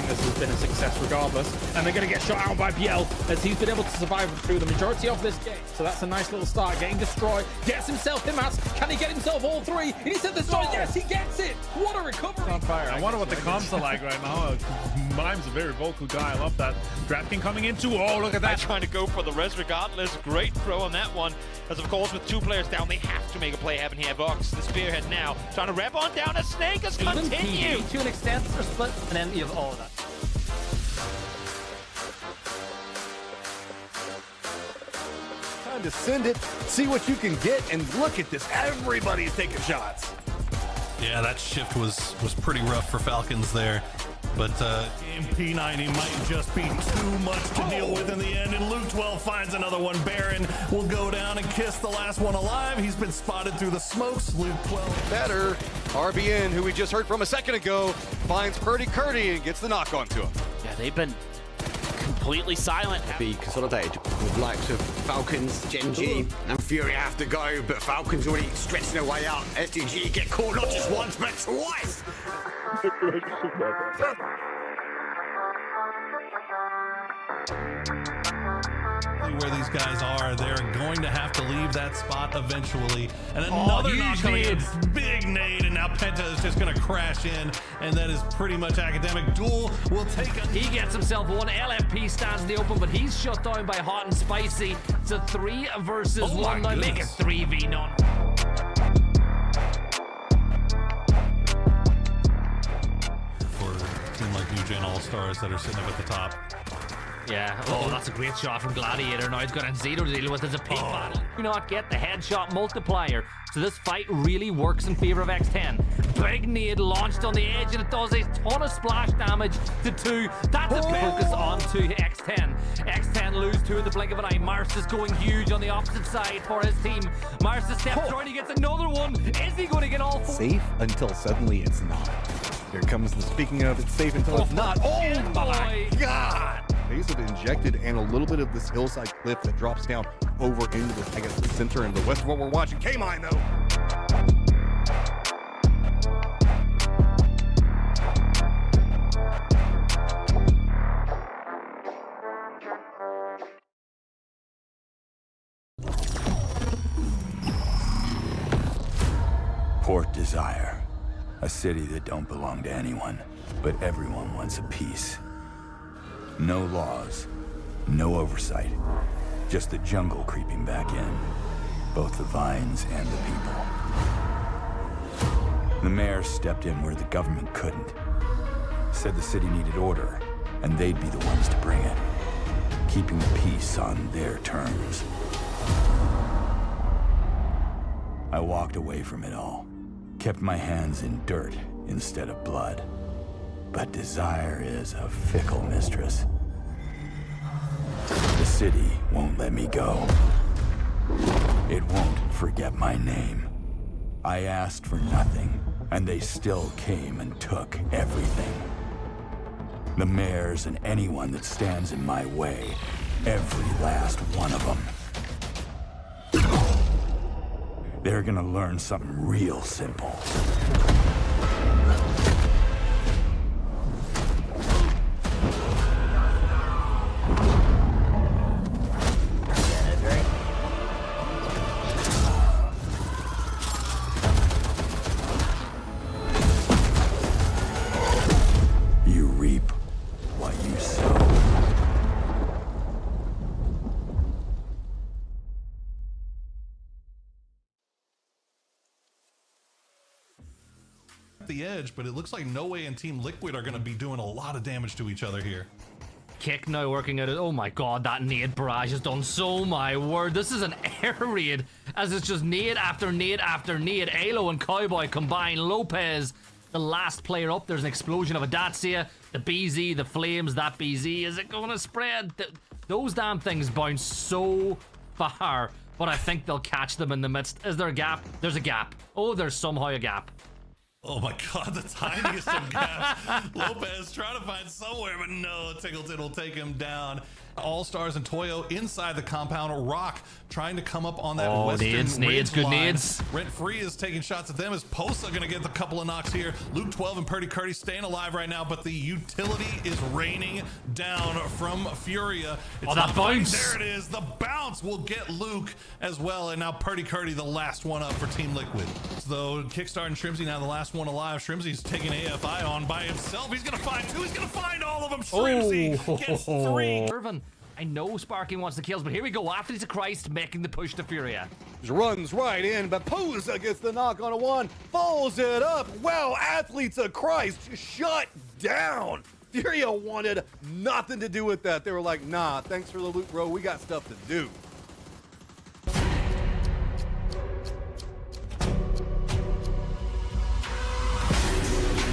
this has been a success regardless. And they're going to get shot out by Biel as he's been able to survive through the majority of this game. So that's a nice little start. Getting destroyed. Gets himself Himas. Can he get himself all three? He said the start. Yes, he gets it. What a recovery. On fire. I wonder what the comms are like right now. Mime's a very vocal guy. I love that. DraftKings coming into. Oh, look at that. Trying to go for the res regardless. Great throw on that one. As of course, with 2 players down, they have to make a play happen here. Vox, the spearhead now, trying to rev on down. A snake has continued. To an extent, they're split, and then you have all of that. Time to send it, see what you can get, and look at this. Everybody's taking shots. Yeah, that shift was pretty rough for Falcons there. But Game P90 might just be too much to deal with in the end, and Luke 12 finds another one. Baron will go down and kiss the last one alive. He's been spotted through the smokes. Luke 12 better. RBN, who we just heard from a second ago, finds Purdy Curdy and gets the knock onto him. Yeah, they've been completely silent. Be consolidated with likes of Falcons, Gen G, and Fury have to go, but Falcons already stretching their way out. SDG get caught not just once, but twice. where these guys are, they're going to have to leave that spot eventually. And another knock coming in, big nade, and now Penta is just going to crash in, and that is pretty much academic. Duel will take a... He gets himself one. LFP stands in the open, but he's shut down by Hot and Spicy. It's a 3 versus 1. Now make it 3v none. For a team like New Gen All-Stars that are sitting up at the top. Yeah, oh, that's a great shot from Gladiator. Now he's got Zero to deal with as a pink battle. Do not get the headshot multiplier. So this fight really works in favor of X10. Big nade launched on the edge, and it does a ton of splash damage to 2. That's a focus on to X10. X10 lose 2 in the blink of an eye. Mars is going huge on the opposite side for his team. Mars steps through and he gets another one. Is he going to get all 4? Safe until suddenly it's not. Here comes the speaking of it's safe until it's not. Oh my God! Basically injected and a little bit of this hillside cliff that drops down over into the, I guess, the center and the west of what we're watching. K-Mine though. Port Desire, a city that don't belong to anyone, but everyone wants a piece. No laws, no oversight, just the jungle creeping back in, both the vines and the people. The mayor stepped in where the government couldn't, said the city needed order, and they'd be the ones to bring it, keeping the peace on their terms. I walked away from it all, kept my hands in dirt instead of blood. But desire is a fickle mistress. The city won't let me go. It won't forget my name. I asked for nothing, and they still came and took everything. The mayors and anyone that stands in my way, every last one of them. They're gonna learn something real simple. You reap what you sow. The edge, but it looks like No Way and Team Liquid are going to be doing a lot of damage to each other here. Kick now working out. Oh my God, that nade barrage has done so, my word. This is an air raid as it's just nade after nade after nade. Alo and Cowboy combine. Lopez, the last player up. There's an explosion of a Dacia. The BZ, the flames, that BZ. Is it going to spread? Those damn things bounce so far, but I think they'll catch them in the midst. Is there a gap? There's a gap. Oh, there's somehow a gap. Oh my God, the tiniest of gaps. Lopez trying to find somewhere, but no, Tickleton will take him down. All-Stars and Toyo inside the compound. Rock trying to come up on that western nades, good line. nades. Rent Free is taking shots at them. Is Posa going to get the couple of knocks here? Luke 12 and Purdy Curdy staying alive right now, but the utility is raining down from Furia. It's that bounce. There it is. The bounce will get Luke as well. And now Purdy Curdy, the last one up for Team Liquid. So Kickstart and Shrimsy now the last one alive. Shrimsy's taking AFI on by himself. He's going to find two. He's going to find all of them. Shrimsy gets 3. Irvin, I know Sparky wants the kills, but here we go. Athletes of Christ making the push to Furia. Runs right in, but Posa gets the knock on a 1, follows it up. Well, Athletes of Christ shut down. Furia wanted nothing to do with that. They were like, nah, thanks for the loot, bro. We got stuff to do.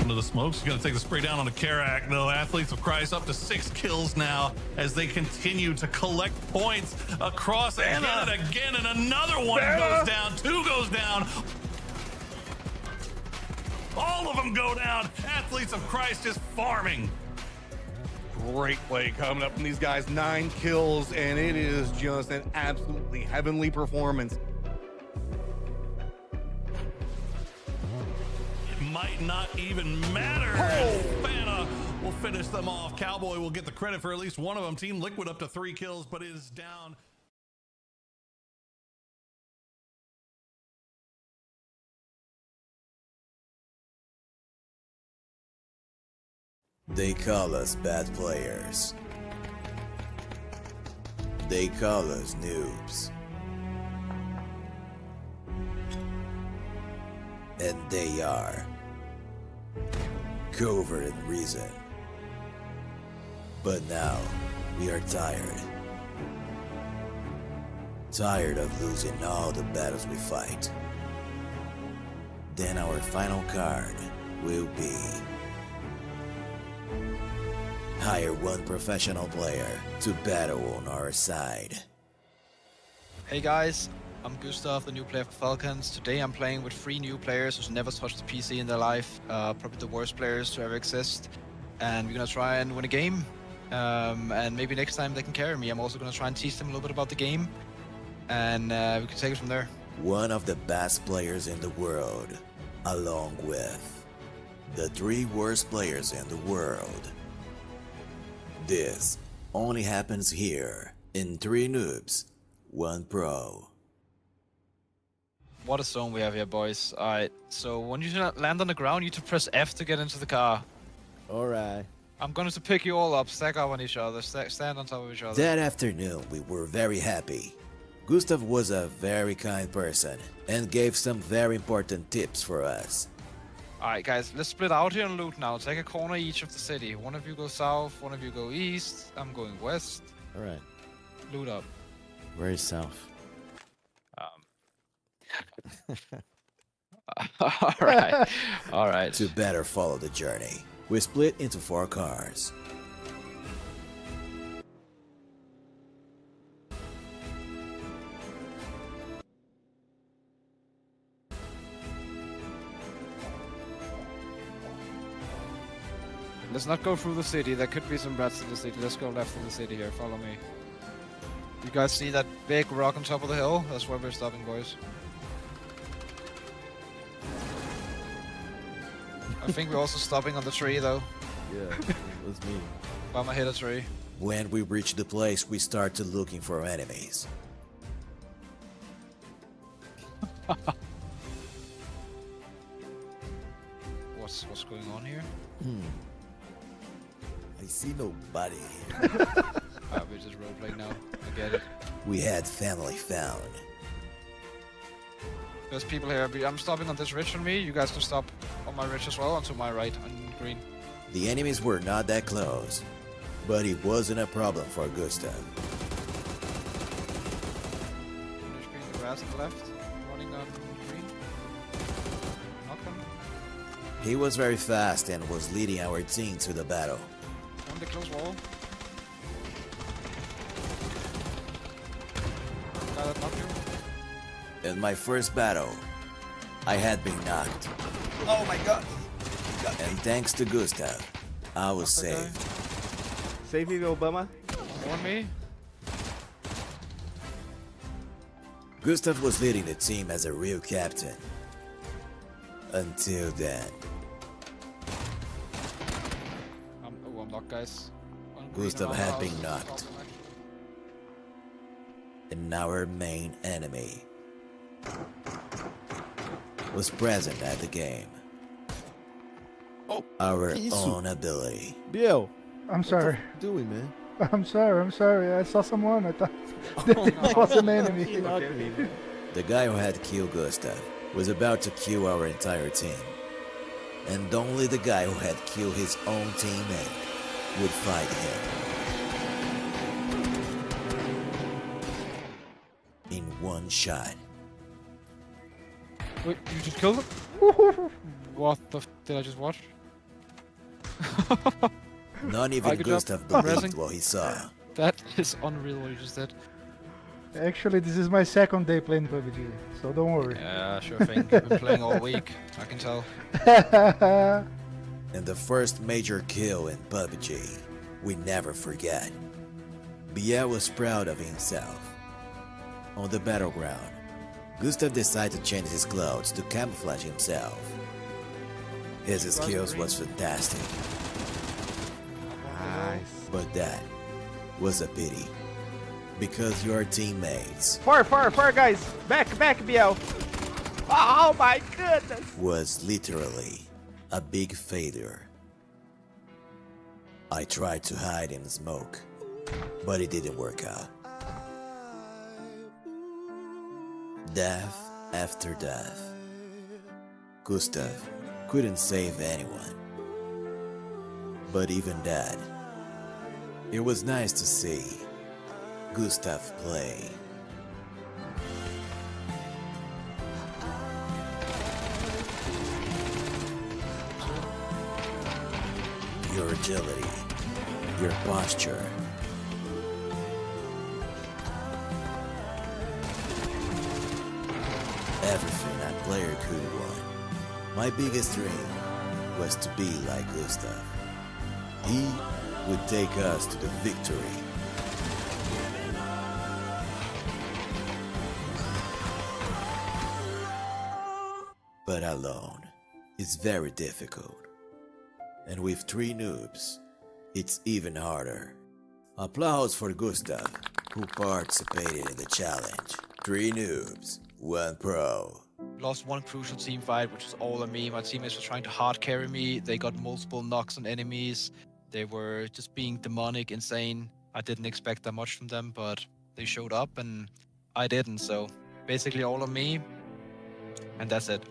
Into the smokes. He's going to take the spray down on the Karak, though. Athletes of Christ up to 6 kills now as they continue to collect points across again and again, and another one goes down. 2 goes down. All of them go down. Athletes of Christ is farming. Great play coming up from these guys. 9 kills, and it is just an absolutely heavenly performance. Might not even matter. Fana will finish them off. Cowboy will get the credit for at least one of them. Team Liquid up to 3 kills, but it is down. They call us bad players. They call us noobs. And they are. Covert in reason. But now, we are tired. Tired of losing all the battles we fight. Then our final card will be hire one professional player to battle on our side. Hey guys, I'm Gustav, the new player for Falcons. Today I'm playing with 3 new players who's never touched the PC in their life, probably the worst players to ever exist. And we're gonna try and win a game, and maybe next time they can carry me. I'm also gonna try and teach them a little bit about the game, and we can take it from there. One of the best players in the world, along with the 3 worst players in the world. This only happens here in 3 noobs, 1 pro. What a zone we have here, boys. Alright, so when you land on the ground, you need to press F to get into the car. Alright. I'm going to pick you all up, stack up on each other, stand on top of each other. That afternoon, we were very happy. Gustav was a very kind person and gave some very important tips for us. Alright guys, let's split out here and loot now. Take a corner each of the city. One of you go south, one of you go east. I'm going west. Alright. Loot up. Where is south? Alright. Alright. To better follow the journey, we split into 4 cars. Let's not go through the city. There could be some rats in the city. Let's go left in the city here. Follow me. You guys see that big rock on top of the hill? That's where we're stopping, boys. I think we're also stopping on the tree, though. Yeah, that's me. Bama hit a tree. When we reach the place, we start to looking for enemies. What's going on here? I see nobody here. We're just roleplaying now. I get it. We had family found. There's people here. I'm stopping on this ridge on me. You guys can stop on my ridge as well, onto my right on green. The enemies were not that close, but it wasn't a problem for Gustav. There's green, the grass on the left, running on green. Knock him. He was very fast and was leading our team to the battle. On the close wall. Guy that knocked you. In my first battle, I had been knocked. Oh my god! And thanks to Gustav, I was saved. Save me, Obama. On me. Gustav was leading the team as a real captain. Until then. I'm knocked, guys. Gustav had been knocked. And our main enemy was present at the game. Our own ability. Biel, I'm sorry. what you doing, man? I'm sorry. I saw someone. I thought it was an enemy. The guy who had killed Gustav was about to kill our entire team. And only the guy who had killed his own teammate would fight him. In one shot. Wait, you just killed him? What the f did I just watch? Not even Gustav believed what he saw. That is unreal what you just did. Actually, this is my second day playing PUBG, so don't worry. Yeah, sure thing. I've been playing all week, I can tell. And the first major kill in PUBG, we never forget. Biel was proud of himself. On the battleground, Gustav decided to change his clothes to camouflage himself. His skills was fantastic. Nice. But that was a pity. Because your teammates Fire, guys! Back, Biel! Oh my goodness! was literally a big failure. I tried to hide in the smoke, but it didn't work out. Death after death. Gustav couldn't save anyone. But even that, it was nice to see Gustav play. Your agility, your posture, everything that player could want. My biggest dream was to be like Gustav. He would take us to the victory. But alone, it's very difficult. And with 3 noobs, it's even harder. Applause for Gustav, who participated in the challenge. 3 noobs, 1 pro. Lost one crucial team fight, which was all on me. My teammates were trying to hard carry me. They got multiple knocks on enemies. They were just being demonic, insane. I didn't expect that much from them, but they showed up and I didn't. So basically all on me, and that's it.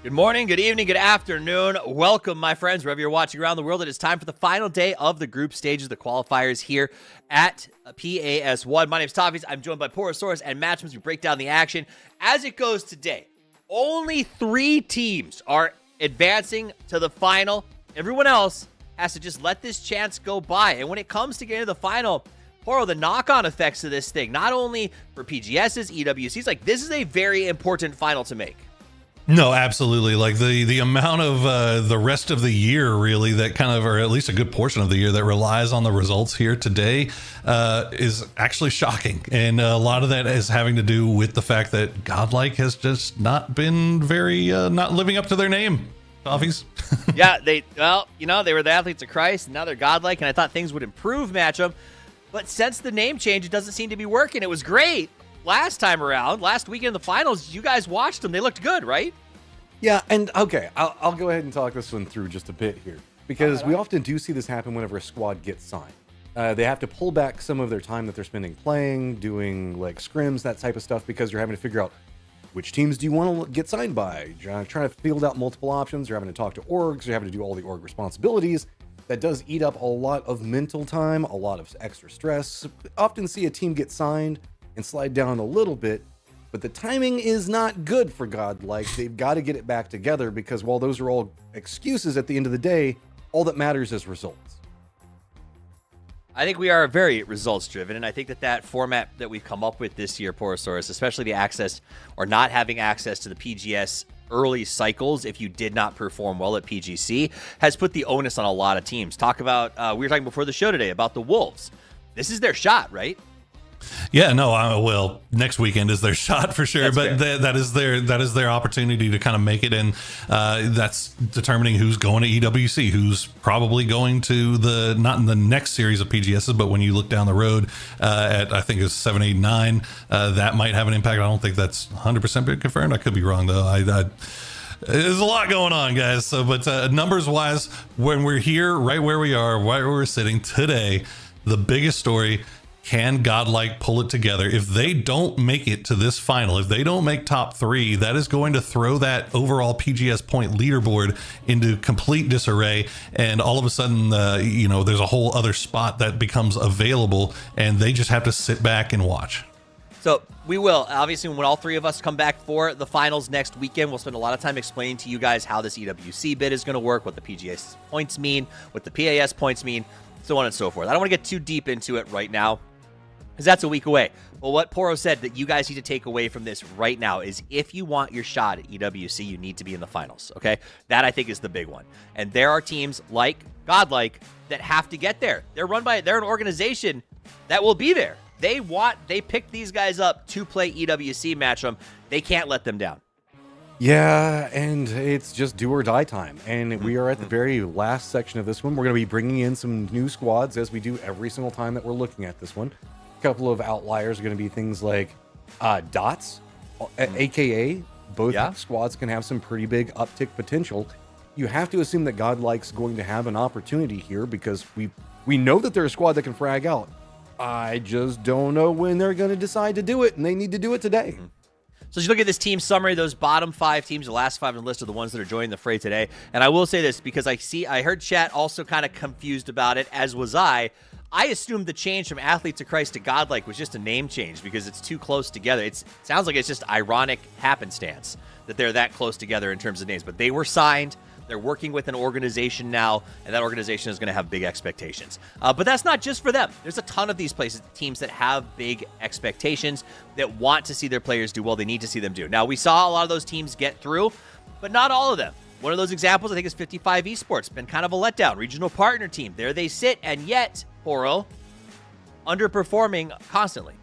Good morning, good evening, good afternoon. Welcome, my friends, wherever you're watching around the world. It is time for the final day of the group stages, the qualifiers here at PAS1. My name is Toffees. I'm joined by Porosaurus and Matchman as we break down the action. As it goes today, only 3 teams are advancing to the final. Everyone else has to just let this chance go by. And when it comes to getting to the final, Poro, the knock-on effects of this thing, not only for PGSs, EWCs, like this is a very important final to make. No, absolutely. Like the amount of the rest of the year, really, that kind of, or at least a good portion of the year that relies on the results here today is actually shocking. And a lot of that is having to do with the fact that Godlike has just not been very, not living up to their name. Toffees. Yeah, they were the athletes of Christ, and now they're Godlike, and I thought things would improve matchup. But since the name change, it doesn't seem to be working. It was great last time around, last weekend in the finals. You guys watched them. They looked good, right? Yeah, and okay, I'll go ahead and talk this one through just a bit here, because we often do see this happen whenever a squad gets signed. They have to pull back some of their time that they're spending playing, doing like scrims, that type of stuff, because you're having to figure out which teams do you want to get signed by. You're trying to field out multiple options, you're having to talk to orgs, you're having to do all the org responsibilities. That does eat up a lot of mental time, a lot of extra stress. Often see a team get signed and slide down a little bit, but the timing is not good for Godlike. They've got to get it back together, because while those are all excuses at the end of the day, all that matters is results. I think we are very results driven, and I think that format that we've come up with this year, Porosaurus, especially the access or not having access to the PGS early cycles if you did not perform well at PGC, has put the onus on a lot of teams. Talk about, we were talking before the show today about the Wolves. This is their shot, right? Yeah, no, well, next weekend is their shot for sure, but that is their opportunity to kind of make it, and that's determining who's going to EWC, who's probably going to not in the next series of PGSs, but when you look down the road at, I think it's 7, 8, 9, that might have an impact. I don't think that's 100% confirmed. I could be wrong though. There's a lot going on, guys. So, but numbers wise, when we're here, right where we are, right where we're sitting today, the biggest story. Can Godlike pull it together? If they don't make it to this final, if they don't make top 3, that is going to throw that overall PGS point leaderboard into complete disarray. And all of a sudden, there's a whole other spot that becomes available, and they just have to sit back and watch. So we will, obviously, when all 3 of us come back for the finals next weekend, we'll spend a lot of time explaining to you guys how this EWC bid is going to work, what the PGS points mean, what the PAS points mean, so on and so forth. I don't want to get too deep into it right now, because that's a week away. But what Poro said that you guys need to take away from this right now is if you want your shot at EWC, you need to be in the finals, okay? That, I think, is the big one. And there are teams like Godlike that have to get there. They're an organization that will be there. They picked these guys up to play EWC match them. They can't let them down. Yeah, and it's just do or die time. And we are at the very last section of this one. We're going to be bringing in some new squads, as we do every single time that we're looking at this one. Couple of outliers are going to be things like dots, aka both squads can have some pretty big uptick potential. You have to assume that Godlike's going to have an opportunity here, because we know that they're a squad that can frag out. I just don't know when they're going to decide to do it, and they need to do it today. So as you look at this team summary, those bottom 5 teams, the last 5 on the list are the ones that are joining the fray today. And I will say this, because I heard chat also kind of confused about it, as was I. I assumed the change from Athletes of Christ to Godlike was just a name change because it's too close together. It sounds like it's just ironic happenstance that they're that close together in terms of names. But they were signed. They're working with an organization now, and that organization is going to have big expectations. But that's not just for them. There's a ton of these teams that have big expectations, that want to see their players do well. They need to see them do. Now, we saw a lot of those teams get through, but not all of them. One of those examples, I think, is 55 Esports. Been kind of a letdown. Regional partner team. There they sit, and yet, Poro, underperforming constantly.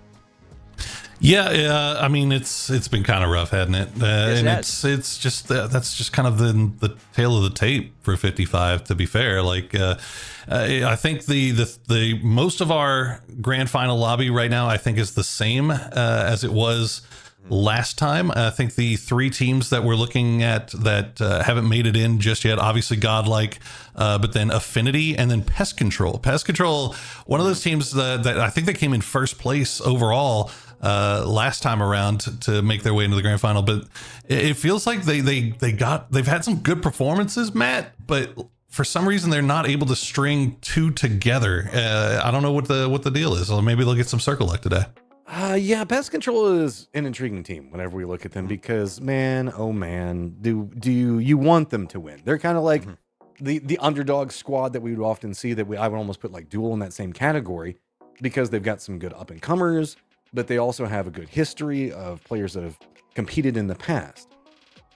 Yeah, I mean, it's been kind of rough, hasn't it? And it's just that's just kind of the tail of the tape for 55. To be fair, like I think the most of our grand final lobby right now, I think, is the same as it was last time. I think the 3 teams that we're looking at that haven't made it in just yet, obviously Godlike, but then Affinity, and then Pest Control. Pest Control, one of those teams that I think they came in first place overall last time around to make their way into the grand final. But it feels like they've had some good performances, Matt, but for some reason they're not able to string two together. I don't know what the deal is. So maybe they'll get some circle luck today. Yeah, Pest Control is an intriguing team whenever we look at them because, man, oh man, do you want them to win? They're kind of like the underdog squad that we would often see I would almost put like Duel in that same category because they've got some good up-and-comers, but they also have a good history of players that have competed in the past.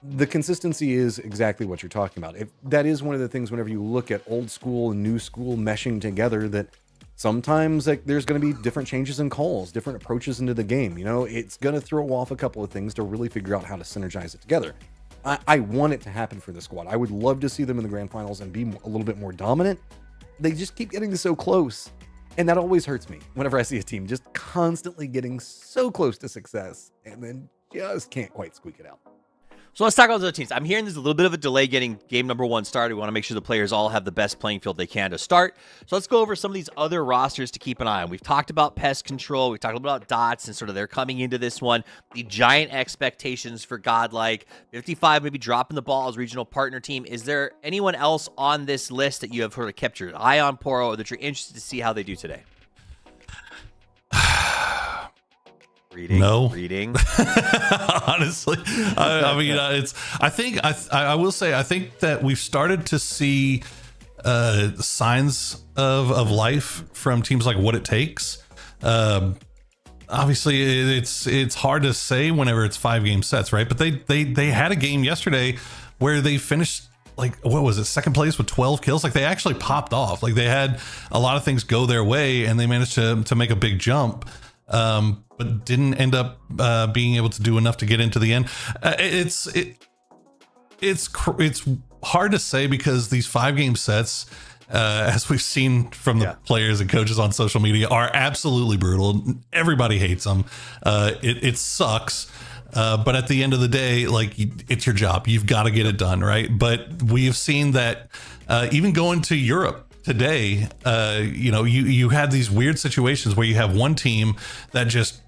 The consistency is exactly what you're talking about. That is one of the things whenever you look at old school and new school meshing together, that sometimes like there's going to be different changes in calls, different approaches into the game. You know, it's going to throw off a couple of things to really figure out how to synergize it together. I want it to happen for the squad. I would love to see them in the grand finals and be a little bit more dominant. They just keep getting so close. And that always hurts me whenever I see a team just constantly getting so close to success and then just can't quite squeak it out. So let's talk about the other teams. I'm hearing there's a little bit of a delay getting game number 1 started. We want to make sure the players all have the best playing field they can to start. So let's go over some of these other rosters to keep an eye on. We've talked about Pest Control. We've talked about Dots and sort of they're coming into this one. The giant expectations for Godlike. 55 maybe dropping the ball as regional partner team. Is there anyone else on this list that you have sort of kept your eye on, Poro, or that you're interested to see how they do today? Reading. Honestly, I mean, I will say, I think that we've started to see signs of life from teams like What It Takes. Obviously, it's hard to say whenever it's 5-game sets, right? But they had a game yesterday where they finished, like, what was it, second place with 12 kills. Like, they actually popped off. Like, they had a lot of things go their way and they managed to make a big jump, but didn't end up being able to do enough to get into the end. It's hard to say because these 5-game sets, as we've seen from the players and coaches on social media, are absolutely brutal. Everybody hates them. It sucks. But at the end of the day, like, it's your job. You've got to get it done, right? But we've seen that even going to Europe today, you had these weird situations where you have one team that just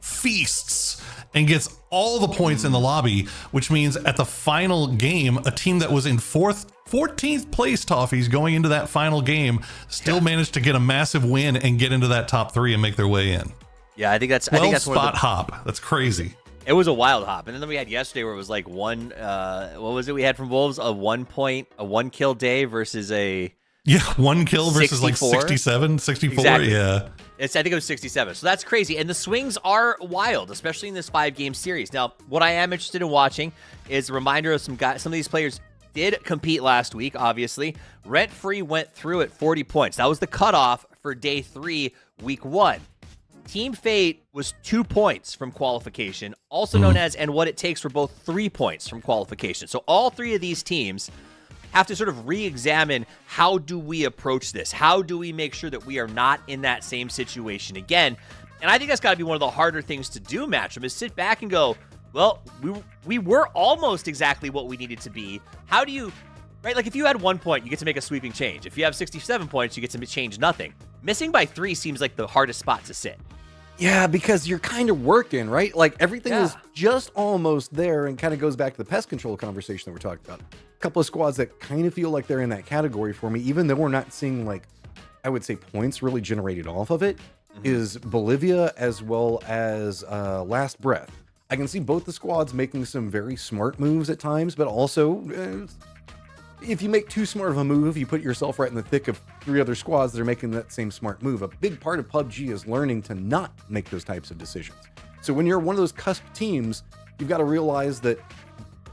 feasts and gets all the points in the lobby, which means at the final game, a team that was in 14th place, Toffees, going into that final game, still managed to get a massive win and get into that top 3 and make their way in. Yeah, I think that's spot hop. That's crazy. It was a wild hop. And then we had yesterday where it was like one, what was it we had from Wolves? A 1 kill day versus a... Yeah, 1 kill versus 64? like 67, 64. Exactly. Yeah. I think it was 67. So that's crazy. And the swings are wild, especially in this 5-game series. Now, what I am interested in watching is a reminder of some of these players did compete last week, obviously. Rent Free went through at 40 points. That was the cutoff for day 3, week 1. Team Fate was 2 points from qualification, also known as, and What It Takes were both 3 points from qualification. So all 3 of these teams have to sort of re-examine, how do we approach this? How do we make sure that we are not in that same situation again? And I think that's got to be one of the harder things to do, Matchroom, is sit back and go, well, we were almost exactly what we needed to be. How do you, right? Like, if you had 1 point, you get to make a sweeping change. If you have 67 points, you get to change nothing. Missing by 3 seems like the hardest spot to sit. Yeah, because you're kind of working, right? Like, everything is just almost there, and kind of goes back to the Pest Control conversation that we're talking about. A couple of squads that kind of feel like they're in that category for me, even though we're not seeing, like, I would say points really generated off of it, is Bolivia as well as Last Breath. I can see both the squads making some very smart moves at times, but also, if you make too smart of a move, you put yourself right in the thick of 3 other squads that are making that same smart move. A big part of PUBG is learning to not make those types of decisions. So when you're one of those cusp teams, you've got to realize that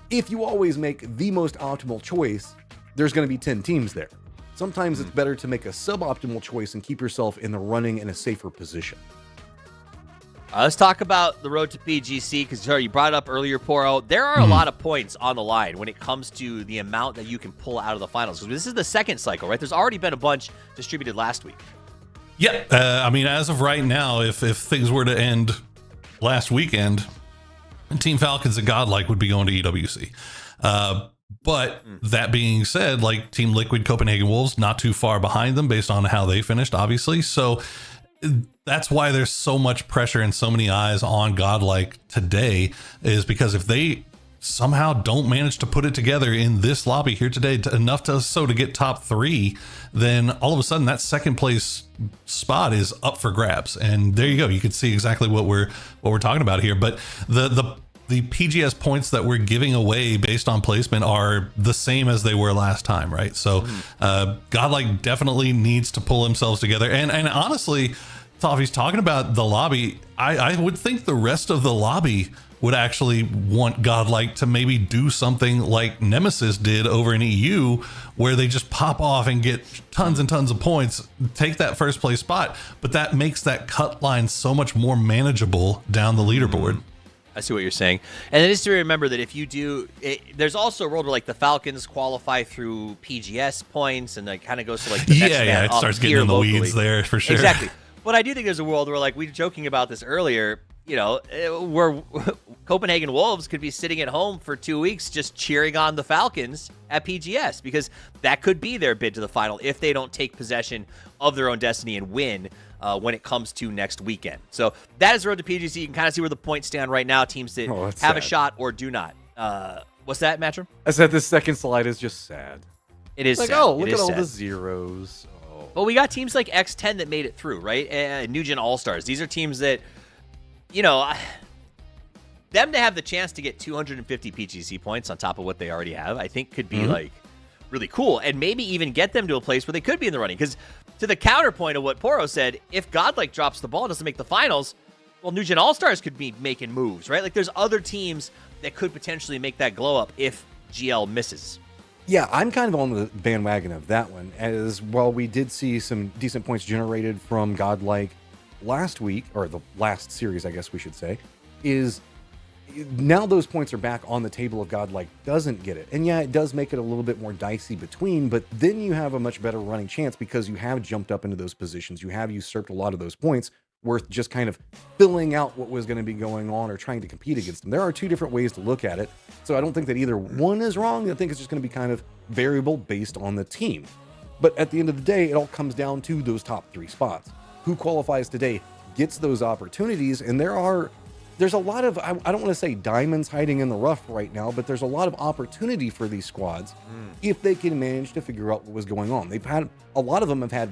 if you always make the most optimal choice, there's going to be 10 teams there. Sometimes it's better to make a suboptimal choice and keep yourself in the running in a safer position. Let's talk about the road to PGC, because you brought it up earlier, Poro. There are a lot of points on the line when it comes to the amount that you can pull out of the finals. Because this is the second cycle, right? There's already been a bunch distributed last week. Yeah, I mean, as of right now, if things were to end last weekend, Team Falcons and Godlike would be going to EWC. But that being said, like, Team Liquid, Copenhagen Wolves, not too far behind them based on how they finished, obviously. So that's why there's so much pressure and so many eyes on Godlike today, is because if they somehow don't manage to put it together in this lobby here today enough to get top 3, then all of a sudden that second place spot is up for grabs. And there you go. You can see exactly what we're talking about here. But the PGS points that we're giving away based on placement are the same as they were last time, right? So Godlike definitely needs to pull themselves together. And honestly, if he's talking about the lobby, I would think the rest of the lobby would actually want Godlike to maybe do something like Nemesis did over in EU, where they just pop off and get tons and tons of points, take that first place spot. But that makes that cut line so much more manageable down the leaderboard. I see what you're saying. And it is to remember that if you do, there's also a world where like the Falcons qualify through PGS points, and like kind of goes to like the next man it up starts getting here in the locally. weeds there for sure. Exactly. But I do think there's a world where, like we were joking about this earlier, you know, where Copenhagen Wolves could be sitting at home for 2 weeks just cheering on the Falcons at PGS, because that could be their bid to the final if they don't take possession of their own destiny and win when it comes to next weekend. So that is the road to PGC. You can kind of see where the points stand right now. Teams that have a shot or do not. What's that, Matchroom? I said this second slide is just sad. It is like, sad. oh, look It at is all sad. the zeros. But we got teams like X10 that made it through, right? Nugent All-Stars. These are teams that, you know, them to have the chance to get 250 PGC points on top of what they already have, I think could be like really cool, and maybe even get them to a place where they could be in the running. Because to the counterpoint of what Poro said, if Godlike drops the ball and doesn't make the finals, well, Nugent All-Stars could be making moves, right? Like there's other teams that could potentially make that glow up if GL misses. Yeah, I'm kind of on the bandwagon of that one, as well. We did see some decent points generated from Godlike last week, or the last series, I guess we should say, is now those points are back on the table if Godlike doesn't get it. And yeah, it does make it a little bit more dicey between, but then you have a much better running chance because you have jumped up into those positions. You have usurped a lot of those points worth just kind of filling out what was going to be going on or trying to compete against them. There are two different ways to look at it. So I don't think that either one is wrong. I think it's just going to be kind of variable based on the team. But at the end of the day, it all comes down to those top 3 spots. Who qualifies today gets those opportunities, and there's a lot of, I don't want to say diamonds hiding in the rough right now, but there's a lot of opportunity for these squads if they can manage to figure out what was going on. A lot of them have had,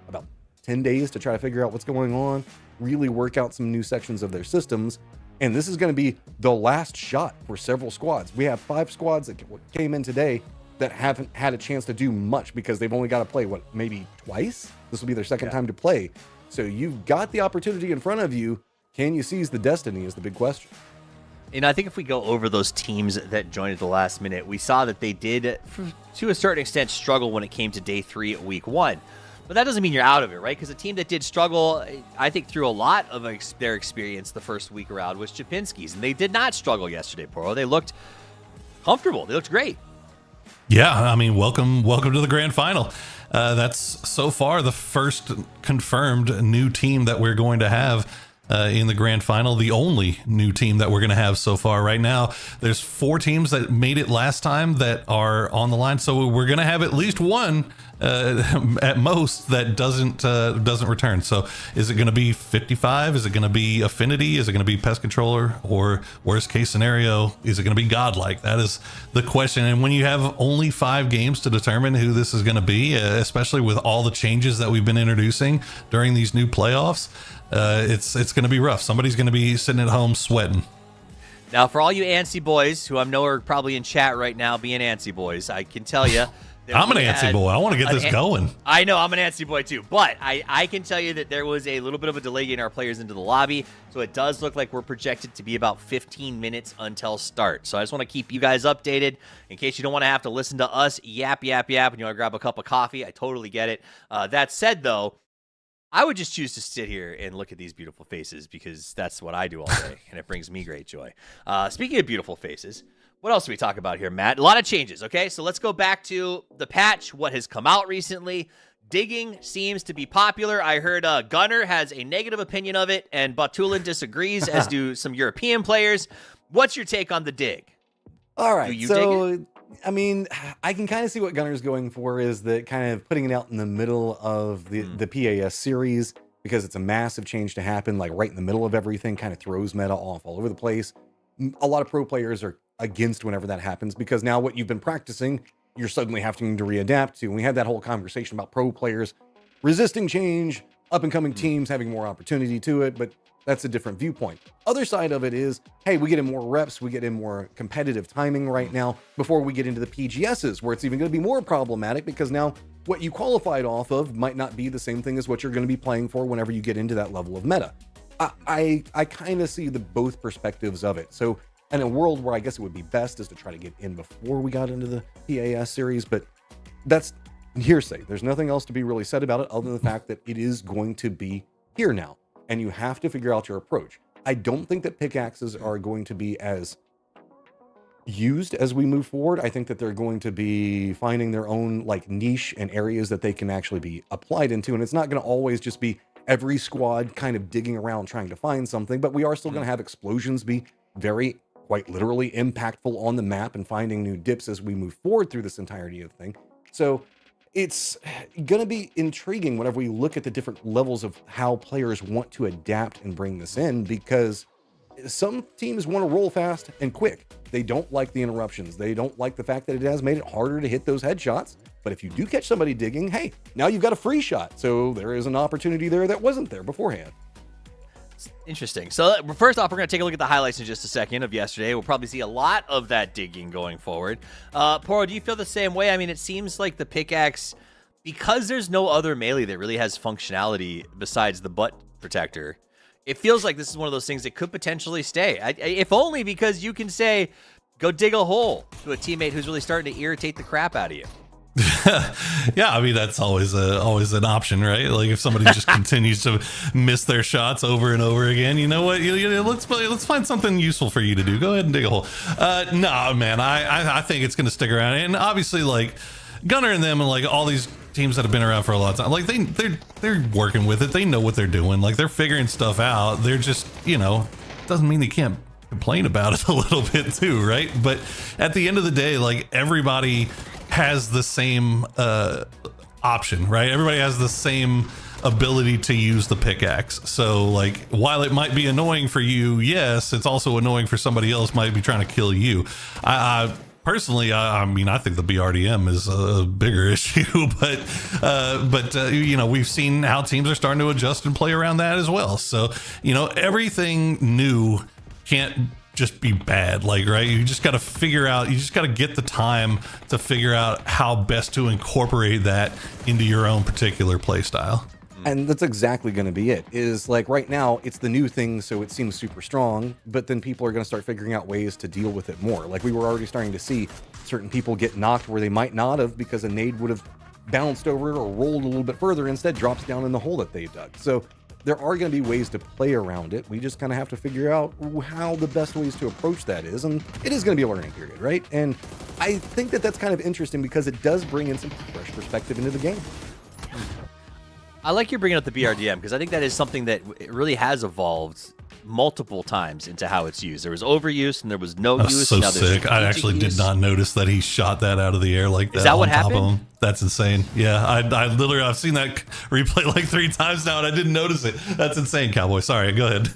about 10 days to try to figure out what's going on, really work out some new sections of their systems. And this is going to be the last shot for several squads. We have 5 squads that came in today that haven't had a chance to do much because they've only got to play, maybe twice? This will be their second time to play. So you've got the opportunity in front of you. Can you seize the destiny is the big question. And I think if we go over those teams that joined at the last minute, we saw that they did, to a certain extent, struggle when it came to day 3 at week 1. But that doesn't mean you're out of it, right? Because a team that did struggle, I think, through a lot of their experience the first week around was Chapinski's. And they did not struggle yesterday, Poro. They looked comfortable. They looked great. Yeah, I mean, welcome to the grand final. That's so far the first confirmed new team that we're going to have in the grand final, the only new team that we're going to have so far. Right now, there's 4 teams that made it last time that are on the line, so we're going to have at least one at most that doesn't return. So is it going to be 55? Is it going to be Affinity? Is it going to be Pest Controller? Or worst case scenario, is it going to be Godlike? That is the question. And when you have only 5 games to determine who this is going to be, especially with all the changes that we've been introducing during these new playoffs, it's going to be rough. Somebody's going to be sitting at home sweating. Now, for all you antsy boys, who I know are probably in chat right now being antsy boys, I can tell you... I'm an antsy boy. I want to get this going. I know, I'm an antsy boy too. But I can tell you that there was a little bit of a delay getting our players into the lobby. So it does look like we're projected to be about 15 minutes until start. So I just want to keep you guys updated in case you don't want to have to listen to us yap, and you want to grab a cup of coffee. I totally get it. That said, though, I would just choose to sit here and look at these beautiful faces because that's what I do all day, and it brings me great joy. Speaking of beautiful faces, what else do we talk about here, Matt? A lot of changes, okay? So let's go back to the patch, what has come out recently. Digging seems to be popular. I heard Gunner has a negative opinion of it, and Batulin disagrees, as do some European players. What's your take on the dig? All right, do you dig it? I mean, I can kind of see what Gunner's going for is that kind of putting it out in the middle of the PAS series, because it's a massive change to happen, like right in the middle of everything, kind of throws meta off all over the place. A lot of pro players are against whenever that happens, because now what you've been practicing, you're suddenly having to readapt to. And we had that whole conversation about pro players resisting change, up and coming teams having more opportunity to it, but that's a different viewpoint. Other side of it is, hey, we get in more reps, we get in more competitive timing right now before we get into the PGSs, where it's even going to be more problematic, because now what you qualified off of might not be the same thing as what you're going to be playing for whenever you get into that level of meta. I kind of see the both perspectives of it. So in a world where I guess it would be best is to try to get in before we got into the PAS series, but that's hearsay. There's nothing else to be really said about it other than the fact that it is going to be here now, and you have to figure out your approach. I don't think that pickaxes are going to be as used as we move forward. I think that they're going to be finding their own like niche and areas that they can actually be applied into, and it's not going to always just be every squad kind of digging around trying to find something, but we are still going to have explosions be very quite literally impactful on the map and finding new dips as we move forward through this entirety of the thing. So it's going to be intriguing whenever we look at the different levels of how players want to adapt and bring this in, because some teams want to roll fast and quick. They don't like the interruptions. They don't like the fact that it has made it harder to hit those headshots. But if you do catch somebody digging, hey, now you've got a free shot. So there is an opportunity there that wasn't there beforehand. Interesting. So first off, we're going to take a look at the highlights in just a second of yesterday. We'll probably see a lot of that digging going forward. Poro, do you feel the same way? I mean, it seems like the pickaxe, because there's no other melee that really has functionality besides the butt protector, it feels like this is one of those things that could potentially stay. If only because you can say, go dig a hole to a teammate who's really starting to irritate the crap out of you. Yeah, I mean, that's always an option, right? Like if somebody just continues to miss their shots over and over again, you know what? Let's find something useful for you to do. Go ahead and dig a hole. No, man, I think it's going to stick around. And obviously, like Gunnar and them and like all these teams that have been around for a long time, like they're working with it. They know what they're doing. Like they're figuring stuff out. They're just, doesn't mean they can't complain about it a little bit too, right? But at the end of the day, like everybody has the same option, right? Everybody has the same ability to use the pickaxe. So like while it might be annoying for you, yes, it's also annoying for somebody else might be trying to kill you. I personally, I mean, I think the BRDM is a bigger issue, but we've seen how teams are starting to adjust and play around that as well. So, everything new can't just be bad, like, right? You just got to figure out, you just got to get the time to figure out how best to incorporate that into your own particular play style. And that's exactly going to be it. Is like right now, it's the new thing, so it seems super strong, but then people are going to start figuring out ways to deal with it more. Like we were already starting to see certain people get knocked where they might not have, because a nade would have bounced over it or rolled a little bit further, instead drops down in the hole that they dug. So there are going to be ways to play around it. We just kind of have to figure out how the best ways to approach that is. And it is going to be a learning period, right? And I think that that's kind of interesting because it does bring in some fresh perspective into the game. I like you bringing up the BRDM because I think that is something that really has evolved multiple times into how it's used. There was overuse and there was no use. So now sick. I actually did not notice that he shot that out of the air like that. Is that what on top happened? of him. That's insane. Yeah, I literally, I've seen that replay like 3 times now and I didn't notice it. That's insane, Cowboy. Sorry, go ahead.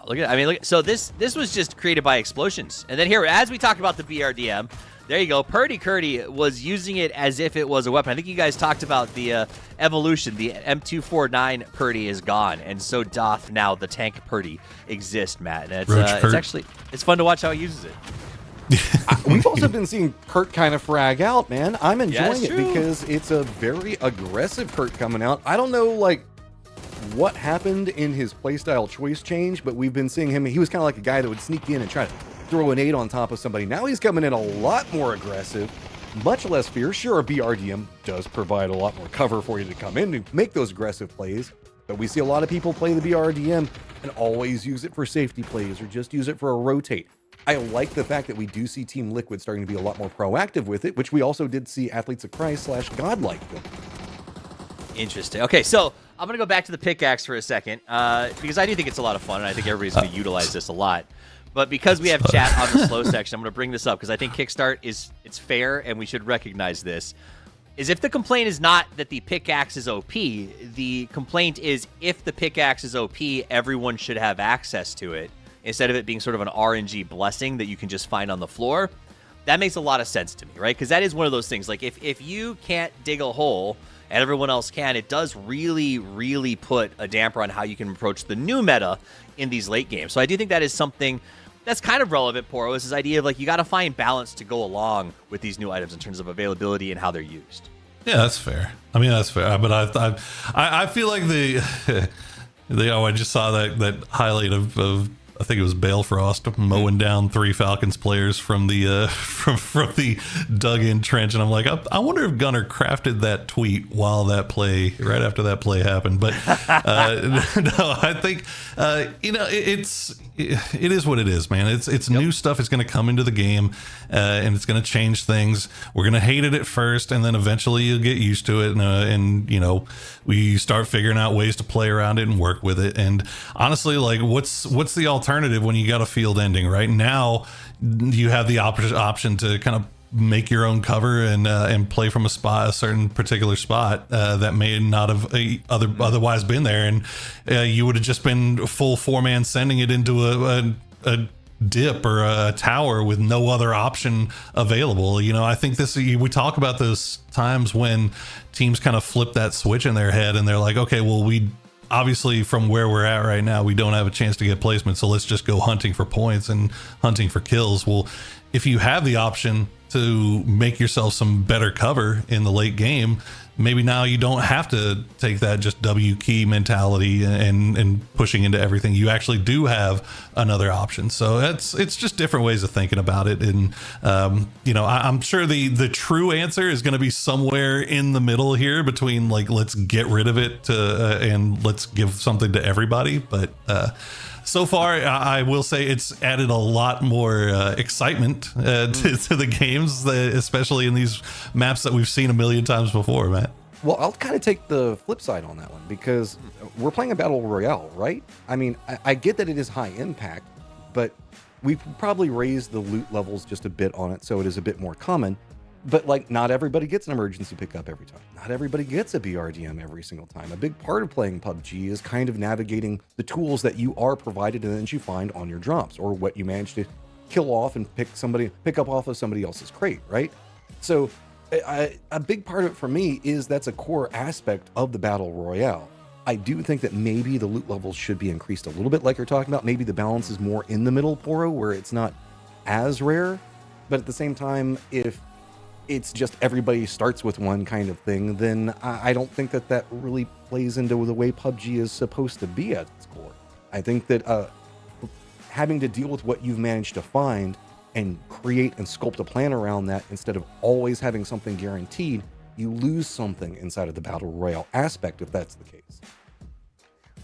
Look, so this was just created by explosions. And then here, as we talk about the BRDM, there you go. Purdy Curdy was using it as if it was a weapon. I think you guys talked about the evolution. The M249 Purdy is gone, and so doth now the tank Purdy exist, Matt. And it's fun to watch how he uses it. We've also been seeing Kurt kind of frag out, man. I'm enjoying it true. because it's a very aggressive Kurt coming out. I don't know, what happened in his playstyle choice change, but we've been seeing him. He was kind of like a guy that would sneak in and try to throw an 8 on top of somebody. Now he's coming in a lot more aggressive, much less fierce. Sure, a BRDM does provide a lot more cover for you to come in and make those aggressive plays, but we see a lot of people play the BRDM and always use it for safety plays or just use it for a rotate. I like the fact that we do see Team Liquid starting to be a lot more proactive with it, which we also did see Athletes of Christ / Godlike do. Interesting. Okay, so I'm going to go back to the pickaxe for a second because I do think it's a lot of fun, and I think everybody's going to utilize this a lot. But because we have chat on the slow section, I'm going to bring this up because I think Kickstart it's fair, and we should recognize this. is if the complaint is not that the pickaxe is OP, the complaint is if the pickaxe is OP, everyone should have access to it instead of it being sort of an RNG blessing that you can just find on the floor. That makes a lot of sense to me, right? Because that is one of those things. Like, if you can't dig a hole and everyone else can, it does really, really put a damper on how you can approach the new meta in these late games. So I do think that is something that's kind of relevant, Poro, is this idea of, like, you got to find balance to go along with these new items in terms of availability and how they're used. Yeah, that's fair. I mean, that's fair. But I feel like I just saw that highlight of I think it was Balefrost mowing down 3 Falcons players from the from the dug-in trench, and I'm like, I wonder if Gunnar crafted that tweet while that play, right after that play happened. But no, I think it is what it is, man. It's new stuff. It's going to come into the game, and it's going to change things. We're going to hate it at first, and then eventually you'll get used to it, and we start figuring out ways to play around it and work with it. And honestly, like, what's the alternative when you got a field ending? Right now, you have the option to kind of make your own cover and play from a certain particular spot that may not have otherwise been there, and you would have just been full 4-man sending it into a dip or a tower with no other option available. I think we talk about those times when teams kind of flip that switch in their head and they're like, okay, well, we obviously from where we're at right now, we don't have a chance to get placement, so let's just go hunting for points and hunting for kills. Well, if you have the option to make yourself some better cover in the late game, maybe now you don't have to take that just W key mentality and pushing into everything. You actually do have another option. So it's just different ways of thinking about it. And I'm sure the true answer is going to be somewhere in the middle here between, like, let's get rid of it and let's give something to everybody. But so far, I will say it's added a lot more excitement to the games, especially in these maps that we've seen a million times before, Matt. Well, I'll kind of take the flip side on that one, because we're playing a battle royale, right? I mean, I get that it is high impact, but we've probably raised the loot levels just a bit on it, so it is a bit more common. But, like, not everybody gets an emergency pickup every time. Not everybody gets a BRDM every single time. A big part of playing PUBG is kind of navigating the tools that you are provided and that you find on your drops, or what you manage to kill off and pick up off of somebody else's crate, right? So a big part of it for me is that's a core aspect of the Battle Royale. I do think that maybe the loot levels should be increased a little bit, like you're talking about. Maybe the balance is more in the middle, Poro, where it's not as rare. But at the same time, if it's just everybody starts with one kind of thing, then I don't think that really plays into the way PUBG is supposed to be at its core. I think that having to deal with what you've managed to find and create and sculpt a plan around that instead of always having something guaranteed, you lose something inside of the Battle Royale aspect if that's the case.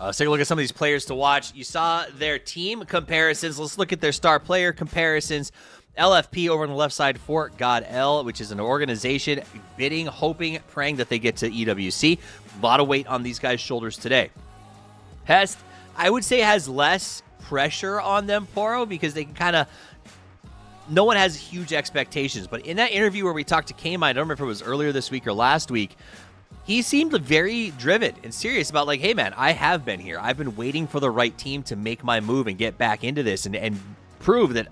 Let's take a look at some of these players to watch. You saw their team comparisons. Let's look at their star player comparisons. LFP over on the left side for God L, which is an organization bidding, hoping, praying that they get to EWC. A lot of weight on these guys' shoulders today. Hest, I would say, has less pressure on them, Poro, because they can kind of, no one has huge expectations. But in that interview where we talked to K-Mine, I don't remember if it was earlier this week or last week, he seemed very driven and serious about, like, hey, man, I have been here. I've been waiting for the right team to make my move and get back into this and prove that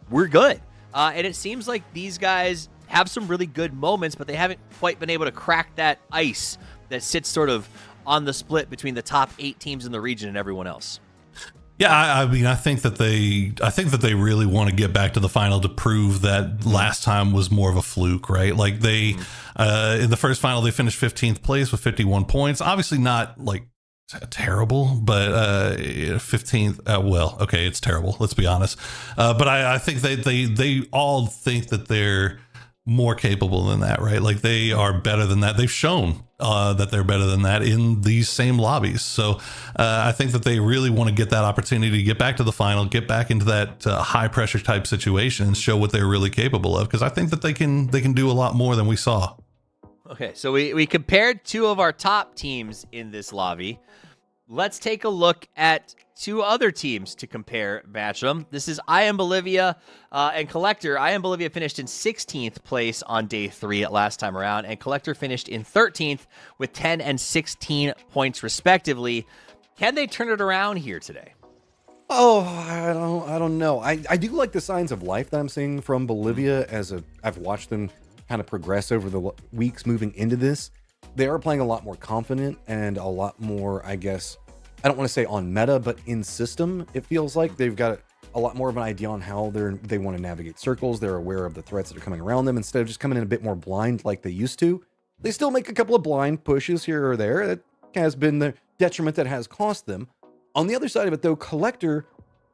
we're good. And it seems like these guys have some really good moments, but they haven't quite been able to crack that ice that sits sort of on the split between the top 8 teams in the region and everyone else. Yeah, I mean, I think that they really want to get back to the final to prove that last time was more of a fluke, right? Like they, in the first final, they finished 15th place with 51 points. Obviously not like terrible, but 15th, well, okay, it's terrible, let's be honest. But I think they all think that they're more capable than that, right? Like they are better than that. They've shown that they're better than that in these same lobbies. So I think that they really want to get that opportunity to get back to the final, get back into that high pressure type situation and show what they're really capable of. Because I think that they can do a lot more than we saw. Okay, so we compared 2 of our top teams in this lobby. let's take a look at two other teams to compare matchup. This is I Am Bolivia and Collector. I Am Bolivia finished in 16th place on day 3 last time around, and Collector finished in 13th with 10 and 16 points respectively. Can they turn it around here today? Oh, I don't know. I do like the signs of life that I'm seeing from Bolivia I've watched them kind of progress over the weeks moving into this. They are playing a lot more confident and a lot more, I guess, I don't want to say on meta, but in system. It feels like they've got a lot more of an idea on how they want to navigate circles. They're aware of the threats that are coming around them instead of just coming in a bit more blind like they used to. They still make a couple of blind pushes here or there. That has been the detriment that has cost them. On the other side of it, though, Collector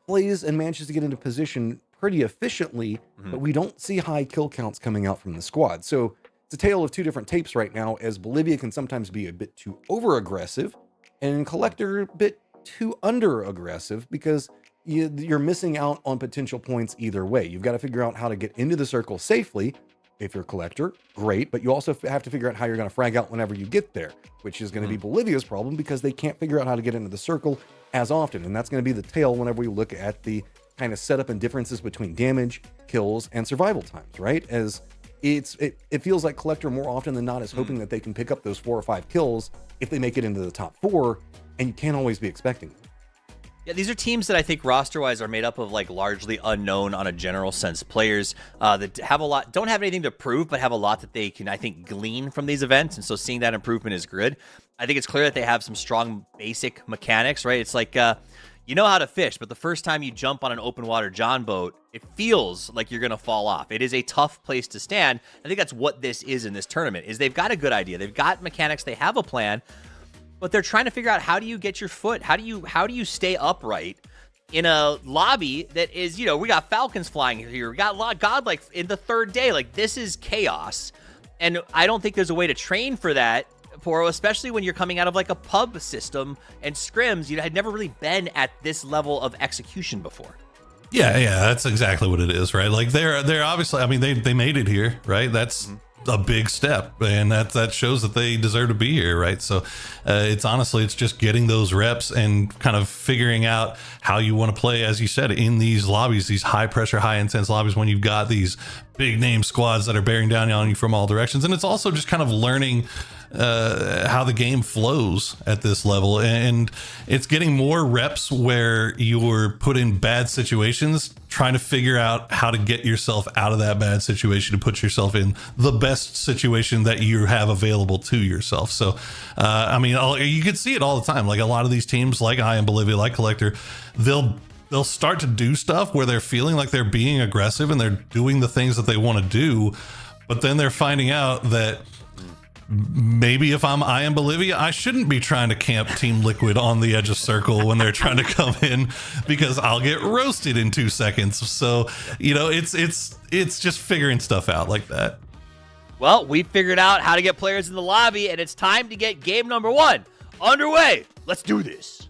plays and manages to get into position pretty efficiently, but we don't see high kill counts coming out from the squad. So it's a tale of two different tapes right now, as Bolivia can sometimes be a bit too over-aggressive, and Collector a bit too under-aggressive, because you're missing out on potential points either way. You've got to figure out how to get into the circle safely. If you're Collector, great, but you also have to figure out how you're going to frag out whenever you get there, which is going to be Bolivia's problem, because they can't figure out how to get into the circle as often, and that's going to be the tail whenever we look at the kind of setup and differences between damage, kills, and survival times, right? As it feels like Collector more often than not is hoping that they can pick up those 4 or 5 kills if they make it into the top 4, and you can't always be expecting them. Yeah, these are teams that I think roster-wise are made up of like largely unknown on a general sense players that have a lot, don't have anything to prove, but have a lot that they can, I think, glean from these events. And so seeing that improvement is good. I think it's clear that they have some strong basic mechanics, right? It's like, you know how to fish, but the first time you jump on an open water John boat, it feels like you're going to fall off. It is a tough place to stand. I think that's what this is in this tournament, is they've got a good idea. They've got mechanics. They have a plan. But they're trying to figure out, how do you get your foot? How do you stay upright in a lobby that is, you know, we got Falcons flying here. We got Godlike in the 3rd day. Like, this is chaos. And I don't think there's a way to train for that, especially when you're coming out of like a pub system and scrims. You had never really been at this level of execution before. Yeah, that's exactly what it is, right? Like they're obviously, I mean, they made it here, right? That's a big step, and that shows that they deserve to be here, right? So it's just getting those reps and kind of figuring out how you want to play, as you said, in these lobbies, these high pressure, high intense lobbies, when you've got these big name squads that are bearing down on you from all directions. And it's also just kind of learning how the game flows at this level, and it's getting more reps where you're put in bad situations, trying to figure out how to get yourself out of that bad situation to put yourself in the best situation that you have available to yourself. So I mean, you could see it all the time. Like a lot of these teams, like I Am Bolivia, like Collector, they'll start to do stuff where they're feeling like they're being aggressive and they're doing the things that they want to do, but then they're finding out that maybe if I Am Bolivia, I shouldn't be trying to camp Team Liquid on the edge of circle when they're trying to come in, because I'll get roasted in 2 seconds. So, you know, it's just figuring stuff out like that. Well, we figured out how to get players in the lobby, and it's time to get game number 1 underway. Let's do this.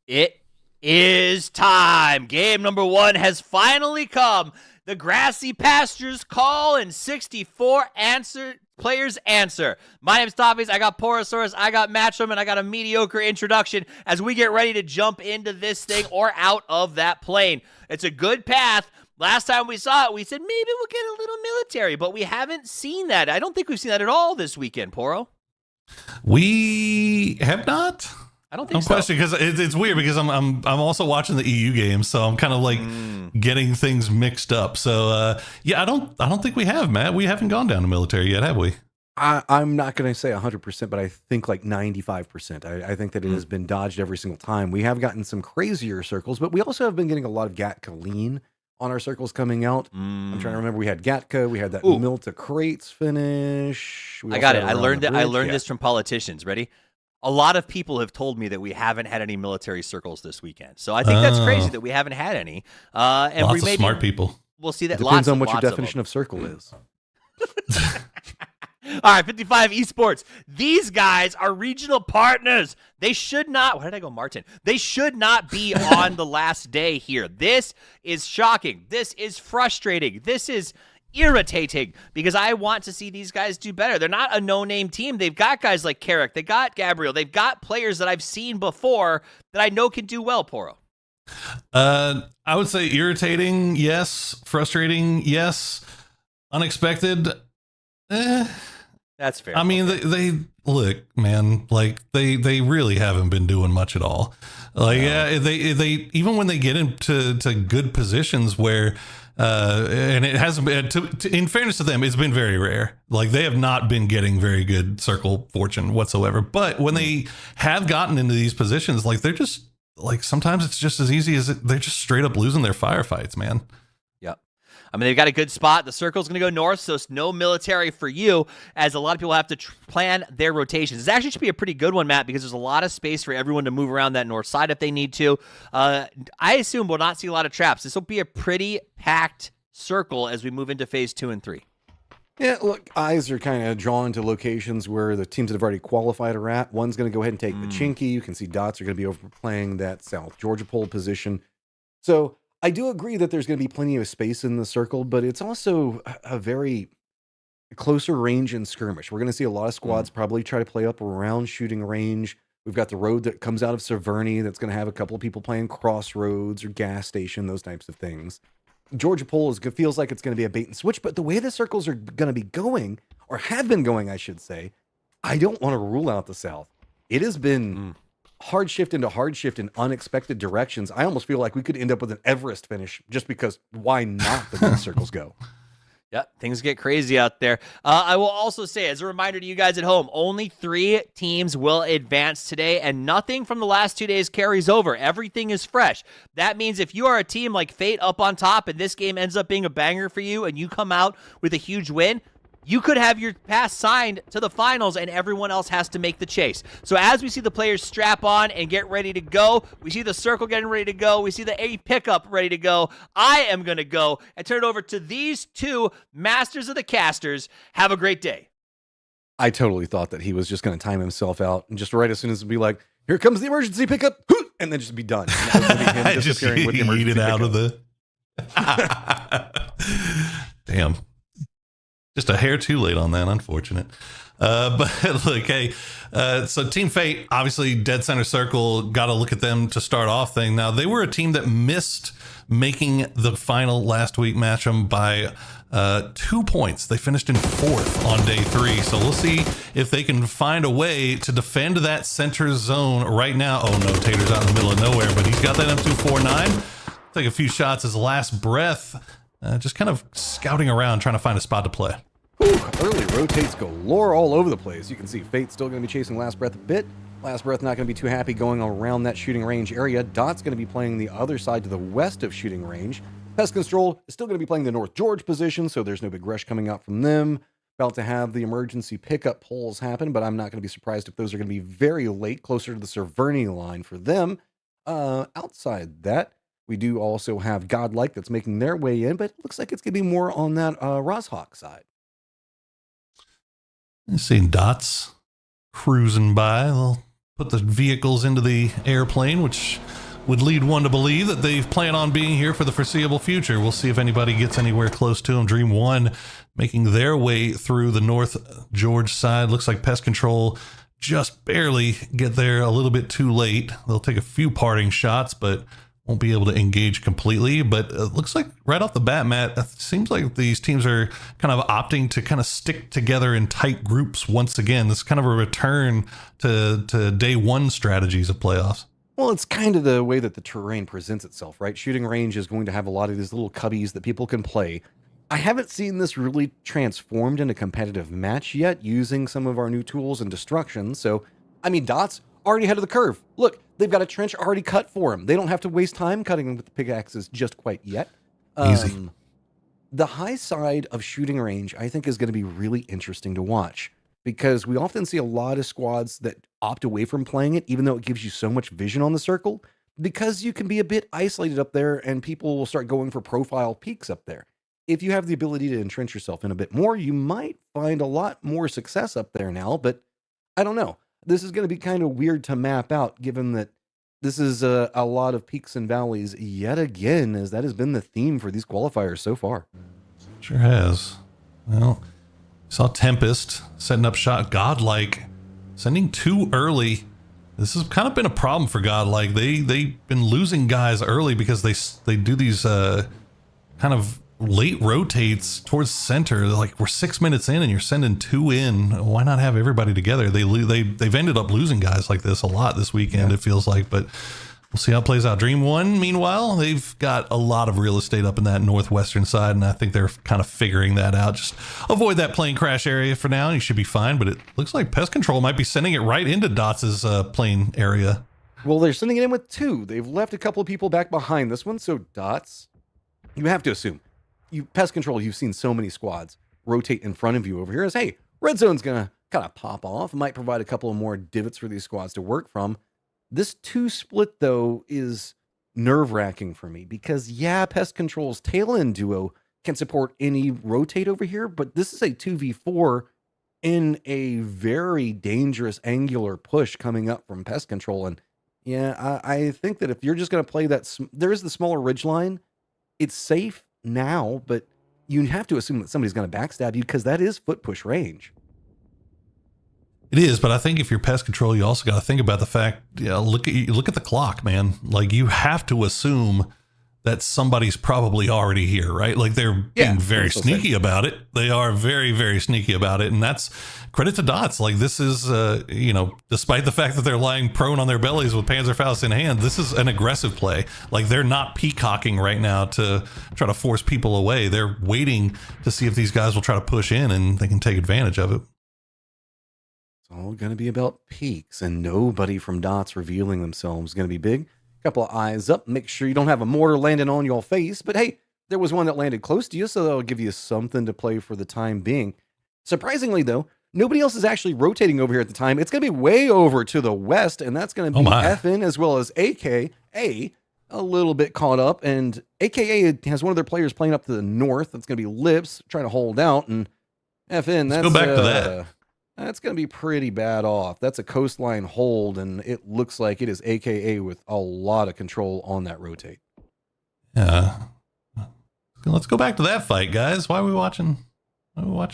It is time. Game number 1 has finally come. The grassy pastures call and 64 players answer. My name's Toppies. I got Porosaurus, I got Matchum, and I got a mediocre introduction as we get ready to jump into this thing or out of that plane. It's a good path. Last time we saw it, we said maybe we'll get a little military, but we haven't seen that. I don't think we've seen that at all this weekend, Poro. We have not. I don't think so. Question, because it's weird because I'm also watching the EU games, so I'm kind of like getting things mixed up. So yeah, I don't think we have, Matt. We haven't gone down to military yet, have we? I'm not going to say 100%, but I think like 95%. I think that it has been dodged every single time. We have gotten some crazier circles, but we also have been getting a lot of Gatka lean on our circles coming out. I'm trying to remember. We had Gatka. We had that Milta crates finish. I got it. I learned it. I learned this from politicians. Ready? A lot of people have told me that we haven't had any military circles this weekend. So I think that's crazy that we haven't had any. And lots of smart people. We'll see that. Depends on what your definition of circle is. All right, 55 Esports. These guys are regional partners. They should not. Where did I go, Martin? They should not be on the last day here. This is shocking. This is frustrating. This is irritating because I want to see these guys do better. They're not a no-name team. They've got guys like Carrick. They got Gabriel. They've got players that I've seen before that I know can do well, Poro. I would say irritating, yes. Frustrating, yes. Unexpected, That's fair. I mean, they look, man, like they really haven't been doing much at all. Like, yeah, they even when they get into good positions where, and it hasn't been, in fairness to them, it's been very rare. Like they have not been getting very good circle fortune whatsoever. But when they have gotten into these positions, like they're just like, sometimes it's just as easy as they're just straight up losing their firefights, man. Yep. I mean, they've got a good spot. The circle's going to go north, so it's no military for you, as a lot of people have to plan their rotations. This actually should be a pretty good one, Matt, because there's a lot of space for everyone to move around that north side if they need to. I assume we'll not see a lot of traps. This will be a pretty packed circle as we move into phase 2 and 3. Yeah, look, eyes are kind of drawn to locations where the teams that have already qualified are at. One's going to go ahead and take the Chinky. You can see dots are going to be overplaying that South Georgia pole position. So I do agree that there's going to be plenty of space in the circle, but it's also a very closer range and skirmish. We're going to see a lot of squads probably try to play up around shooting range. We've got the road that comes out of Severny that's going to have a couple of people playing crossroads or gas station, those types of things. Georgia pole feels like it's going to be a bait and switch, but the way the circles are going to be going, or have been going, I should say, I don't want to rule out the South. It has been hard shift into hard shift in unexpected directions. I almost feel like we could end up with an Everest finish just because why not the way the circles go? Yep, things get crazy out there. I will also say, as a reminder to you guys at home, only 3 teams will advance today, and nothing from the last 2 days carries over. Everything is fresh. That means if you are a team like Fate up on top and this game ends up being a banger for you and you come out with a huge win, you could have your pass signed to the finals and everyone else has to make the chase. So as we see the players strap on and get ready to go, we see the circle getting ready to go, we see the A pickup ready to go, I am going to go and turn it over to these 2 masters of the casters. Have a great day. I totally thought that he was just going to time himself out and just right as soon as it'd be like, here comes the emergency pickup, and then just be done. And that was gonna be him disappearing with the emergency pickup. Out of the damn. Just a hair too late on that, unfortunate. But look, hey, so Team Fate, obviously dead center circle, got to look at them to start off thing. Now, they were a team that missed making the final last week, match them by 2 points. They finished in 4th on day 3. So we'll see if they can find a way to defend that center zone right now. Oh no, Tater's out in the middle of nowhere, but he's got that M249. Take a few shots as last breath. Just kind of scouting around, trying to find a spot to play. Early rotates galore all over the place. You can see Fate still going to be chasing Last Breath a bit. Last Breath not going to be too happy going around that shooting range area. Dot's going to be playing the other side to the west of shooting range. Pest Control is still going to be playing the North George position, so there's no big rush coming out from them. About to have the emergency pickup polls happen, but I'm not going to be surprised if those are going to be very late, closer to the Severny line for them. Outside that, we do also have Godlike that's making their way in, but it looks like it's going to be more on that Roshawk side. Seeing dots cruising by. They'll put the vehicles into the airplane, which would lead one to believe that they plan on being here for the foreseeable future. We'll see if anybody gets anywhere close to them. Dream 1 making their way through the North George side. Looks like Pest Control just barely get there a little bit too late. They'll take a few parting shots, but won't be able to engage completely, but it looks like right off the bat, Matt, it seems like these teams are kind of opting to kind of stick together in tight groups once again. This is kind of a return to day one strategies of playoffs. Well, it's kind of the way that the terrain presents itself, right? Shooting range is going to have a lot of these little cubbies that people can play. I haven't seen this really transformed in a competitive match yet using some of our new tools and destruction. So, I mean, Dot's already ahead of the curve. Look, they've got a trench already cut for them. They don't have to waste time cutting them with the pickaxes just quite yet. Easy. The high side of shooting range, I think, is going to be really interesting to watch because we often see a lot of squads that opt away from playing it, even though it gives you so much vision on the circle, because you can be a bit isolated up there and people will start going for profile peaks up there. If you have the ability to entrench yourself in a bit more, you might find a lot more success up there now, but I don't know. This is going to be kind of weird to map out, given that this is a lot of peaks and valleys yet again, as that has been the theme for these qualifiers so far. Sure has. Well, saw Tempest setting up shot. Godlike sending too early. This has kind of been a problem for Godlike. They've been losing guys early because they do these kind of late rotates towards center. Like, we're 6 minutes in and you're sending 2 in. Why not have everybody together? They've ended up losing guys like this a lot this weekend, it feels like, but we'll see how it plays out. Dream One, meanwhile, they've got a lot of real estate up in that northwestern side, and I think they're kind of figuring that out. Just avoid that plane crash area for now. You should be fine, but it looks like Pest Control might be sending it right into Dots' plane area. Well, they're sending it in with 2. They've left a couple of people back behind this one, so Dots, you have to assume. Pest Control, you've seen so many squads rotate in front of you over here as, hey, red zone's going to kind of pop off. It might provide a couple of more divots for these squads to work from. This 2 split, though, is nerve-wracking for me because, yeah, Pest Control's tail-end duo can support any rotate over here, but this is a 2v4 in a very dangerous angular push coming up from Pest Control. And, yeah, I think that if you're just going to play that, there is the smaller ridgeline. It's safe now, but you have to assume that somebody's going to backstab you because that is foot push range. It is, but I think if you're Pest Control, you also got to think about the fact, look at the clock, man. Like, you have to assume that somebody's probably already here, right? Like, they're being very sneaky about it. They are very, very sneaky about it, and that's credit to Dots. Like, this is, despite the fact that they're lying prone on their bellies with Panzerfaust in hand, this is an aggressive play. Like, they're not peacocking right now to try to force people away. They're waiting to see if these guys will try to push in and they can take advantage of it. It's all going to be about peaks, and nobody from Dots revealing themselves is going to be big. Couple of eyes up, make sure you don't have a mortar landing on your face, but hey, there was one that landed close to you, so that'll give you something to play for the time being. Surprisingly, though, nobody else is actually rotating over here at the time. It's going to be way over to the west, and that's going to be FN as well as AKA a little bit caught up, and AKA has one of their players playing up to the north. That's going to be Lips trying to hold out, and FN, that's, let's go back to that. That's going to be pretty bad off. That's a coastline hold, and it looks like it is AKA with a lot of control on that rotate. Yeah. Let's go back to that fight, guys. Why are we watching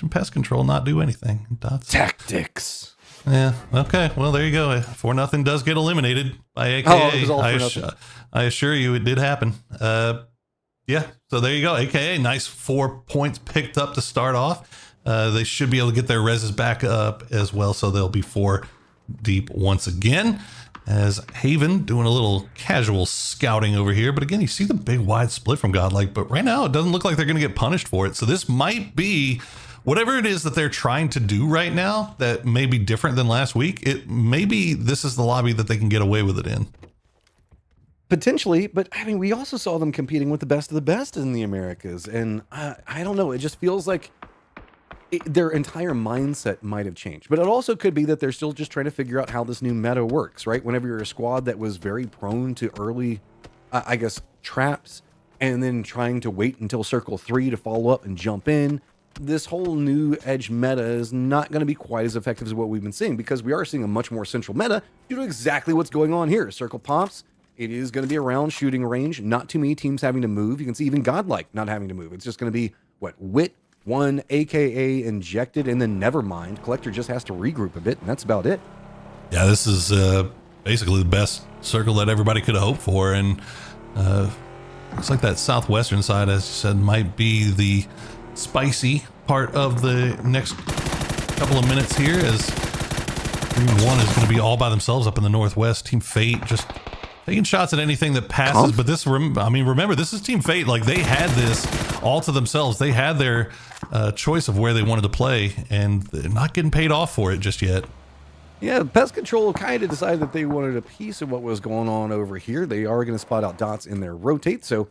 Pest Control not do anything? Dots. Tactics. Yeah. Okay. Well, there you go. 4-0 does get eliminated by AKA. Oh, it was all 4-0. I assure you it did happen. Yeah. So there you go. AKA, nice 4 points picked up to start off. They should be able to get their reses back up as well, so they'll be 4 deep once again. As Haven doing a little casual scouting over here. But again, you see the big wide split from Godlike, but right now it doesn't look like they're going to get punished for it. So this might be whatever it is that they're trying to do right now that may be different than last week. It maybe this is the lobby that they can get away with it in. Potentially, but I mean, we also saw them competing with the best of the best in the Americas. And I don't know, it just feels like their entire mindset might have changed, but it also could be that they're still just trying to figure out how this new meta works, right? Whenever you're a squad that was very prone to early, I guess, traps, and then trying to wait until circle 3 to follow up and jump in, this whole new edge meta is not going to be quite as effective as what we've been seeing, because we are seeing a much more central meta due to exactly what's going on here. Circle pops, it is going to be around shooting range, not too many teams having to move. You can see even Godlike not having to move. It's just going to be, what, Wit, 1 AKA injected, and then Nevermind. Collector just has to regroup a bit, and that's about it. Yeah, this is basically the best circle that everybody could have hoped for, and Looks like that southwestern side, as you said, might be the spicy part of the next couple of minutes here, as Team 1 is going to be all by themselves up in the northwest. Team Fate just taking shots at anything that passes, but this, I mean, remember, this is Team Fate. Like, they had this all to themselves. They had their choice of where they wanted to play, and they're not getting paid off for it just yet. Yeah, Pest Control kind of decided that they wanted a piece of what was going on over here. They are going to spot out dots in their rotate, so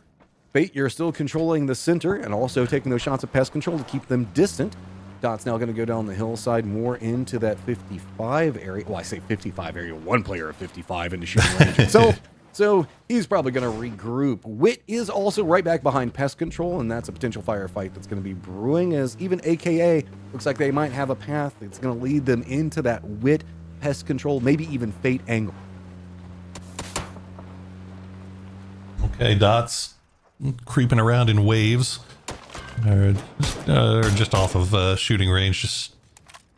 Fate, you're still controlling the center and also taking those shots at Pest Control to keep them distant. Dot's now going to go down the hillside more into that 55 area. Well, I say 55 area, one player of 55 into shooting range himself. So he's probably going to regroup. Wit is also right back behind Pest Control, and that's a potential firefight that's going to be brewing, as even AKA looks like they might have a path that's going to lead them into that Wit, Pest Control, maybe even Fate angle. Okay, Dots creeping around in waves. Or just off of shooting range. Just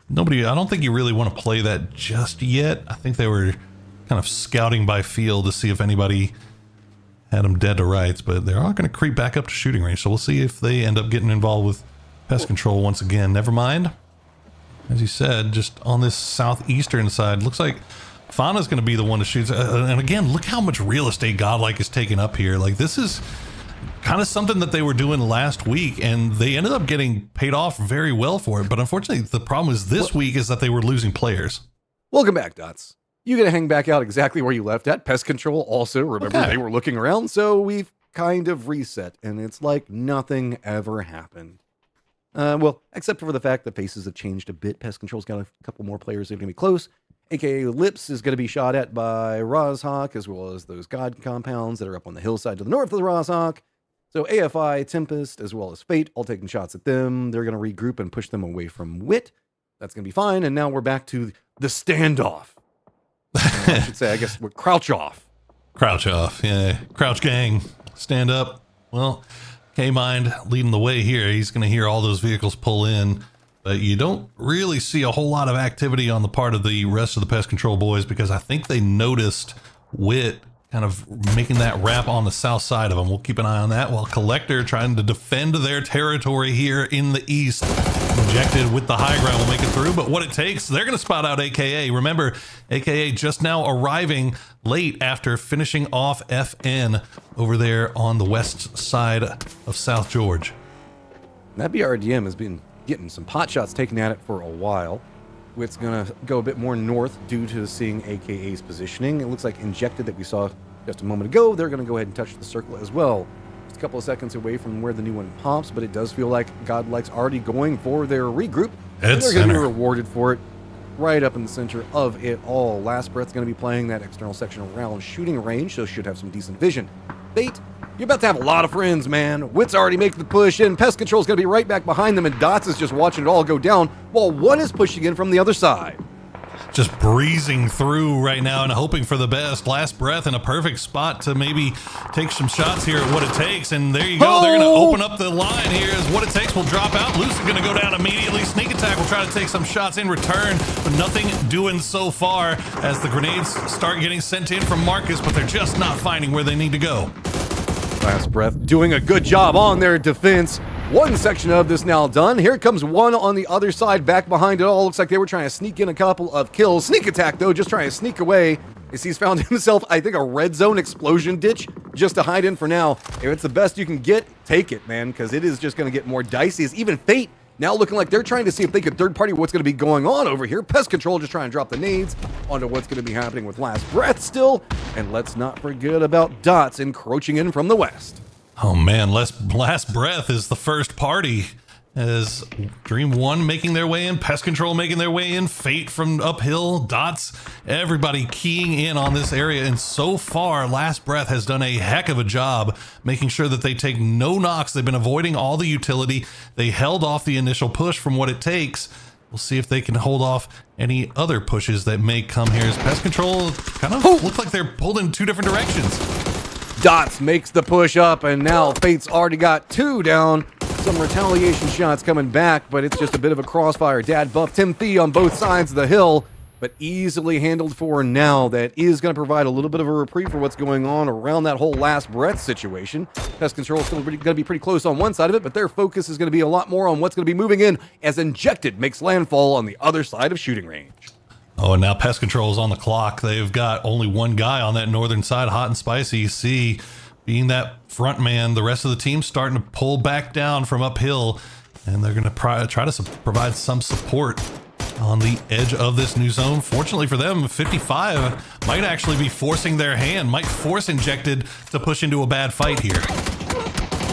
nobody. I don't think you really want to play that just yet. I think they were kind of scouting by field to see if anybody had them dead to rights, but they're all going to creep back up to shooting range. So we'll see if they end up getting involved with Pest Control once again. Never mind. As you said, just on this southeastern side, looks like Fauna's going to be the one to shoot. And again, look how much real estate Godlike is taking up here. Like, this is kind of something that they were doing last week, and they ended up getting paid off very well for it. But unfortunately, the problem is this week is that they were losing players. Welcome back, Dots. You gonna hang back out exactly where you left at. Pest Control also, remember, they were looking around, so we've kind of reset, and it's like nothing ever happened. Well, except for the fact that faces have changed a bit. Pest Control's got a couple more players that are gonna be close. AKA Lips is gonna be shot at by Rozhawk, as well as those God compounds that are up on the hillside to the north of the Rozhawk. So AFI, Tempest, as well as Fate, all taking shots at them. They're going to regroup and push them away from Wit. That's going to be fine. And now we're back to the standoff. I should say, I guess we're Crouch Off. Crouch Off, yeah. Crouch Gang, stand up. Well, K-Mind leading the way here. He's going to hear all those vehicles pull in. But you don't really see a whole lot of activity on the part of the rest of the Pest Control boys, because I think they noticed Wit kind of making that wrap on the south side of them. We'll keep an eye on that, while Collector trying to defend their territory here in the east. Injected with the high ground will make it through, but what it takes, they're going to spot out AKA. Remember, AKA just now arriving late after finishing off FN over there on the west side of South George. That BRDM has been getting some pot shots taken at it for a while. Wit's going to go a bit more north due to seeing AKA's positioning. It looks like Injected that we saw just a moment ago, they're going to go ahead and touch the circle as well. Just a couple of seconds away from where the new one pops, but it does feel like Godlike's already going for their regroup. And they're going to be rewarded for it right up in the center of it all. Last Breath's going to be playing that external section around shooting range, so should have some decent vision. Fate, you're about to have a lot of friends, man. Wit's already making the push in. Pest Control's going to be right back behind them, and Dots is just watching it all go down while one is pushing in from the other side. Just breezing through right now and hoping for the best. Last Breath in a perfect spot to maybe take some shots here at What It Takes, and there you go. They're going to open up the line here as What It Takes will drop out. Luce is going to go down immediately. Sneak Attack will try to take some shots in return, but nothing doing so far as the grenades start getting sent in from Marcus, but they're just not finding where they need to go. Last Breath doing a good job on their defense. One section of this now done. Here comes one on the other side, back behind it all. Looks like they were trying to sneak in a couple of kills. Sneak Attack, though, just trying to sneak away as he's found himself, I think, a red zone explosion ditch just to hide in for now. If it's the best you can get, take it, man, because it is just going to get more dicey. As even Fate now looking like they're trying to see if they could third-party what's going to be going on over here. Pest Control just trying to drop the nades onto what's going to be happening with Last Breath still. And let's not forget about Dots encroaching in from the west. Oh man, Last Breath is the first party as Dream 1 making their way in, Pest Control making their way in, Fate from uphill, Dots, everybody keying in on this area. And so far, Last Breath has done a heck of a job making sure that they take no knocks. They've been avoiding all the utility. They held off the initial push from What It Takes. We'll see if they can hold off any other pushes that may come here as Pest Control kind of look like they're pulled in two different directions. Dots makes the push up, and now Fate's already got two down. Some retaliation shots coming back, but it's just a bit of a crossfire. Dad buff Timothy on both sides of the hill. but easily handled for now. That is going to provide a little bit of a reprieve for what's going on around that whole last breath situation. Pest Control is still going to be pretty close on one side of it, but their focus is going to be a lot more on what's going to be moving in as Injected makes landfall on the other side of shooting range. Oh, and now Pest Control is on the clock. They've got only one guy on that northern side, Hot and Spicy. You see, being that front man, the rest of the team starting to pull back down from uphill, and they're going to try to provide some support on the edge of this new zone. Fortunately for them, 55 might actually be forcing their hand, might force Injected to push into a bad fight here.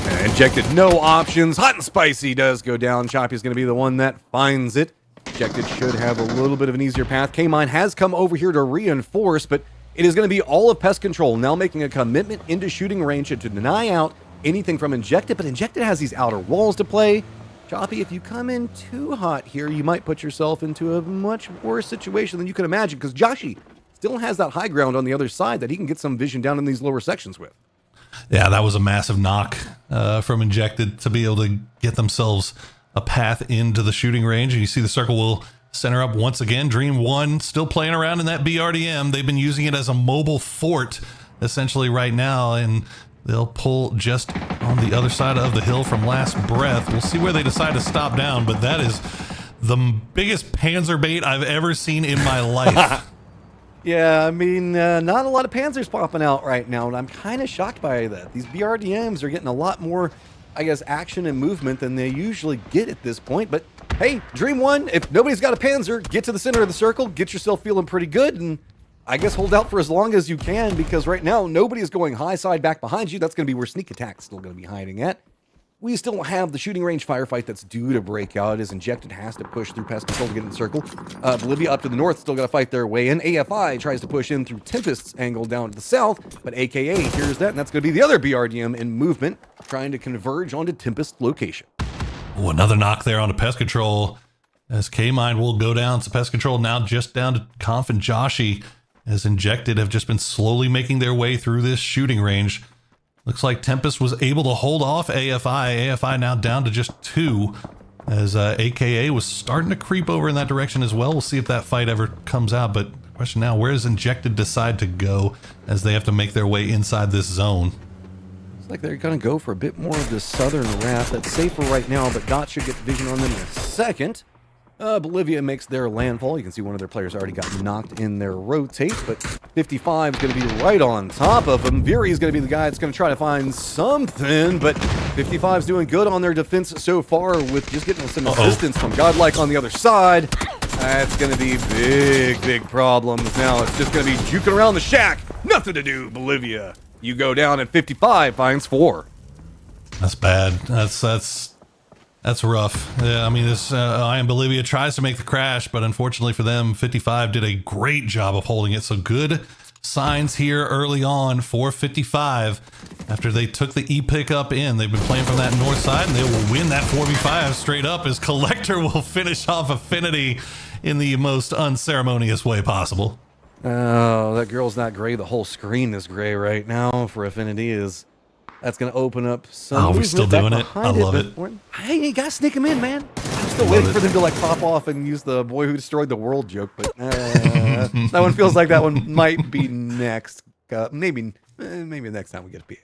And Injected, no options. Hot and Spicy does go down. Choppy's going to be the one that finds it. Injected should have a little bit of an easier path. K-Mine has come over here to reinforce, but it is going to be all of Pest Control now making a commitment into shooting range to deny out anything from Injected, but Injected has these outer walls to play. Choppy, if you come in too hot here, you might put yourself into a much worse situation than you can imagine, because Joshi still has that high ground on the other side that he can get some vision down in these lower sections with. Yeah, that was a massive knock from Injected to be able to get themselves a path into the shooting range. And you see the circle will center up once again. Dream 1 still playing around in that BRDM. They've been using it as a mobile fort essentially right now, and they'll pull just on the other side of the hill from last breath. We'll see where they decide to stop down, but that is the biggest panzer bait I've ever seen in my life. Yeah, I mean, not a lot of Panzers popping out right now, and I'm kind of shocked by that. These BRDMs are getting a lot more, I guess, action and movement than they usually get at this point. But hey, Dream 1, if nobody's got a Panzer, get to the center of the circle, get yourself feeling pretty good, and I guess hold out for as long as you can, because right now nobody is going high side back behind you. That's going to be where Sneak Attack's still going to be hiding at. We still have the shooting range firefight that's due to break out as Injected has to push through Pest Control to get in the circle. Bolivia up to the north still got to fight their way in. AFI tries to push in through Tempest's angle down to the south, but AKA hears that, and that's going to be the other BRDM in movement, trying to converge onto Tempest's location. Oh, another knock there onto Pest Control as K-Mine will go down. So Pest Control now just down to Conf and Joshi, as Injected have just been slowly making their way through this shooting range. Looks like Tempest was able to hold off AFI. AFI now down to just 2, as AKA was starting to creep over in that direction as well. We'll see if that fight ever comes out, but the question now, where does Injected decide to go as they have to make their way inside this zone? Looks like they're going to go for a bit more of the southern wrap. That's safer right now, but Dot should get vision on them in a second. Bolivia makes their landfall. You can see one of their players already got knocked in their rotate, but 55 is going to be right on top of him. Viri is going to be the guy that's going to try to find something, but 55 is doing good on their defense so far with just getting some assistance from Godlike on the other side. That's going to be big problems. Now it's just going to be juking around the shack. Nothing to do, Bolivia. You go down and 55 finds 4. That's bad. That's rough. Yeah, I mean, this I Am Bolivia tries to make the crash, but unfortunately for them, 55 did a great job of holding it. So good signs here early on for 55. After they took the E-pick up in, they've been playing from that north side, and they will win that 4v5 straight up as Collector will finish off Affinity in the most unceremonious way possible. Oh, that girl's not gray. The whole screen is gray right now for Affinity. That's going to open up some. Oh, we're still doing it. I love it. Hey, you got to sneak them in, man. I'm still waiting for them to like pop off and use the boy who destroyed the world joke, but that one feels like that one might be next. Maybe next time we get a PA.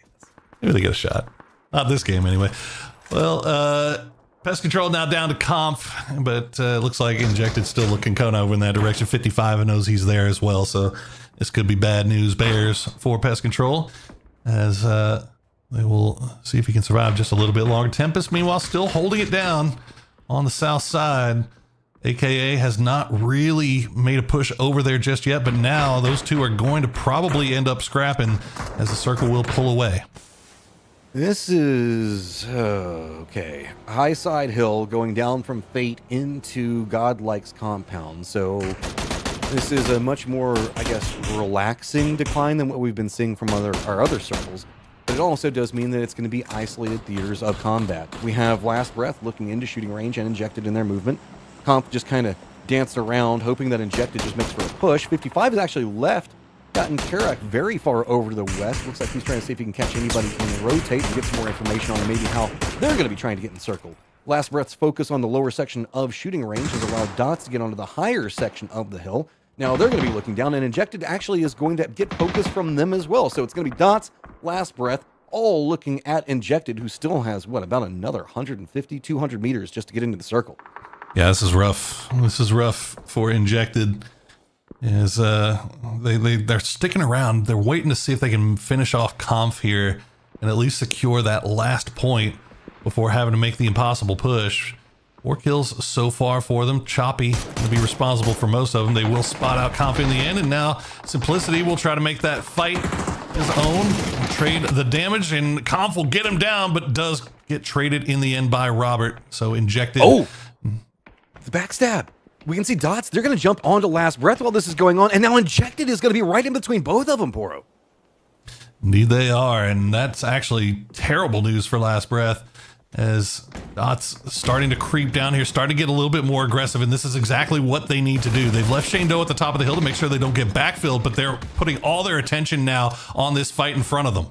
Maybe they get a shot. Not this game, anyway. Well, Pest Control now down to Conf, but looks like Injected still looking kind of over in that direction. 55 knows he's there as well, so this could be bad news bears for Pest Control, as they will see if he can survive just a little bit longer. Tempest, meanwhile, still holding it down on the south side. AKA has not really made a push over there just yet, but now those two are going to probably end up scrapping as the circle will pull away. This is, okay, high side hill going down from Fate into Godlike's compound. So this is a much more, I guess, relaxing decline than what we've been seeing from our other circles. But it also does mean that it's going to be isolated theaters of combat. We have Last Breath looking into shooting range and Injected in their movement. Comp just kind of danced around, hoping that Injected just makes for a push. 55 has actually left, gotten Karak very far over to the west. Looks like he's trying to see if he can catch anybody in the rotate and get some more information on maybe how they're going to be trying to get in the circle. Last Breath's focus on the lower section of shooting range has allowed Dots to get onto the higher section of the hill. Now they're going to be looking down, and Injected actually is going to get focus from them as well. So it's going to be Dots, Last Breath, all looking at Injected, who still has, what, about another 150, 200 meters just to get into the circle. Yeah, this is rough. This is rough for Injected. Is they're sticking around. They're waiting to see if they can finish off Conf here and at least secure that last point before having to make the impossible push. 4 kills so far for them. Choppy will be responsible for most of them. They will spot out Conf in the end, and now Simplicity will try to make that fight his own, trade the damage, and Conf will get him down, but does get traded in the end by Robert. So Injected. Oh, the backstab. We can see Dots. They're going to jump onto Last Breath while this is going on, and now Injected is going to be right in between both of them, Poro. Indeed they are, and that's actually terrible news for Last Breath, as Dots starting to creep down here, starting to get a little bit more aggressive, and this is exactly what they need to do. They've left Shane Doe at the top of the hill to make sure they don't get backfilled, but they're putting all their attention now on this fight in front of them.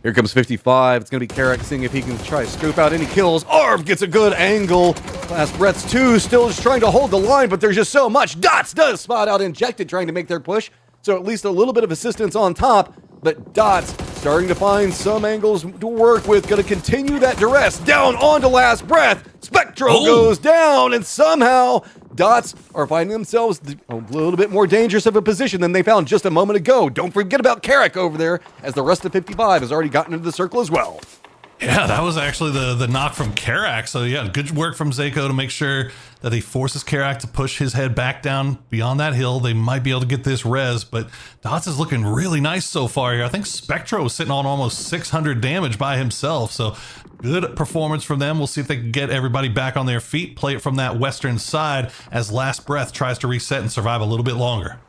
Here comes 55. It's going to be Carrick seeing if he can try to scoop out any kills. Arv gets a good angle. Last Breath's 2 still just trying to hold the line, but there's just so much. Dots does spot out Injected trying to make their push, so at least a little bit of assistance on top, but Dots starting to find some angles to work with. Going to continue that duress. Down onto Last Breath. Spectro goes down, and somehow Dots are finding themselves a little bit more dangerous of a position than they found just a moment ago. Don't forget about Carrick over there, as the rest of 55 has already gotten into the circle as well. Yeah, that was actually the knock from Karak. So yeah, good work from Zako to make sure that he forces Karak to push his head back down beyond that hill. They might be able to get this res, but Dots is looking really nice so far here. I think Spectro is sitting on almost 600 damage by himself. So good performance from them. We'll see if they can get everybody back on their feet, play it from that western side as Last Breath tries to reset and survive a little bit longer.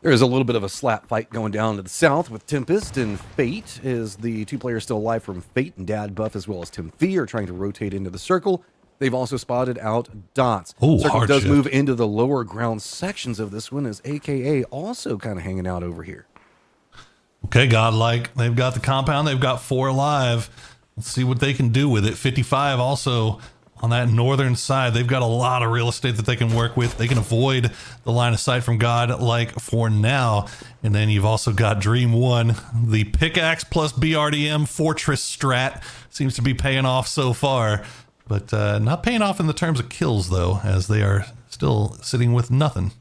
There is a little bit of a slap fight going down to the south with Tempest and Fate, as the 2 players still alive from Fate and Dad Buff, as well as Tim Fee, are trying to rotate into the circle. They've also spotted out Dots. Circle does move into the lower ground sections of this one, as AKA also kind of hanging out over here. Okay, Godlike. They've got the compound. They've got 4 alive. Let's see what they can do with it. 55 also on that northern side. They've got a lot of real estate that they can work with. They can avoid the line of sight from Godlike for now. And then you've also got Dream 1. The pickaxe plus BRDM Fortress strat seems to be paying off so far. But not paying off in the terms of kills, though, as they are still sitting with nothing.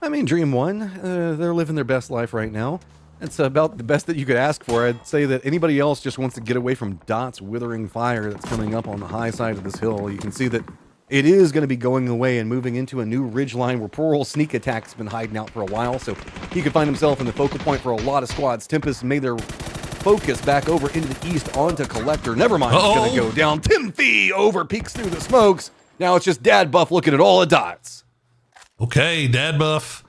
I mean, Dream 1, they're living their best life right now. It's about the best that you could ask for. I'd say that anybody else just wants to get away from Dot's withering fire that's coming up on the high side of this hill. You can see that it is going to be going away and moving into a new ridgeline where poor old Sneak Attack's been hiding out for a while, so he could find himself in the focal point for a lot of squads. Tempest made their focus back over into the east onto Collector. Nevermind, it's going to go down. Tim Fee over peeks through the smokes. Now it's just Dad Buff looking at all the Dots. Okay, Dad Buff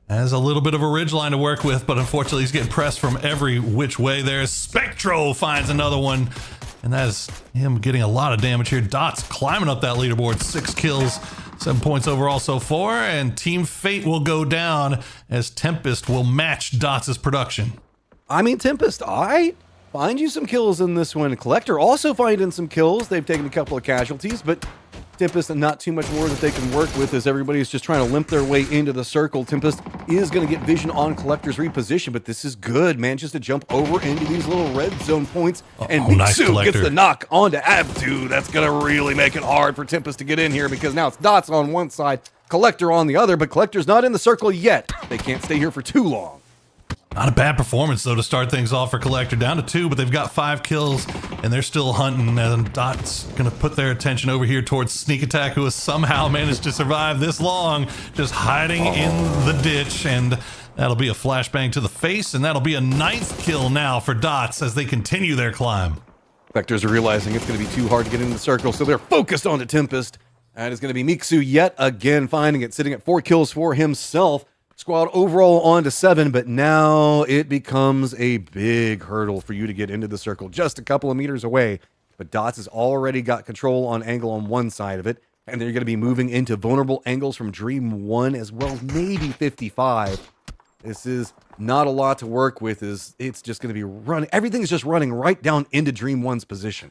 has a little bit of a ridgeline to work with, but unfortunately he's getting pressed from every which way. There's Spectro finds another one, and that is him getting a lot of damage here. Dots climbing up that leaderboard. 6 kills, 7 points overall so far, and Team Fate will go down as Tempest will match Dots' production. I mean, Tempest, I find you some kills in this one. Collector also finding some kills. They've taken a couple of casualties, but Tempest and not too much more that they can work with as everybody's just trying to limp their way into the circle. Tempest is going to get vision on Collector's reposition, but this is good. Manages to jump over into these little red zone points, and Mixu gets the knock onto Abdu. That's going to really make it hard for Tempest to get in here, because now it's Dots on one side, Collector on the other, but Collector's not in the circle yet. They can't stay here for too long. Not a bad performance, though, to start things off for Collector. Down to 2, but they've got 5 kills, and they're still hunting. And Dot's going to put their attention over here towards Sneak Attack, who has somehow managed to survive this long, just hiding in the ditch. And that'll be a flashbang to the face, and that'll be a 9th kill now for Dots as they continue their climb. Vectors are realizing it's going to be too hard to get into the circle, so they're focused on the Tempest. And it's going to be Mixu yet again finding it, sitting at 4 kills for himself. Squad overall on to 7, but now it becomes a big hurdle for you to get into the circle, just a couple of meters away. But Dots has already got control on angle on one side of it, and they're going to be moving into vulnerable angles from Dream 1 as well as maybe 55. This is not a lot to work with. It's just going to be running. Everything's just running right down into Dream 1's position.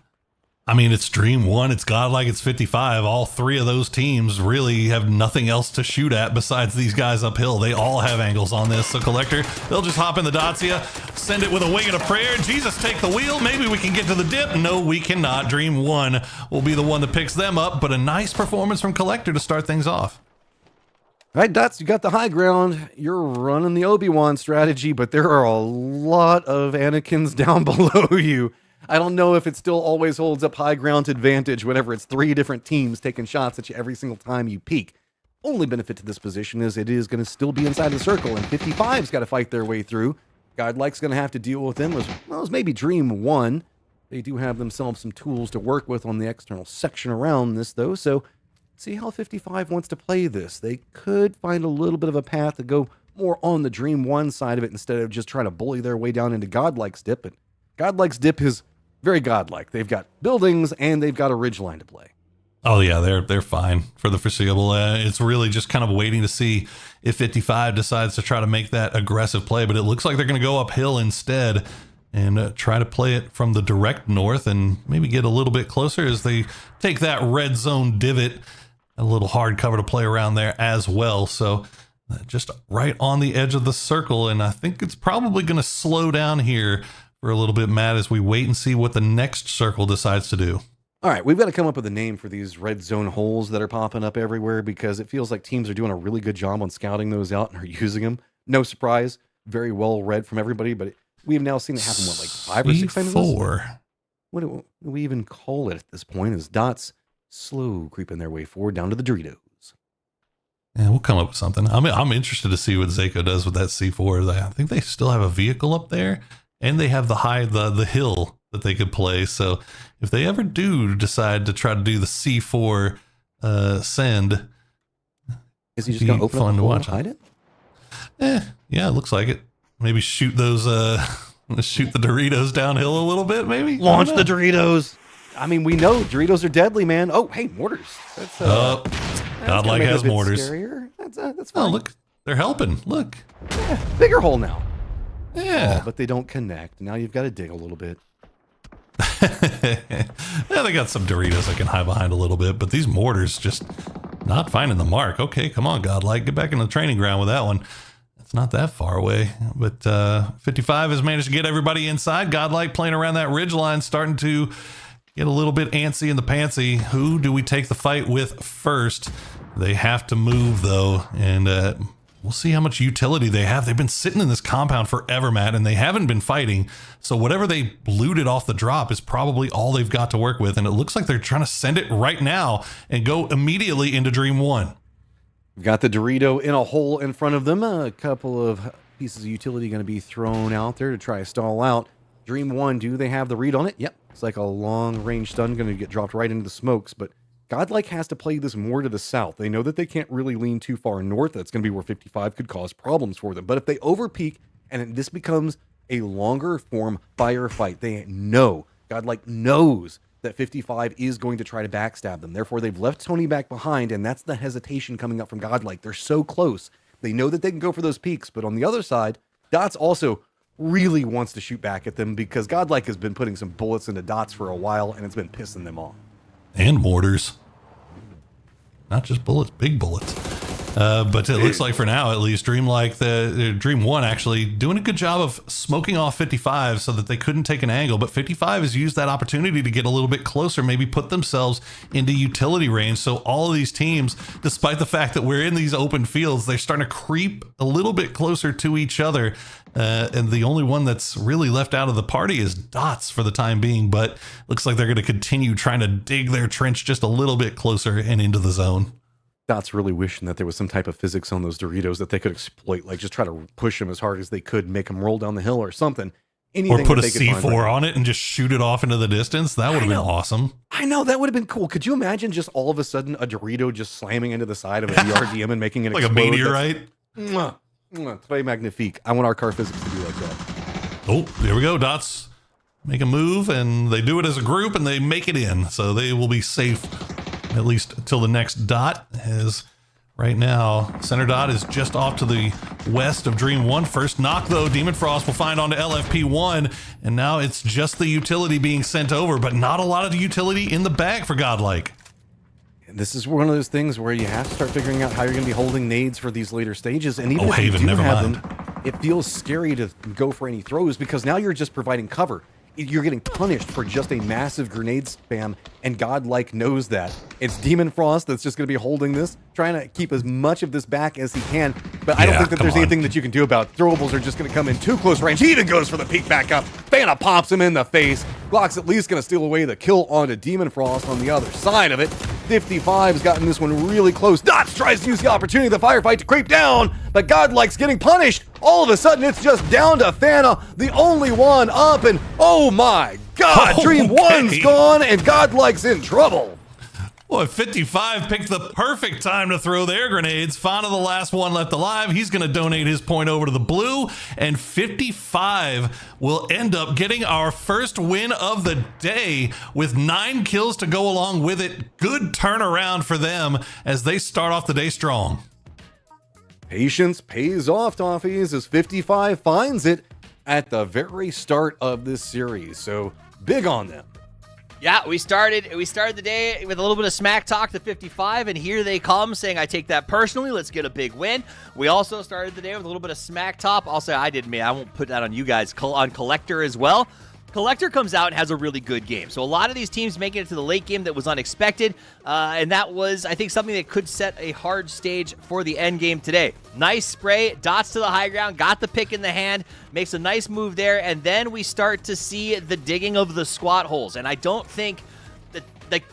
I mean, it's Dream 1, it's Godlike, it's 55. All three of those teams really have nothing else to shoot at besides these guys uphill. They all have angles on this. So Collector, they'll just hop in the Dacia, send it with a wing and a prayer. Jesus, take the wheel. Maybe we can get to the dip. No, we cannot. Dream 1 will be the one that picks them up, but a nice performance from Collector to start things off. All right, Dots, you got the high ground. You're running the Obi-Wan strategy, but there are a lot of Anakins down below you. I don't know if it still always holds up high ground advantage whenever it's 3 different teams taking shots at you every single time you peek. Only benefit to this position is it is going to still be inside the circle, and 55's got to fight their way through. Godlike's going to have to deal with them as well as maybe Dream 1. They do have themselves some tools to work with on the external section around this, though, so see how 55 wants to play this. They could find a little bit of a path to go more on the Dream 1 side of it instead of just trying to bully their way down into Godlike's dip, but Godlike's dip is very godlike. They've got buildings and they've got a ridgeline to play. Oh yeah, they're fine for the foreseeable. It's really just kind of waiting to see if 55 decides to try to make that aggressive play, but it looks like they're going to go uphill instead and try to play it from the direct north and maybe get a little bit closer as they take that red zone divot, a little hard cover to play around there as well. So just right on the edge of the circle, and I think it's probably going to slow down here for a little bit, Matt, as we wait and see what the next circle decides to do. All right, we've got to come up with a name for these red zone holes that are popping up everywhere because it feels like teams are doing a really good job on scouting those out and are using them. No surprise, very well read from everybody, but we've now seen it happen, what, like 5 or 6 times? What do we even call it at this point? Is Dots slow creeping their way forward down to the Doritos? Yeah, we'll come up with something. I'm interested to see what Zako does with that C4. I think they still have a vehicle up there. And they have the hill that they could play. So if they ever do decide to try to do the C4 send, is he just going to open up the hole and hide it? Yeah, it looks like it. Maybe shoot those, shoot the Doritos downhill a little bit. Maybe launch the Doritos. I mean, we know Doritos are deadly, man. Oh, hey, mortars. That's Godlike has mortars. That's fine. Oh, look, they're helping. Look, bigger hole now. Yeah. Oh, but they don't connect. Now you've got to dig a little bit. Yeah, they got some Doritos I can hide behind a little bit, but these mortars just not finding the mark. Okay, come on, Godlike. Get back in the training ground with that one. It's not that far away. But 55 has managed to get everybody inside. Godlike playing around that ridge line, starting to get a little bit antsy in the pantsy. Who do we take the fight with first? They have to move, though, and we'll see how much utility they have. They've been sitting in this compound forever, Matt, and they haven't been fighting. So whatever they looted off the drop is probably all they've got to work with. And it looks like they're trying to send it right now and go immediately into Dream 1. We've got the Dorito in a hole in front of them. A couple of pieces of utility going to be thrown out there to try to stall out. Dream 1, do they have the read on it? Yep. It's like a long-range stun going to get dropped right into the smokes, but Godlike has to play this more to the south. They know that they can't really lean too far north. That's going to be where 55 could cause problems for them. But if they overpeak and this becomes a longer form firefight, they know, Godlike knows that 55 is going to try to backstab them. Therefore, they've left Tony back behind, and that's the hesitation coming up from Godlike. They're so close. They know that they can go for those peaks, but on the other side, Dots also really wants to shoot back at them because Godlike has been putting some bullets into Dots for a while, and it's been pissing them off. And mortars. Not just bullets, big bullets. But it looks like for now, at least, Dream 1 actually doing a good job of smoking off 55 so that they couldn't take an angle. But 55 has used that opportunity to get a little bit closer, maybe put themselves into utility range. So all of these teams, despite the fact that we're in these open fields, they're starting to creep a little bit closer to each other. And the only one that's really left out of the party is Dots for the time being. But looks like they're going to continue trying to dig their trench just a little bit closer and into the zone. Dots really wishing that there was some type of physics on those Doritos that they could exploit, like just try to push them as hard as they could, make them roll down the hill or something. Anything or put a C4 on it and just shoot it off into the distance. That would have been awesome. I know, that would have been cool. Could you imagine just all of a sudden a Dorito just slamming into the side of a ERDM and making it like explode? A meteorite? Très magnifique. I want our car physics to be like that. Oh, there we go. Dots make a move, and they do it as a group, and they make it in. So they will be safe at least until the next dot, as Right now, Center Dot is just off to the west of Dream 1. First knock, though, Demon Frost will find onto LFP1, and now it's just the utility being sent over, but not a lot of utility in the bag for Godlike. This is one of those things where you have to start figuring out how you're going to be holding nades for these later stages, and even if you do have them, it feels scary to go for any throws because now you're just providing cover. You're getting punished for just a massive grenade spam, and Godlike knows that. It's Demon Frost that's just going to be holding this, trying to keep as much of this back as he can, but I don't think that there's anything that you can do about it. Throwables are just going to come in too close range. He even goes for the peek back up. Fana pops him in the face. Glock's at least going to steal away the kill onto Demon Frost on the other side of it. 55's gotten this one really close. Dots tries to use the opportunity of the firefight to creep down, but Godlike's getting punished. All of a sudden, it's just down to Fana, the only one up, and oh my God, Dream 1's gone, and Godlike's in trouble. Boy, 55 picked the perfect time to throw their grenades. Fana, the last one left alive. He's going to donate his point over to the blue, and 55 will end up getting our first win of the day with 9 kills to go along with it. Good turnaround for them as they start off the day strong. Patience pays off, Toffees, as 55 finds it at the very start of this series. So big on them. Yeah, we started the day with a little bit of smack talk to 55, and here they come saying, I take that personally. Let's get a big win. We also started the day with a little bit of smack talk. I'll say I did me. I won't put that on you guys. On Collector as well. Collector comes out and has a really good game. So a lot of these teams making it to the late game that was unexpected, and that was, I think, something that could set a hard stage for the end game today. Nice spray, Dots to the high ground, got the pick in the hand, makes a nice move there, and then we start to see the digging of the squat holes. And I don't think that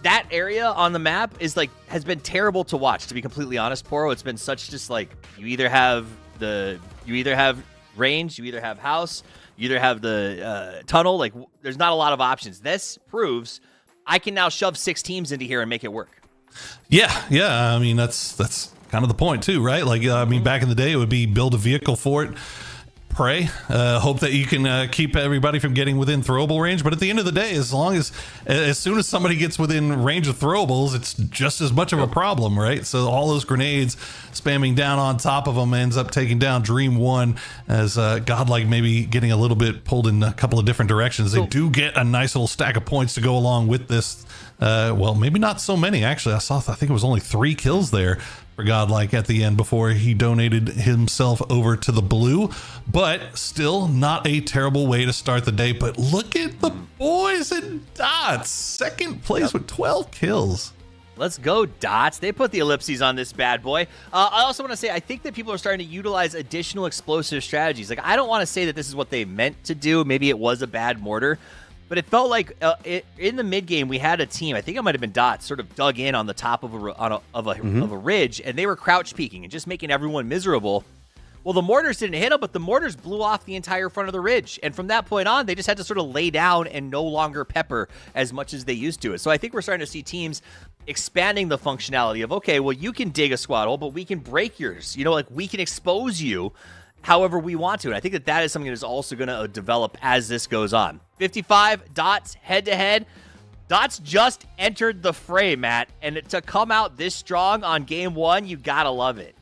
that area on the map is has been terrible to watch, to be completely honest, Poro. It's been such just you either have range, you either have house, you either have the tunnel. There's not a lot of options. This proves I can now shove 6 teams into here and make it work. Yeah. I mean, that's kind of the point too, right? I mean, back in the day, it would be build a vehicle for it, pray, hope that you can keep everybody from getting within throwable range. But at the end of the day, as soon as somebody gets within range of throwables, it's just as much of a problem, right? So all those grenades spamming down on top of them ends up taking down Dream 1 as Godlike maybe getting a little bit pulled in a couple of different directions. They do get a nice little stack of points to go along with this. Well, maybe not so many, actually. I think it was only 3 kills there for Godlike at the end before he donated himself over to the blue, but still not a terrible way to start the day. But look at the boys in Dots, second place with 12 kills. Let's go, Dots. They put the ellipses on this bad boy. I also want to say, I think that people are starting to utilize additional explosive strategies. I don't want to say that this is what they meant to do. Maybe it was a bad mortar. But it felt like in the mid game we had a team. I think it might have been Dots, sort of dug in on the top of a ridge, and they were crouch peeking and just making everyone miserable. Well, the mortars didn't hit them, but the mortars blew off the entire front of the ridge, and from that point on, they just had to sort of lay down and no longer pepper as much as they used to it. So I think we're starting to see teams expanding the functionality of, okay, well, you can dig a squad hole, but we can break yours. We can expose you however we want to. And I think that is something that is also going to develop as this goes on. 55, Dots, head-to-head. Dots just entered the fray, Matt, and to come out this strong on game 1, you gotta love it.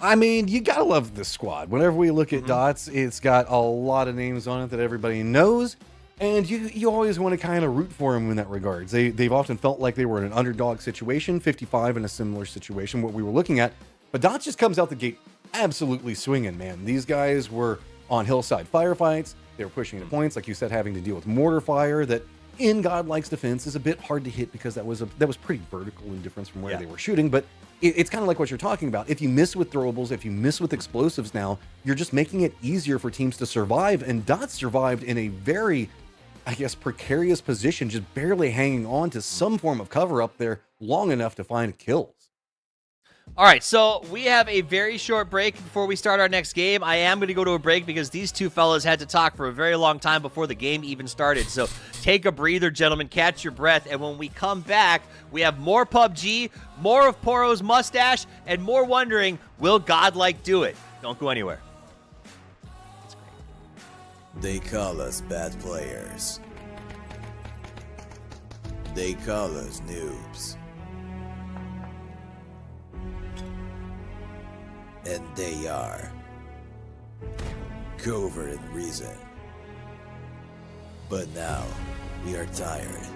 I mean, you gotta love this squad. Whenever we look at Dots, it's got a lot of names on it that everybody knows, and you always want to kind of root for them in that regards. They've often felt like they were in an underdog situation, 55 in a similar situation, what we were looking at, but Dots just comes out the gate absolutely swinging, man. These guys were on hillside firefights. They were pushing into points, like you said, having to deal with mortar fire that in Godlike's defense is a bit hard to hit because that was pretty vertical in difference from where they were shooting. But it's kind of like what you're talking about. If you miss with throwables, if you miss with explosives now, you're just making it easier for teams to survive. And Dots survived in a very, I guess, precarious position, just barely hanging on to some form of cover up there long enough to find kills. All right, so we have a very short break before we start our next game. I am going to go to a break because these two fellas had to talk for a very long time before the game even started. So take a breather, gentlemen, catch your breath. And when we come back, we have more PUBG, more of Poro's mustache, and more wondering, will Godlike do it? Don't go anywhere. They call us bad players. They call us noobs. And they are covered in reason. But now we are tired.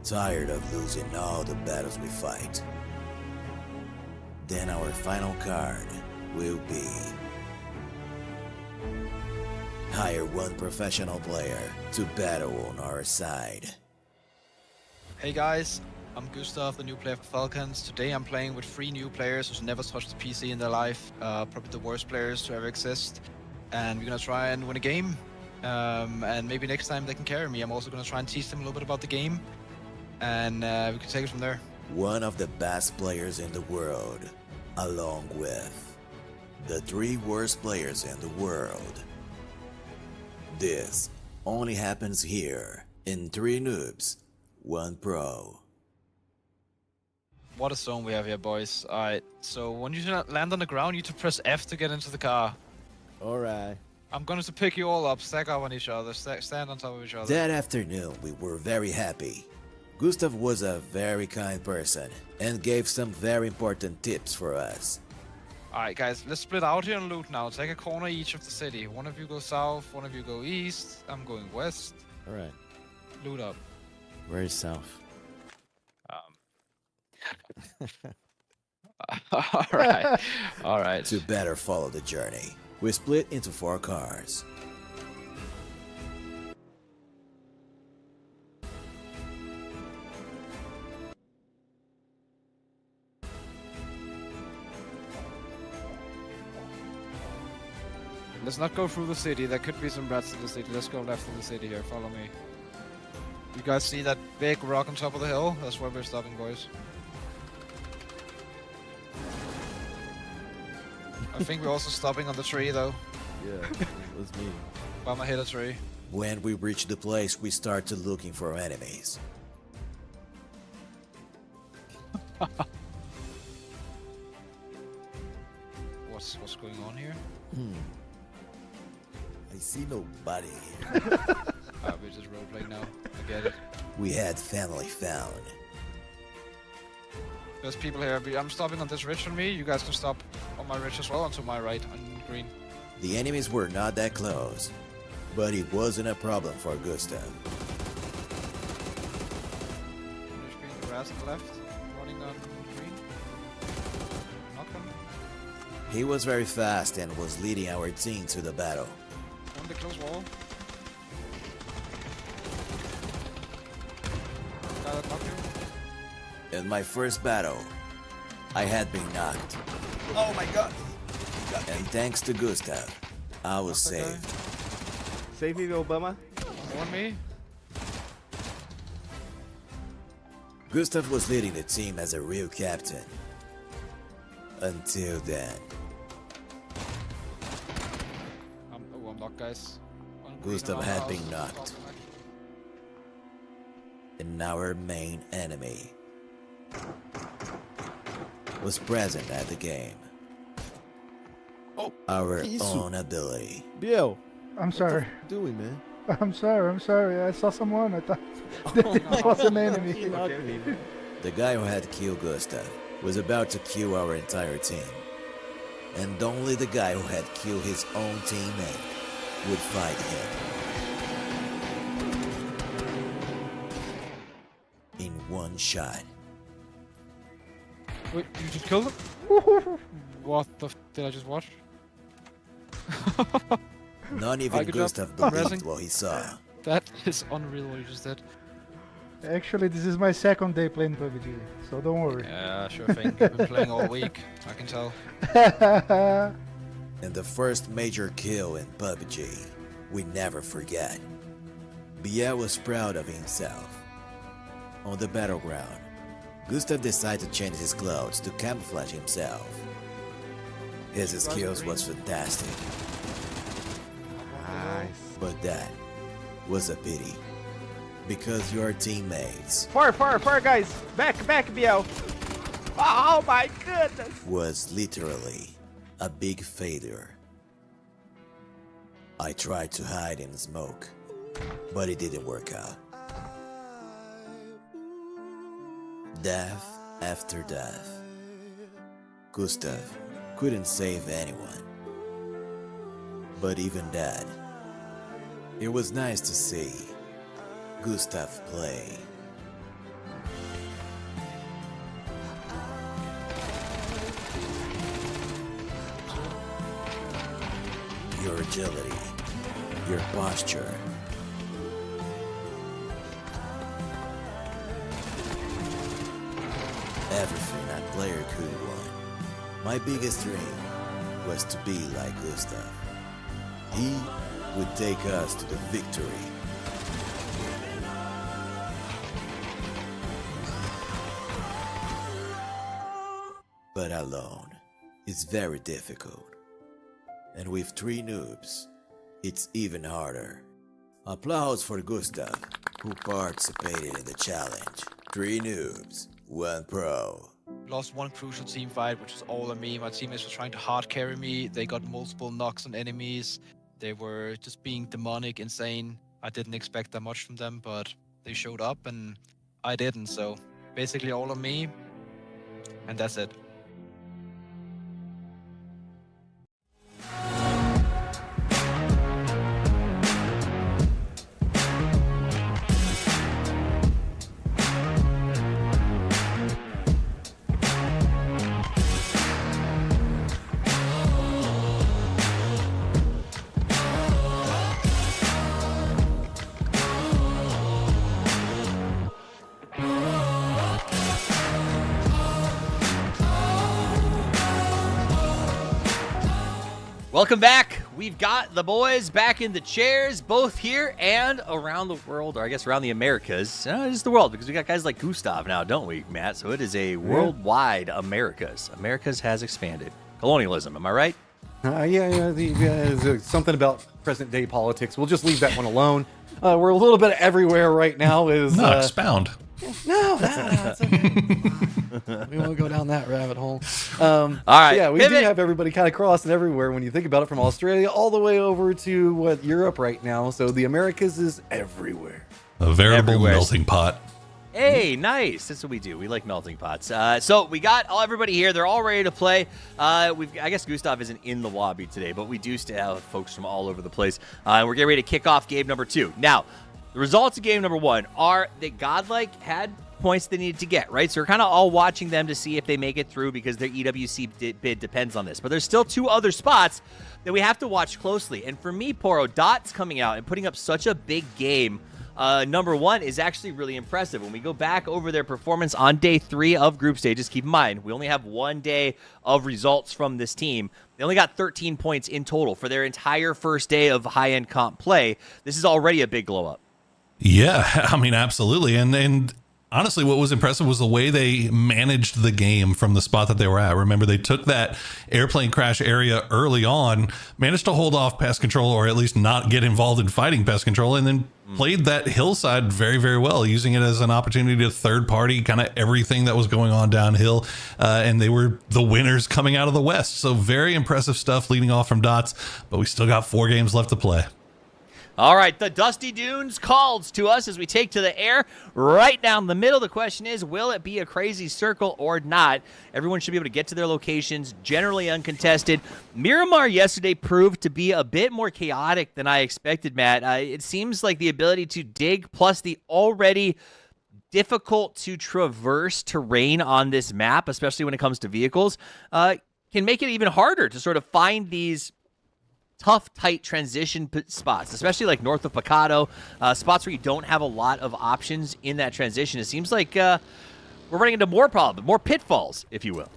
Tired of losing all the battles we fight. Then our final card will be hire one professional player to battle on our side. Hey guys, I'm Gustav, the new player for Falcons. Today I'm playing with 3 new players who's never touched a PC in their life. Probably the worst players to ever exist. And we're gonna try and win a game. And maybe next time they can carry me. I'm also gonna try and teach them a little bit about the game. And we can take it from there. One of the best players in the world, along with the 3 worst players in the world. This only happens here in 3 noobs, 1 pro. What a zone we have here, boys. Alright, so when you land on the ground, you need to press F to get into the car. Alright. I'm going to pick you all up, stack up on each other, stand on top of each other. That afternoon, we were very happy. Gustav was a very kind person and gave some very important tips for us. Alright guys, let's split out here and loot now. Take a corner each of the city. One of you go south, one of you go east. I'm going west. Alright. Loot up. Where is south? Alright. Alright. To better follow the journey, we split into 4 cars. Let's not go through the city. There could be some rats in the city. Let's go left in the city here. Follow me. You guys see that big rock on top of the hill? That's where we're stopping, boys. I think we're also stopping on the tree, though. Yeah, that's me. Bama hit a tree. When we reach the place, we started looking for enemies. What's going on here? I see nobody here. We're just roleplaying now. I get it. We had family found. There's people here. I'm stopping on this ridge on me. You guys can stop on my ridge as well, onto my right, on green. The enemies were not that close, but it wasn't a problem for Gustav. Finish green, the grass on the left. Running on green. Knock them. He was very fast and was leading our team to the battle. On the close wall. Guy that knocked him. In my first battle, I had been knocked. Oh my god! And thanks to Gustav, I was saved. Save me, Obama. On me. Gustav was leading the team as a real captain. Until then. I'm knocked, guys. Gustav had been knocked. And our main enemy was present at the game. Our own ability. Bill. I'm sorry. What you doing, man? I'm sorry. I saw someone. I thought it was an enemy. The guy who had killed Gustav was about to kill our entire team. And only the guy who had killed his own teammate would fight him. In one shot. Wait, you just killed him? What the f did I just watch? Not even Gustav believed what he saw. That is unreal what you just did. Actually, this is my second day playing PUBG, so don't worry. Yeah, sure thing. I've been playing all week, I can tell. And the first major kill in PUBG, we never forget. Biel was proud of himself. On the battleground, Gustav decided to change his clothes to camouflage himself. His skills was fantastic. Nice. But that was a pity. Because your teammates Far, guys! Back, BL! Oh my goodness! was literally a big failure. I tried to hide in the smoke, but it didn't work out. Death after death. Gustav couldn't save anyone. But even that, it was nice to see Gustav play. Your agility, your posture, everything that player could want. My biggest dream was to be like Gustav. He would take us to the victory. But alone, it's very difficult. And with 3 noobs, it's even harder. Applause for Gustav, who participated in the challenge. 3 noobs, 1 pro. Lost one crucial team fight, which was all on me. My teammates were trying to hard carry me. They got multiple knocks on enemies. They were just being demonic, insane. I didn't expect that much from them, but they showed up and I didn't. So basically all on me, and that's it. Welcome back. We've got the boys back in the chairs, both here and around the world, or I guess around the Americas. It's the world, because we got guys like Gustav now, don't we, Matt? So it is a worldwide Americas. Americas has expanded. Colonialism, am I right? Something about present-day politics. We'll just leave that one alone. We're a little bit everywhere right now. Expound. No, that's okay. We won't go down that rabbit hole. All right. Yeah, we do have everybody kind of crossing everywhere when you think about it, from Australia all the way over to Europe right now. So the Americas is everywhere. A veritable melting pot. Hey, nice. That's what we do. We like melting pots. So we got everybody here. They're all ready to play. I guess Gustav isn't in the lobby today, but we do still have folks from all over the place. We're getting ready to kick off game number 2. Now, the results of game number 1 are that Godlike had points they needed to get, right? So we're kind of all watching them to see if they make it through, because their EWC bid depends on this. But there's still 2 other spots that we have to watch closely. And for me, Poro, Dot's coming out and putting up such a big game. Number 1 is actually really impressive. When we go back over their performance on day 3 of group stages, keep in mind, we only have 1 day of results from this team. They only got 13 points in total for their entire first day of high-end comp play. This is already a big glow-up. Yeah, I mean, absolutely. And honestly, what was impressive was the way they managed the game from the spot that they were at. Remember, they took that airplane crash area early on, managed to hold off pest control, or at least not get involved in fighting pest control, and then played that hillside very, very well, using it as an opportunity to third party kind of everything that was going on downhill. And they were the winners coming out of the West. So very impressive stuff leading off from Dots, but we still got 4 games left to play. All right, the Dusty Dunes calls to us as we take to the air right down the middle. The question is, will it be a crazy circle or not? Everyone should be able to get to their locations, generally uncontested. Miramar yesterday proved to be a bit more chaotic than I expected, Matt. It seems like the ability to dig, plus the already difficult to traverse terrain on this map, especially when it comes to vehicles, can make it even harder to sort of find these tough, tight transition spots, especially like north of Picado, spots where you don't have a lot of options in that transition. It seems like we're running into more problems, more pitfalls, if you will.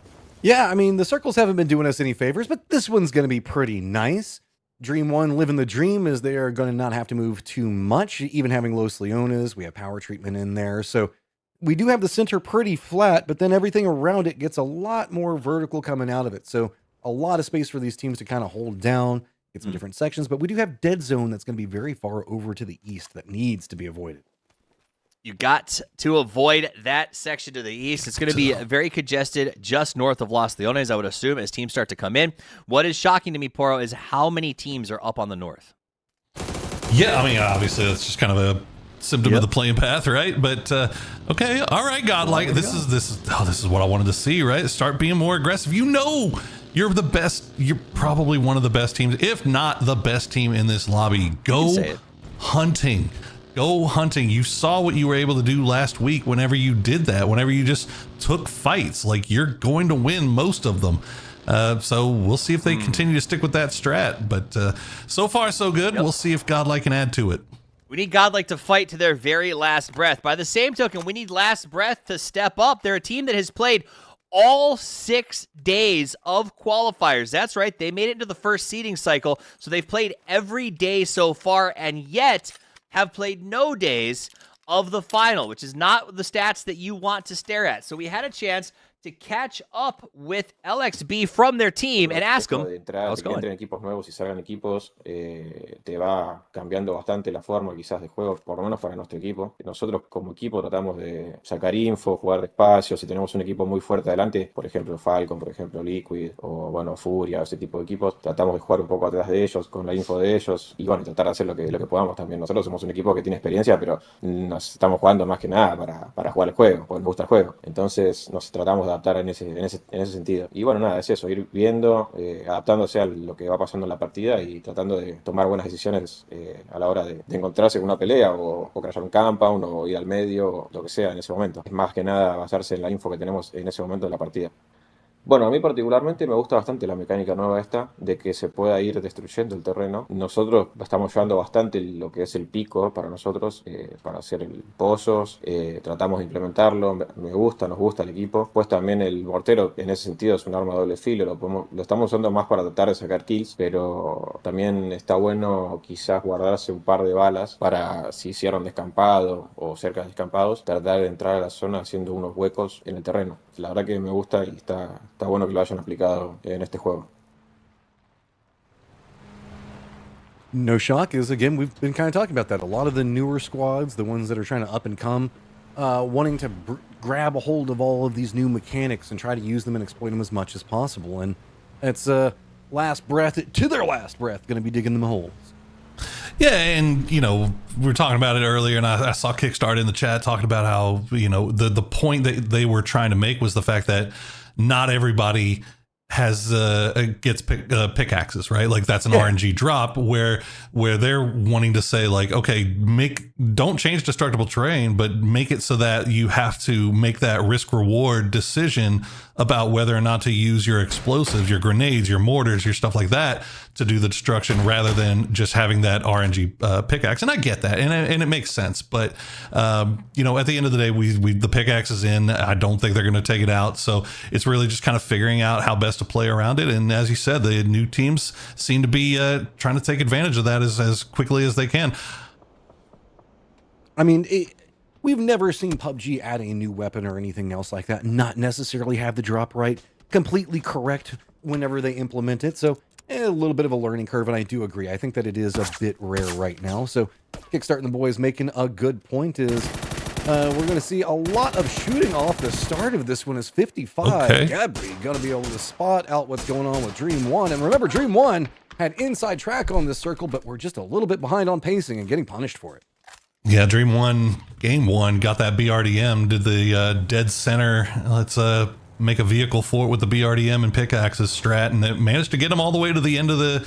Yeah, I mean, the circles haven't been doing us any favors, but this one's going to be pretty nice. Dream 1, living the dream, is they are going to not have to move too much, even having Los Leones. We have power treatment in there, so we do have the center pretty flat, but then everything around it gets a lot more vertical coming out of it. So a lot of space for these teams to kind of hold down, get some different sections, but we do have dead zone that's going to be very far over to the east that needs to be avoided. You got to avoid that section to the east. It's going to be very congested just north of Los Leones, I would assume, as teams start to come in. What is shocking to me, Poro, is how many teams are up on the north. Yeah, I mean, obviously, that's just kind of symptom of the playing path, right? But okay, all right, Godlike. This is what I wanted to see, right? Start being more aggressive. You know, you're the best. You're probably one of the best teams, if not the best team in this lobby. Go hunting. Go hunting. You saw what you were able to do last week whenever you did that, whenever you just took fights. Like, you're going to win most of them. So we'll see if they continue to stick with that strat. But so far, so good. We'll see if Godlike can add to it. We need Godlike to fight to their very last breath. By the same token, we need Last Breath to step up. They're a team that has played all 6 days of qualifiers. That's right. They made it into the first seeding cycle. So they've played every day so far, and yet have played no days of the final, which is not the stats that you want to stare at. So we had a chance to catch up with LXB from their team and ask them how it's going. Entren equipos nuevos y salgan equipos, te va cambiando bastante la forma quizás de juego, por lo menos para nuestro equipo. Nosotros como equipo tratamos de sacar info, jugar despacio. Si tenemos un equipo muy fuerte adelante, por ejemplo Falcon, por ejemplo Liquid, o bueno Furia, ese tipo de equipos, tratamos de jugar un poco atrás de ellos, con la info de ellos, y bueno, tratar de hacer lo que podamos también. Nosotros somos un equipo que tiene experiencia, pero nos estamos jugando más que nada para jugar el juego, porque nos gusta el juego. Entonces nos tratamos de adaptar en ese sentido. Y bueno, nada, es eso, ir viendo, adaptándose a lo que va pasando en la partida y tratando de tomar buenas decisiones a la hora de encontrarse con una pelea o crashear un compound o ir al medio, o lo que sea en ese momento. Es más que nada basarse en la info que tenemos en ese momento de la partida. Bueno, a mí particularmente me gusta bastante la mecánica nueva esta, de que se pueda ir destruyendo el terreno. Nosotros estamos llevando bastante lo que es el pico para nosotros, para hacer pozos, tratamos de implementarlo, nos gusta el equipo. Pues también el mortero en ese sentido es un arma de doble filo, lo estamos usando más para tratar de sacar kills, pero también está bueno quizás guardarse un par de balas para si cierran descampado o cerca de descampados, tratar de entrar a la zona haciendo unos huecos en el terreno. La verdad que me gusta y está bueno que lo hayan aplicado en este juego. No shock is, again, we've been kind of talking about that. A lot of the newer squads, the ones that are trying to up and come, wanting to grab a hold of all of these new mechanics and try to use them and exploit them as much as possible. And it's last breath, to their last breath, going to be digging them holes. Yeah, and you know, we were talking about it earlier, and I saw Kickstart in the chat talking about how, you know, the point that they were trying to make was the fact that not everybody has gets pickaxes, right? Like that's an RNG drop where they're wanting to say like, okay, don't change destructible terrain, but make it so that you have to make that risk reward decision about whether or not to use your explosives, your grenades, your mortars, your stuff like that to do the destruction, rather than just having that RNG pickaxe. And I get that, and it makes sense. But you know, at the end of the day, the pickaxe is in. I don't think they're going to take it out. So it's really just kind of figuring out how best to play around it. And as you said, the new teams seem to be trying to take advantage of that as quickly as they can. I mean, we've never seen PUBG add a new weapon or anything else like that, not necessarily have the drop right, completely correct whenever they implement it. So a little bit of a learning curve, and I do agree. I think that it is a bit rare right now. So Kickstarting the boys making a good point is we're going to see a lot of shooting off the start of this one as 55. Okay. Gabby going to be able to spot out what's going on with Dream 1. And remember, Dream 1 had inside track on this circle, but we're just a little bit behind on pacing and getting punished for it. Yeah, Dream 1, Game 1, got that BRDM, did the dead center, let's make a vehicle for it with the BRDM and pickaxes strat, and it managed to get them all the way to the end of the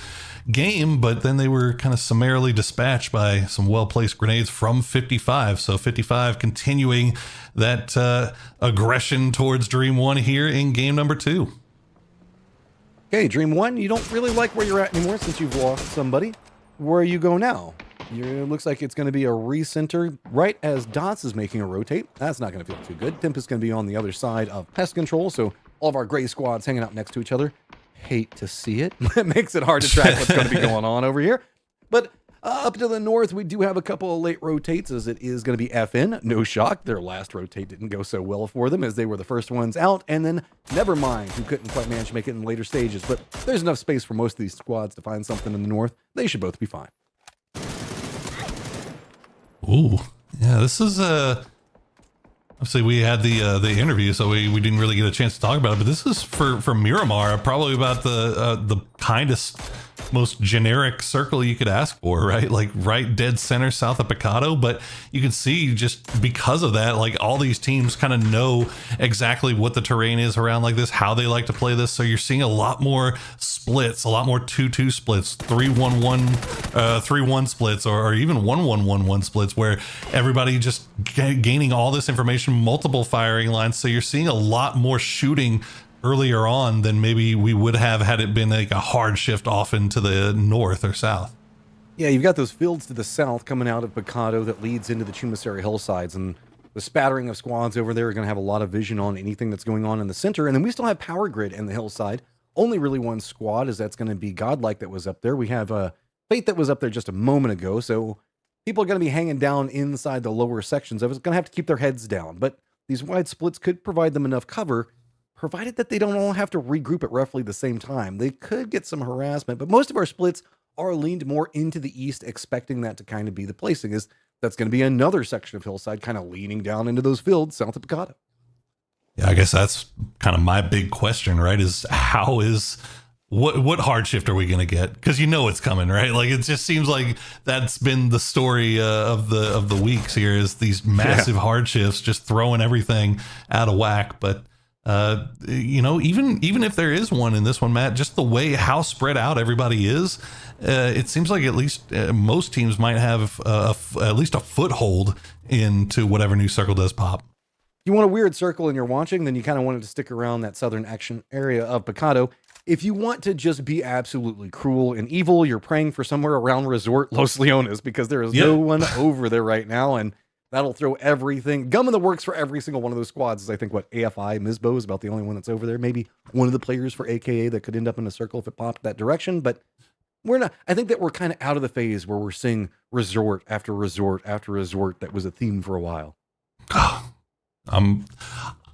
game, but then they were kind of summarily dispatched by some well-placed grenades from 55. So 55 continuing that aggression towards Dream 1 here in game number 2. Okay, Dream 1, you don't really like where you're at anymore since you've lost somebody. Where you go now? It looks like it's going to be a recenter right as Dots is making a rotate. That's not going to feel too good. Tempest going to be on the other side of pest control, so all of our gray squads hanging out next to each other. Hate to see it. It makes it hard to track what's going to be going on over here. But up to the north, we do have a couple of late rotates, as it is going to be FN. No shock, their last rotate didn't go so well for them, as they were the first ones out. And then Nevermind, who couldn't quite manage to make it in later stages. But there's enough space for most of these squads to find something in the north. They should both be fine. Ooh, yeah, this is obviously we had the interview, so we didn't really get a chance to talk about it, but this is for Miramar probably about the kindest most generic circle you could ask for, right? Like right dead center south of Picado. But you can see just because of that, like all these teams kind of know exactly what the terrain is around like this, how they like to play this. So you're seeing a lot more splits, a lot more 2-2 splits, 3-1-1, 3-1 splits, or even 1-1-1-1 splits, where everybody just gaining all this information, multiple firing lines. So you're seeing a lot more shooting earlier on than maybe we would have had it been like a hard shift off into the north or south. Yeah, you've got those fields to the south coming out of Picado that leads into the Chumasari hillsides, and the spattering of squads over there are going to have a lot of vision on anything that's going on in the center. And then we still have Power Grid in the hillside. Only really one squad, as that's going to be Godlike that was up there. We have Fate that was up there just a moment ago, so people are going to be hanging down inside the lower sections of it. It's going to have to keep their heads down, but these wide splits could provide them enough cover, provided that they don't all have to regroup at roughly the same time. They could get some harassment, but most of our splits are leaned more into the east, expecting that to kind of be the placing. Is that's going to be another section of hillside kind of leaning down into those fields south of Picado. Yeah, I guess that's kind of my big question, right? Is what hard shift are we going to get? Because you know it's coming, right? Like it just seems like that's been the story of the weeks here, is these massive hard shifts just throwing everything out of whack. But you know, even if there is one in this one, Matt, just the way how spread out everybody is, it seems like at least most teams might have at least a foothold into whatever new circle does pop. If you want a weird circle and you're watching, then you kind of wanted to stick around that southern action area of Picado. If you want to just be absolutely cruel and evil, you're praying for somewhere around Resort Los Leones, because there is no one over there right now, and that'll throw everything. Gum in the works for every single one of those squads is, I think, what, AFI, Mizbo is about the only one that's over there. Maybe one of the players for AKA that could end up in a circle if it popped that direction, but we're not. I think that we're kind of out of the phase where we're seeing resort after resort after resort. That was a theme for a while.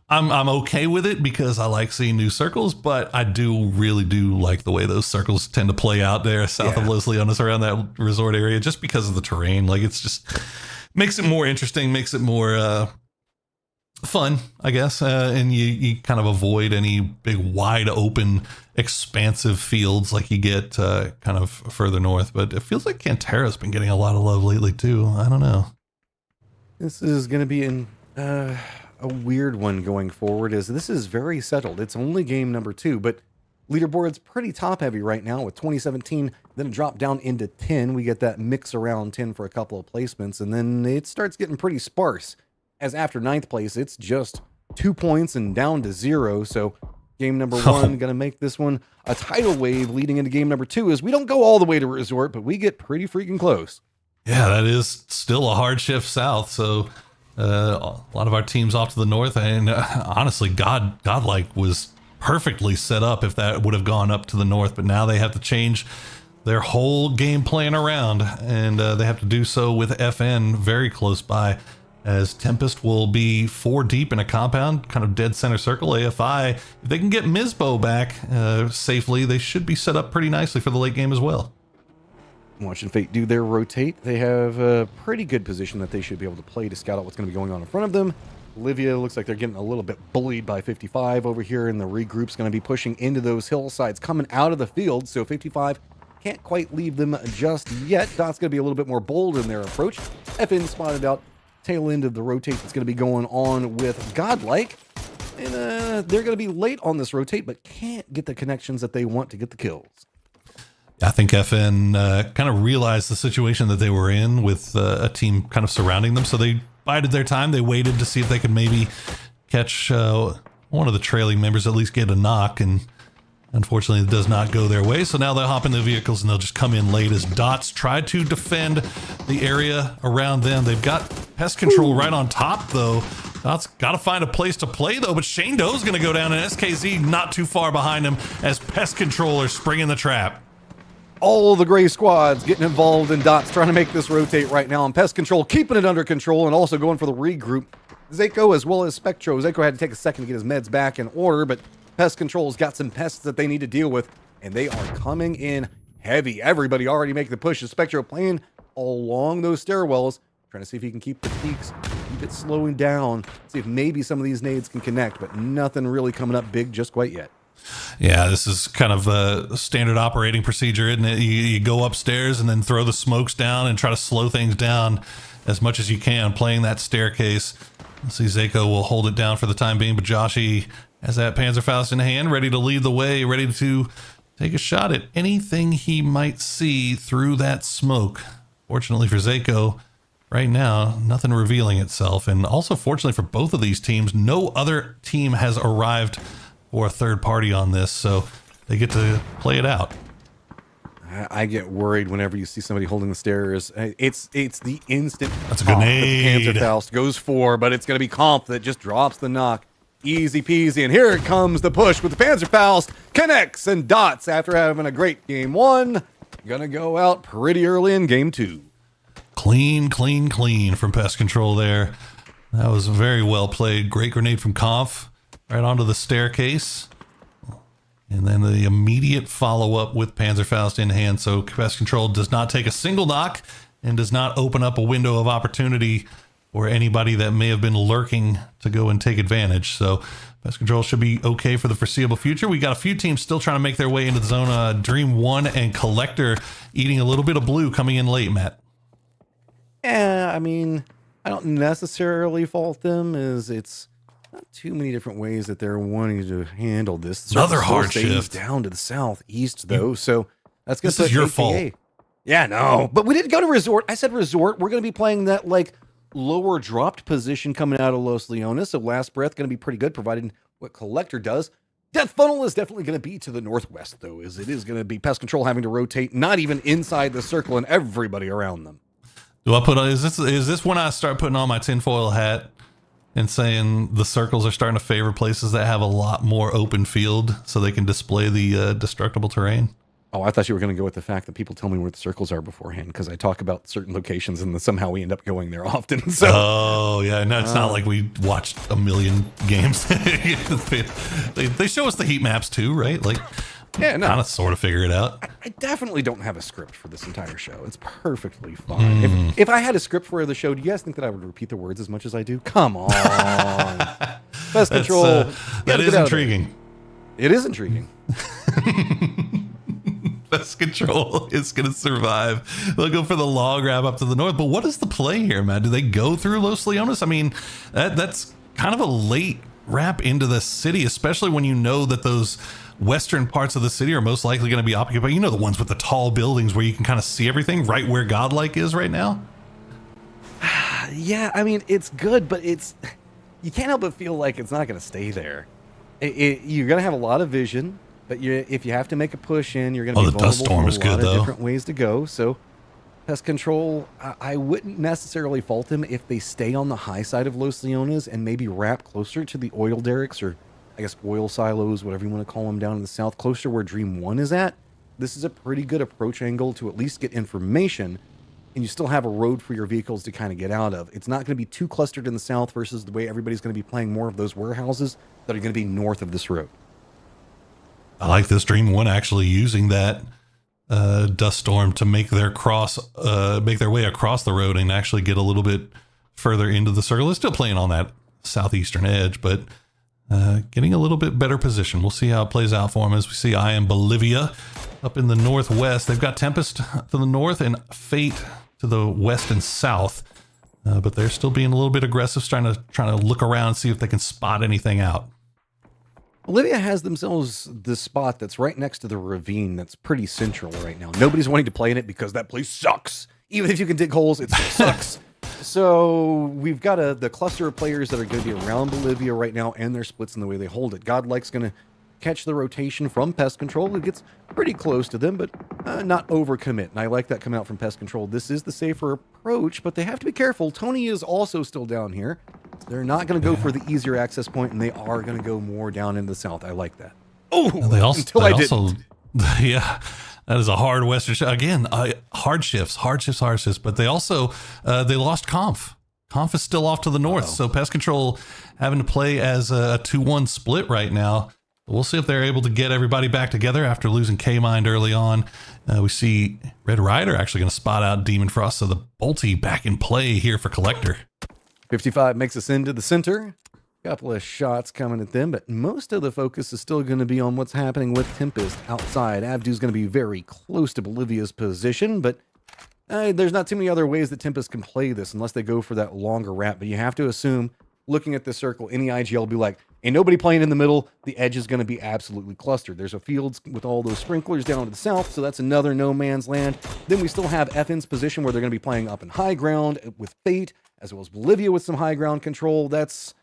I'm okay with it because I like seeing new circles, but I really do like the way those circles tend to play out there south of Los Leones around that resort area, just because of the terrain. Like it's just makes it more interesting, makes it more fun, I guess. And you kind of avoid any big, wide open, expansive fields like you get kind of further north. But it feels like Cantera's been getting a lot of love lately too. I don't know. This is going to be a weird one going forward, as this is very settled. It's only game number 2, but leaderboard's pretty top heavy right now with 2017, then it dropped down into 10. We get that mix around 10 for a couple of placements, and then it starts getting pretty sparse, as after 9th place, it's just 2 points and down to 0. So game number 1 going to make this one a tidal wave leading into game number 2, as we don't go all the way to Resort, but we get pretty freaking close. Yeah, that is still a hard shift south, so a lot of our teams off to the north, and honestly, Godlike was perfectly set up if that would have gone up to the north, but now they have to change their whole game plan around, and they have to do so with FN very close by, as Tempest will be 4 deep in a compound, kind of dead center circle. AFI, if they can get Mizbo back safely, they should be set up pretty nicely for the late game as well. Watching Fate do their rotate, they have a pretty good position that they should be able to play to scout out what's going to be going on in front of them. Olivia looks like they're getting a little bit bullied by 55 over here, and the regroup's going to be pushing into those hillsides coming out of the field, so 55 can't quite leave them just yet. Dot's going to be a little bit more bold in their approach. FN spotted out tail end of the rotate that's going to be going on with Godlike, and they're going to be late on this rotate, but can't get the connections that they want to get the kills. I think FN kind of realized the situation that they were in with a team kind of surrounding them, so they bided their time. They waited to see if they could maybe catch one of the trailing members, at least get a knock, and unfortunately it does not go their way. So now they'll hop in the vehicles and they'll just come in late as Dots try to defend the area around them. They've got pest control right on top, though. Dots got to find a place to play, though, but Shane Doe's going to go down, and SKZ not too far behind him as pest control are springing the trap. All the gray squads getting involved in Dots trying to make this rotate right now, and Pest Control keeping it under control and also going for the regroup. Zako as well as Spectro. Zako had to take a second to get his meds back in order, but Pest Control's got some pests that they need to deal with, and they are coming in heavy. Everybody already making the push. Spectro playing along those stairwells, trying to see if he can keep the peaks, keep it slowing down, see if maybe some of these nades can connect, but nothing really coming up big just quite yet. Yeah, this is kind of a standard operating procedure, isn't it? You go upstairs and then throw the smokes down and try to slow things down as much as you can, playing that staircase. Let's see, Zako will hold it down for the time being, but Joshy has that Panzerfaust in hand, ready to lead the way, ready to take a shot at anything he might see through that smoke. Fortunately for Zako, right now, nothing revealing itself. And also, fortunately for both of these teams, no other team has arrived for a third party on this, so they get to play it out. I get worried whenever you see somebody holding the stairs. It's the instant. That's a grenade. The Panzerfaust goes for, but it's going to be Comp that just drops the knock. Easy peasy, and here it comes the push with the Panzerfaust. Connects and dots after having a great game one. Gonna go out pretty early in game two. Clean from Pest Control there. That was very well played. Great grenade from Kampf right onto the staircase. And then the immediate follow-up with Panzerfaust in hand. So Pest Control does not take a single knock and does not open up a window of opportunity for anybody that may have been lurking to go and take advantage. So Pest Control should be okay for the foreseeable future. We got a few teams still trying to make their way into the zone. Dream 1 and Collector eating a little bit of blue coming in late, Matt. Yeah, I mean, I don't necessarily fault them, as it's not too many different ways that they're wanting to handle this. Another hard shift down to the southeast, though, so that's going to This is your fault. Yeah, no, but we didn't go to Resort. I said Resort. We're going to be playing that, like, lower dropped position coming out of Los Leones, so Last Breath going to be pretty good, provided what Collector does. Death Funnel is definitely going to be to the northwest, though, as it is going to be Pest Control having to rotate, not even inside the circle, and everybody around them. Do I put on, is this when I start putting on my tinfoil hat and saying the circles are starting to favor places that have a lot more open field so they can display the destructible terrain? Oh, I thought you were going to go with the fact that people tell me where the circles are beforehand, because I talk about certain locations and then somehow we end up going there often. So. Oh, yeah. No, it's not like we watched a million games. they show us the heat maps too, right? Like, yeah, no. Kind of sort of figure it out. I definitely don't have a script for this entire show. It's perfectly fine. If I had a script for the show, do you guys think that I would repeat the words as much as I do? Come on. Pest Control. That is intriguing. It is intriguing. Pest Control is going to survive. They'll go for the long grab up to the north. But what is the play here, man? Do they go through Los Leones? I mean, that's kind of a late wrap into the city, especially when you know that those western parts of the city are most likely going to be occupied. You know, the ones with the tall buildings where you can kind of see everything, right where Godlike is right now. Yeah, I mean, it's good, but you can't help but feel like it's not going to stay there. You're going to have a lot of vision, but if you have to make a push in, you're going to be vulnerable for a lot of different ways to go. So Pest Control, I wouldn't necessarily fault them if they stay on the high side of Los Leones and maybe wrap closer to the oil derricks, or I guess oil silos, whatever you want to call them, down in the south, closer where Dream 1 is at. This is a pretty good approach angle to at least get information, and you still have a road for your vehicles to kind of get out of. It's not going to be too clustered in the south versus the way everybody's going to be playing more of those warehouses that are going to be north of this road. I like this Dream 1 actually using that dust storm to make their way across the road and actually get a little bit further into the circle. It's still playing on that southeastern edge, but getting a little bit better position. We'll see how it plays out for them as we see I Am Bolivia up in the northwest. They've got Tempest to the north and Fate to the west and south, but they're still being a little bit aggressive, trying to look around and see if they can spot anything out. Bolivia has themselves this spot that's right next to the ravine that's pretty central right now. Nobody's wanting to play in it because that place sucks. Even if you can dig holes, it still sucks. So we've got the cluster of players that are going to be around Bolivia right now, and their splits in the way they hold it. Godlike's going to catch the rotation from Pest Control. It gets pretty close to them, but not overcommit. And I like that coming out from Pest Control. This is the safer approach, but they have to be careful. Tony is also still down here. They're not going to go for the easier access point, and they are going to go more down in the south. I like that. Oh, yeah. That is a hard western shift. Again, hard shifts. But they also, they lost Conf. Conf is still off to the north. So Pest Control having to play as a 2-1 split right now. We'll see if they're able to get everybody back together after losing K-Mind early on. We see Red Rider actually going to spot out Demon Frost. So the Bolty back in play here for Collector. 55 makes us into the center. Couple of shots coming at them, but most of the focus is still going to be on what's happening with Tempest outside. Abdu's going to be very close to Bolivia's position, but there's not too many other ways that Tempest can play this unless they go for that longer wrap. But you have to assume, looking at this circle, any IGL will be like, ain't nobody playing in the middle. The edge is going to be absolutely clustered. There's a fields with all those sprinklers down to the south, so that's another no man's land. Then we still have FN's position where they're going to be playing up in high ground with Fate, as well as Bolivia with some high ground control. That's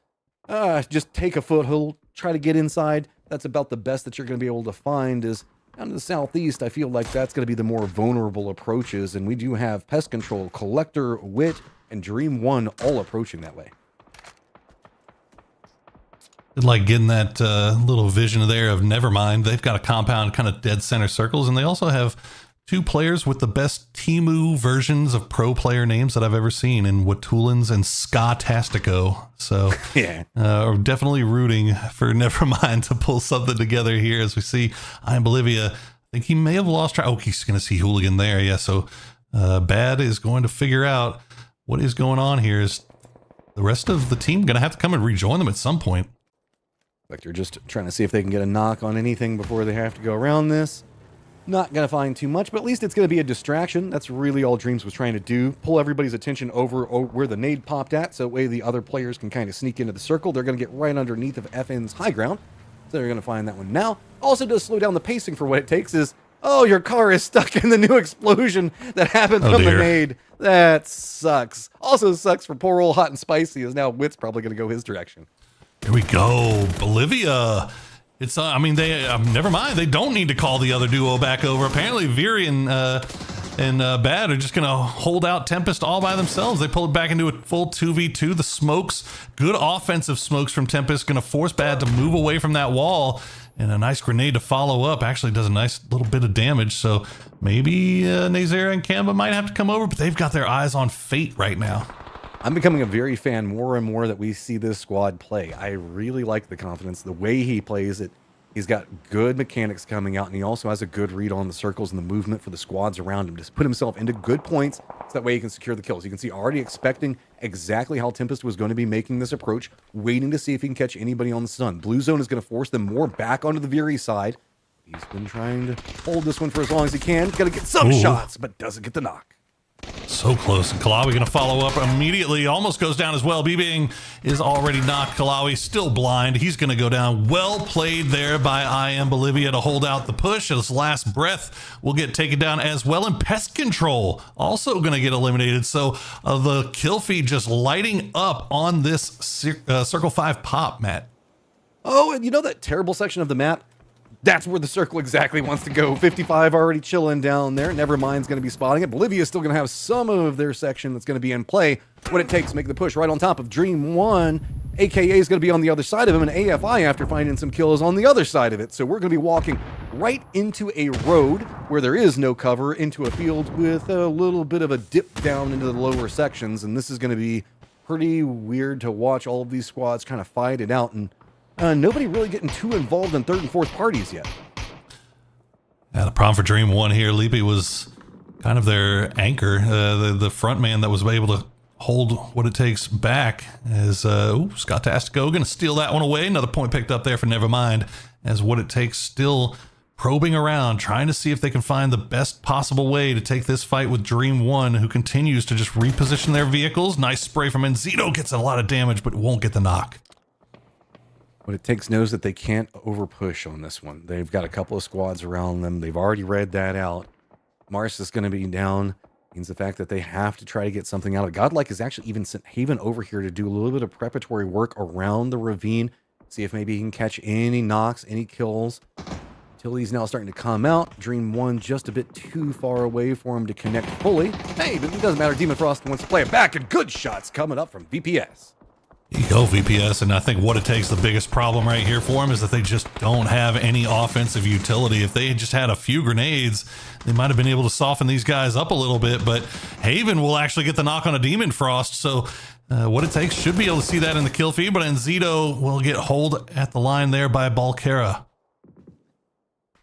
just take a foothold, try to get inside. That's about the best that you're going to be able to find. Is down to the southeast, I feel like that's going to be the more vulnerable approaches, and we do have Pest Control, Collector, Wit, and Dream 1 all approaching that way. Like getting that little vision there of Nevermind. They've got a compound kind of dead center circles, and they also have 2 players with the best Temu versions of pro player names that I've ever seen in Watulans and Ska-tastico. So yeah, we're definitely rooting for Nevermind to pull something together here as we see I Am Bolivia. I think he may have lost track. Oh, he's going to see Hooligan there. Yeah, so Bad is going to figure out what is going on here. Is the rest of the team going to have to come and rejoin them at some point? Like they're just trying to see if they can get a knock on anything before they have to go around this. Not going to find too much, but at least it's going to be a distraction. That's really all Dreams was trying to do. Pull everybody's attention over where the nade popped at, so that way the other players can kind of sneak into the circle. They're going to get right underneath of FN's high ground, so they're going to find that one now. Also does slow down the pacing for what it takes is, oh, your car is stuck in the new explosion that happened from the nade. That sucks. Also sucks for poor old Hot and Spicy, as now Wit's probably going to go his direction. Here we go. Bolivia. It's, I mean, they, never mind. They don't need to call the other duo back over. Apparently, Viri and Bad are just going to hold out Tempest all by themselves. They pull it back into a full 2v2. The smokes, good offensive smokes from Tempest, going to force Bad to move away from that wall. And a nice grenade to follow up. Actually does a nice little bit of damage. So maybe Nazera and Kamba might have to come over, but they've got their eyes on Fate right now. I'm becoming a Viri fan more and more that we see this squad play. I really like the confidence, the way he plays it. He's got good mechanics coming out, and he also has a good read on the circles and the movement for the squads around him. Just put himself into good points, so that way he can secure the kills. You can see already expecting exactly how Tempest was going to be making this approach, waiting to see if he can catch anybody on the stun. Blue Zone is going to force them more back onto the Viri side. He's been trying to hold this one for as long as he can. Got to get some shots, but doesn't get the knock. So close. And Kalawi going to follow up immediately. Almost goes down as well. B-Bing is already knocked. Kalawi still blind. He's going to go down. Well played there by I Am Bolivia to hold out the push. His last breath will get taken down as well. And Pest Control also going to get eliminated. So the kill feed just lighting up on this Circle 5 pop, Matt. Oh, and you know that terrible section of the map? That's where the circle exactly wants to go. 55 already chilling down there. Nevermind's going to be spotting it. Bolivia's still going to have some of their section that's going to be in play. What it takes to make the push right on top of Dream 1. AKA is going to be on the other side of him, and AFI, after finding some kills, on the other side of it. So we're going to be walking right into a road where there is no cover, into a field with a little bit of a dip down into the lower sections. And this is going to be pretty weird to watch all of these squads kind of fight it out. And nobody really getting too involved in third and fourth parties yet. Yeah, the problem for Dream 1 here, Leapy was kind of their anchor, the front man that was able to hold what it takes back. As Ska-tastico going to steal that one away. Another point picked up there for Nevermind, as what it takes still probing around, trying to see if they can find the best possible way to take this fight with Dream 1, who continues to just reposition their vehicles. Nice spray from Enzito, gets a lot of damage, but won't get the knock. What it takes knows that they can't overpush on this one. They've got a couple of squads around them. They've already read that out. Mars is going to be down. Means the fact that they have to try to get something out of it. Godlike has actually even sent Haven over here to do a little bit of preparatory work around the ravine. See if maybe he can catch any knocks, any kills. Tilly's now starting to come out. Dream 1 just a bit too far away for him to connect fully. Hey, but it doesn't matter. Demon Frost wants to play it back, and good shots coming up from VPS. You go, VPS, and I think what it takes, the biggest problem right here for them is that they just don't have any offensive utility. If they had just had a few grenades, they might have been able to soften these guys up a little bit, but Haven will actually get the knock on a Demon Frost, so what it takes should be able to see that in the kill feed, but Enzito will get hold at the line there by Balkera.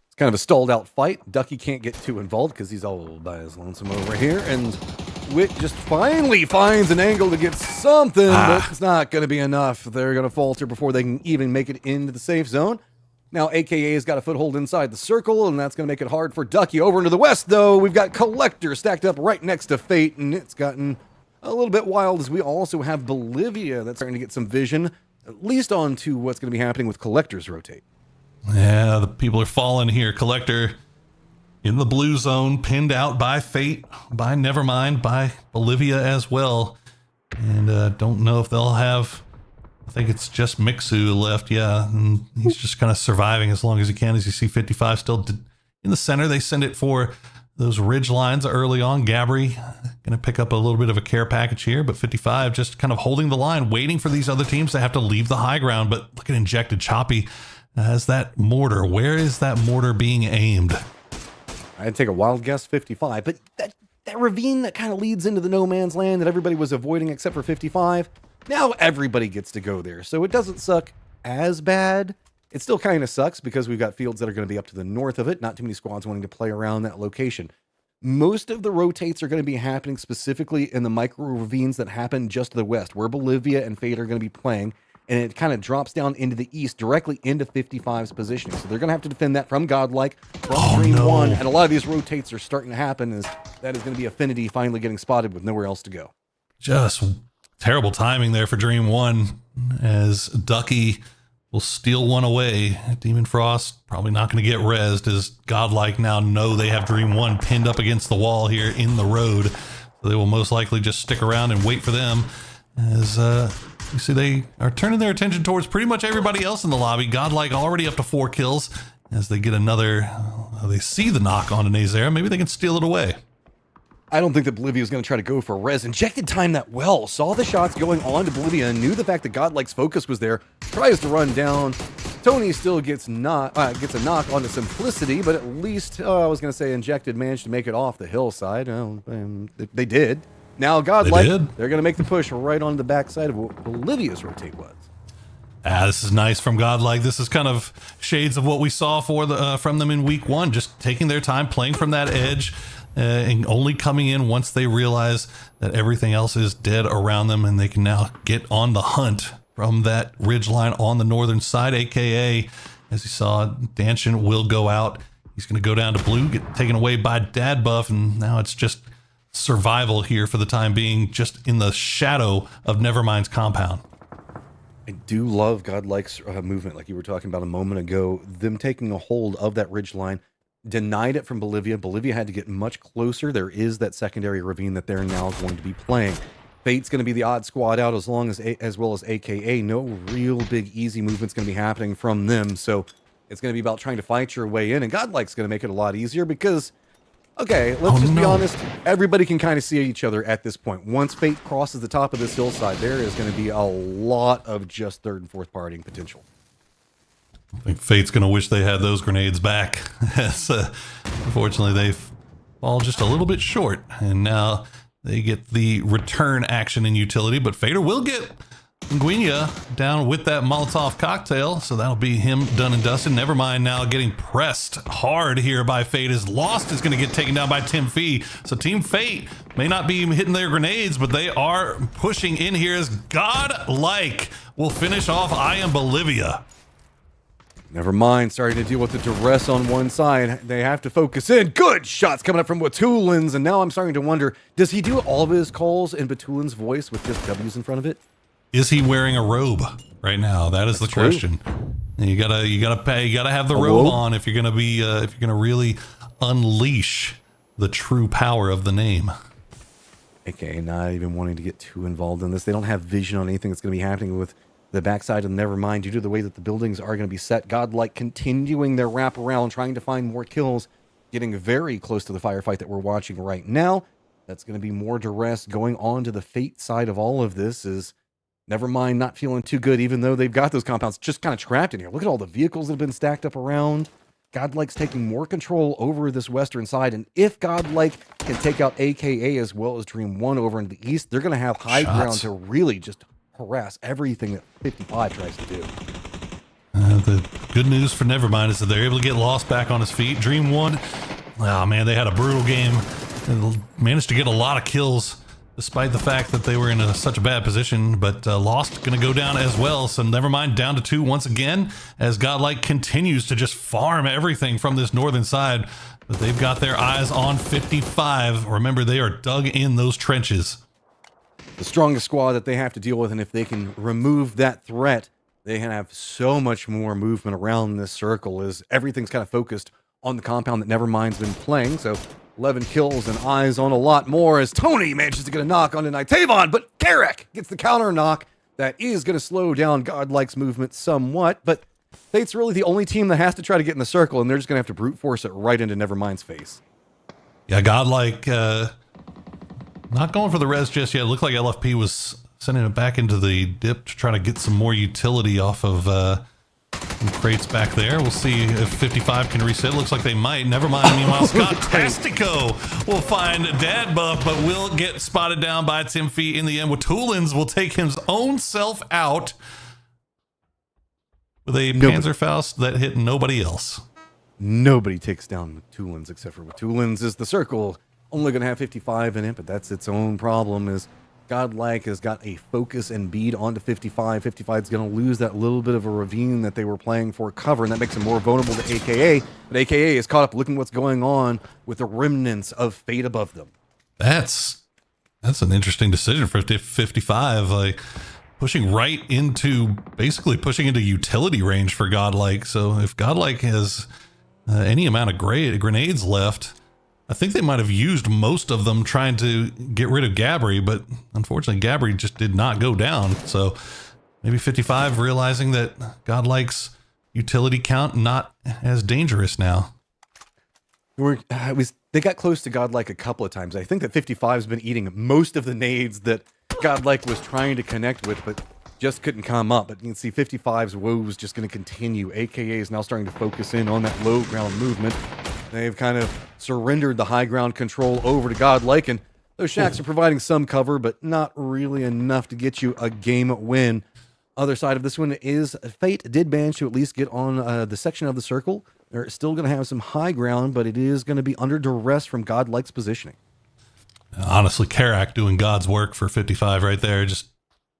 It's kind of a stalled out fight. Ducky can't get too involved because he's all by his lonesome over here, and Wick just finally finds an angle to get something, but it's not going to be enough. They're going to falter before they can even make it into the safe zone. Now, AKA has got a foothold inside the circle, and that's going to make it hard for Ducky. Over into the west, though, we've got Collector stacked up right next to Fate, and it's gotten a little bit wild as we also have Bolivia that's starting to get some vision, at least onto what's going to be happening with Collector's rotate. Yeah, the people are falling here. Collector in the blue zone, pinned out by Fate, by Nevermind, by Bolivia as well. And don't know if they'll have... I think it's just Mixu left, yeah, and he's just kind of surviving as long as he can. As you see 55 still in the center. They send it for those ridge lines early on. Gabri going to pick up a little bit of a care package here, but 55 just kind of holding the line, waiting for these other teams to have to leave the high ground. But look at Injected. Choppy has that mortar. Where is that mortar being aimed? I'd take a wild guess, 55, but that ravine that kind of leads into the no man's land that everybody was avoiding except for 55, now everybody gets to go there. So it doesn't suck as bad. It still kind of sucks because we've got fields that are going to be up to the north of it. Not too many squads wanting to play around that location. Most of the rotates are going to be happening specifically in the micro ravines that happen just to the west, where Bolivia and Fate are going to be playing. And it kind of drops down into the east, directly into 55's positioning. So they're going to have to defend that from Godlike, from Dream 1. And a lot of these rotates are starting to happen as that is going to be Affinity finally getting spotted with nowhere else to go. Just terrible timing there for Dream 1 as Ducky will steal one away. Demon Frost probably not going to get rezzed as Godlike now know they have Dream 1 pinned up against the wall here in the road. So they will most likely just stick around and wait for them as you see they are turning their attention towards pretty much everybody else in the lobby. Godlike already up to 4 kills as they get another, they see the knock on Nazera. Maybe they can steal it away. I don't think that Bolivia is going to try to go for res. Injected time that well. Saw the shots going on to Bolivia and knew the fact that Godlike's focus was there. Tries to run down. Tony still gets a knock onto Simplicity, but at least, I was going to say Injected managed to make it off the hillside. They did. Now Godlike, they're going to make the push right on the backside of what Bolivia's rotate was. This is nice from Godlike. This is kind of shades of what we saw from them in week 1, just taking their time, playing from that edge, and only coming in once they realize that everything else is dead around them, and they can now get on the hunt from that ridge line on the northern side. AKA, as you saw, Danshin will go out. He's going to go down to blue, get taken away by Dad Buff, and now it's just survival here for the time being, just in the shadow of Nevermind's compound. I do love Godlike's movement, like you were talking about a moment ago. Them taking a hold of that ridge line, denied it from Bolivia. Bolivia had to get much closer. There is that secondary ravine that they're now going to be playing. Fate's going to be the odd squad out as well as AKA. No real big easy movement's going to be happening from them. So it's going to be about trying to fight your way in. And Godlike's going to make it a lot easier because, okay, let's be honest. Everybody can kind of see each other at this point. Once Fate crosses the top of this hillside, there is going to be a lot of just third and fourth partying potential. I think Fate's going to wish they had those grenades back. Unfortunately, they fall just a little bit short, and now they get the return action in utility, but Fader will get Nguyen down with that Molotov cocktail, so that'll be him done and dusted. Nevermind now getting pressed hard here by Fate. Is Lost is going to get taken down by Tim Fee. So Team Fate may not be hitting their grenades, but they are pushing in here as Godlike will finish off I Am Bolivia. Nevermind, starting to deal with the duress on one side. They have to focus in. Good shots coming up from Batulins, and now I'm starting to wonder, does he do all of his calls in Batulin's voice with just W's in front of it? Is he wearing a robe right now? That is the question. You gotta have the robe on if you're gonna be if you're gonna really unleash the true power of the name. Okay, not even wanting to get too involved in this. They don't have vision on anything that's going to be happening with the backside of Nevermind due to the way that the buildings are going to be set. Godlike continuing their wrap around, trying to find more kills, getting very close to the firefight that we're watching right now. That's going to be more duress going on to the Fate side of all of this. Is Nevermind not feeling too good, even though they've got those compounds just kind of trapped in here. Look at all the vehicles that have been stacked up around. Godlike's taking more control over this western side, and if Godlike can take out AKA as well as Dream 1 over into the east, they're going to have high ground to really just harass everything that 55 tries to do. The good news for Nevermind is that they're able to get Lost back on his feet. Dream 1, oh man, they had a brutal game and managed to get a lot of kills despite the fact that they were in such a bad position, but Lost going to go down as well. So never mind, down to 2 once again as Godlike continues to just farm everything from this northern side. But they've got their eyes on 55. Remember, they are dug in those trenches. The strongest squad that they have to deal with, and if they can remove that threat, they have so much more movement around this circle as everything's kind of focused on the compound that Nevermind's been playing. So 11 kills and eyes on a lot more as Tony manages to get a knock on tonight. Tavon, but Carrick gets the counter knock. That is going to slow down Godlike's movement somewhat, but Fate's really the only team that has to try to get in the circle, and they're just going to have to brute force it right into Nevermind's face. Yeah, Godlike not going for the res just yet. It looked like LFP was sending it back into the dip to try to get some more utility off of crates back there. We'll see if 55 can reset. Looks like they might. Nevermind. Meanwhile, Scott Tastico will find Dad Buff, but will get spotted down by Timfy in the end. Watulins will take his own self out with a Panzerfaust that hit nobody else. Nobody takes down Watulins except for Watulins is the circle. Only going to have 55 in it, but that's its own problem. Is Godlike has got a focus and bead onto 55. 55 is going to lose that little bit of a ravine that they were playing for cover, and that makes them more vulnerable to AKA. But AKA is caught up looking what's going on with the remnants of Fate above them. That's an interesting decision for 55. Like pushing right into, basically pushing into utility range for Godlike. So if Godlike has any amount of grenades left, I think they might have used most of them trying to get rid of Gabri, but unfortunately Gabri just did not go down. So maybe 55 realizing that Godlike's utility count not as dangerous now. They got close to Godlike a couple of times. I think that 55's been eating most of the nades that Godlike was trying to connect with, but just couldn't come up. But you can see 55's woes just going to continue. AKA is now starting to focus in on that low ground movement. They've kind of surrendered the high ground control over to Godlike, and those shacks are providing some cover, but not really enough to get you a game win. Other side of this one is Fate did manage to at least get on the section of the circle. They're still going to have some high ground, but it is going to be under duress from Godlike's positioning. Honestly, Karak doing God's work for 55 right there, just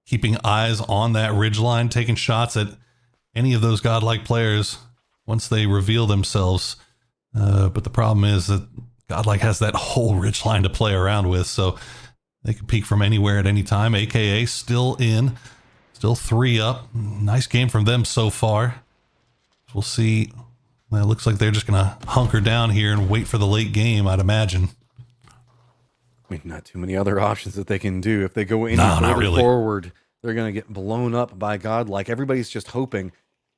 keeping eyes on that ridgeline, taking shots at any of those Godlike players once they reveal themselves. But the problem is that Godlike has that whole ridgeline to play around with, so they can peek from anywhere at any time. AKA still in, still 3 up. Nice game from them so far. We'll see. Well, it looks like they're just going to hunker down here and wait for the late game, I'd imagine. I mean, not too many other options that they can do. If they go any further forward, they're going to get blown up by Godlike. Everybody's just hoping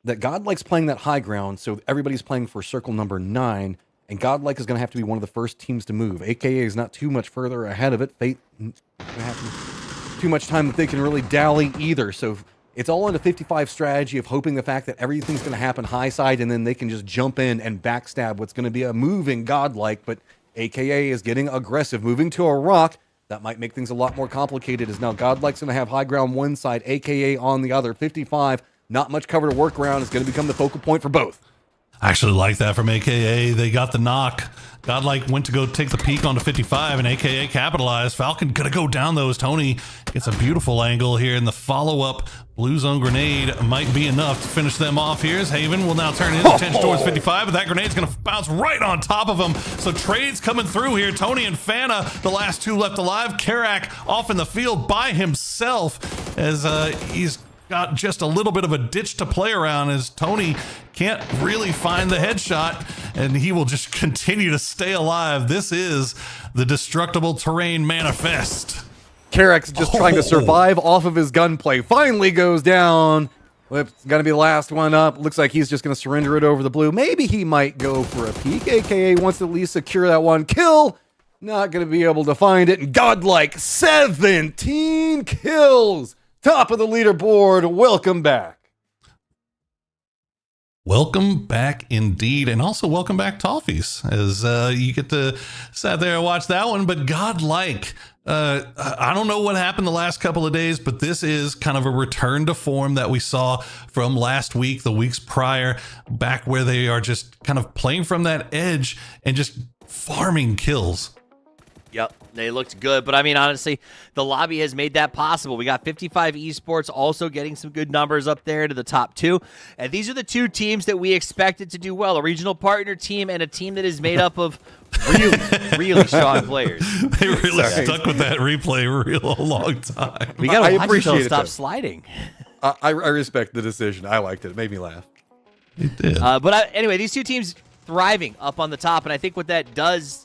that Godlike's playing that high ground, so everybody's playing for circle number 9, and Godlike is going to have to be one of the first teams to move. AKA is not too much further ahead of it. Fate doesn't have too much time that they can really dally either, so it's all on the 55 strategy of hoping the fact that everything's going to happen high side, and then they can just jump in and backstab what's going to be a moving Godlike, but AKA is getting aggressive, moving to a rock. That might make things a lot more complicated, as now Godlike's going to have high ground one side, AKA on the other. 55, not much cover to work around, is going to become the focal point for both. I actually like that from AKA. They got the knock. Godlike went to go take the peek onto 55, and AKA capitalized. Falcon gonna go down those. Tony gets a beautiful angle here, and the follow-up blue zone grenade might be enough to finish them off. Here's Haven will now turn his attention towards 55, but that grenade's gonna bounce right on top of him. So trades coming through here. Tony and Fana, the last 2 left alive. Karak off in the field by himself as he's got just a little bit of a ditch to play around, as Tony can't really find the headshot, and he will just continue to stay alive. This is the destructible terrain manifest. Karak's just trying to survive off of his gunplay. Finally goes down. It's going to be the last one up. Looks like he's just going to surrender it over the blue. Maybe he might go for a peek. AKA wants to at least secure that one kill. Not going to be able to find it. And Godlike, 17 kills. Top of the leaderboard. Welcome back. Welcome back indeed. And also welcome back, Toffees, as you get to sit there and watch that one. But Godlike, I don't know what happened the last couple of days, but this is kind of a return to form that we saw from last week, the weeks prior, back where they are just kind of playing from that edge and just farming kills. Yep, they looked good. But, I mean, honestly, the lobby has made that possible. We got 55 Esports also getting some good numbers up there to the top 2. And these are the 2 teams that we expected to do well, a regional partner team and a team that is made up of really, really strong players. They really stuck with that replay real long time. We got to watch appreciate until it, stop though. sliding. I respect the decision. I liked it. It made me laugh. It did. Anyway, these 2 teams thriving up on the top. And I think what that does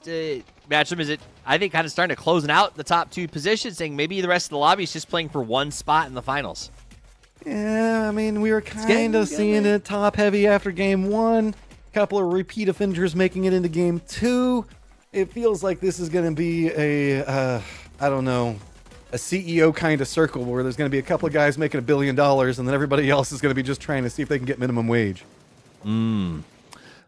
match them is it, I think, kind of starting to closing out the top 2 positions, saying maybe the rest of the lobby is just playing for one spot in the finals. Yeah, I mean, we were kind of seeing it top heavy after game 1. A couple of repeat offenders making it into game 2. It feels like this is going to be I don't know, a CEO kind of circle where there's going to be a couple of guys making $1 billion and then everybody else is going to be just trying to see if they can get minimum wage.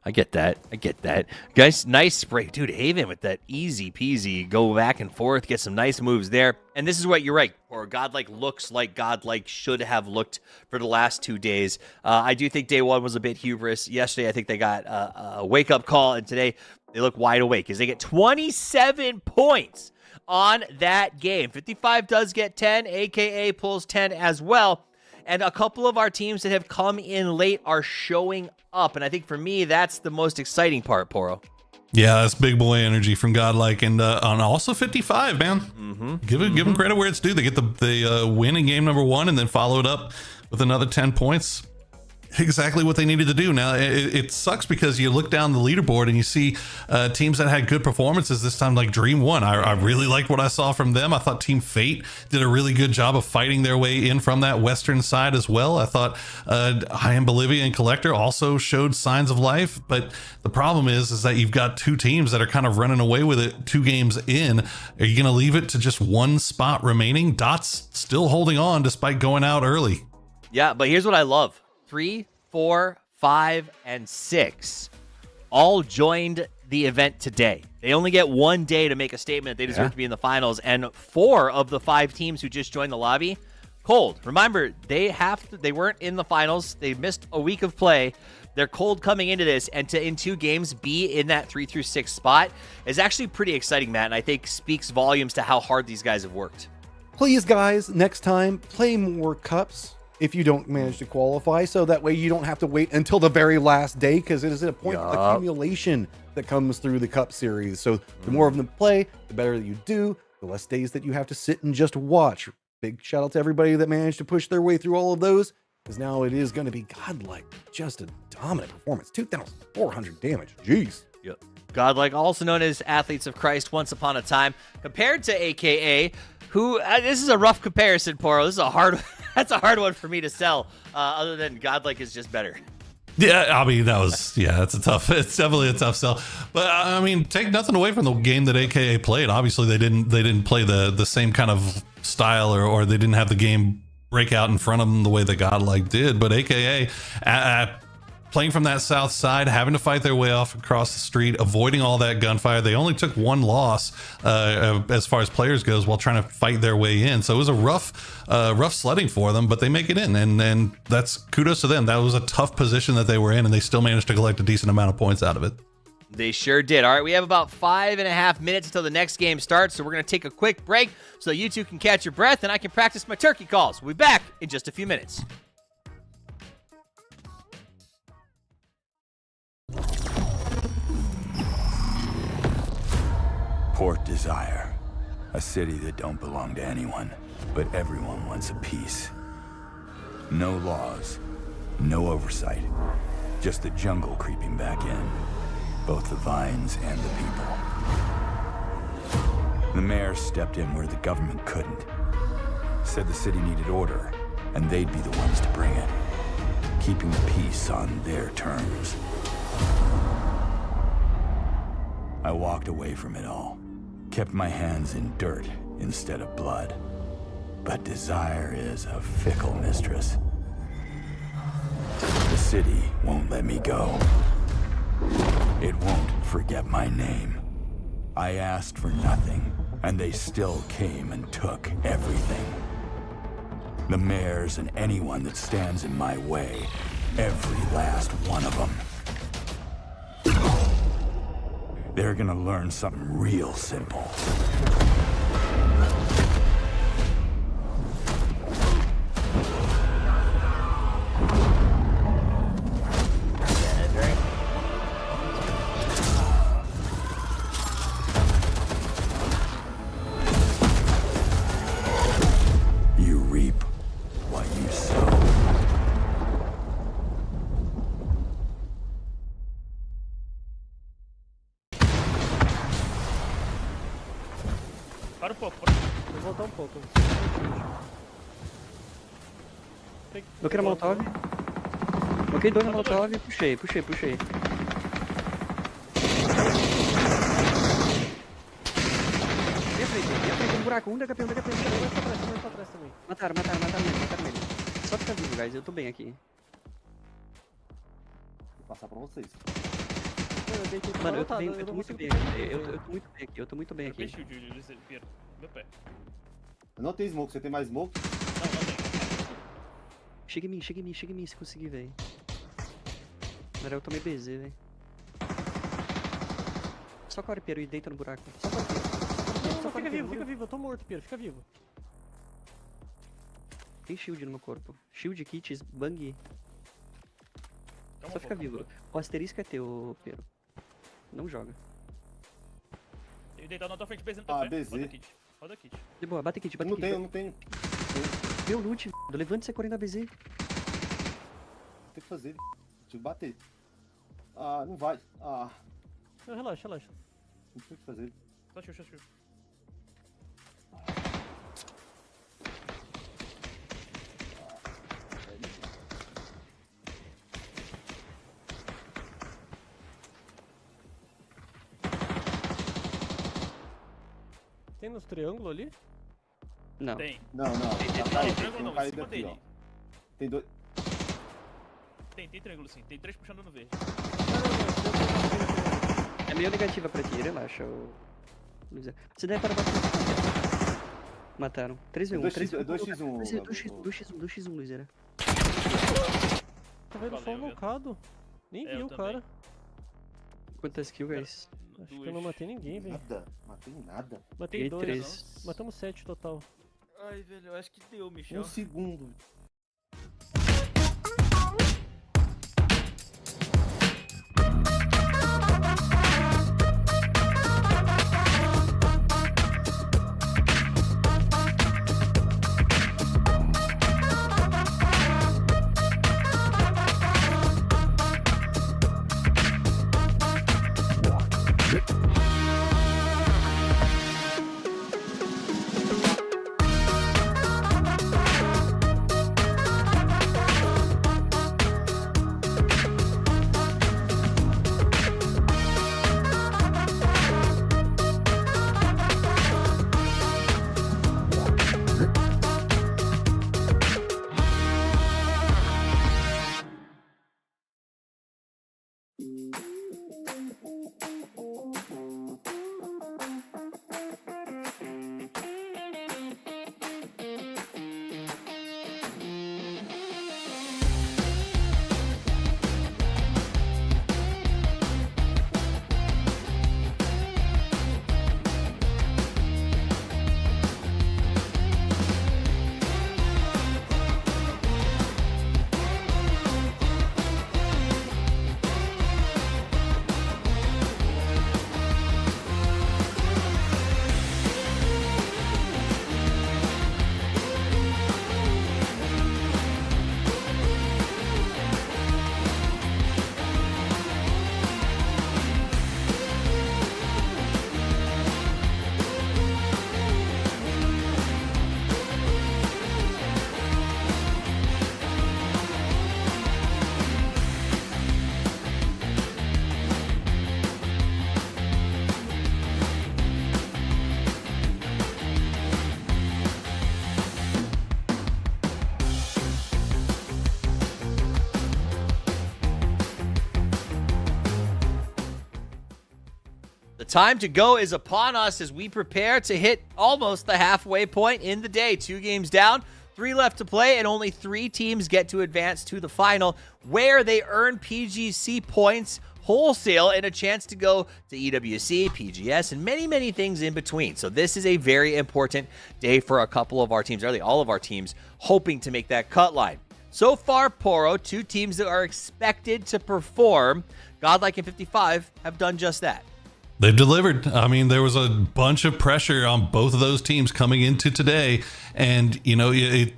I get that. Guys, nice spray. Dude, Haven with that easy peasy go back and forth, get some nice moves there. And this is what you're right. Or Godlike looks like Godlike should have looked for the last 2 days. I do think day 1 was a bit hubris. Yesterday, I think they got a wake-up call, and today they look wide awake as they get 27 points on that game. 55 does get 10. AKA pulls 10 as well. And a couple of our teams that have come in late are showing up. And I think for me, that's the most exciting part, Poro. Yeah, that's big boy energy from Godlike, and also 55, man. Give them credit where it's due. They get the win in game number 1 and then follow it up with another 10 points. Exactly what they needed to do. Now, it sucks because you look down the leaderboard and you see teams that had good performances this time, like Dream 1. I really liked what I saw from them. I thought Team Fate did a really good job of fighting their way in from that western side as well. I thought I Am Bolivia and Collector also showed signs of life, but the problem is that you've got 2 teams that are kind of running away with it 2 games in. Are you going to leave it to just 1 spot remaining? Dot's still holding on despite going out early. Yeah, but here's what I love. 3, 4, 5, and 6 all joined the event today. They only get 1 day to make a statement that they deserve to be in the finals, and 4 of the 5 teams who just joined the lobby, cold. Remember, they weren't in the finals. They missed a week of play. They're cold coming into this, and to in 2 games be in that 3 through 6 spot is actually pretty exciting, Matt, and I think speaks volumes to how hard these guys have worked. Please, guys, next time, play more cups if you don't manage to qualify, so that way you don't have to wait until the very last day, because it is a point of accumulation that comes through the Cup Series. So the more of them play, the better that you do, the less days that you have to sit and just watch. Big shout out to everybody that managed to push their way through all of those, because now it is going to be Godlike. Just a dominant performance. 2,400 damage. Jeez. Yep. Godlike, also known as Athletes of Christ once upon a time, compared to AKA, who, this is a rough comparison, Poro. This is a hard that's a hard one for me to sell, other than Godlike is just better. Yeah, I mean, it's definitely a tough sell. But I mean, take nothing away from the game that AKA played. Obviously, they didn't play the same kind of style, or they didn't have the game break out in front of them the way that Godlike did. But AKA, playing from that south side, having to fight their way off across the street, avoiding all that gunfire. They only took 1 loss as far as players goes while trying to fight their way in. So it was a rough sledding for them, but they make it in, and that's kudos to them. That was a tough position that they were in, and they still managed to collect a decent amount of points out of it. They sure did. All right, we have about 5.5 minutes until the next game starts, so we're going to take a quick break so you two can catch your breath and I can practice my turkey calls. We'll be back in just a few minutes. Port Desire, a city that don't belong to anyone, but everyone wants a piece. No laws, no oversight, just the jungle creeping back in, both the vines and the people. The mayor stepped in where the government couldn't, said the city needed order, and they'd be the ones to bring it, keeping the peace on their terms. I walked away from it all. Kept my hands in dirt instead of blood. But desire is a fickle mistress. The city won't let me go. It won't forget my name. I asked for nothing, and they still came and took everything. The mayors and anyone that stands in my way, every last one of them. they're gonna learn something real simple. You reap what you sow. Para um pouco. Vou voltar um pouco. Bloquei na Molotov. Bloquei 2 na Molotov e puxei. Vem à frente, no buraco. Um da HP. Dois pra trás também. Mataram ele. Só fica vivo, guys. Eu tô bem aqui. Vou passar pra vocês. Mano, eu tô muito bem aqui. Eu tô muito bem aqui. Meu pé. Eu não tenho smoke, você tem mais smoke? Não tem. Chega em mim se conseguir, velho. Agora eu tomei BZ, velho. Só corre, Piero, e deita no buraco. Só corre, Piero. Não, fica vivo. Eu tô morto, Piero. Fica vivo. Tem shield no meu corpo. Shield, kits, bang. Só fica vivo. O asterisco é teu, Piero. Não joga. Ele deitado na tua frente, BZ no teu pé. BZ. Roda kit. De boa, bate kit. Eu não tenho. Meu loot, levante você correndo na BZ. Tem que fazer. Deixa eu bater. Ah, não vai. Ah. Relaxa. Não tem o que fazer. Só shield. Tem nos triângulos ali? Não. Tem. Não. Tem triângulo não, em cima daqui, dele. ó. Tem 2. Tem triângulo sim. Tem 3 puxando no verde. É meio negativa pra ti, relaxa, Luísa. Você deve parar bastante. Mataram. 3v1. 2x1. 2x1, Luísa. Tá vendo só um mocado. Nem vi o cara. Quantas kills, guys? Acho que eu não matei ninguém, velho. Matei nada. Matei 2. 3. Matamos 7 total. Ai, velho, eu acho que deu, Michel. 1 segundo. Time to go is upon us as we prepare to hit almost the halfway point in the day. 2 games down, 3 left to play, and only 3 teams get to advance to the final, where they earn PGC points, wholesale and a chance to go to EWC, PGS, and many, many things in between. So this is a very important day for a couple of our teams, really all of our teams, hoping to make that cut line. So far, Poro, 2 teams that are expected to perform. Godlike and 55 have done just that. They've delivered. I mean, there was a bunch of pressure on both of those teams coming into today. And, you know, it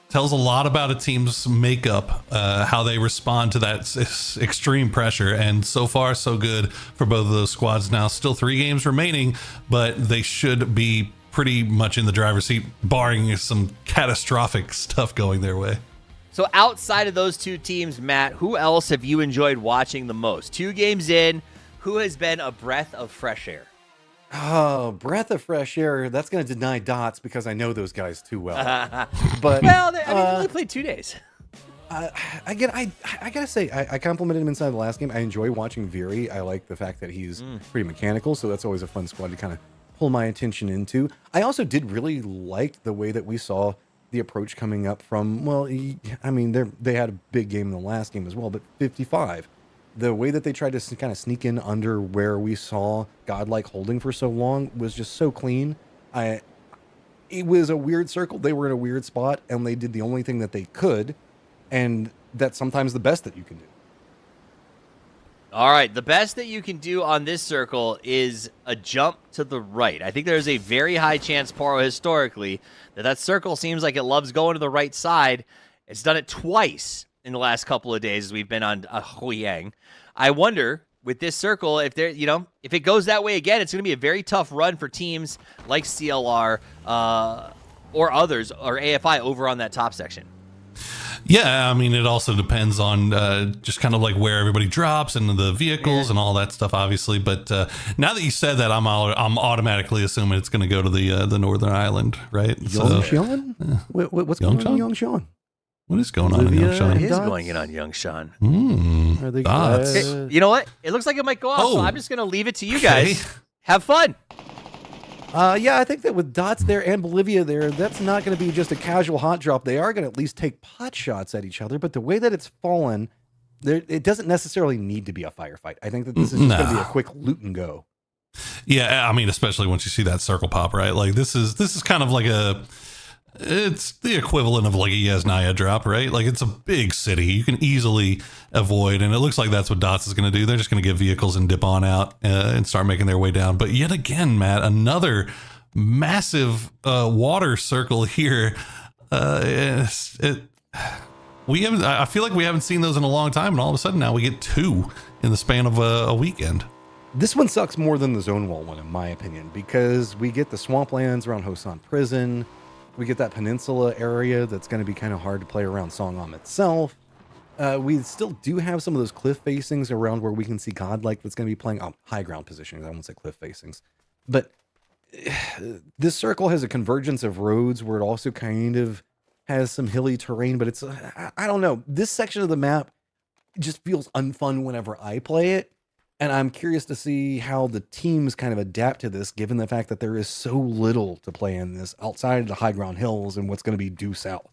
tells a lot about a team's makeup, how they respond to that extreme pressure. And so far, so good for both of those squads. Now, still 3 games remaining, but they should be pretty much in the driver's seat, barring some catastrophic stuff going their way. So outside of those 2 teams, Matt, who else have you enjoyed watching the most? 2 games in, who has been a breath of fresh air? Oh, breath of fresh air. That's going to deny Dots because I know those guys too well. But well, they only played 2 days. Again, I gotta say, I complimented him inside the last game. I enjoy watching Viri. I like the fact that he's pretty mechanical, so that's always a fun squad to kind of pull my attention into. I also did really like the way that we saw the approach coming up from, well, I mean, they had a big game in the last game as well, but 55. The way that they tried to kind of sneak in under where we saw Godlike holding for so long was just so clean. It was a weird circle. They were in a weird spot, and they did the only thing that they could, and that's sometimes the best that you can do. All right, the best that you can do on this circle is a jump to the right. I think there's a very high chance, Poro, historically, that circle seems like it loves going to the right side. It's done it twice in the last couple of days as we've been on Huiyang. I wonder, with this circle, if if it goes that way again, it's going to be a very tough run for teams like CLR or others, or AFI over on that top section. Yeah, I mean, it also depends on just kind of like where everybody drops and the vehicles and all that stuff, obviously. But now that you said that, I'm automatically assuming it's going to go to the Northern Island, right? Youngshan? What's going on in Youngshan? What is going on in Youngshan? What is going in on Youngshan? Are they Hey, you know what? It looks like it might go off, so I'm just going to leave it to you guys. Have fun. Yeah, I think that with Dots there and Bolivia there, that's not going to be just a casual hot drop. They are going to at least take pot shots at each other, but the way that it's fallen, it doesn't necessarily need to be a firefight. I think that this is just going to be a quick loot and go. Yeah, I mean, especially once you see that circle pop, right? Like this is kind of like it's the equivalent of like a Yasnaya drop, right? Like it's a big city. You can easily avoid, and it looks like that's what Dots is going to do. They're just going to get vehicles and dip on out and start making their way down. But yet again, Matt, another massive water circle here. I feel like we haven't seen those in a long time, and all of a sudden now we get 2 in the span of a weekend. This one sucks more than the zone wall one, in my opinion, because we get the swamplands around Hosan Prison. We get that peninsula area that's going to be kind of hard to play around Songam itself. We still do have some of those cliff facings around where we can see Godlike that's going to be playing high ground positioning. I won't say cliff facings. But this circle has a convergence of roads where it also kind of has some hilly terrain, but it's, I don't know. This section of the map just feels unfun whenever I play it. And I'm curious to see how the teams kind of adapt to this, given the fact that there is so little to play in this outside of the high ground hills and what's going to be due south.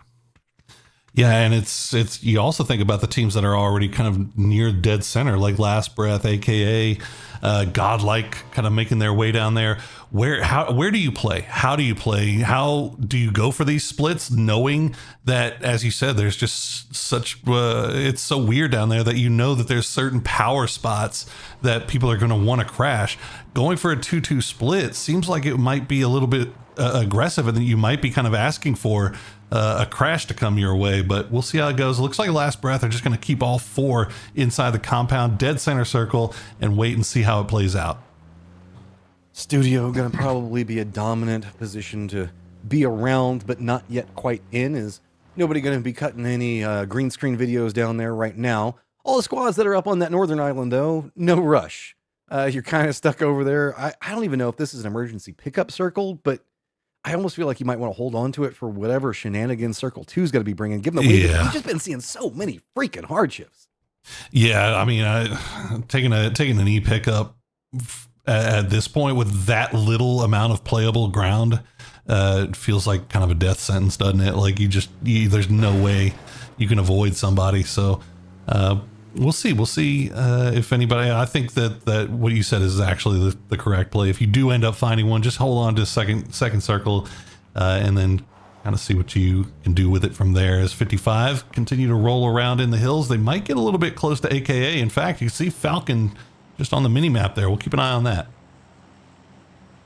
Yeah, and it's you also think about the teams that are already kind of near dead center, like Last Breath, aka Godlike, kind of making their way down there. Where do you play? How do you play? How do you go for these splits, knowing that, as you said, there's just such it's so weird down there that you know that there's certain power spots that people are going to want to crash. Going for a 2-2 split seems like it might be a little bit aggressive, and that you might be kind of asking for a crash to come your way, but we'll see how it goes. It looks like Last Breath are just going to keep all 4 inside the compound, dead center circle, and wait and see how it plays out. Studio going to probably be a dominant position to be around, but not yet quite in. Is nobody going to be cutting any green screen videos down there right now? All the squads that are up on that northern island, though, no rush. You're kind of stuck over there. I don't even know if this is an emergency pickup circle, but I almost feel like you might want to hold on to it for whatever shenanigans Circle 2 is going to be bringing, given the way that we've just been seeing so many freaking hardships. Yeah, I mean, taking an E pickup at this point with that little amount of playable ground, it feels like kind of a death sentence, doesn't it? Like there's no way you can avoid somebody. So We'll see. We'll see if anybody. I think that what you said is actually the correct play. If you do end up finding one, just hold on to second circle, and then kind of see what you can do with it from there. As 55 continue to roll around in the hills, they might get a little bit close to AKA. In fact, you see Falcon just on the mini map there. We'll keep an eye on that.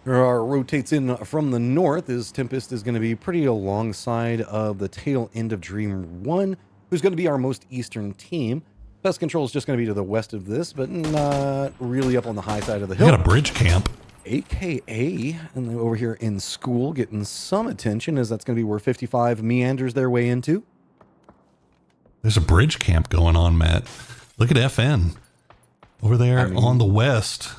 Rotates in from the north as Tempest is going to be pretty alongside of the tail end of Dream 1, who's going to be our most eastern team. Pest Control is just going to be to the west of this, but not really up on the high side of the hill. You got a bridge camp. AKA, and then over here in school, getting some attention, as that's going to be where 55 meanders their way into. There's a bridge camp going on, Matt. Look at FN. Over there on the west.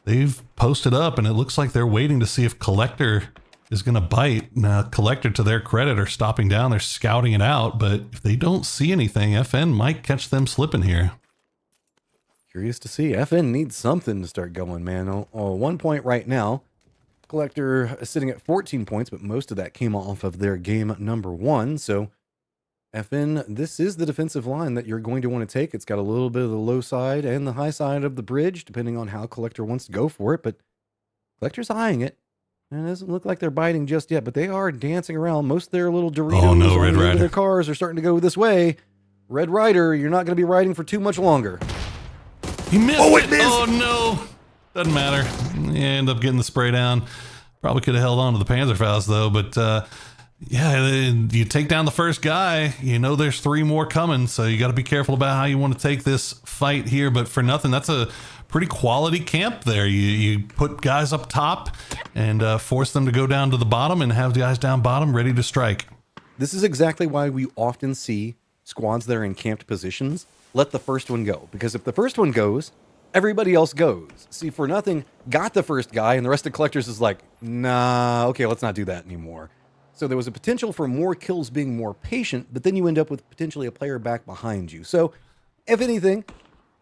They've posted up, and it looks like they're waiting to see if Collector is going to bite. Now, Collector, to their credit, are stopping down. They're scouting it out, but if they don't see anything, FN might catch them slipping here. Curious to see. FN needs something to start going, man. 1 point right now. Collector is sitting at 14 points, but most of that came off of their game number 1. So, FN, this is the defensive line that you're going to want to take. It's got a little bit of the low side and the high side of the bridge, depending on how Collector wants to go for it, but Collector's eyeing it. And it doesn't look like they're biting just yet, but they are dancing around. Most of their little Doritos Red Rider. Their cars are starting to go this way. Red Rider, you're not going to be riding for too much longer. He missed it. Oh, no. Doesn't matter. You end up getting the spray down. Probably could have held on to the Panzerfaust, though, but yeah, you take down the first guy, you know there's 3 more coming, so you got to be careful about how you want to take this fight here. But for nothing, that's a pretty quality camp there. You put guys up top and force them to go down to the bottom and have guys down bottom ready to strike. This is exactly why we often see squads that are in camped positions let the first one go, because if the first one goes, everybody else goes. See, for nothing, got the first guy, and the rest of Collectors is like, nah, okay, let's not do that anymore. So there was a potential for more kills being more patient, but then you end up with potentially a player back behind you. So, if anything,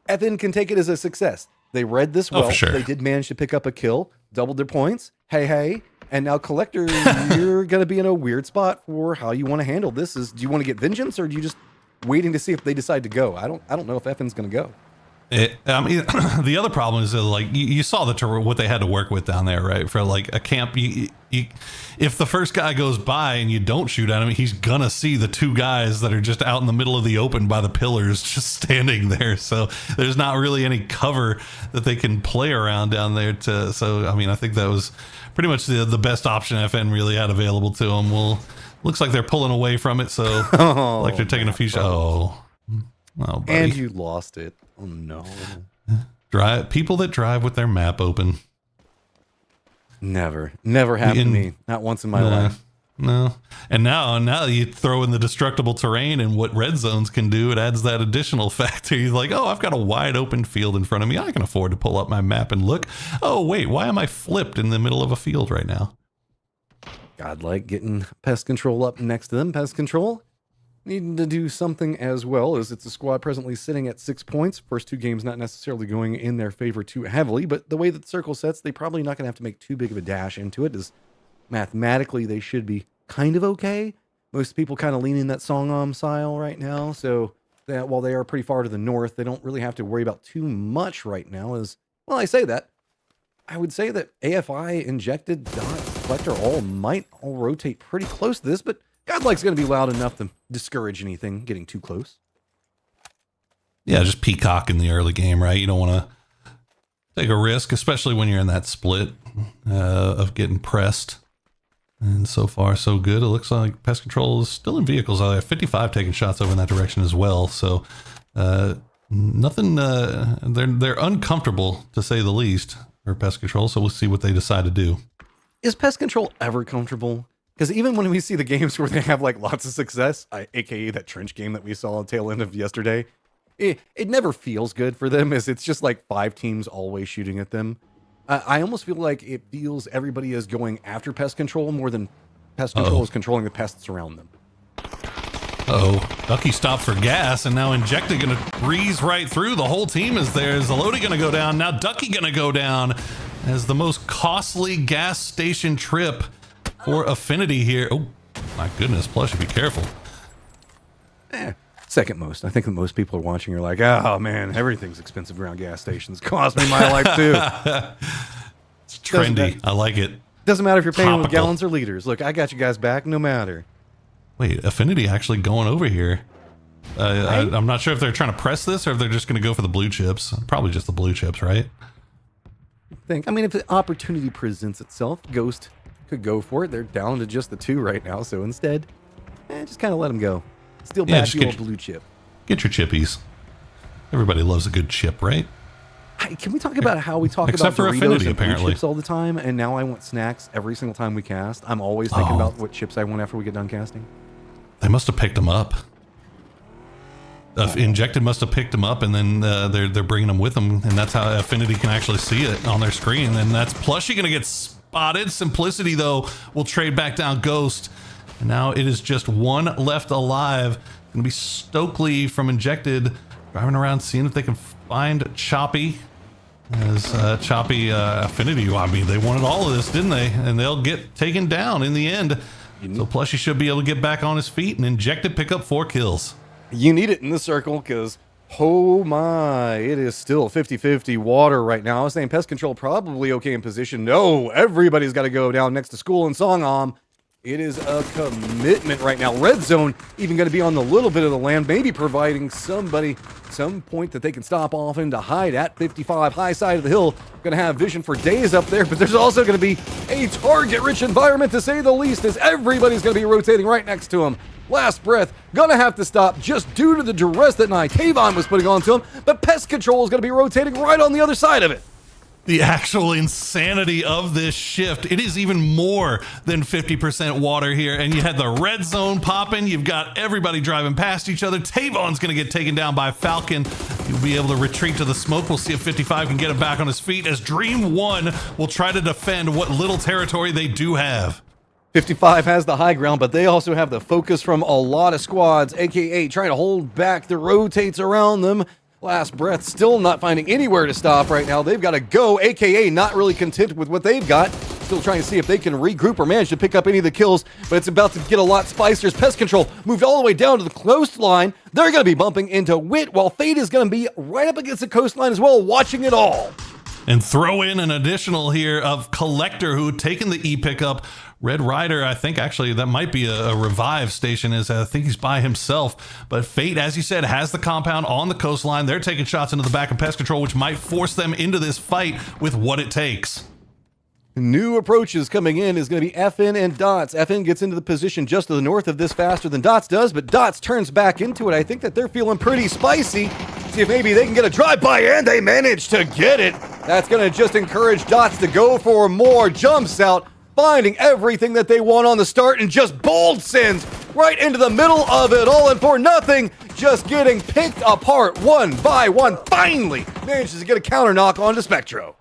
FN can take it as a success. They read this well. Sure. They did manage to pick up a kill, doubled their points. Hey. And now, Collector, you're going to be in a weird spot for how you want to handle this. Do you want to get vengeance, or do you just waiting to see if they decide to go? I don't know if FN's going to go. I mean, the other problem is that, like, you saw what they had to work with down there, right? For like a camp, if the first guy goes by and you don't shoot at him, he's gonna see the 2 guys that are just out in the middle of the open by the pillars, just standing there. So there's not really any cover that they can play around down there. So I mean, I think that was pretty much the best option FN really had available to them. Well, looks like they're pulling away from it, so like they're taking a few shots. Oh, buddy. And you lost it. Oh no. People that drive with their map open. Never happened to me. Not once in my life. No. And now you throw in the destructible terrain and what red zones can do. It adds that additional factor. You're like, oh, I've got a wide open field in front of me. I can afford to pull up my map and look. Oh, wait, why am I flipped in the middle of a field right now? Godlike getting Pest Control up next to them. Pest Control needing to do something as well, as it's a squad presently sitting at 6 points. First 2 games not necessarily going in their favor too heavily, but the way that the circle sets, they probably not going to have to make too big of a dash into it, as mathematically they should be kind of okay. Most people kind of leaning that Song style right now, so that while they are pretty far to the north, they don't really have to worry about too much right now. As well, I say that, I would say that AFI, Injected, Dot, Collector might all rotate pretty close to this, but Godlike's going to be loud enough to discourage anything getting too close. Yeah, just peacock in the early game, right? You don't want to take a risk, especially when you're in that split of getting pressed. And so far, so good. It looks like Pest Control is still in vehicles. I have 55 taking shots over in that direction as well. So nothing, they're uncomfortable, to say the least, for Pest Control. So we'll see what they decide to do. Is Pest Control ever comfortable? Because even when we see the games where they have like lots of success, aka that trench game that we saw on the tail end of yesterday, it never feels good for them, as it's just like 5 teams always shooting at them. I almost feel like it feels everybody is going after Pest Control more than Pest Control is controlling the pests around them. Ducky stopped for gas, and now Injected going to breeze right through. The whole team is there. Is Elodie going to go down? Now Ducky going to go down as the most costly gas station trip for Affinity here. Oh, my goodness. Plushie, be careful. Second most. I think that most people are watching are like, oh man, everything's expensive around gas stations. Cost me my life too. It's trendy. I like it. Doesn't matter if you're paying with Topical. gallons or liters. Look, I got you guys back no matter. Wait, Affinity actually going over here. I'm not sure if they're trying to press this or if they're just going to go for the blue chips. Probably just the blue chips, right? I mean, if the opportunity presents itself, Ghost could go for it. They're down to just the 2 right now, so instead, just kind of let them go. Still back the old blue chip. Get your chippies. Everybody loves a good chip, right? Can we talk about how we talk Except about for Doritos Affinity, and blue apparently. chips all the time, and now I want snacks every single time we cast? I'm always thinking about what chips I want after we get done casting. They must have picked them up. Injected must have picked them up, and then they're bringing them with them, and that's how Affinity can actually see it on their screen. And that's Plushy going to get spotted. Simplicity, though, will trade back down Ghost. And now it is just 1 left alive. Going to be Stokely from Injected, driving around seeing if they can find Choppy. As Choppy Affinity, I mean, they wanted all of this, didn't they? And they'll get taken down in the end. So Plushy should be able to get back on his feet, and Injected pick up 4 kills. You need it in this circle because, oh my, it is still 50-50 water right now. I was saying Pest Control probably okay in position. No, everybody's got to go down next to School and Songam. It is a commitment right now. Red Zone even going to be on the little bit of the land, maybe providing somebody some point that they can stop off in to hide at 55, high side of the hill. Going to have vision for days up there, but there's also going to be a target-rich environment, to say the least, as everybody's going to be rotating right next to him. Last breath, gonna have to stop just due to the duress that Tavon was putting onto him, but Pest Control is gonna be rotating right on the other side of it. The actual insanity of this shift. It is even more than 50% water here, and you had the red zone popping. You've got everybody driving past each other. Tavon's going to get taken down by Falcon. You'll be able to retreat to the smoke. We'll see if 55 can get him back on his feet, as Dream 1 will try to defend what little territory they do have. 55 has the high ground, but they also have the focus from a lot of squads, aka trying to hold back the rotates around them. Last breath, still not finding anywhere to stop right now. They've got to go, aka not really content with what they've got. Still trying to see if they can regroup or manage to pick up any of the kills, but it's about to get a lot spicier. Pest Control moved all the way down to the coastline. They're going to be bumping into Wit, while Fate is going to be right up against the coastline as well, watching it all. And throw in an additional here of Collector, who had taken the E-pickup. Red Rider, I think actually that might be a revive station, as I think he's by himself. But Fate, as you said, has the compound on the coastline. They're taking shots into the back of Pest Control, which might force them into this fight with what it takes. New approaches coming in is going to be FN and Dots. FN gets into the position just to the north of this faster than Dots does, but Dots turns back into it. I think that they're feeling pretty spicy. See if maybe they can get a drive-by, and they manage to get it. That's going to just encourage Dots to go for more. Jumps out, finding everything that they want on the start, and just bold sends right into the middle of it all, and for nothing, just getting picked apart one by one. Finally manages to get a counter knock onto Spectro.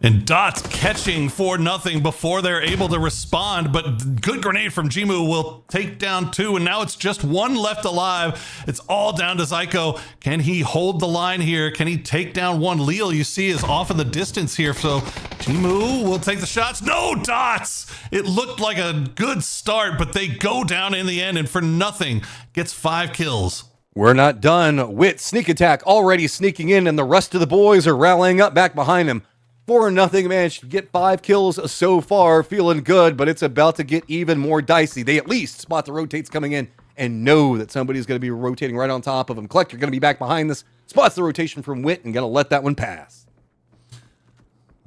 And Dots catching for nothing before they're able to respond, but good grenade from Jimu will take down 2, and now it's just 1 left alive. It's all down to Zyko. Can he hold the line here? Can he take down 1? Leal, you see, is off in the distance here, so Jimu will take the shots. No, Dots! It looked like a good start, but they go down in the end, and for nothing, gets 5 kills. We're not done. Wit sneak attack already sneaking in, and the rest of the boys are rallying up back behind him. 4-0, managed to get 5 kills so far, feeling good, but it's about to get even more dicey. They at least spot the rotates coming in and know that somebody's going to be rotating right on top of them. Collector going to be back behind this, spots the rotation from Wit, and going to let that one pass.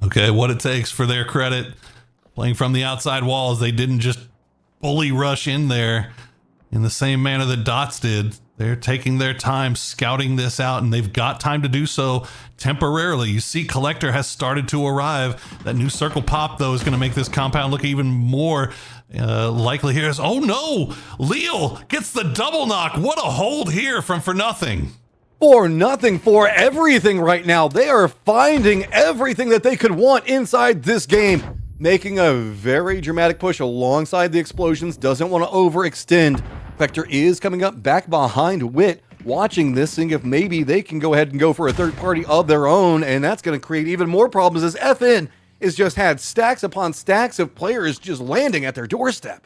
Okay, what it takes for their credit. Playing from the outside walls, they didn't just bully rush in there in the same manner that Dots did. They're taking their time scouting this out, and they've got time to do so temporarily. You see Collector has started to arrive. That new circle pop, though, is going to make this compound look even more likely here. Oh, no! Leal gets the double knock. What a hold here from For Nothing. For nothing, for everything right now. They are finding everything that they could want inside this game. Making a very dramatic push alongside the explosions. Doesn't want to overextend. Vector is coming up back behind Wit, watching this, seeing if maybe they can go ahead and go for a third party of their own, and that's going to create even more problems as FN has just had stacks upon stacks of players just landing at their doorstep.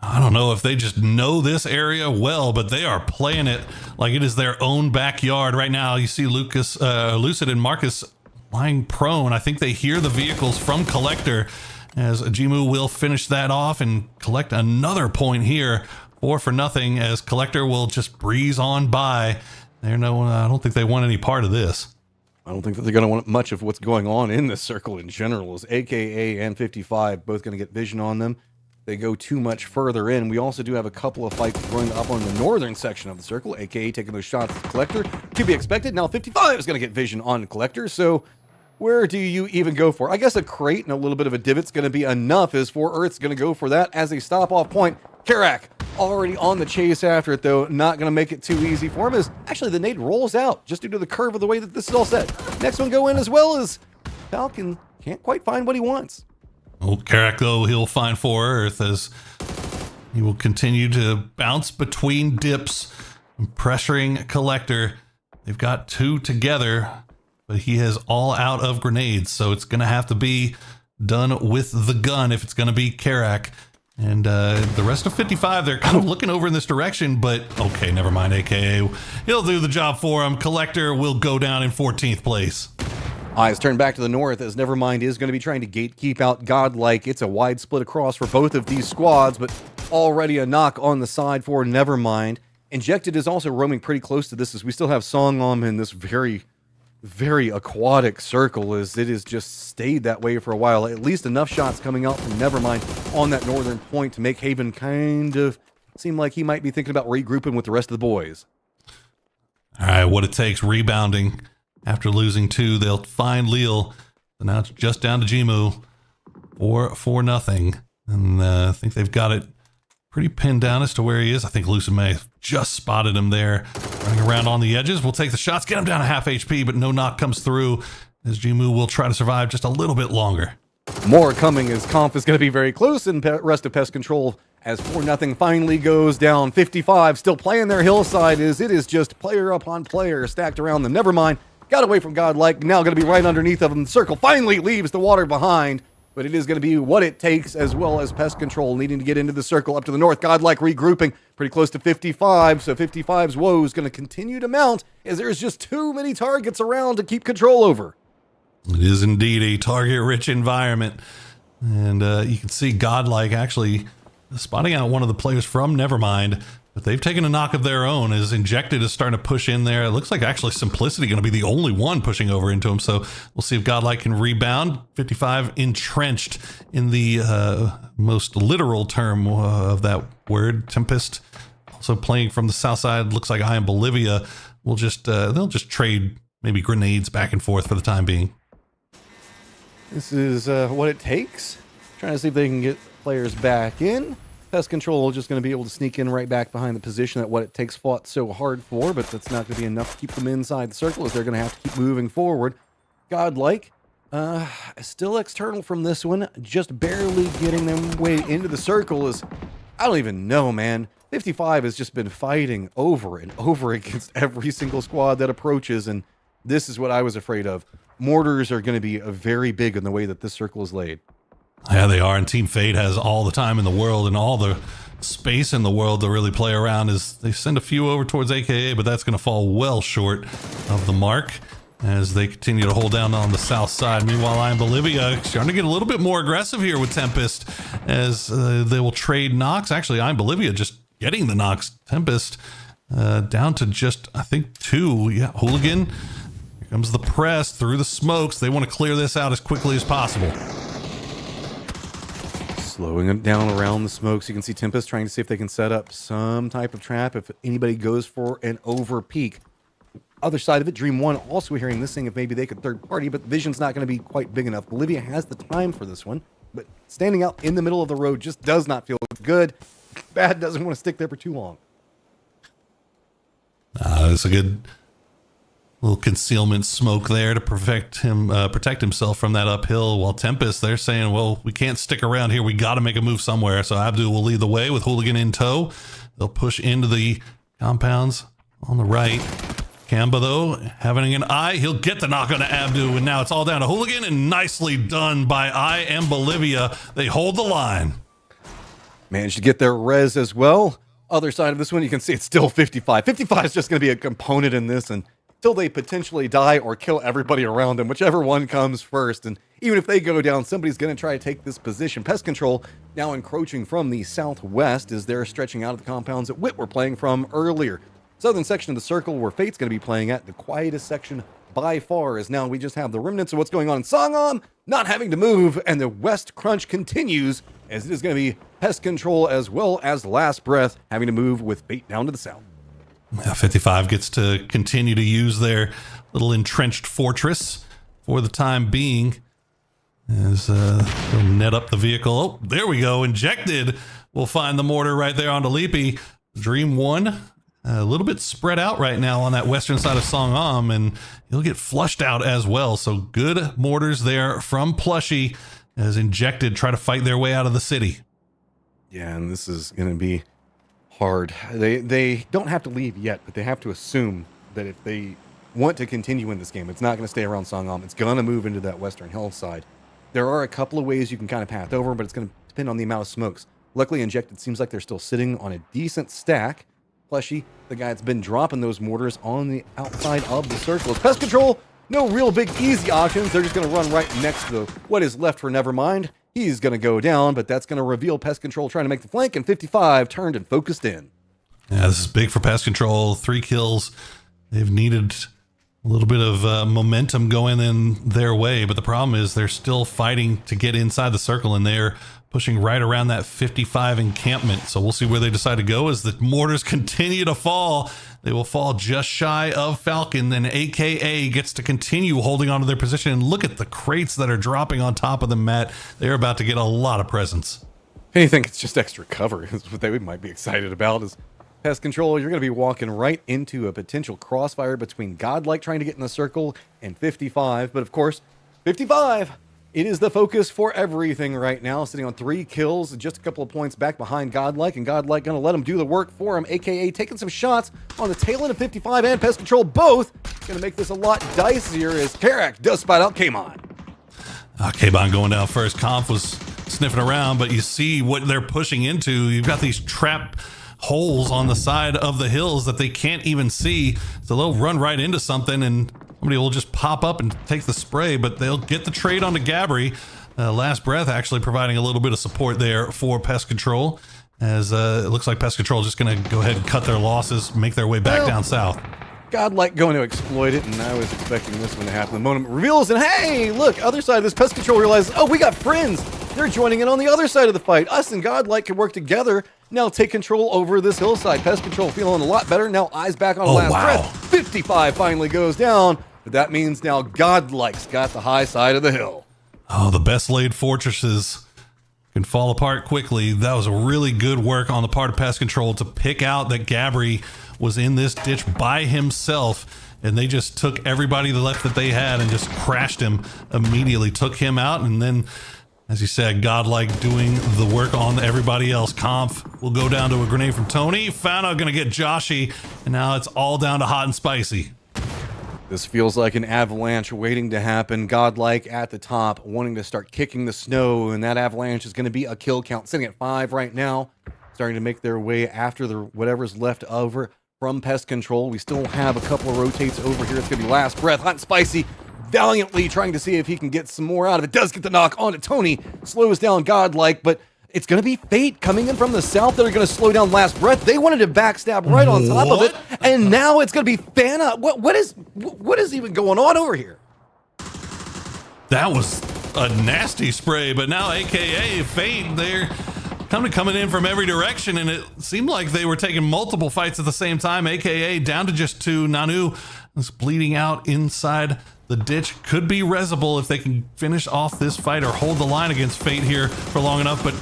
I don't know if they just know this area well, but they are playing it like it is their own backyard right now. You see Lucid and Marcus lying prone. I think they hear the vehicles from Collector, as Jimu will finish that off and collect another point here. 4-0, as Collector will just breeze on by. I don't think they want any part of this. I don't think that they're going to want much of what's going on in this circle in general, as AKA and 55 both going to get vision on them. They go too much further in. We also do have a couple of fights going up on the northern section of the circle, AKA taking those shots at the Collector. To be expected. Now 55 is going to get vision on the Collector, so where do you even go for? I guess a crate and a little bit of a divot's going to be enough, as 4Earth's going to go for that as a stop-off point. Karak already on the chase after it, though. Not going to make it too easy for him, as actually the nade rolls out just due to the curve of the way that this is all set. Next one go in as well, as Falcon can't quite find what he wants. Old Karak, though, he'll find 4Earth as he will continue to bounce between dips, pressuring Collector. They've got two together, but he has all out of grenades, so it's going to have to be done with the gun if it's going to be Karak. And the rest of 55, they're kind of looking over in this direction, but okay, never mind. AKA, he'll do the job for him. Collector will go down in 14th place. Eyes turn back to the north, as Nevermind is going to be trying to gatekeep out Godlike. It's a wide split across for both of these squads, but already a knock on the side for Nevermind. Injected is also roaming pretty close to this, as we still have Song on in this very aquatic circle, as it has just stayed that way for a while. At least enough shots coming out from Nevermind on that northern point to make Haven kind of seem like he might be thinking about regrouping with the rest of the boys. All right, what it takes, rebounding. After losing 2, they'll find Leal. So now it's just down to Jimu. 4-0. And I think they've got it pretty pinned down as to where he is. I think Lucid may have just spotted him there, running around on the edges. We'll take the shots, get him down to half HP, but no knock comes through, as Jimu will try to survive just a little bit longer. More coming, as Conf is going to be very close, and rest of Pest Control as 4-0 finally goes down. 55 still playing their hillside, as it is just player upon player stacked around them. Nevermind got away from Godlike, now going to be right underneath of them. The circle finally leaves the water behind, but it is going to be what it takes, as well as Pest Control needing to get into the circle up to the north. Godlike regrouping pretty close to 55, so 55's woe is going to continue to mount, as there's just too many targets around to keep control over. It is indeed a target-rich environment, and you can see Godlike actually spotting out one of the players from Nevermind, but they've taken a knock of their own, as Injected is starting to push in there. It looks like actually Simplicity going to be the only one pushing over into him, so we'll see if Godlike can rebound. 55 entrenched in the most literal term of that word. Tempest also playing from the south side. Looks like I Am Bolivia will just they'll just trade maybe grenades back and forth for the time being. This is what it takes. Trying to see if they can get players back in. Pest Control just going to be able to sneak in right back behind the position that what it takes fought so hard for, but that's not going to be enough to keep them inside the circle, as they're going to have to keep moving forward. Godlike, still external from this one, just barely getting them way into the circle. Is I don't even know, man. 55 has just been fighting over and over against every single squad that approaches, and this is what I was afraid of. Mortars are going to be very big in the way that this circle is laid. Yeah, they are, and Team Fate has all the time in the world and all the space in the world to really play around, as they send a few over towards AKA, but that's going to fall well short of the mark as they continue to hold down on the south side. Meanwhile, I Am Bolivia starting to get a little bit more aggressive here with Tempest, as they will trade knocks. Actually, I Am Bolivia just getting the knocks. Tempest down to just, I think, 2. Yeah, Hooligan. Here comes the press through the smokes. They want to clear this out as quickly as possible. Slowing it down around the smokes. You can see Tempest trying to see if they can set up some type of trap if anybody goes for an over peak. Other side of it, Dream One also hearing this thing if maybe they could third party, but the vision's not going to be quite big enough. Bolivia has the time for this one, but standing out in the middle of the road just does not feel good. Bad doesn't want to stick there for too long. It's a good little concealment smoke there to protect himself from that uphill, while Tempest, they're saying, well, we can't stick around here. We got to make a move somewhere. So Abdul will lead the way with Hooligan in tow. They'll push into the compounds on the right. Kamba, though, having an eye, he'll get the knock on to Abdul, and now it's all down to Hooligan, and nicely done by I Am Bolivia. They hold the line. managed to get their res as well. Other side of this one, you can see it's still 55. 55 is just going to be a component in this until they potentially die or kill everybody around them, whichever one comes first. And even if they go down, somebody's going to try to take this position. Pest Control now encroaching from the southwest as they're stretching out of the compounds that Wit were playing from earlier. Southern section of the circle where Fate's going to be playing at, the quietest section by far, is now we just have the remnants of what's going on in Songam not having to move, and the west crunch continues as it is going to be Pest Control as well as Last Breath having to move with Fate down to the south. 55 gets to continue to use their little entrenched fortress for the time being as they'll net up the vehicle. Oh, there we go. Injected. We'll find the mortar right there onto Leapy. Dream 1. A little bit spread out right now on that western side of Songam, and he'll get flushed out as well. So good mortars there from Plushy as Injected try to fight their way out of the city. Yeah, and this is going to be hard. They don't have to leave yet, but they have to assume that if they want to continue in this game, it's not going to stay around Songam. It's going to move into that western hillside. There are a couple of ways you can kind of path over, but it's going to depend on the amount of smokes. Luckily, Injected seems like they're still sitting on a decent stack. Plushy, the guy that's been dropping those mortars on the outside of the circle. It's Pest Control, no real big easy options. They're just going to run right next to what is left for Nevermind. He's going to go down, but that's going to reveal Pest Control trying to make the flank, and 55 turned and focused in. Yeah, this is big for Pest Control. 3 kills. They've needed a little bit of momentum going in their way, but the problem is they're still fighting to get inside the circle, and they're pushing right around that 55 encampment. So we'll see where they decide to go as the mortars continue to fall. They will fall just shy of Falcon, and AKA gets to continue holding on to their position. And look at the crates that are dropping on top of them, Matt. They're about to get a lot of presents. Anything, it's just extra cover is what they might be excited about. Is Pest Control, you're going to be walking right into a potential crossfire between Godlike trying to get in the circle and 55. But of course, 55, it is the focus for everything right now, sitting on 3 kills, just a couple of points back behind Godlike, and Godlike going to let him do the work for him, aka taking some shots on the tail end of 55 and Pest Control, both going to make this a lot dicier as Karak does spot out Kamon. Kamon going down first. Conf was sniffing around, but you see what they're pushing into. You've got these trap holes on the side of the hills that they can't even see, so they'll run right into something and somebody will just pop up and take the spray, but they'll get the trade onto Gabri. Last Breath actually providing a little bit of support there for Pest Control, as it looks like Pest Control is just going to go ahead and cut their losses, make their way back down south. Godlike going to exploit it, and I was expecting this one to happen. The moment reveals, and hey, look, other side of this, Pest Control realizes, oh, we got friends. They're joining in on the other side of the fight. Us and Godlike can work together, now take control over this hillside. Pest Control feeling a lot better. Now eyes back on Last Breath. 55 finally goes down, but that means now Godlike's got the high side of the hill. Oh, the best laid fortresses can fall apart quickly. That was a really good work on the part of Pest Control to pick out that Gabri was in this ditch by himself, and they just took everybody left that they had and just crashed him immediately, took him out, and then, as you said, Godlike doing the work on everybody else. Conf will go down to a grenade from Tony. Fana gonna get Joshy, and now it's all down to Hot and Spicy. This feels like an avalanche waiting to happen. Godlike at the top, wanting to start kicking the snow, and that avalanche is going to be a kill count, sitting at 5 right now, starting to make their way after the whatever's left over from Pest Control. We still have a couple of rotates over here. It's going to be Last Breath. Hot and Spicy valiantly trying to see if he can get some more out of it. Does get the knock onto Tony, slows down Godlike, but it's going to be Fate coming in from the south that are going to slow down Last Breath. They wanted to backstab right on top of it, and now it's going to be Fana. What is even going on over here? That was a nasty spray, but now AKA Fate, they're coming in from every direction, and it seemed like they were taking multiple fights at the same time. AKA down to just 2. Nanu is bleeding out inside the ditch. Could be Resable if they can finish off this fight or hold the line against Fate here for long enough, but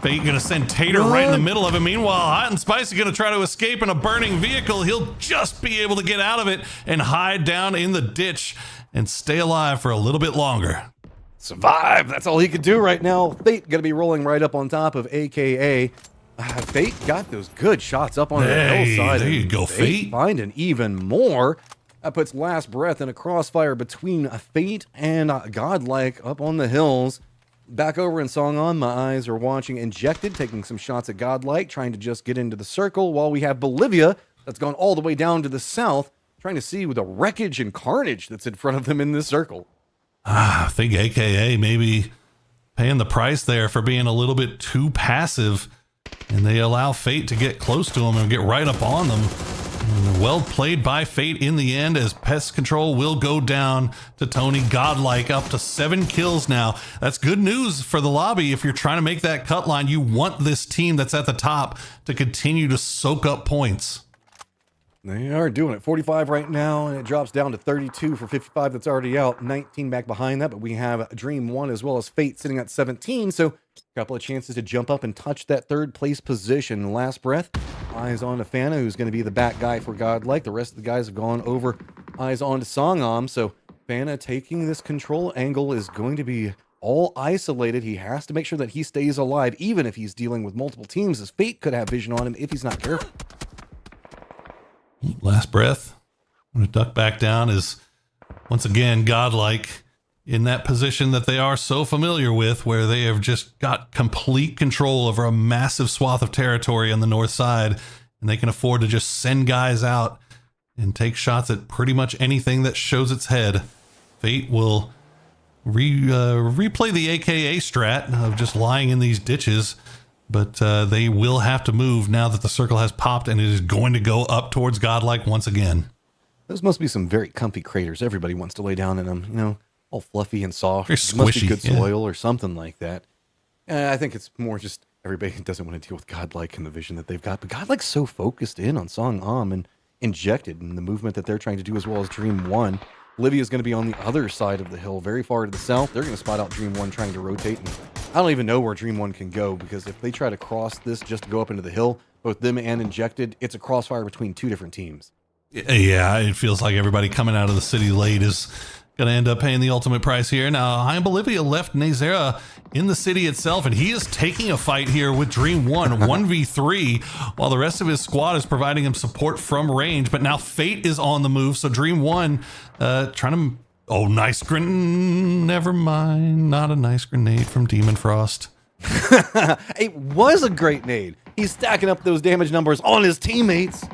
Fate gonna send Tater right in the middle of it. Meanwhile, Hot and Spicy gonna try to escape in a burning vehicle. He'll just be able to get out of it and hide down in the ditch and stay alive for a little bit longer. Survive. That's all he could do right now. Fate gonna be rolling right up on top of AKA. Fate got those good shots up on the hillside. There you go, Fate. Finding even more. That puts Last Breath in a crossfire between Fate and Godlike up on the hills. Back over in Song On, my eyes are watching Injected, taking some shots at Godlike, trying to just get into the circle, while we have Bolivia, that's gone all the way down to the south, trying to see the wreckage and carnage that's in front of them in this circle. I think AKA maybe paying the price there for being a little bit too passive, and they allow Fate to get close to them and get right up on them. And well played by Fate in the end, as Pest Control will go down to Tony. Godlike up to 7 kills now. That's good news for the lobby. If you're trying to make that cut line, you want this team that's at the top to continue to soak up points. They are doing it. 45 right now, and it drops down to 32 for 55 that's already out. 19 back behind that, but we have Dream 1 as well as Fate sitting at 17, so a couple of chances to jump up and touch that third place position. Last breath, eyes on to Fana, who's going to be the back guy for Godlike. The rest of the guys have gone over, eyes on to Songam, so Fana taking this control angle is going to be all isolated. He has to make sure that he stays alive, even if he's dealing with multiple teams, as Fate could have vision on him if he's not careful. Last breath. I'm going to duck back down as, once again, Godlike in that position that they are so familiar with, where they have just got complete control over a massive swath of territory on the north side, and they can afford to just send guys out and take shots at pretty much anything that shows its head. Fate will replay the AKA strat of just lying in these ditches, but they will have to move now that the circle has popped, and it is going to go up towards Godlike once again. Those must be some very comfy craters. Everybody wants to lay down in them, you know, all fluffy and soft. Very It must be squishy, good yeah. soil or something like that. I think it's more just everybody doesn't want to deal with Godlike and the vision that they've got. But Godlike's so focused in on Song Am and Injected and the movement that they're trying to do, as well as Dream 1. Livia's going to be on the other side of the hill, very far to the south. They're going to spot out Dream 1 trying to rotate. And I don't even know where Dream 1 can go, because if they try to cross this just to go up into the hill, both them and Injected, it's a crossfire between two different teams. Yeah, it feels like everybody coming out of the city late is going to end up paying the ultimate price here. Now, I Am Bolivia left Nazera in the city itself, and he is taking a fight here with Dream 1, 1v3, while the rest of his squad is providing him support from range. But now Fate is on the move, so Dream 1 trying to... Oh, nice grenade. Never mind. Not a nice grenade from Demon Frost. It was a great nade. He's stacking up those damage numbers on his teammates.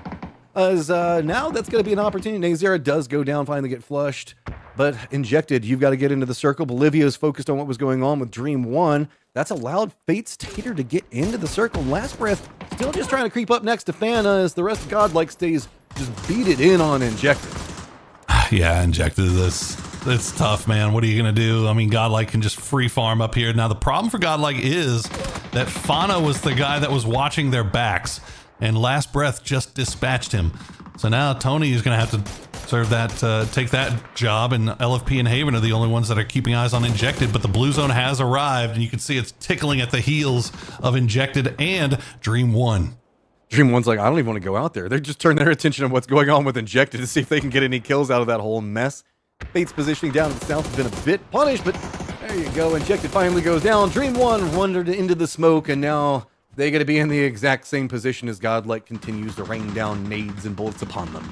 As now that's going to be an opportunity. Nazera does go down, finally get flushed. But Injected, you've got to get into the circle. Bolivia is focused on what was going on with Dream 1. That's allowed Fate's Tater to get into the circle. Last breath, still just trying to creep up next to Fana, as the rest of Godlike stays just beat it in on Injected. Yeah, Injected. It's tough, man. What are you going to do? I mean, Godlike can just free farm up here. Now, the problem for Godlike is that Fana was the guy that was watching their backs, and Last Breath just dispatched him. So now Tony is going to have to serve that, take that job, and LFP and Haven are the only ones that are keeping eyes on Injected, but the blue zone has arrived, and you can see it's tickling at the heels of Injected and Dream 1. Dream 1's like, I don't even want to go out there. They just turn their attention on what's going on with Injected to see if they can get any kills out of that whole mess. Fate's positioning down to the south has been a bit punished, but there you go. Injected finally goes down. Dream 1 wandered into the smoke, and now they're going to be in the exact same position as Godlike continues to rain down nades and bullets upon them.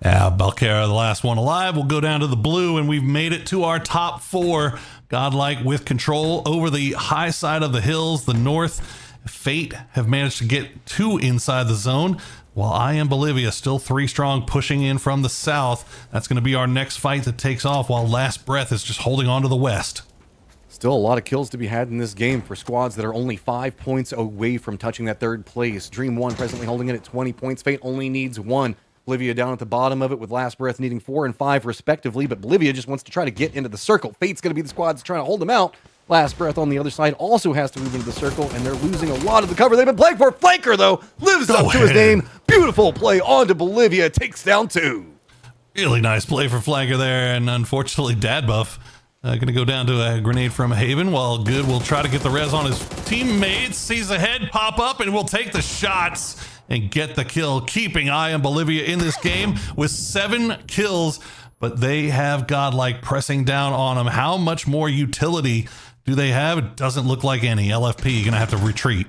Yeah, Balcara, the last one alive, will go down to the blue, and we've made it to our top 4. Godlike with control over the high side of the hills, the north. Fate have managed to get 2 inside the zone, while I Am Bolivia still 3 strong, pushing in from the south. That's going to be our next fight that takes off, while Last Breath is just holding on to the west. Still a lot of kills to be had in this game for squads that are only 5 points away from touching that third place. Dream 1 presently holding it at 20 points. Fate only needs 1. Bolivia down at the bottom of it with Last Breath needing 4 and 5 respectively, but Bolivia just wants to try to get into the circle. Fate's going to be the squad that's trying to hold them out. Last Breath on the other side also has to move into the circle, and they're losing a lot of the cover they've been playing for. Flanker, though, lives up to his name. Beautiful play onto Bolivia. Takes down 2. Really nice play for Flanker there, and unfortunately Dad Buff going to go down to a grenade from Haven, while Good will try to get the res on his teammates. Sees a head pop up and will take the shots and get the kill, keeping I Am Bolivia in this game with 7 kills, but they have Godlike pressing down on them. How much more utility do they have? It doesn't look like any. LFP going to have to retreat.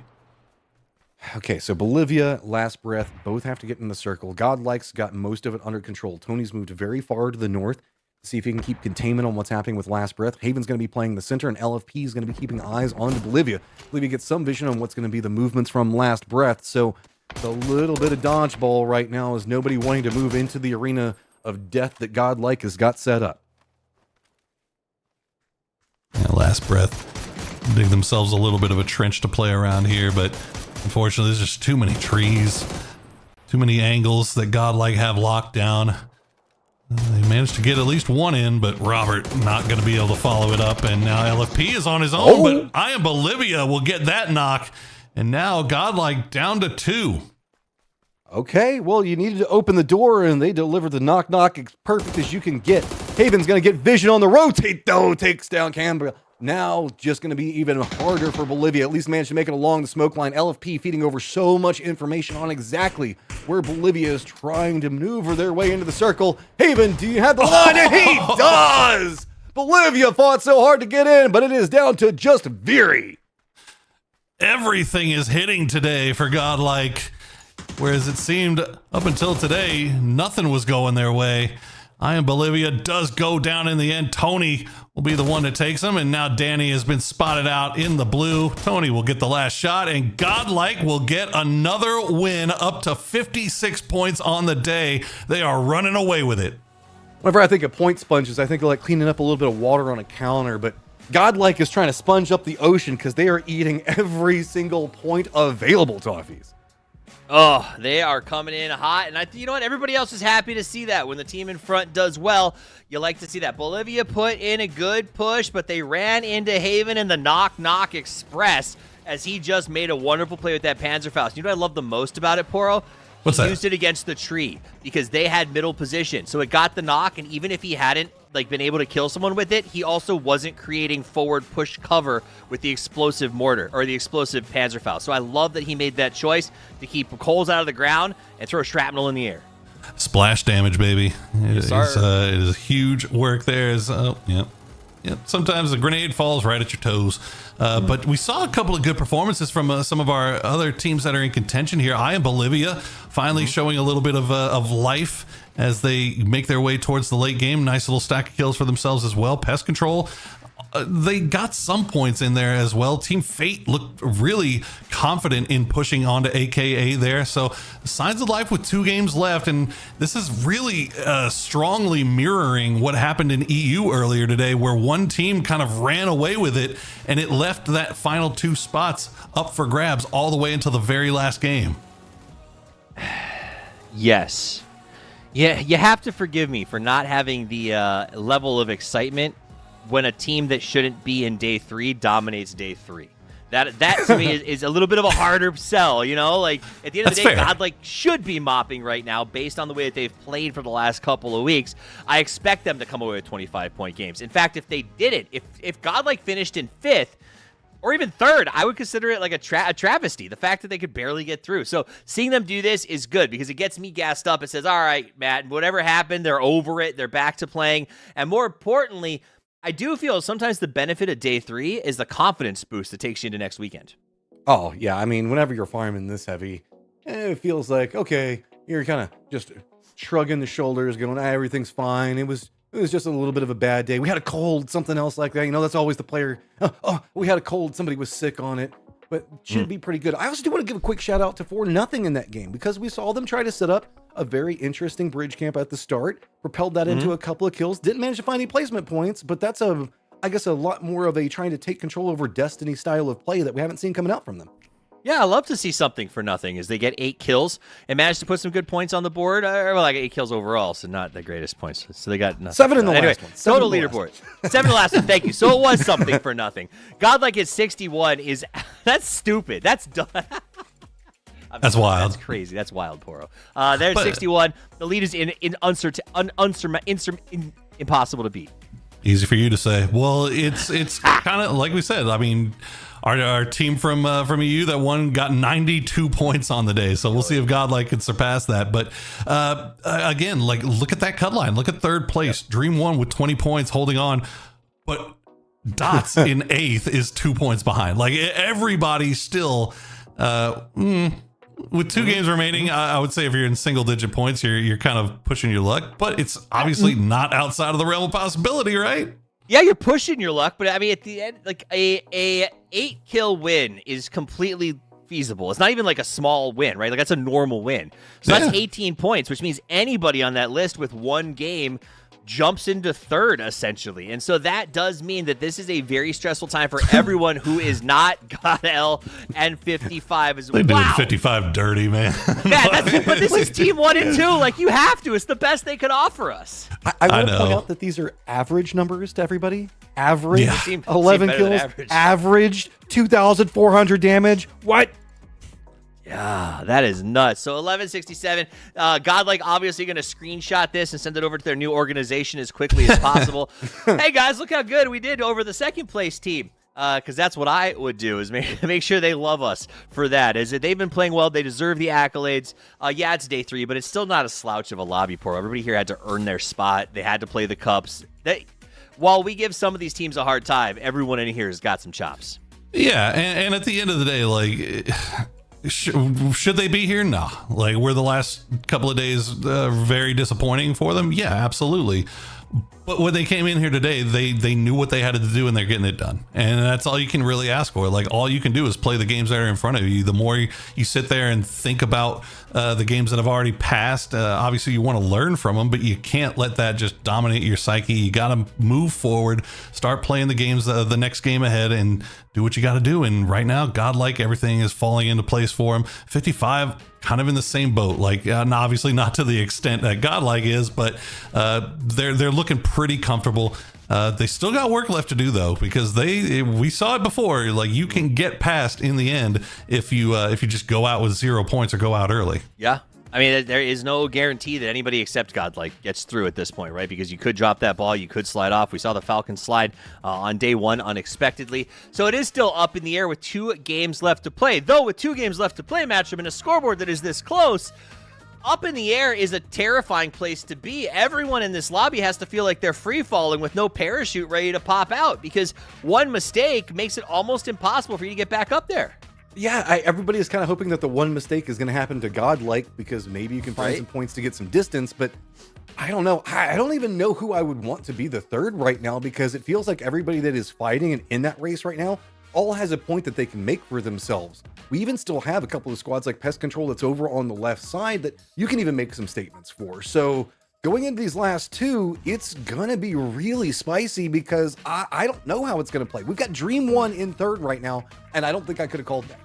Okay, so Bolivia, Last Breath, both have to get in the circle. Godlike's got most of it under control. Tony's moved very far to the north. See if he can keep containment on what's happening with Last Breath. Haven's going to be playing the center, and LFP is going to be keeping eyes on Bolivia. Bolivia gets some vision on what's going to be the movements from Last Breath. So it's a little bit of dodgeball right now as nobody wanting to move into the arena of death that Godlike has got set up. Yeah, Last Breath dig themselves a little bit of a trench to play around here, but unfortunately there's just too many trees, too many angles that Godlike have locked down. They managed to get at least one in, but Robert not going to be able to follow it up, and now LFP is on his own, but I Am Bolivia will get that knock, and now Godlike down to 2. Okay, well, you needed to open the door, and they delivered the knock-knock as perfect as you can get. Haven's going to get vision on the rotate, though, takes down Canberra. Now, just going to be even harder for Bolivia. At least managed to make it along the smoke line. LFP feeding over so much information on exactly where Bolivia is trying to maneuver their way into the circle. Haven, do you have the line? And he does! Bolivia fought so hard to get in, but it is down to just Veery. Everything is hitting today for Godlike, whereas it seemed up until today, nothing was going their way. I Am Bolivia does go down in the end. Tony will be the one that takes him, and now Danny has been spotted out in the blue. Tony will get the last shot, and Godlike will get another win, up to 56 points on the day. They are running away with it. Whenever I think of point sponges, I think of like cleaning up a little bit of water on a counter, but Godlike is trying to sponge up the ocean because they are eating every single point available, Toffees. Oh, they are coming in hot, and you know what? Everybody else is happy to see that. When the team in front does well, you like to see that. Bolivia put in a good push, but they ran into Haven in the knock-knock express as he just made a wonderful play with that Panzerfaust. You know what I love the most about it, Poro? What's that? Used it against the tree because they had middle position, so it got the knock, and even if he hadn't been able to kill someone with it, he also wasn't creating forward push cover with the explosive mortar or the explosive Panzerfaust. So I love that he made that choice to keep coals out of the ground and throw shrapnel in the air. Splash damage, baby. It Yes, is huge work there. Sometimes a grenade falls right at your toes. But we saw a couple of good performances from some of our other teams that are in contention here. I Am Bolivia finally showing a little bit of life as they make their way towards the late game. Nice little stack of kills for themselves as well. Pest Control, they got some points in there as well. Team Fate looked really confident in pushing onto AKA there. So signs of life with 2 games left, and this is really strongly mirroring what happened in EU earlier today, where one team kind of ran away with it, and it left that final 2 spots up for grabs all the way until the very last game. Yes. Yeah, you have to forgive me for not having the level of excitement when a team that shouldn't be in day 3 dominates day 3. That to me is a little bit of a harder sell, you know? Like, at the end of the day, Godlike should be mopping right now based on the way that they've played for the last couple of weeks. I expect them to come away with 25-point games. In fact, if they did it, if Godlike finished in 5th, or even 3rd, I would consider it like a travesty, the fact that they could barely get through. So seeing them do this is good because it gets me gassed up. It says, all right, Matt, whatever happened, they're over it. They're back to playing. And more importantly, I do feel sometimes the benefit of day 3 is the confidence boost that takes you into next weekend. Oh, yeah. I mean, whenever you're farming this heavy, it feels like, okay, you're kind of just shrugging the shoulders, going, everything's fine. It was just a little bit of a bad day. We had a cold, something else like that. You know, that's always the player. Oh, we had a cold. Somebody was sick on it, but should be pretty good. I also do want to give a quick shout out to 4-0 in that game because we saw them try to set up a very interesting bridge camp at the start, propelled that into a couple of kills. Didn't manage to find any placement points, but that's I guess a lot more of a trying to take control over Destiny style of play that we haven't seen coming out from them. Yeah, I love to see something for nothing as they get 8 kills and manage to put some good points on the board. Well, like 8 kills overall, so not the greatest points. So they got nothing. 7 in the last one. Total leaderboard. 7 in the last one. Thank you. So it was something for nothing. Godlike at 61 is that's stupid. That's dumb. That's wild. That's crazy. That's wild, Poro. They're at 61. The lead is impossible to beat. Easy for you to say. Well, it's kind of like we said. I mean, our team from EU that won got 92 points on the day. So we'll see if Godlike can surpass that. But again, like look at that cut line. Look at 3rd place. Dream 1 with 20 points holding on. But Dots in 8th is 2 points behind. Like everybody still With 2 games remaining, I would say if you're in single-digit points, you're kind of pushing your luck. But it's obviously not outside of the realm of possibility, right? Yeah, you're pushing your luck, but I mean, at the end, like a 8-kill win is completely feasible. It's not even like a small win, right? Like that's a normal win. So that's 18 points, which means anybody on that list with 1 game jumps into 3rd, essentially. And so that does mean that this is a very stressful time for everyone who is not GodL and 55 as well. They did 55 dirty, man. Yeah, but this is team 1 and 2. Like, you have to. It's the best they could offer us. I want to point out that these are average numbers to everybody. Average, Seem 11 kills, average 2,400 damage. What? Yeah, that is nuts. So 1167, Godlike obviously going to screenshot this and send it over to their new organization as quickly as possible. Hey guys, look how good we did over the 2nd place team. Because that's what I would do, is make sure they love us for that. Is that they've been playing well, they deserve the accolades. Yeah, it's day 3, but it's still not a slouch of a lobby pro. Everybody here had to earn their spot. They had to play the cups. While we give some of these teams a hard time, everyone in here has got some chops. Yeah, and at the end of the day, like, should they be here? Nah. Like, were the last couple of days very disappointing for them? Yeah, absolutely. But when they came in here today, they knew what they had to do, and they're getting it done. And that's all you can really ask for. Like, all you can do is play the games that are in front of you. The more you sit there and think about the games that have already passed, obviously you want to learn from them, but you can't let that just dominate your psyche. You got to move forward, start playing the games, the next game ahead, and do what you got to do. And right now, Godlike, everything is falling into place for him. 55, kind of in the same boat, like obviously not to the extent that Godlike is, but they're looking pretty comfortable. They still got work left to do though, because we saw it before. Like, you can get past in the end if you just go out with 0 points or go out early. Yeah. I mean, there is no guarantee that anybody except Godlike gets through at this point, right? Because you could drop that ball, you could slide off. We saw the Falcons slide on day 1 unexpectedly. So it is still up in the air with 2 games left to play. Though with 2 games left to play, Matchup, and a scoreboard that is this close, up in the air is a terrifying place to be. Everyone in this lobby has to feel like they're free-falling with no parachute ready to pop out, because one mistake makes it almost impossible for you to get back up there. Yeah, everybody is kind of hoping that the one mistake is going to happen to Godlike, because maybe you can find some points to get some distance, but I don't know. I don't even know who I would want to be the 3rd right now, because it feels like everybody that is fighting and in that race right now all has a point that they can make for themselves. We even still have a couple of squads like Pest Control that's over on the left side that you can even make some statements for. So going into these last 2, it's going to be really spicy, because I don't know how it's going to play. We've got Dream 1 in 3rd right now, and I don't think I could have called that.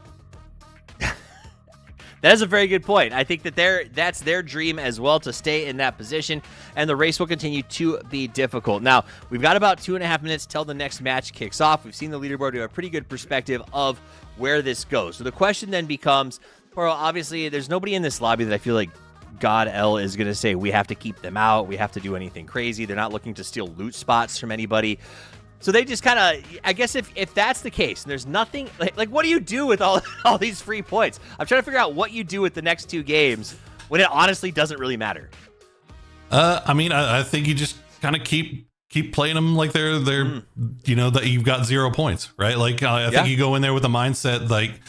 That is a very good point. I think that that's their dream as well, to stay in that position, and the race will continue to be difficult. Now, we've got about 2.5 minutes till the next match kicks off. We've seen the leaderboard. We have a pretty good perspective of where this goes. So the question then becomes, well, obviously, there's nobody in this lobby that I feel like GodL is going to say, we have to keep them out, we have to do anything crazy. They're not looking to steal loot spots from anybody. So they just kind of, I guess if that's the case, and there's nothing, like what do you do with all these free points? I'm trying to figure out what you do with the next 2 games when it honestly doesn't really matter. I mean, I think you just kind of keep playing them like they're you know, that you've got 0 points, right? Like I think you go in there with a mindset like,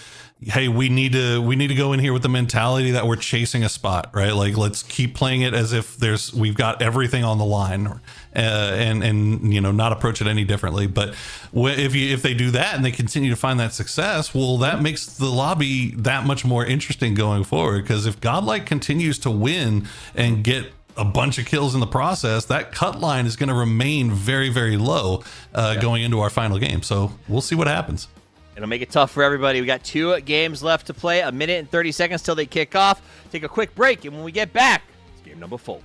hey, we need to go in here with the mentality that we're chasing a spot, right? Like, let's keep playing it as if we've got everything on the line, and you know, not approach it any differently. But if they do that and they continue to find that success, well, that makes the lobby that much more interesting going forward. Because if Godlike continues to win and get a bunch of kills in the process, that cut line is going to remain very, very low going into our final game. So we'll see what happens. It'll make it tough for everybody. We got 2 games left to play, 1 minute and 30 seconds till they kick off. Take a quick break, and when we get back, it's game number 4.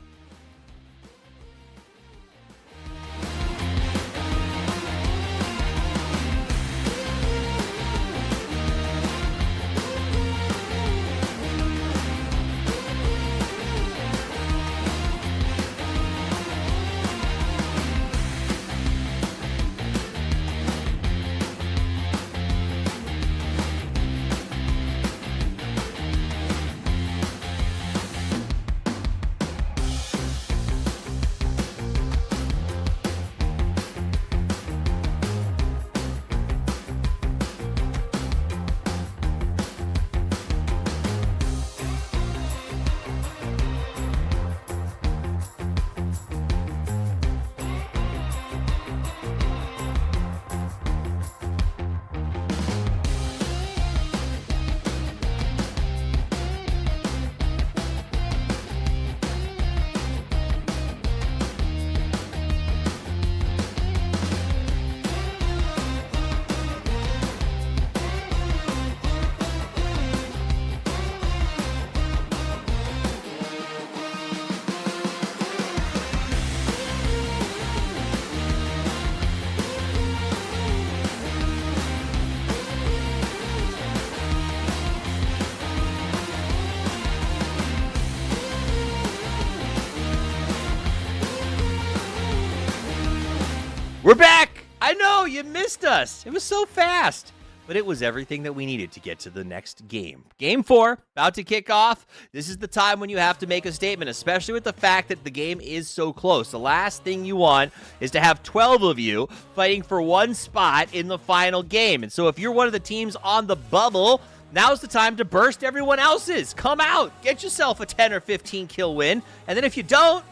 We're back! I know, you missed us. It was so fast. But it was everything that we needed to get to the next game. Game 4, about to kick off. This is the time when you have to make a statement, especially with the fact that the game is so close. The last thing you want is to have 12 of you fighting for one spot in the final game. And so if you're one of the teams on the bubble, now's the time to burst everyone else's. Come out, get yourself a 10 or 15 kill win. And then if you don't,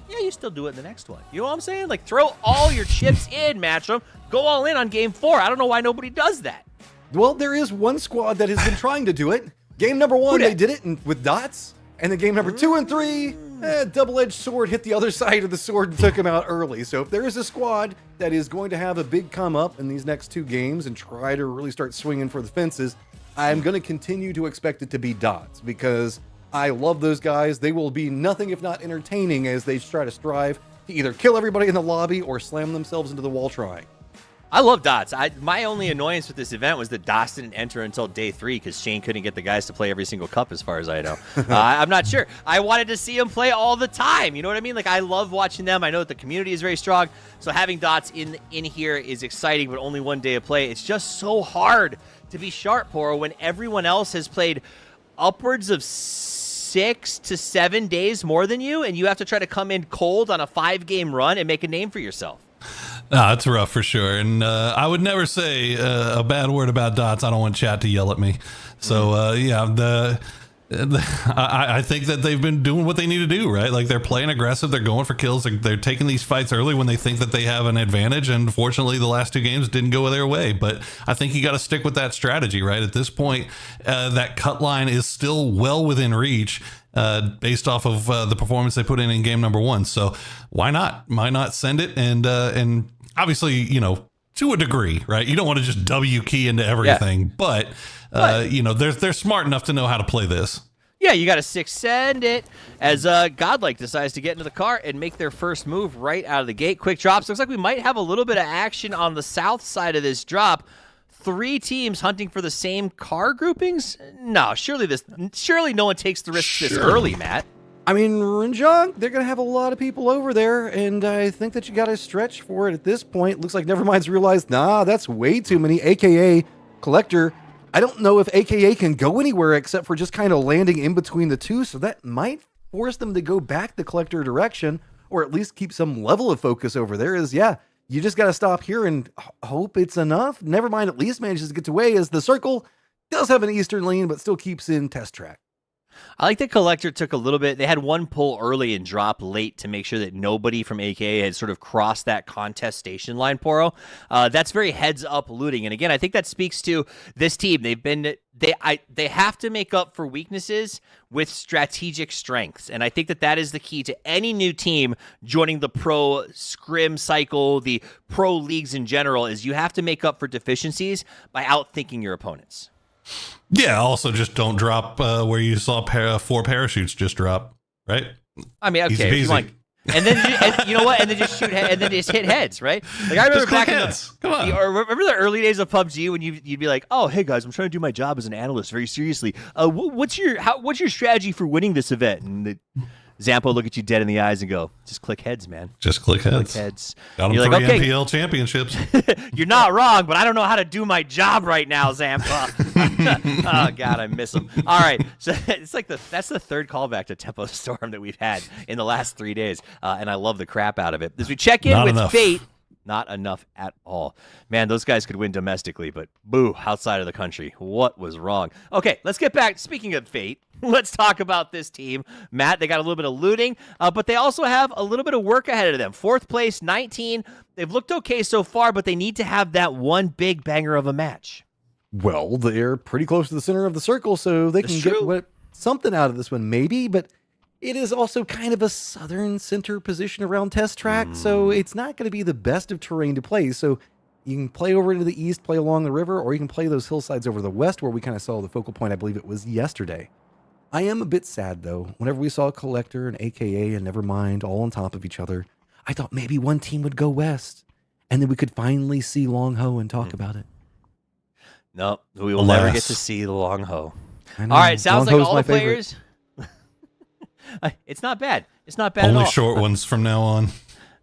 yeah, you still do it in the next one. You know what I'm saying? Like, throw all your chips in, Matchroom. Go all in on game 4. I don't know why nobody does that. Well, there is one squad that has been trying to do it. Game number 1, they did it with dots. And then game number 2 and 3, double-edged sword hit the other side of the sword and took him out early. So if there is a squad that is going to have a big come up in these next 2 games and try to really start swinging for the fences, I'm going to continue to expect it to be dots because I love those guys. They will be nothing if not entertaining as they try to strive to either kill everybody in the lobby or slam themselves into the wall trying. I love dots. My only annoyance with this event was that dots didn't enter until day 3 because Shane couldn't get the guys to play every single cup as far as I know. I'm not sure. I wanted to see them play all the time. You know what I mean? Like, I love watching them. I know that the community is very strong. So having dots in here is exciting, but only one day of play. It's just so hard to be sharp, Poro, when everyone else has played upwards of 6 to 7 days more than you, and you have to try to come in cold on a 5-game run and make a name for yourself. No, it's rough for sure. And I would never say a bad word about dots. I don't want chat to yell at me. So, yeah, I think that they've been doing what they need to do, right? Like, they're playing aggressive. They're going for kills. They're taking these fights early when they think that they have an advantage. And fortunately, the last 2 games didn't go their way. But I think you got to stick with that strategy, right? At this point, that cut line is still well within reach. Based off of the performance they put in game number 1. So why not? Why not send it? And obviously, you know, to a degree, right? You don't want to just W key into everything, but you know, they're smart enough to know how to play this. Yeah, you got to 6 send it as Godlike decides to get into the car and make their first move right out of the gate. Quick drops. Looks like we might have a little bit of action on the south side of this drop. 3 teams hunting for the same car groupings? No, surely no one takes the risk this early, Matt. I mean, Renjong, they're going to have a lot of people over there, and I think that you got to stretch for it at this point. Looks like Nevermind's realized, nah, that's way too many. AKA Collector, I don't know if AKA can go anywhere except for just kind of landing in between the 2, so that might force them to go back the Collector direction, or at least keep some level of focus over there. You just got to stop here and hope it's enough. Nevermind at least manages to get away as the circle does have an eastern lane, but still keeps in test track. I like that Collector took a little bit. They had one pull early and drop late to make sure that nobody from AKA had sort of crossed that contest station line, Poro. That's very heads up looting. And again, I think that speaks to this team. They have to make up for weaknesses with strategic strengths. And I think that is the key to any new team joining the pro scrim cycle, the pro leagues in general, is you have to make up for deficiencies by outthinking your opponents. Yeah, also just don't drop where you saw 4 parachutes just drop, right? I mean, okay, if you want, and then you know what, and then just shoot, and then just hit heads, right? Like I remember back in remember the early days of PUBG when you'd be like, oh, hey guys, I'm trying to do my job as an analyst very seriously. What's your strategy for winning this event? And Zampo look at you dead in the eyes and go, just click heads, man. Just click heads. Click heads. Got them 3 like, okay, NPL championships. You're not wrong, but I don't know how to do my job right now, Zampo. Oh, God, I miss him. All right, so it's like that's the 3rd callback to Tempo Storm that we've had in the last 3 days, and I love the crap out of it. As we check in with Fate, not enough at all. Man, those guys could win domestically, but boo, outside of the country. What was wrong? Okay, let's get back. Speaking of Fate, let's talk about this team. Matt, they got a little bit of looting, but they also have a little bit of work ahead of them. 4th place, 19. They've looked okay so far, but they need to have that one big banger of a match. Well, they're pretty close to the center of the circle, so they can get something out of this one, maybe, but it is also kind of a southern center position around test track, so it's not going to be the best of terrain to play. So you can play over into the east, play along the river, or you can play those hillsides over the west where we kind of saw the focal point, I believe it was yesterday. I am a bit sad, though. Whenever we saw Collector and AKA and Nevermind all on top of each other, I thought maybe one team would go west, and then we could finally see Long Ho and talk about it. No, we will never get to see the Long Ho. All right, sounds like all the players... It's not bad. It's not bad at all. Only short ones from now on.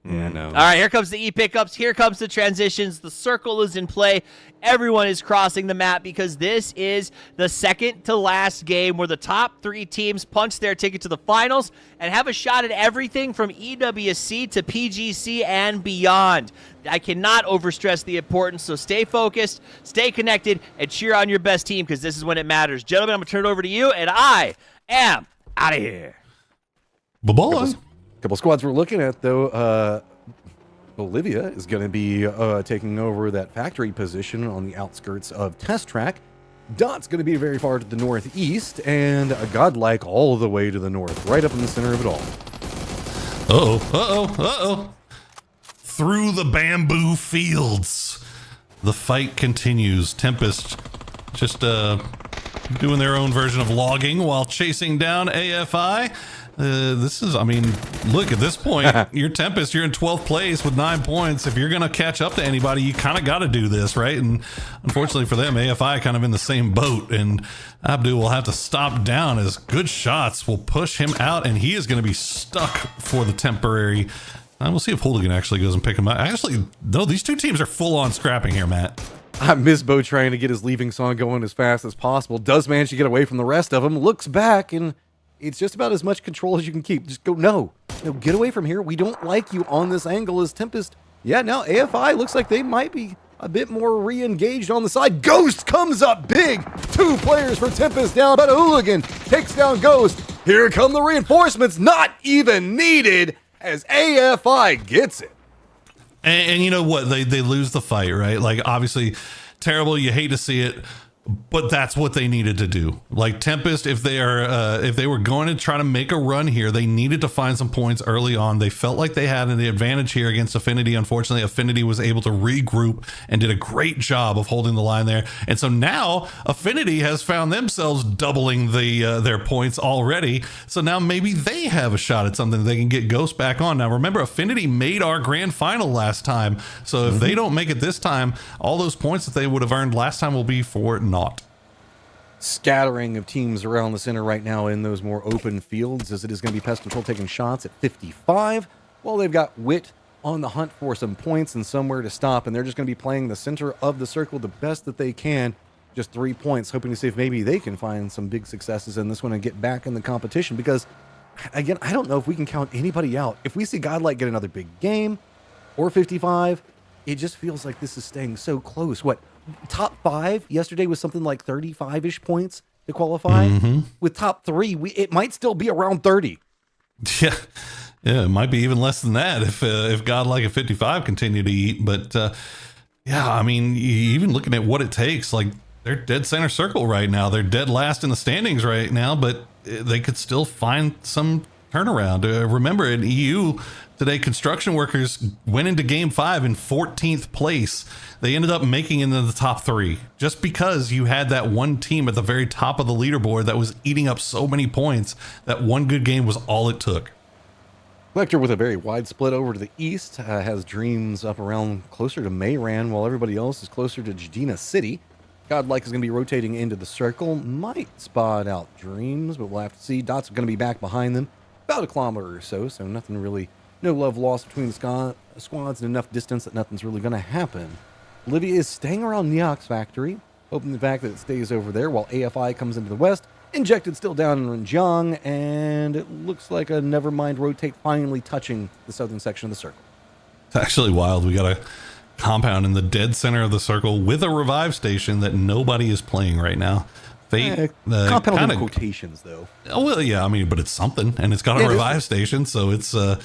Yeah, no. All right, here comes the E-pickups. Here comes the transitions. The circle is in play. Everyone is crossing the map because this is the second to last game where the top 3 teams punch their ticket to the finals and have a shot at everything from EWC to PGC and beyond. I cannot overstress the importance, so stay focused, stay connected, and cheer on your best team because this is when it matters. Gentlemen, I'm going to turn it over to you, and I am out of here. Bye-bye. Couple squads we're looking at, though. Bolivia is going to be taking over that factory position on the outskirts of Test Track. Dot's going to be very far to the northeast, and a Godlike all the way to the north, right up in the center of it all. Uh-oh. Through the bamboo fields, the fight continues. Tempest just doing their own version of logging while chasing down AFI. This is, I mean, look, at this point, you're Tempest, you're in 12th place with 9 points. If you're going to catch up to anybody, you kind of got to do this, right? And unfortunately for them, AFI kind of in the same boat, and Abdu will have to stop down as good shots will push him out, and he is going to be stuck for the temporary. We'll see if Hooligan actually goes and pick him up. Actually, no, these two teams are full on scrapping here, Matt. Mizbo trying to get his leaving song going as fast as possible. Does manage to get away from the rest of them. Looks back, and it's just about as much control as you can keep. Just go, no, get away from here. We don't like you on this angle as Tempest. Yeah, now AFI looks like they might be a bit more re-engaged on the side. Ghost comes up big. 2 players for Tempest down, but Hooligan takes down Ghost. Here come the reinforcements, not even needed as AFI gets it. And you know what? They lose the fight, right? Like, obviously, terrible. You hate to see it. But that's what they needed to do. Like Tempest, if they were going to try to make a run here, they needed to find some points early on. They felt like they had an advantage here against Affinity. Unfortunately, Affinity was able to regroup and did a great job of holding the line there. And so now Affinity has found themselves doubling their points already. So now maybe they have a shot at something. They can get Ghost back on. Now remember, Affinity made our grand final last time. So if they don't make it this time, all those points that they would have earned last time will be for naught. Scattering of teams around the center right now in those more open fields, as it is going to be Pest Control taking shots at 55, while they've got Wit on the hunt for some points and somewhere to stop, and they're just going to be playing the center of the circle the best that they can. Just 3 points, hoping to see if maybe they can find some big successes in this one and get back in the competition, because again, I don't know if we can count anybody out. If we see Godlike get another big game or 55, it just feels like this is staying so close. What, top 5 yesterday was something like 35-ish points to qualify. With top 3, it might still be around 30. Yeah, it might be even less than that if Godlike at 55 continue to eat. But yeah, I mean, even looking at what it takes, like they're dead center circle right now. They're dead last in the standings right now, but they could still find some turnaround. Remember, in EU today, construction workers went into game 5 in 14th place. They ended up making it into the top 3 just because you had that one team at the very top of the leaderboard that was eating up so many points. That one good game was all it took. Lecter with a very wide split over to the east, has Dreams up around closer to Mayran, while everybody else is closer to Jadina City. Godlike is going to be rotating into the circle, might spot out Dreams, but we'll have to see. Dot's going to be back behind them, about a kilometer or so, so nothing really, no love lost between the squads and enough distance that nothing's really going to happen. Olivia is staying around Neox Factory, hoping the fact that it stays over there, while AFI comes into the west. Injected still down in Renjiang, and it looks like a Nevermind rotate finally touching the southern section of the circle. It's actually wild. We got a compound in the dead center of the circle with a revive station that nobody is playing right now. Fate, compound in quotations, though. Oh, well, yeah, I mean, but it's something, and it's got a revive station, so it's a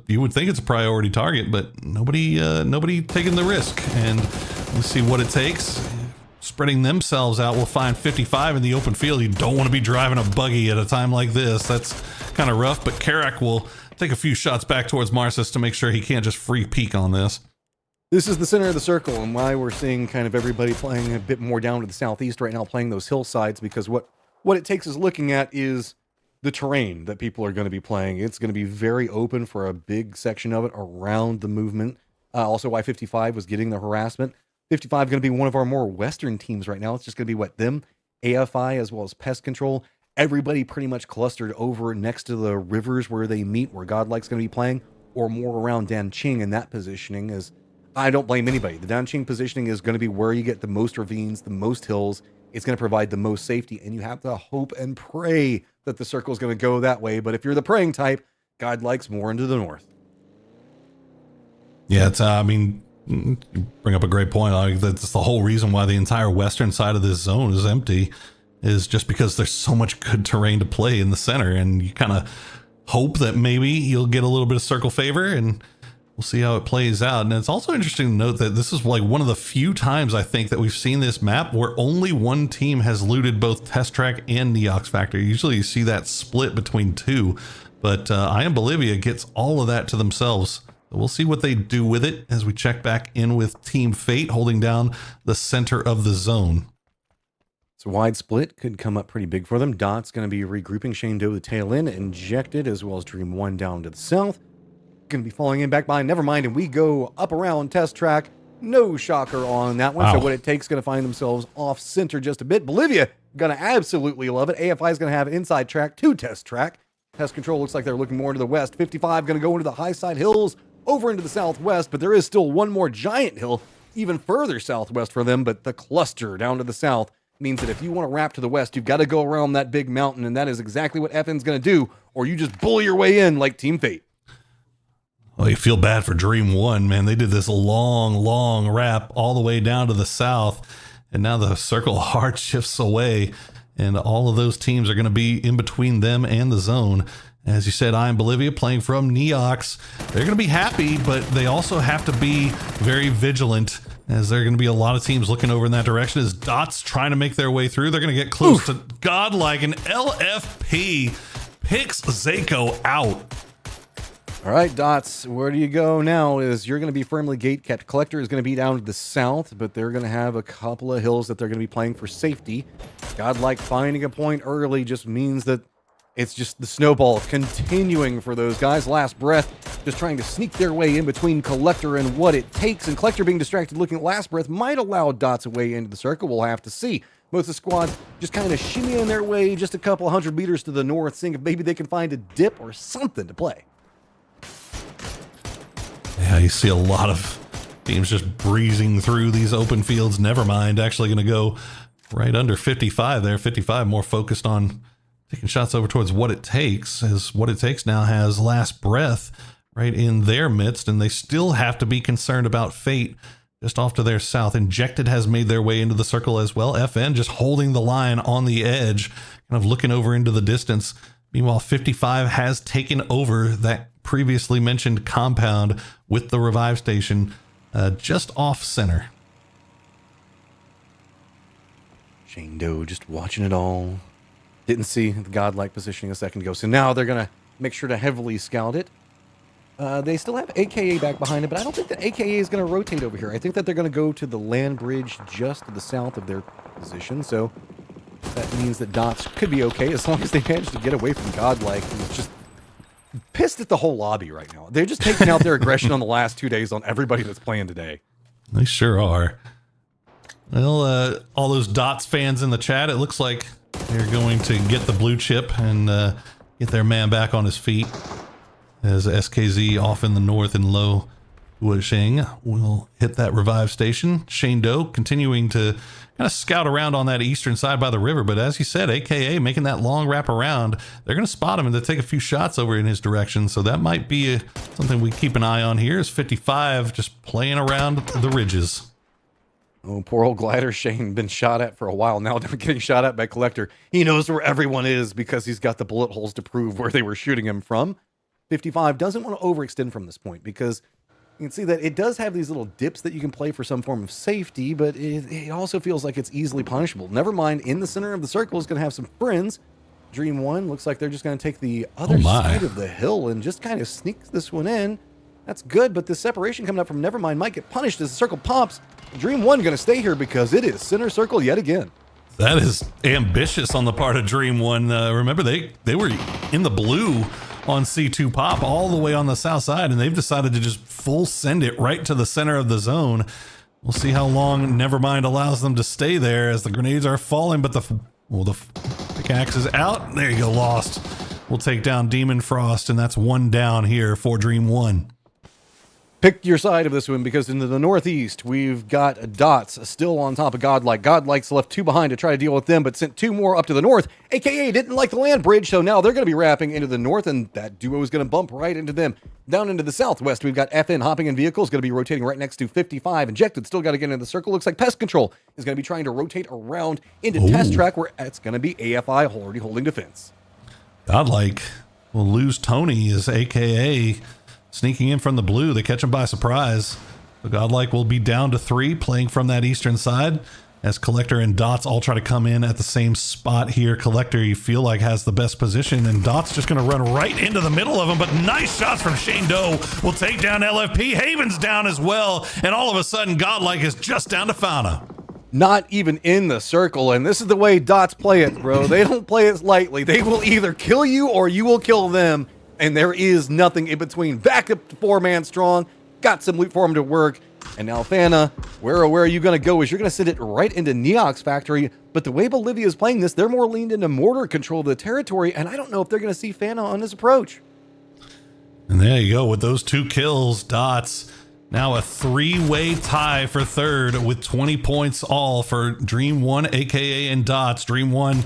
you would think it's a priority target, but nobody taking the risk, and we'll see what it takes. Spreading themselves out, we'll find 55 in the open field. You don't want to be driving a buggy at a time like this. That's kind of rough, but Karak will take a few shots back towards Marcis to make sure he can't just free peek on this. This is the center of the circle, and why we're seeing kind of everybody playing a bit more down to the southeast right now, playing those hillsides, because what it takes is looking at is the terrain that people are going to be playing. It's going to be very open for a big section of it around the movement. Also, why 55 was getting the harassment. 55 going to be one of our more western teams right now. It's just going to be them, AFI, as well as Pest Control. Everybody pretty much clustered over next to the rivers where they meet, where Godlike's going to be playing. or more around Danqing in that positioning, as I don't blame anybody. The Danqing positioning is going to be where you get the most ravines, the most hills. It's going to provide the most safety, and you have to hope and pray that the circle is going to go that way. But if you're the praying type, God likes more into the north. Yeah, it's, I mean, you bring up a great point. Like, that's the whole reason why the entire western side of this zone is empty, is just because there's so much good terrain to play in the center, and you kind of hope that maybe you'll get a little bit of circle favor, and we'll see how it plays out. And it's also interesting to note that this is like one of the few times I think that we've seen this map where only one team has looted both Test Track and Neox Factory. Usually you see that split between two, but I Am Bolivia gets all of that to themselves. We'll see what they do with it as we check back in with Team Fate holding down the center of the zone. So wide split could come up pretty big for them. Dot's going to be regrouping. Shane Doe the tail end, injected, as well as Dream 1 down to the south. Going to be falling in back behind Nevermind, and we go up around Test Track. No shocker on that one. Wow. So what it takes, going to find themselves off center just a bit. Bolivia going to absolutely love it. AFI is going to have inside track to Test Track. Test Control looks like they're looking more to the west. 55 going to go into the high side hills over into the southwest, but there is still one more giant hill even further southwest for them. But the cluster down to the south means that if you want to wrap to the west, you've got to go around that big mountain, and that is exactly what FN's going to do, or you just bully your way in like Team Fate. Well, you feel bad for Dream 1, man. They did this long wrap all the way down to the south, and now the circle hard shifts away, and all of those teams are going to be in between them and the zone. As you said, I Am Bolivia playing from Neox. They're going to be happy, but they also have to be very vigilant, as there are going to be a lot of teams looking over in that direction as Dots trying to make their way through. They're going to get close to Godlike, and LFP picks Zako out. All right, Dots, where do you go now? Is you're going to be firmly gate kept. Collector is going to be down to the south, but they're going to have a couple of hills that they're going to be playing for safety. Godlike finding a point early just means that it's just the snowball continuing for those guys. Last breath, just trying to sneak their way in between Collector and what it takes. And Collector being distracted looking at Last Breath might allow Dots a way into the circle. We'll have to see. Most of the squads just kind of shimmying their way just a couple 100 meters to the north, seeing if maybe they can find a dip or something to play. Yeah, you see a lot of teams just breezing through these open fields. Nevermind actually going to go right under 55 there. 55 more focused on taking shots over towards What It Takes, as What It Takes now has Last Breath right in their midst, and they still have to be concerned about Fate just off to their south. Injected has made their way into the circle as well. FN just holding the line on the edge, kind of looking over into the distance. Meanwhile, 55 has taken over that previously mentioned compound with the revive station just off center. Shane Doe just watching it all. Didn't see the godlike positioning a second ago, so now they're going to make sure to heavily scout it. They still have AKA back behind it, but I don't think that AKA is going to rotate over here. I think that they're going to go to the land bridge just to the south of their position, so that means that Dots could be okay as long as they manage to get away from godlike, who's just pissed at the whole lobby right now. They're just taking out their aggression on the last 2 days on everybody that's playing today. They sure are. Well, all those Dots fans in the chat, it looks like they're going to get the blue chip and get their man back on his feet, as SKZ off in the north and low Wuxing will hit that revive station. Shane Doe continuing to kind of scout around on that eastern side by the river, but as you said, AKA making that long wrap around. They're going to spot him and to take a few shots over in his direction, so that might be something we keep an eye on here, is 55 just playing around the ridges. Oh, poor old Glider Shane, been shot at for a while now, getting shot at by Collector. He knows where everyone is because he's got the bullet holes to prove where they were shooting him from. 55 doesn't want to overextend from this point because you can see that it does have these little dips that you can play for some form of safety, but it also feels like it's easily punishable. Nevermind, in the center of the circle is going to have some friends. Dream 1 looks like they're just going to take the other side of the hill and just kind of sneak this one in. That's good, but the separation coming up from Nevermind might get punished as the circle pops. Dream 1 going to stay here because it is center circle yet again. That is ambitious on the part of Dream 1. Remember, they were in the blue on C2 Pop all the way on the south side, and they've decided to just full send it right to the center of the zone. We'll see how long Nevermind allows them to stay there as the grenades are falling, but the pickaxe is out. There you go, lost. will take down Demon Frost, and that's 1 down here for Dream 1. Pick your side of this one, because into the northeast, we've got Dots still on top of Godlike. Godlike's left 2 behind to try to deal with them, but sent 2 more up to the north. AKA didn't like the land bridge, so now they're going to be wrapping into the north, and that duo is going to bump right into them. Down into the southwest, we've got FN hopping in vehicles, going to be rotating right next to 55. Injected, still got to get into the circle. Looks like Pest Control is going to be trying to rotate around into Test Track, where it's going to be AFI already holding defense. Godlike will lose Tony as AKA sneaking in from the blue. They catch him by surprise. The Godlike will be down to 3, playing from that eastern side, as Collector and Dots all try to come in at the same spot here. Collector, you feel like, has the best position, and Dots just going to run right into the middle of him, but nice shots from Shane Doe will take down LFP. Haven's down as well, and all of a sudden, Godlike is just down to Fauna. Not even in the circle, and this is the way Dots play it, bro. They don't play it lightly. They will either kill you or you will kill them, and there is nothing in between. Back up to 4-man strong, got some loot for him to work, and now Fana, where are you going to go? Is you're going to send it right into Neox Factory, but the way Bolivia is playing this, they're more leaned into mortar control of the territory, and I don't know if they're going to see Fana on this approach. And there you go, with those 2 kills, Dots now a 3-way tie for third with 20 points all for Dream 1, AKA, and Dots. Dream 1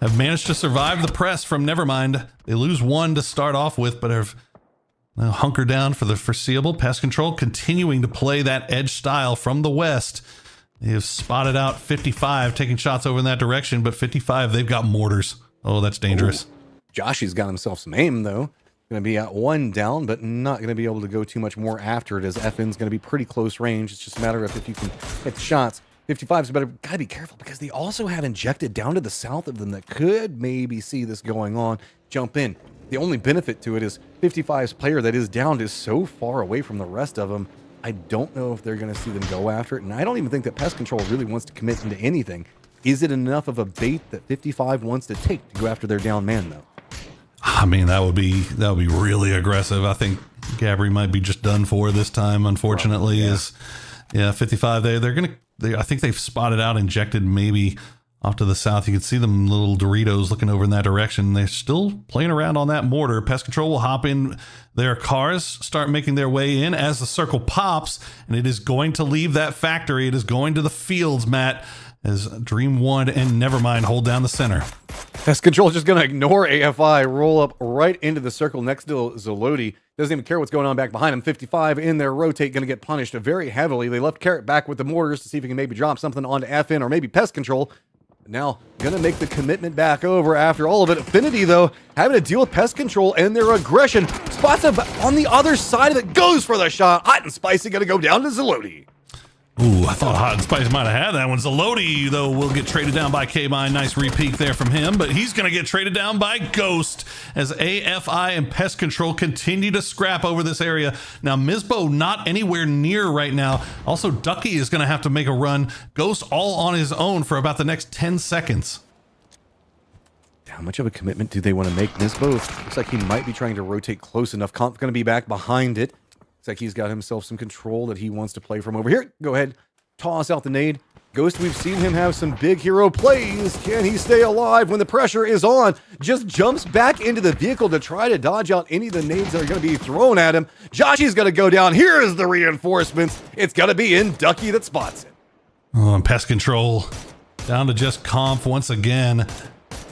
have managed to survive the press from Nevermind. They lose 1 to start off with, but have now hunkered down for the foreseeable. Pest Control continuing to play that edge style from the west. They have spotted out 55, taking shots over in that direction, but 55, they've got mortars. Oh, that's dangerous. Joshy's got himself some aim, though. Going to be at 1 down, but not going to be able to go too much more after it, as FN's going to be pretty close range. It's just a matter of if you can hit the shots. 55's better. Got to be careful, because they also have Injected down to the south of them that could maybe see this going on. Jump in. The only benefit to it is 55's player that is downed is so far away from the rest of them. I don't know if they're going to see them go after it, and I don't even think that Pest Control really wants to commit into anything. Is it enough of a bait that 55 wants to take to go after their down man, though? I mean, that would be really aggressive. I think Gabri might be just done for this time, unfortunately. Yeah, 55. I think they've spotted out Injected maybe off to the south. You can see them little Doritos looking over in that direction. They're still playing around on that mortar. Pest Control will hop in their cars, start making their way in as the circle pops, and it is going to leave that factory. It is going to the fields, Matt, as Dream 1 and Nevermind hold down the center. Pest Control is just going to ignore AFI, roll up right into the circle next to Zoloti. Doesn't even care what's going on back behind him. 55 in their rotate, going to get punished very heavily. They left Carrot back with the mortars to see if he can maybe drop something onto FN or maybe Pest Control. Now, going to make the commitment back over after all of it. Affinity, though, having to deal with Pest Control and their aggression. Spots him on the other side of it, goes for the shot. Hot and Spicy going to go down to Zoloti. Ooh, I thought Hot and Spice might have had that one. Zoloti, though, will get traded down by K-Mine. Nice repeat there from him, but he's going to get traded down by Ghost as AFI and Pest Control continue to scrap over this area. Now, Mizbo not anywhere near right now. Also, Ducky is going to have to make a run. Ghost all on his own for about the next 10 seconds. How much of a commitment do they want to make? Mizbo looks like he might be trying to rotate close enough. Comp going to be back behind it. Looks like he's got himself some control that he wants to play from over here. Go ahead, toss out the nade. Ghost, we've seen him have some big hero plays. Can he stay alive when the pressure is on? Just jumps back into the vehicle to try to dodge out any of the nades that are going to be thrown at him. Joshy's going to go down. Here is the reinforcements. It's going to be in Ducky that spots it. Oh, and Pest Control down to just Conf once again.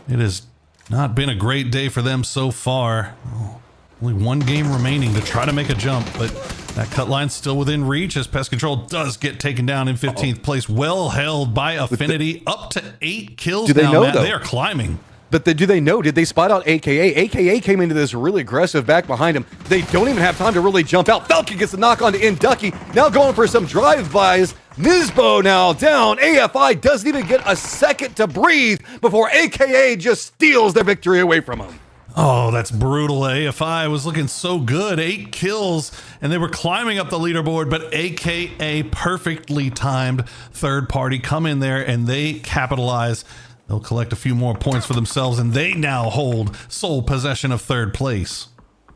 It has not been a great day for them so far. Oh. Only 1 game remaining to try to make a jump, but that cut line's still within reach as Pest Control does get taken down in 15th place. Well held by Affinity, up to 8 kills do they now, know, Matt. though? They are climbing. But do they know? Did they spot out AKA? AKA came into this really aggressive back behind him. They don't even have time to really jump out. Falcon gets the knock on to Ducky. Now going for some drive-bys. Mizbo now down. AFI doesn't even get a second to breathe before AKA just steals their victory away from him. Oh, that's brutal. AFI was looking so good. 8 kills, and they were climbing up the leaderboard, but AKA perfectly timed third party come in there, and they capitalize. They'll collect a few more points for themselves, and they now hold sole possession of third place.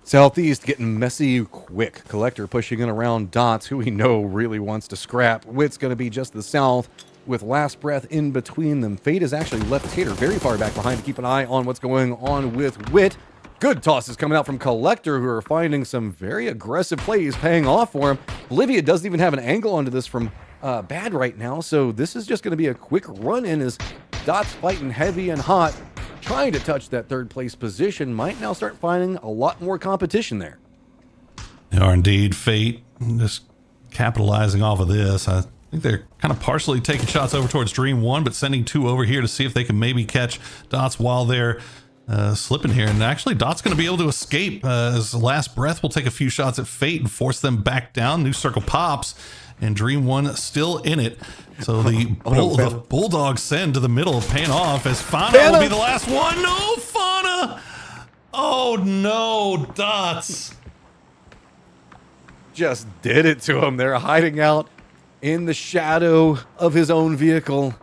Southeast getting messy quick. Collector pushing in around Dots, who we know really wants to scrap. Wit's going to be just the south, with Last Breath in between them. Fate has actually left Tater very far back behind to keep an eye on what's going on with Wit. Good tosses coming out from Collector, who are finding some very aggressive plays paying off for him. Bolivia doesn't even have an angle onto this from Bad right now, so this is just going to be a quick run-in as Dot's fighting heavy and hot, trying to touch that third place position. Might now start finding a lot more competition there. They are indeed. Fate just capitalizing off of this. I think they're kind of partially taking shots over towards Dream 1, but sending 2 over here to see if they can maybe catch Dots while they're slipping here. And actually, Dot's going to be able to escape as Last Breath will take a few shots at Fate and force them back down. New circle pops, and Dream 1 still in it. So the Bulldog send to the middle, paying off as Fauna will be the last one. No, Fauna! Oh no, Dots. Just did it to him. They're hiding out in the shadow of his own vehicle.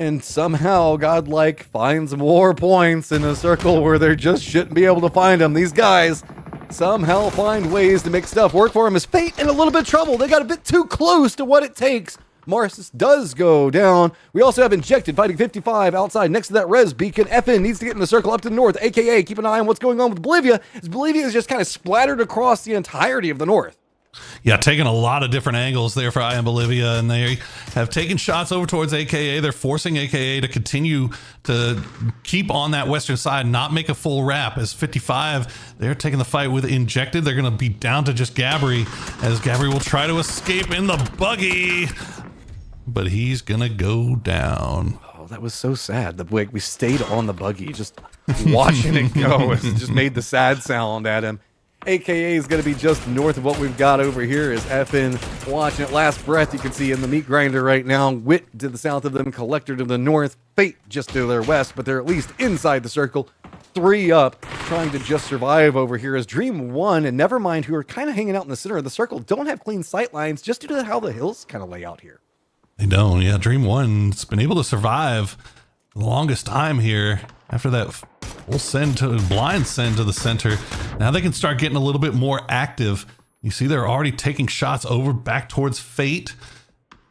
And somehow Godlike finds more points in a circle where they just shouldn't be able to find them. These guys somehow find ways to make stuff work for him. As Fate in a little bit of trouble. They got a bit too close to what it takes. Marcis does go down. We also have Injected fighting 55 outside next to that res beacon. FN needs to get in the circle up to the north. AKA, keep an eye on what's going on with Bolivia, as Bolivia is just kind of splattered across the entirety of the north. Yeah, taking a lot of different angles there for I Am Bolivia, and they have taken shots over towards AKA. They're forcing AKA to continue to keep on that western side, not make a full wrap. As 55, they're taking the fight with Injected. They're going to be down to just Gabri, as Gabri will try to escape in the buggy, but he's going to go down. Oh, that was so sad. The way we stayed on the buggy, just watching it go. It just made the sad sound at him. AKA is going to be just north of what we've got over here as FN watching it. Last Breath you can see in the meat grinder right now. Wit to the south of them, Collector to the north, Fate just to their west, but they're at least inside the circle. 3 up, trying to just survive over here as Dream 1 and Nevermind, who are kind of hanging out in the center of the circle, don't have clean sight lines just due to how the hills kind of lay out here. They don't. Yeah, Dream 1's been able to survive the longest time here after that full send to blind send to the center. Now they can start getting a little bit more active. You see they're already taking shots over back towards Fate,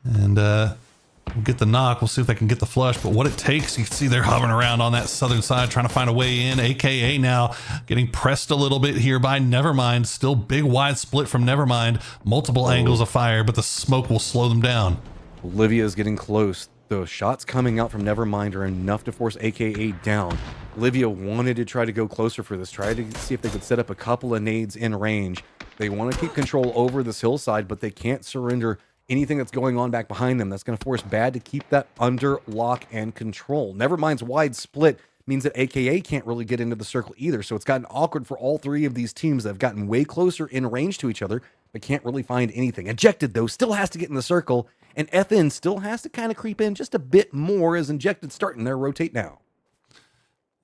and we'll get the knock. We'll see if they can get the flush, but what it takes, you can see they're hovering around on that southern side trying to find a way in. AKA now getting pressed a little bit here by Nevermind. Still big wide split from Nevermind, multiple angles of fire, but the smoke will slow them down. Olivia is getting close. The shots coming out from Nevermind are enough to force AKA down. Olivia wanted to try to go closer for this, try to see if they could set up a couple of nades in range. They want to keep control over this hillside, but they can't surrender anything that's going on back behind them. That's going to force Bad to keep that under lock and control. Nevermind's wide split means that AKA can't really get into the circle either, so it's gotten awkward for all 3 of these teams that have gotten way closer in range to each other, but can't really find anything. Injected, though, still has to get in the circle, and FN still has to kind of creep in just a bit more as Injected starting their rotate now.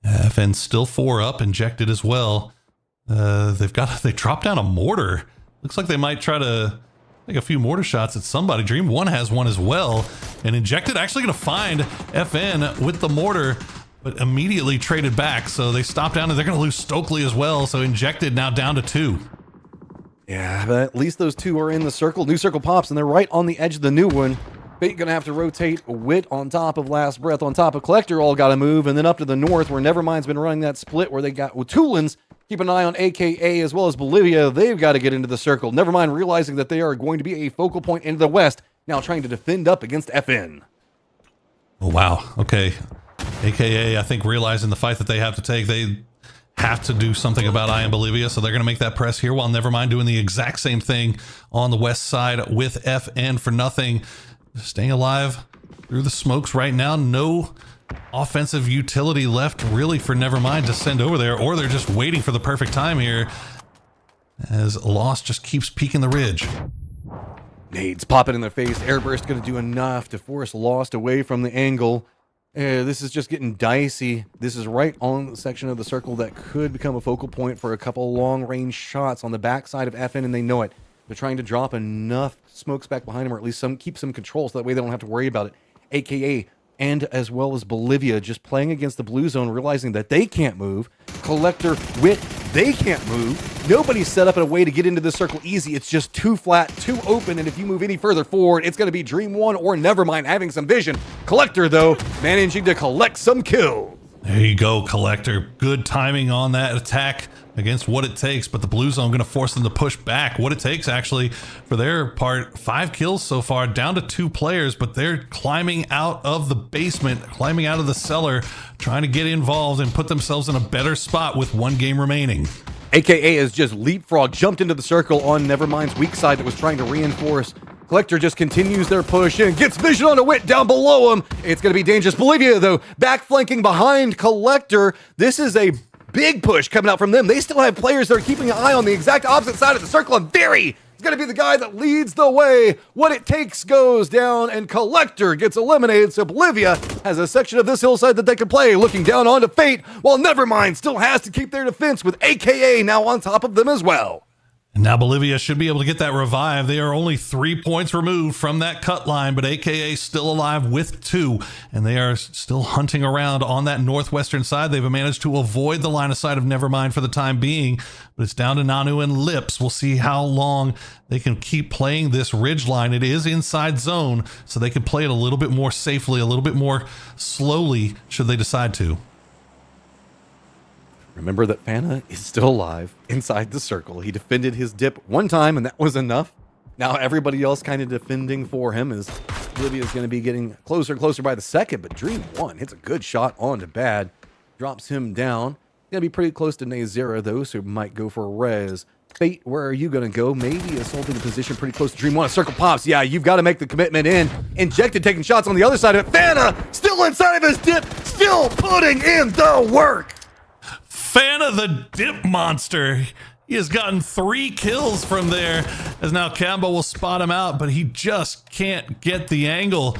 FN still 4 up, Injected as well. They dropped down a mortar. Looks like they might try to take a few mortar shots at somebody. Dream 1 has one as well, and Injected actually going to find FN with the mortar, but immediately traded back. So they stop down, and they're going to lose Stokely as well. So Injected now down to 2. Yeah, but at least those 2 are in the circle. New circle pops, and they're right on the edge of the new one. Fate gonna have to rotate. Wit on top of Last Breath, on top of Collector, all gotta move, and then up to the north where Nevermind's been running that split where they got Tulans. Keep an eye on AKA as well as Bolivia. They've got to get into the circle. Nevermind realizing that they are going to be a focal point into the west, now trying to defend up against FN. Oh, wow. Okay. AKA, I think, realizing the fight that they have to take, they have to do something about I Am Bolivia, so they're going to make that press here, while Nevermind doing the exact same thing on the west side with FN for nothing. Staying alive through the smokes right now. No offensive utility left really for Nevermind to send over there, or they're just waiting for the perfect time here as Lost just keeps peeking the ridge. Nades popping in their face. Airburst going to do enough to force Lost away from the angle. This is just getting dicey. This is right on the section of the circle that could become a focal point for a couple long-range shots on the backside of FN, and they know it. They're trying to drop enough smokes back behind them, or at least keep some control, so that way they don't have to worry about it. AKA, and as well as Bolivia, just playing against the blue zone, realizing that they can't move. Collector, Wit, they can't move. Nobody's set up in a way to get into this circle easy. It's just too flat, too open, and if you move any further forward, it's going to be Dream 1 or Nevermind having some vision. Collector, though, managing to collect some kills. There you go, Collector. Good timing on that attack against What It Takes, but the blue zone going to force them to push back. What It Takes, actually, for their part, 5 kills so far, down to 2 players, but they're climbing out of the basement, climbing out of the cellar, trying to get involved and put themselves in a better spot with 1 game remaining. AKA has just leapfrog, jumped into the circle on Nevermind's weak side that was trying to reinforce. Collector just continues their push and gets vision on a Wit down below him. It's going to be dangerous. Bolivia, though, back flanking behind Collector. This is a big push coming out from them. They still have players that are keeping an eye on the exact opposite side of the circle, and Very is going to be the guy that leads the way. What It Takes goes down, and Collector gets eliminated, so Bolivia has a section of this hillside that they can play, looking down onto Fate, while Nevermind still has to keep their defense with AKA now on top of them as well. And now Bolivia should be able to get that revive. They are only 3 points removed from that cut line, but AKA still alive with 2, and they are still hunting around on that northwestern side. They've managed to avoid the line of sight of Nevermind for the time being, but it's down to Nanu and Lips. We'll see how long they can keep playing this ridge line. It is inside zone, so they can play it a little bit more safely, a little bit more slowly, should they decide to. Remember that Fana is still alive inside the circle. He defended his dip 1 time, and that was enough. Now everybody else kind of defending for him as Olivia's going to be getting closer and closer by the second, but Dream 1 hits a good shot onto Bad, drops him down. Going to be pretty close to Nazera, though, so might go for a res. Fate, where are you going to go? Maybe assaulting a position pretty close to Dream 1. A circle pops. Yeah, you've got to make the commitment in. Injected taking shots on the other side of it. Fana still inside of his dip, still putting in the work. Fana the dip monster. He has gotten 3 kills from there, as now Cambo will spot him out, but he just can't get the angle.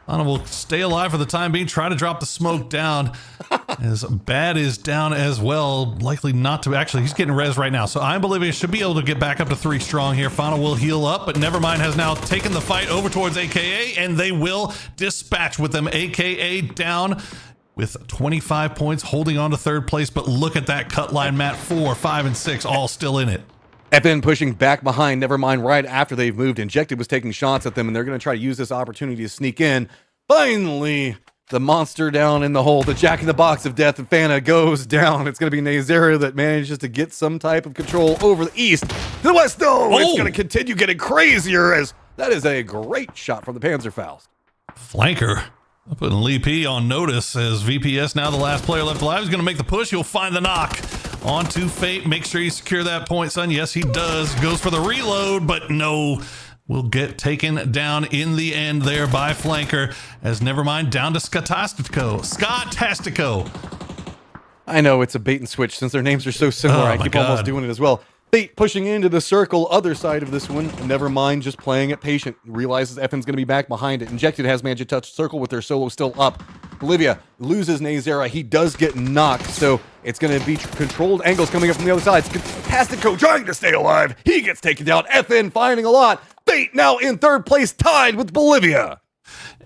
Fana will stay alive for the time being, try to drop the smoke down, as Bad is down as well, likely not to. Actually, he's getting res right now, so I'm Bolivia should be able to get back up to 3 strong here. Fana will heal up, but Nevermind has now taken the fight over towards AKA, and they will dispatch with them. AKA down with 25 points, holding on to 3rd place, but look at that cut line, Matt. 4, 5, and 6 all still in it. FN pushing back behind Nevermind right after they've moved. Injected was taking shots at them, and they're going to try to use this opportunity to sneak in. Finally, the monster down in the hole, the jack-in-the-box of death, and Fana goes down. It's going to be Nazera that manages to get some type of control over the east. To the west, though, it's going to continue getting crazier, as that is a great shot from the Panzerfaust. Flanker putting Lee P on notice, as VPS now the last player left alive. He's going to make the push. He'll find the knock onto Fate. Make sure you secure that point, son. Yes, he does. Goes for the reload, but no. Will get taken down in the end there by Flanker, as Nevermind down to Scatastico. I know it's a bait and switch since their names are so similar. I keep almost doing it as well. Fate pushing into the circle, other side of this one. Nevermind just playing it patient. Realizes FN's going to be back behind it. Injected has managed to touch circle with their solo still up. Bolivia loses Nazera. He does get knocked, so it's going to be controlled angles coming up from the other side. Castico trying to stay alive. He gets taken down. FN finding a lot. Fate now in 3rd place, tied with Bolivia.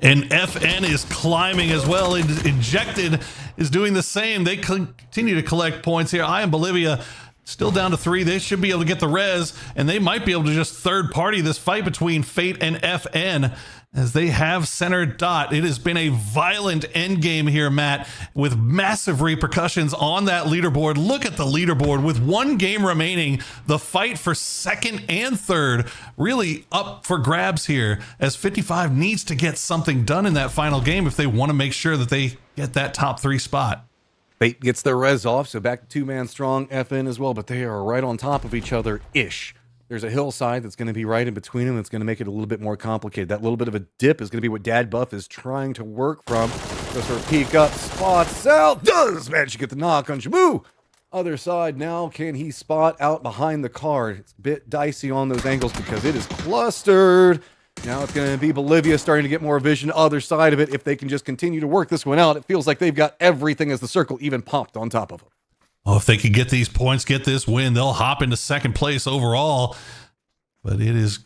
And FN is climbing as well. Injected is doing the same. They continue to collect points here. I am Bolivia. Still down to 3. They should be able to get the res, and they might be able to just third party this fight between Fate and FN, as they have center dot. It has been a violent end game here, Matt, with massive repercussions on that leaderboard. Look at the leaderboard with 1 game remaining. The fight for 2nd and 3rd really up for grabs here, as 55 needs to get something done in that final game if they want to make sure that they get that top 3 spot. Fate gets their res off, so back to 2-man strong FN as well, but they are right on top of each other-ish. There's a hillside that's going to be right in between them. That's going to make it a little bit more complicated. That little bit of a dip is going to be what Dad Buff is trying to work from. Goes for a peek up, spots out, does manage to get the knock on Shamu. Other side now, can he spot out behind the card? It's a bit dicey on those angles because it is clustered. Now it's going to be Bolivia starting to get more vision. Other side of it, if they can just continue to work this one out, it feels like they've got everything as the circle even popped on top of them. Oh, if they could get these points, get this win, they'll hop into 2nd place overall. But it is,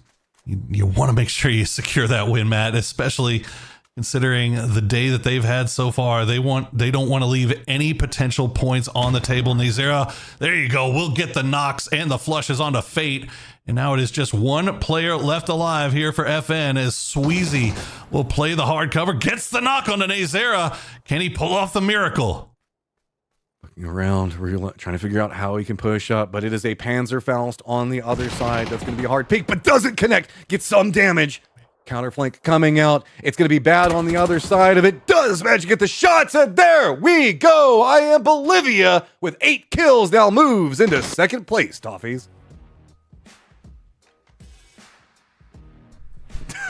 you want to make sure you secure that win, Matt, especially considering the day that they've had so far. They don't want to leave any potential points on the table. Nazera, there you go. We'll get the knocks and the flushes onto Fate. And now it is just 1 player left alive here for FN, as Sweezy will play the hard cover, gets the knock on the Nazera. Can he pull off the miracle? Looking around, trying to figure out how he can push up, but it is a Panzerfaust on the other side. That's going to be a hard peek, but doesn't connect. Gets some damage. Counterflank coming out. It's going to be bad on the other side of it. Does manage to get the shots, and there we go. I Am Bolivia with 8 kills now moves into second place, Toffees.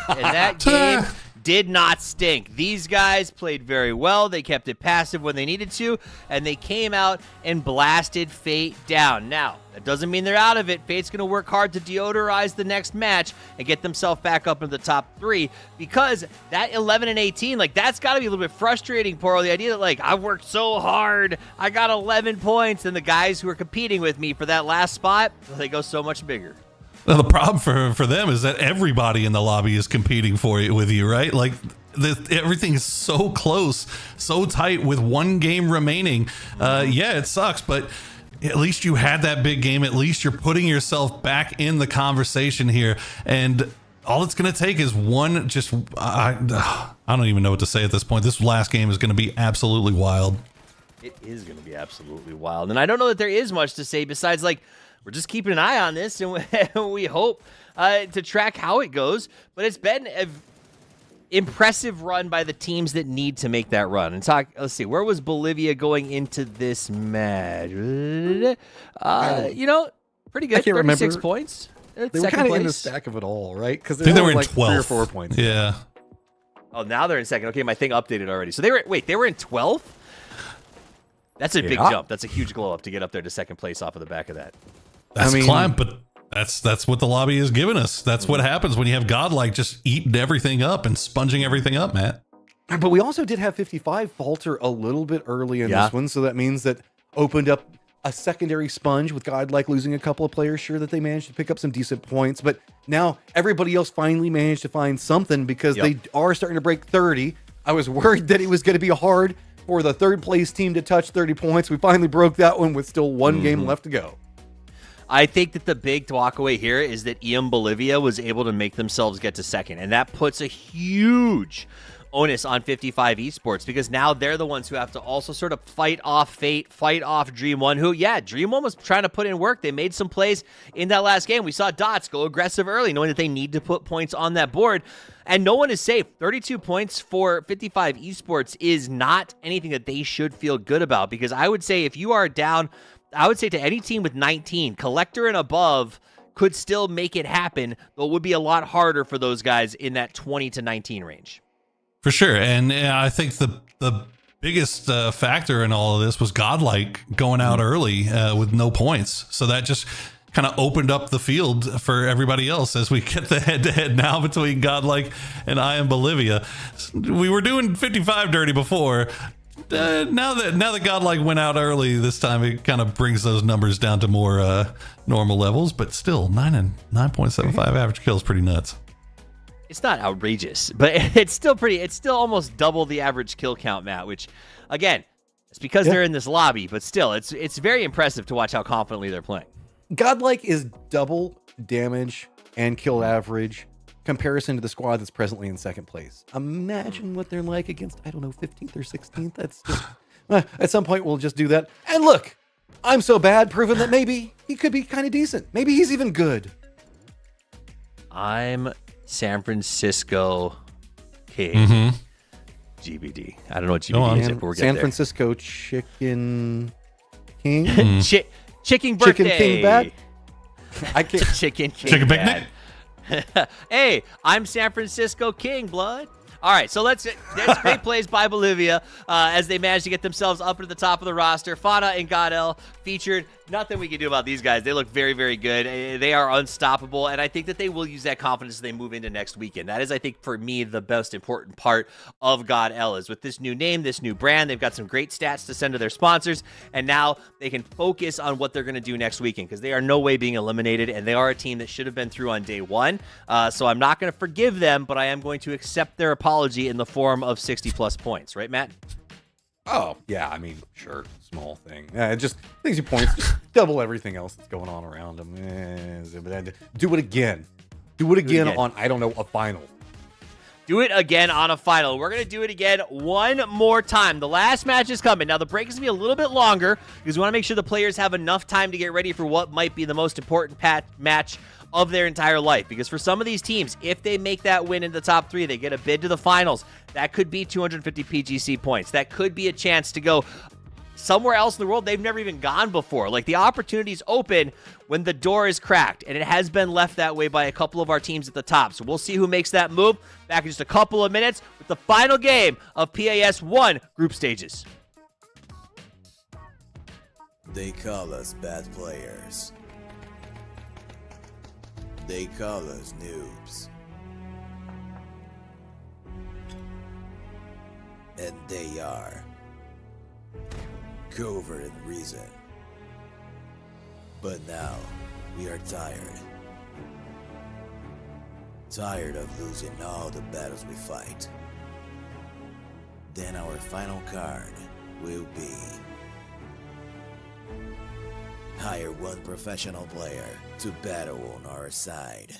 And that game did not stink. These guys played very well. They kept it passive when they needed to, and they came out and blasted Fate down. Now, that doesn't mean they're out of it. Fate's going to work hard to deodorize the next match and get themselves back up into the top 3, because that 11 and 18, like, that's got to be a little bit frustrating, Poro. The idea that, like, I worked so hard, I got 11 points, and the guys who are competing with me for that last spot, they go so much bigger. Well, the problem for them is that everybody in the lobby is competing for it with you, right? Like everything is so close, so tight with 1 game remaining. Yeah, it sucks, but at least you had that big game. At least you're putting yourself back in the conversation here. And all it's going to take is one, just, I don't even know what to say at this point. This last game is going to be absolutely wild. It is going to be absolutely wild. And I don't know that there is much to say besides, like, we're just keeping an eye on this, and we hope to track how it goes. But it's been an impressive run by the teams that need to make that run. And let's see, where was Bolivia going into this match? You know, pretty good. I can't 36 remember. points. They were kind of in the stack of it all, right? Because I think they were in like 12th. 3 or 4 points. Yeah. Oh, now they're in second. Okay, my thing updated already. So they were in 12th? That's a big jump. That's a huge glow up to get up there to second place off of the back of that. That's a climb, but that's what the lobby has given us. That's what happens when you have Godlike just eating everything up and sponging everything up, Matt. But we also did have 55 falter a little bit early in this one, so that means that opened up a secondary sponge with Godlike losing a couple of players. Sure that they managed to pick up some decent points, but now everybody else finally managed to find something because they are starting to break 30. I was worried that it was going to be hard for the third place team to touch 30 points. We finally broke that one with still 1 game left to go. I think that the big walkaway here is that EM Bolivia was able to make themselves get to second, and that puts a huge onus on 55 Esports, because now they're the ones who have to also sort of fight off Fate, fight off Dream One, who, yeah, Dream One was trying to put in work. They made some plays in that last game. We saw Dots go aggressive early, knowing that they need to put points on that board, and no one is safe. 32 points for 55 Esports is not anything that they should feel good about, because I would say if you are down, I would say to any team with 19, Collector and above could still make it happen, though it would be a lot harder for those guys in that 20 to 19 range. For sure. And I think the biggest factor in all of this was Godlike going out early with no points. So that just kind of opened up the field for everybody else as we get the head-to-head now between Godlike and I Am Bolivia. We were doing 55 dirty before. Now that Godlike went out early this time, it kind of brings those numbers down to more normal levels, but still 9.75 average kills, pretty nuts. It's not outrageous, but it's still almost double the average kill count, Matt, which, again, it's because they're in this lobby, but still, it's very impressive to watch how confidently they're playing. Godlike is double damage and kill average comparison to the squad that's presently in second place. Imagine what they're like against, I don't know, 15th or 16th. That's just, at some point we'll just do that. And look, I'm so bad, proving that maybe he could be kind of decent. Maybe he's even good. I'm San Francisco King. GBD. I don't know what GBD is, but we're getting San Francisco Chicken King? Chicken birthday. Chicken King bad? I can't. Chicken King Chicken bad. Hey, I'm San Francisco King, blood. All right, so that's great plays by Bolivia as they managed to get themselves up to the top of the roster. Fana and Godel featured. Nothing we can do about these guys. They look very, very good. They are unstoppable, and I think that they will use that confidence as they move into next weekend. That is, I think, for me, the most important part of God L is with this new name, this new brand. They've got some great stats to send to their sponsors, and now they can focus on what they're going to do next weekend, because they are no way being eliminated, and they are a team that should have been through on day one. So I'm not going to forgive them, but I am going to accept their apology in the form of 60-plus points. Right, Matt? Oh, yeah, I mean, sure, small thing. It just gives you points, just double everything else that's going on around them. Do it again. Do it again on, I don't know, a final. do it again on a final. We're going to do it again one more time. The last match is coming. Now, the break is going to be a little bit longer because we want to make sure the players have enough time to get ready for what might be the most important match of their entire life. Because for some of these teams, if they make that win in the top 3, they get a bid to the finals. That could be 250 PGC points. That could be a chance to go somewhere else in the world they've never even gone before. Like, the opportunities open when the door is cracked, and it has been left that way by a couple of our teams at the top. So we'll see who makes that move back in just a couple of minutes with the final game of PAS 1 group stages. They call us bad players. They call us noobs. And they are covered in reason. But now, we are tired. Tired of losing all the battles we fight. Then our final card will be hire one professional player to battle on our side.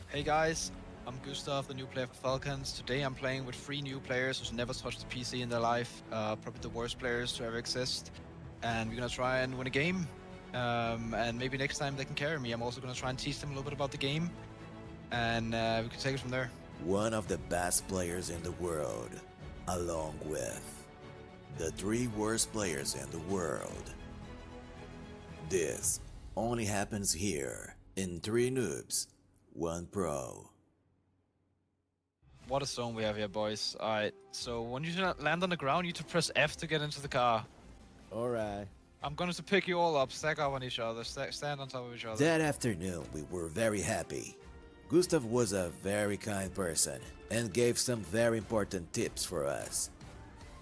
Hey guys, I'm Gustav, the new player for Falcons. Today I'm playing with 3 new players who's never touched a PC in their life. Probably the worst players to ever exist. And we're gonna try and win a game. And maybe next time they can carry me. I'm also gonna try and teach them a little bit about the game. And we can take it from there. One of the best players in the world, along with the 3 worst players in the world. This only happens here in 3 noobs, 1 pro. What a zone we have here, boys. Alright, so when you land on the ground, you need to press F to get into the car. Alright. I'm going to pick you all up, stack up on each other, stand on top of each other. That afternoon, we were very happy. Gustav was a very kind person and gave some very important tips for us.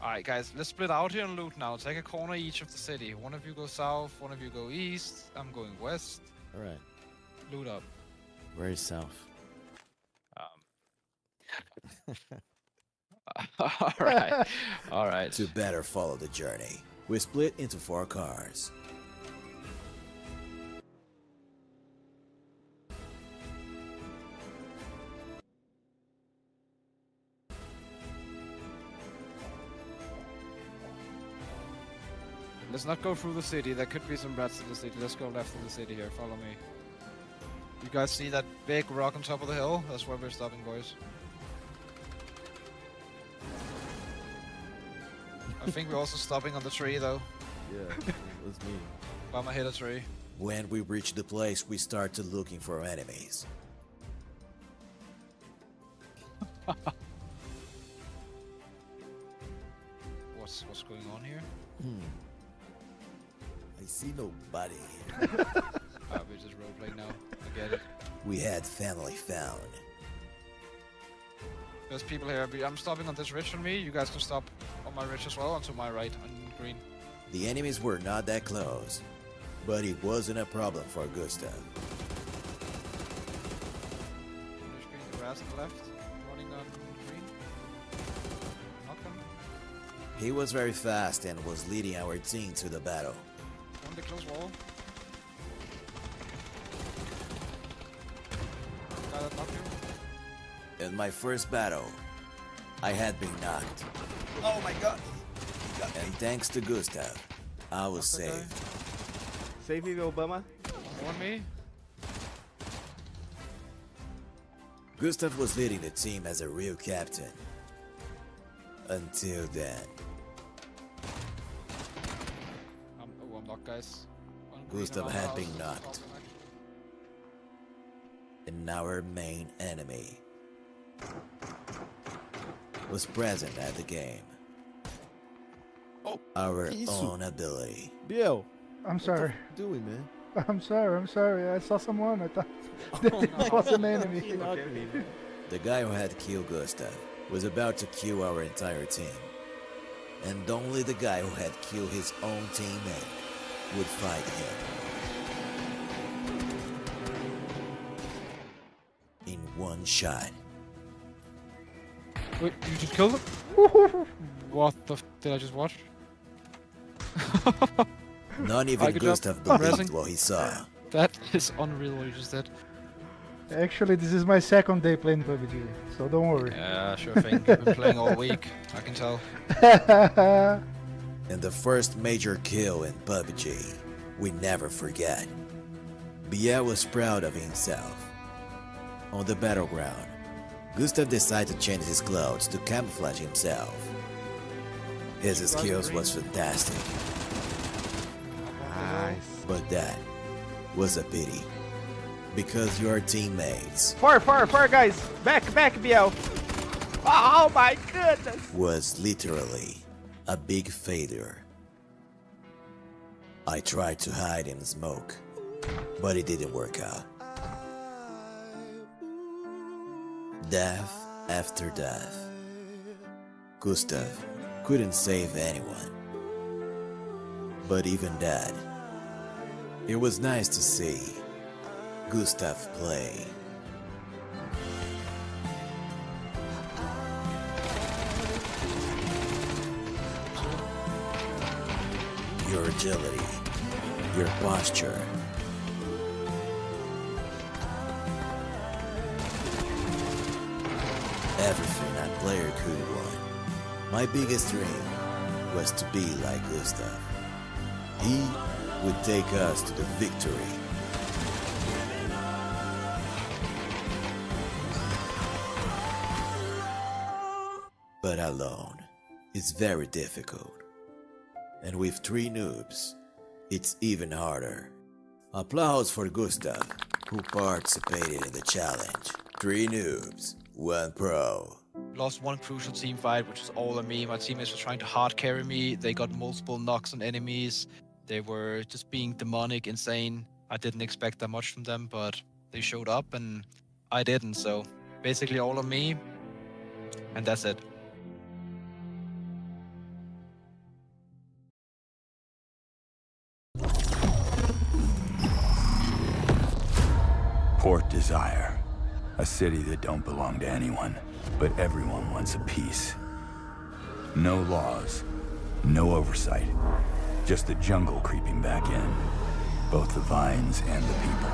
Alright guys, let's split out here and loot now. Take a corner each of the city. One of you go south, one of you go east. I'm going west. Alright. Loot up. Where is south? Alright. Alright. To better follow the journey, we split into 4 cars. Let's not go through the city. There could be some rats in the city. Let's go left in the city here. Follow me. You guys see that big rock on top of the hill? That's where we're stopping, boys. I think we're also stopping on the tree, though. Yeah, that's me. I'ma hit a tree. When we reach the place, we started looking for enemies. What's going on here? I see nobody here. We're just roleplaying now. I get it. We had family found. There's people here. I'm stopping on this ridge on me. You guys can stop on my ridge as well, and to my right on green. The enemies were not that close, but it wasn't a problem for Gustav. The grass on the left, running on green. Knock them. He was very fast and was leading our team to the battle. On the close wall. Guy that knocked you. In my first battle, I had been knocked. Oh my god! And thanks to Gustav, I was saved. Save me, Obama. On me. Gustav was leading the team as a real captain. Until then. I'm knocked, guys. Gustav had been knocked. And our main enemy was present at the game. Our own ability. Bill. I'm sorry. What are you doing, man? I'm sorry. I saw someone. I thought it was an enemy. The guy who had killed Gustav was about to kill our entire team. And only the guy who had killed his own teammate would fight him. In one shot. Wait, you just killed him? What the f did I just watch? Not even Gustav believed what he saw. That is unreal what you just did. Actually, this is my second day playing PUBG, so don't worry. Yeah, sure thing. I've been playing all week, I can tell. And the first major kill in PUBG, we never forget. Biel was proud of himself. On the battleground, Gustav decided to change his clothes to camouflage himself. His skills was fantastic. Nice. But that was a pity. Because your teammates Fire, guys! Back, Biel! Oh my goodness! was literally a big failure. I tried to hide in smoke, but it didn't work out. Death after death. Gustav couldn't save anyone. But even that, it was nice to see Gustav play. Your agility, your posture, everything that player could want. My biggest dream was to be like Gustav. He would take us to the victory. But alone, it's very difficult. And with 3 noobs, it's even harder. Applause for Gustav, who participated in the challenge. 3 noobs, 1 pro. Lost one crucial team fight, which was all on me. My teammates were trying to hard carry me. They got multiple knocks on enemies. They were just being demonic, insane. I didn't expect that much from them, but they showed up and I didn't. So basically all on me, and that's it. Port Desire, a city that don't belong to anyone, but everyone wants a piece. No laws, no oversight, just the jungle creeping back in, both the vines and the people.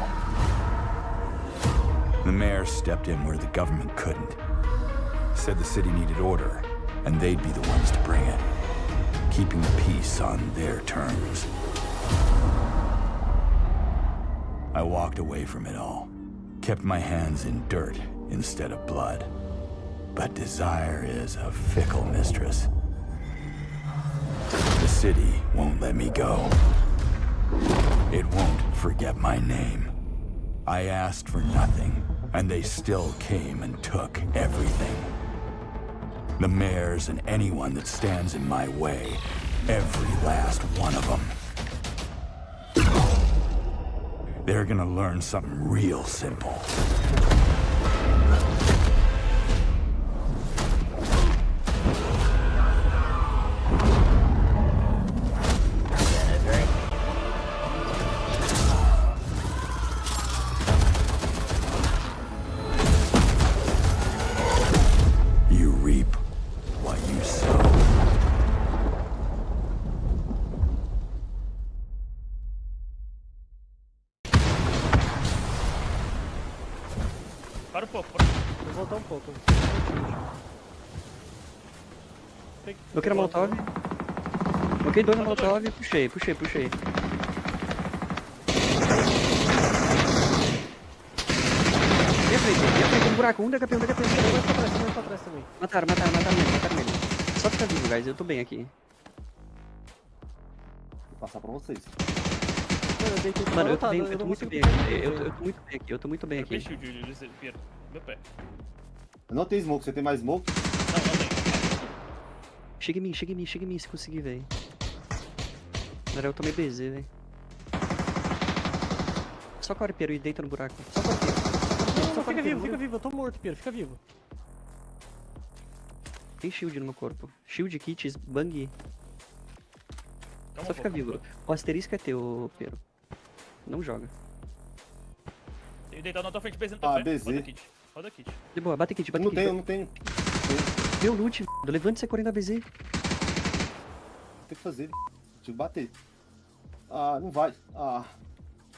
The mayor stepped in where the government couldn't. Said the city needed order, and they'd be the ones to bring it, keeping the peace on their terms. I walked away from it all. Kept my hands in dirt instead of blood. But desire is a fickle mistress. The city won't let me go. It won't forget my name. I asked for nothing, and they still came and took everything. The mayors and anyone that stands in my way, every last one of them. They're gonna learn something real simple. You reap what you sow. Para um pouco. Vou voltar um pouco. Eu quero molotov. Coloquei 2 na molotov e puxei. E a frente, um buraco, um DHP. Vai pra trás também. Mataram ele. Só fica vivo, guys, eu tô bem aqui. Vou passar pra vocês. Mano, eu tô muito bem aqui. Meu pé. Eu não tenho smoke, você tem mais smoke? Não tem. Chega em mim se conseguir, velho. Agora eu tomei BZ, velho. Só corre, Piero, e deita no buraco. Só corre, Piero. Não, fica vivo, eu tô morto, Piero, fica vivo. Tem shield no meu corpo. Shield, kits, bang. Só fica vivo. O asterisco é teu, Piero. Não joga. Tem deitado na tua frente, BZ no teu pé. BZ. Roda kit. De boa, bate kit. Eu não tenho. Meu loot, levante você correndo na BZ. Tem que fazer. Deixa eu bater. Ah, não vai. Ah.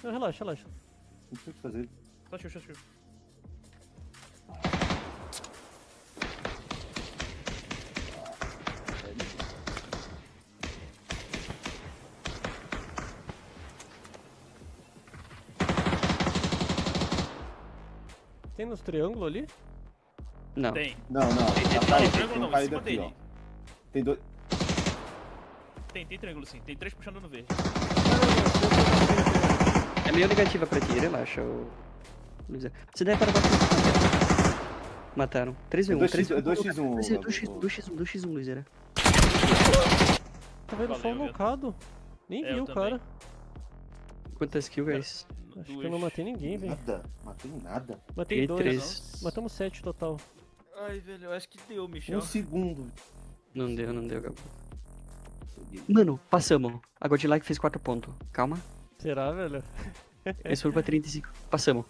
Não, relaxa. Não tem o que fazer. Só shoot. tem nos triângulos ali? Não. Tem. Não, não. Tem triângulo não, em cima aqui, ó. dele. Tem dois. Tem triângulo sim. Tem 3 puxando no verde. É meio negativa pra ti, relaxa, Luísa. Você deve para baixo. Mataram. 3v1. 2x1. 2x1, Luísa. Tá vendo só um locado. Nem vi o cara. Quantas kills, guys? Acho que eu não matei ninguém, velho. Nada. Matei nada. Matei 2. 3. Matamos 7 total. Ai, velho, eu acho que deu, Michel. 1 segundo. Não deu, Gabriel. Mano, passamos. A Godlike fez 4 pontos. Calma. Será, velho? Eles foram pra 35. Passamos.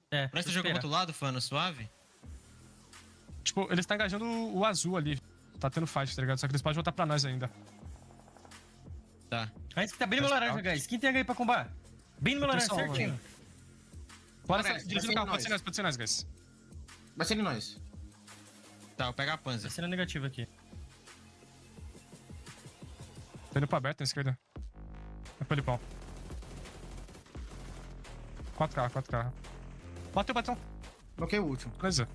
Parece que você jogou pro outro lado, Fano, suave? Tipo, eles estão engajando o azul ali. Tá tendo fight, tá ligado? Só que eles podem voltar pra nós ainda. Tá. A gente tá bem no meu laranja, guys. Quem tem aí pra combar? Bem no meu laranja, Pessoal, certinho. Bora dirigir no carro, pode ser nós, guys. Vai ser em nós. Tá, eu pego a panza. Vai ser na negativa aqui. Tô indo pra aberto na esquerda. É pra ele pau. 4K. Bateu, bateu. Bloqueei o último. Beleza.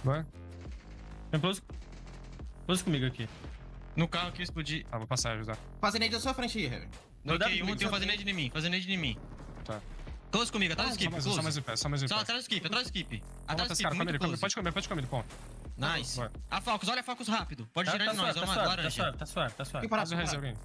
Vai. Vem close comigo aqui. No carro que eu explodi. Tá, vou passar, ajudar. Fazenade da sua frente aí, Heavy. Bloqueei um, tem um fazenade em mim, Tá. Close comigo, atrás do skip, close. Só mais um pé. Só atrás do skip, atrás do skip. Atrás do skip, Cara, muito close. pode comer, pô. Nice. Vai. A Falcos, olha a Falcos rápido. Pode girar de nós, ó, laranja. Tá suave. Faz o reserva aí.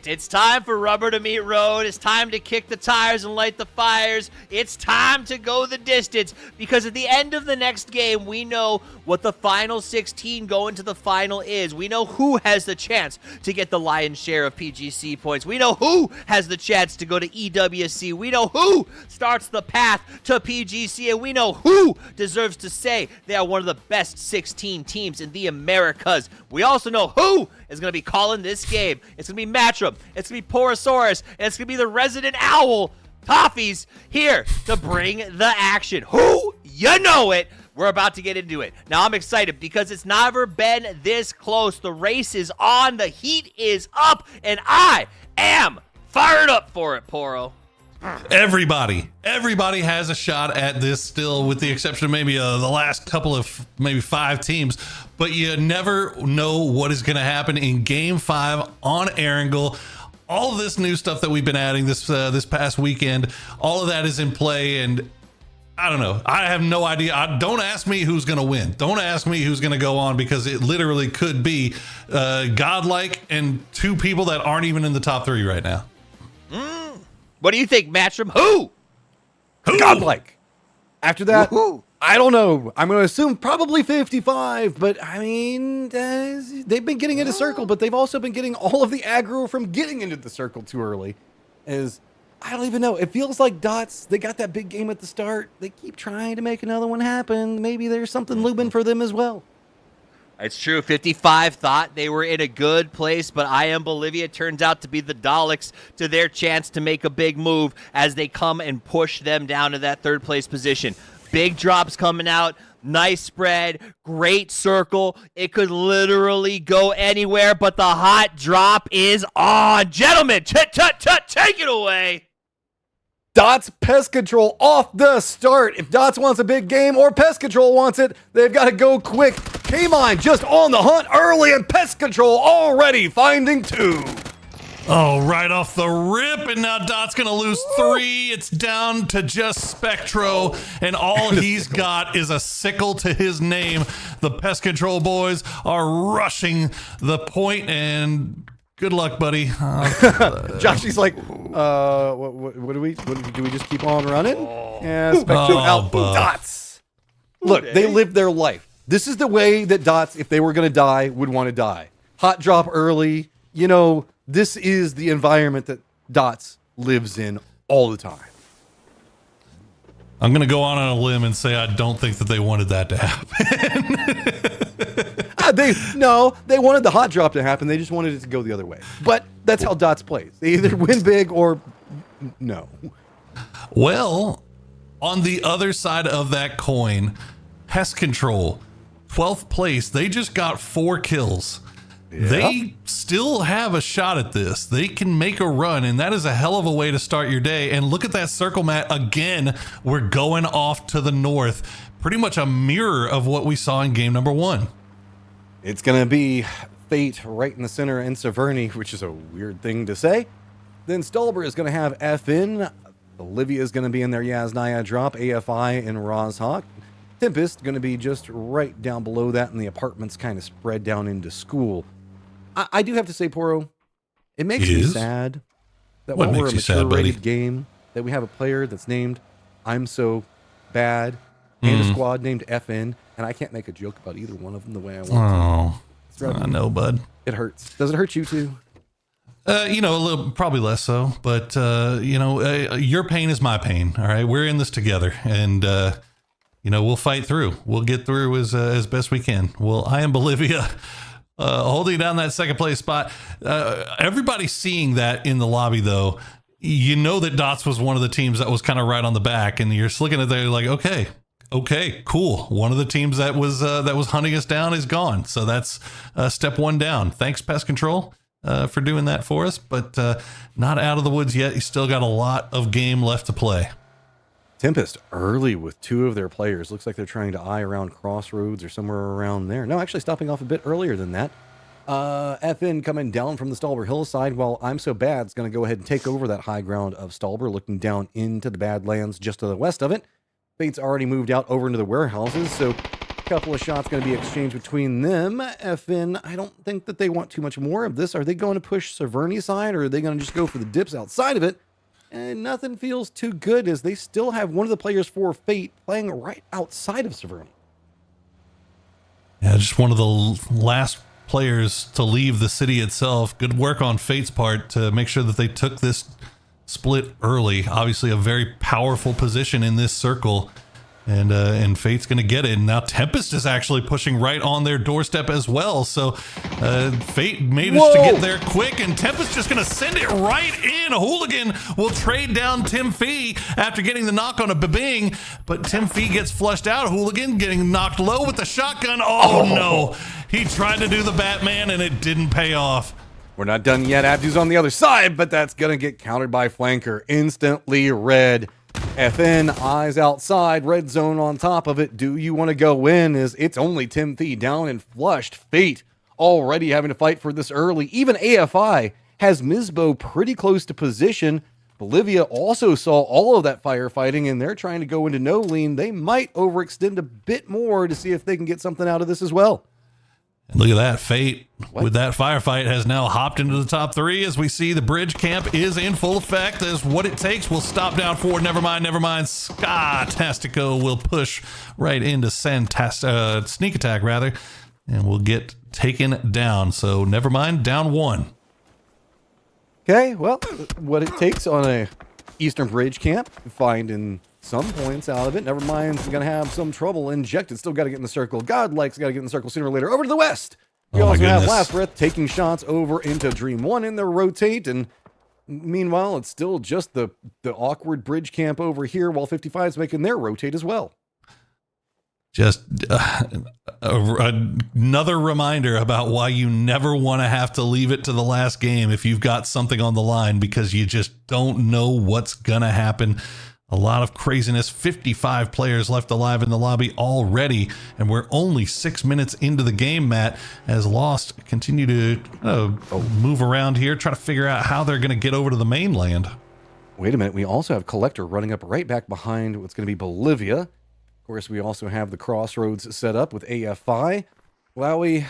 It's time for rubber to meet road. It's time to kick the tires and light the fires. It's time to go the distance, because at the end of the next game, we know what the final 16 going to the final is. We know who has the chance to get the lion's share of PGC points. We know who has the chance to go to EWC. We know who starts the path to PGC, and we know who deserves to say they are one of the best 16 teams in the Americas. We also know who is going to be calling this game. It's going to be Matchup. It's going to be Porosaurus. And it's going to be the resident owl, Toffees, here to bring the action. Who? You know it. We're about to get into it. Now, I'm excited because it's never been this close. The race is on. The heat is up. And I am fired up for it, Poro. Everybody has a shot at this still, with the exception of maybe the last couple of maybe 5 teams, but you never know what is going to happen in game 5 on Erangel. All of this new stuff that we've been adding this past weekend, all of that is in play, and I don't know. I have no idea. Don't ask me who's going to win. Don't ask me who's going to go on, because it literally could be Godlike and 2 people that aren't even in the top 3 right now. What do you think, Matchroom? Who? Godlike. After that, I don't know. I'm going to assume probably 55, but I mean, they've been getting into circle, but they've also been getting all of the aggro from getting into the circle too early. I don't even know. It feels like Dots, they got that big game at the start. They keep trying to make another one happen. Maybe there's something looming for them as well. It's true. 55 thought they were in a good place, but I Am Bolivia turns out to be the Daleks to their chance to make a big move as they come and push them down to that third place position. Big drops coming out. Nice spread. Great circle. It could literally go anywhere, but the hot drop is on. Gentlemen, take it away. Dots Pest Control off the start. If Dots wants a big game or Pest Control wants it, they've got to go quick. K-Mine just on the hunt early, and Pest Control already finding 2. Oh, right off the rip, and now Dot's going to lose 3. It's down to just Spectro, and all he's got is a sickle to his name. The Pest Control boys are rushing the point, and good luck, buddy. Joshy's like, what do we just keep on running? Yeah, Spectro out. Dots. Look, they lived their life. This is the way that Dots, if they were going to die, would want to die. Hot drop early. You know, this is the environment that Dots lives in all the time. I'm going to go on a limb and say I don't think that they wanted that to happen. They wanted the hot drop to happen. They just wanted it to go the other way. But that's how Dots plays. They either win big or no. Well, on the other side of that coin, Pest Control, 12th place. They just got 4 kills. Yeah. They still have a shot at this. They can make a run, and that is a hell of a way to start your day. And look at that circle, Matt. Again, we're going off to the north. Pretty much a mirror of what we saw in game number 1. It's going to be Fate right in the center and Severny, which is a weird thing to say. Then Stolber is going to have FN. Olivia is going to be in their Yasnaya drop. AFI and Rozhawk. Tempest going to be just right down below that, and the apartments kind of spread down into school. I do have to say, Poro, it makes me sad that while we're a mature-rated game, that we have a player that's named I'm So Bad and a squad named FN, and I can't make a joke about either one of them the way I want to. I know, bud. It hurts. Does it hurt you too? You know, a little, probably less so, but your pain is my pain. All right, we're in this together, and we'll fight through. We'll get through as best we can. Well, I Am Bolivia holding down that second place spot. Everybody seeing that in the lobby, though, you know that Dots was one of the teams that was kind of right on the back, and you're just looking at there like, okay, cool. One of the teams that was hunting us down is gone. So that's step 1 down. Thanks, Pest Control, for doing that for us, but not out of the woods yet. You still got a lot of game left to play. Tempest early with 2 of their players. Looks like they're trying to eye around Crossroads or somewhere around there. No, actually stopping off a bit earlier than that. FN coming down from the Stolber hillside, while I'm So Bad's going to go ahead and take over that high ground of Stolber, looking down into the Badlands just to the west of it. Fate's already moved out over into the warehouses, so a couple of shots going to be exchanged between them. FN, I don't think that they want too much more of this. Are they going to push Severny side, or are they going to just go for the dips outside of it? And nothing feels too good as they still have one of the players for Fate playing right outside of Severny. Yeah, just one of the last players to leave the city itself. Good work on Fate's part to make sure that they took this split early. Obviously a very powerful position in this circle. And Fate's going to get it. And now Tempest is actually pushing right on their doorstep as well. So Fate managed to get there quick, and Tempest just going to send it right in. Hooligan will trade down Tim Fee after getting the knock on a Babing, but Tim Fee gets flushed out. Hooligan getting knocked low with the shotgun. Oh no. He tried to do the Batman, and it didn't pay off. We're not done yet. Abdu's on the other side, but that's going to get countered by Flanker. Instantly red. FN, eyes outside, red zone on top of it. Do you want to go in? It's only Tim Fee down and flushed. Fate already having to fight for this early. Even AFI has Mizbo pretty close to position. Bolivia also saw all of that firefighting, and they're trying to go into no lean. They might overextend a bit more to see if they can get something out of this as well. And look at that. Fate, with that firefight, has now hopped into the top 3 as we see the bridge camp is in full effect as what it takes will stop down forward. Never mind. Ska-tastico will push right into sneak attack, rather, and will get taken down. So never mind, down 1. Okay, well, what it takes on a Eastern Bridge camp, finding some points out of it. Never mind, going to have some trouble. Injected, still got to get in the circle. Godlike's got to get in the circle sooner or later. Over to the west. We also have Last Breath taking shots over into Dream 1 in their rotate. And meanwhile, it's still just the awkward bridge camp over here while 55's making their rotate as well. Just another reminder about why you never want to have to leave it to the last game if you've got something on the line, because you just don't know what's going to happen. A lot of craziness. 55 players left alive in the lobby already, and we're only 6 minutes into the game, Matt, as Lost continue to move around here, try to figure out how they're going to get over to the mainland. Wait a minute. We also have Collector running up right back behind what's going to be Bolivia. Of course, we also have the Crossroads set up with AFI. While we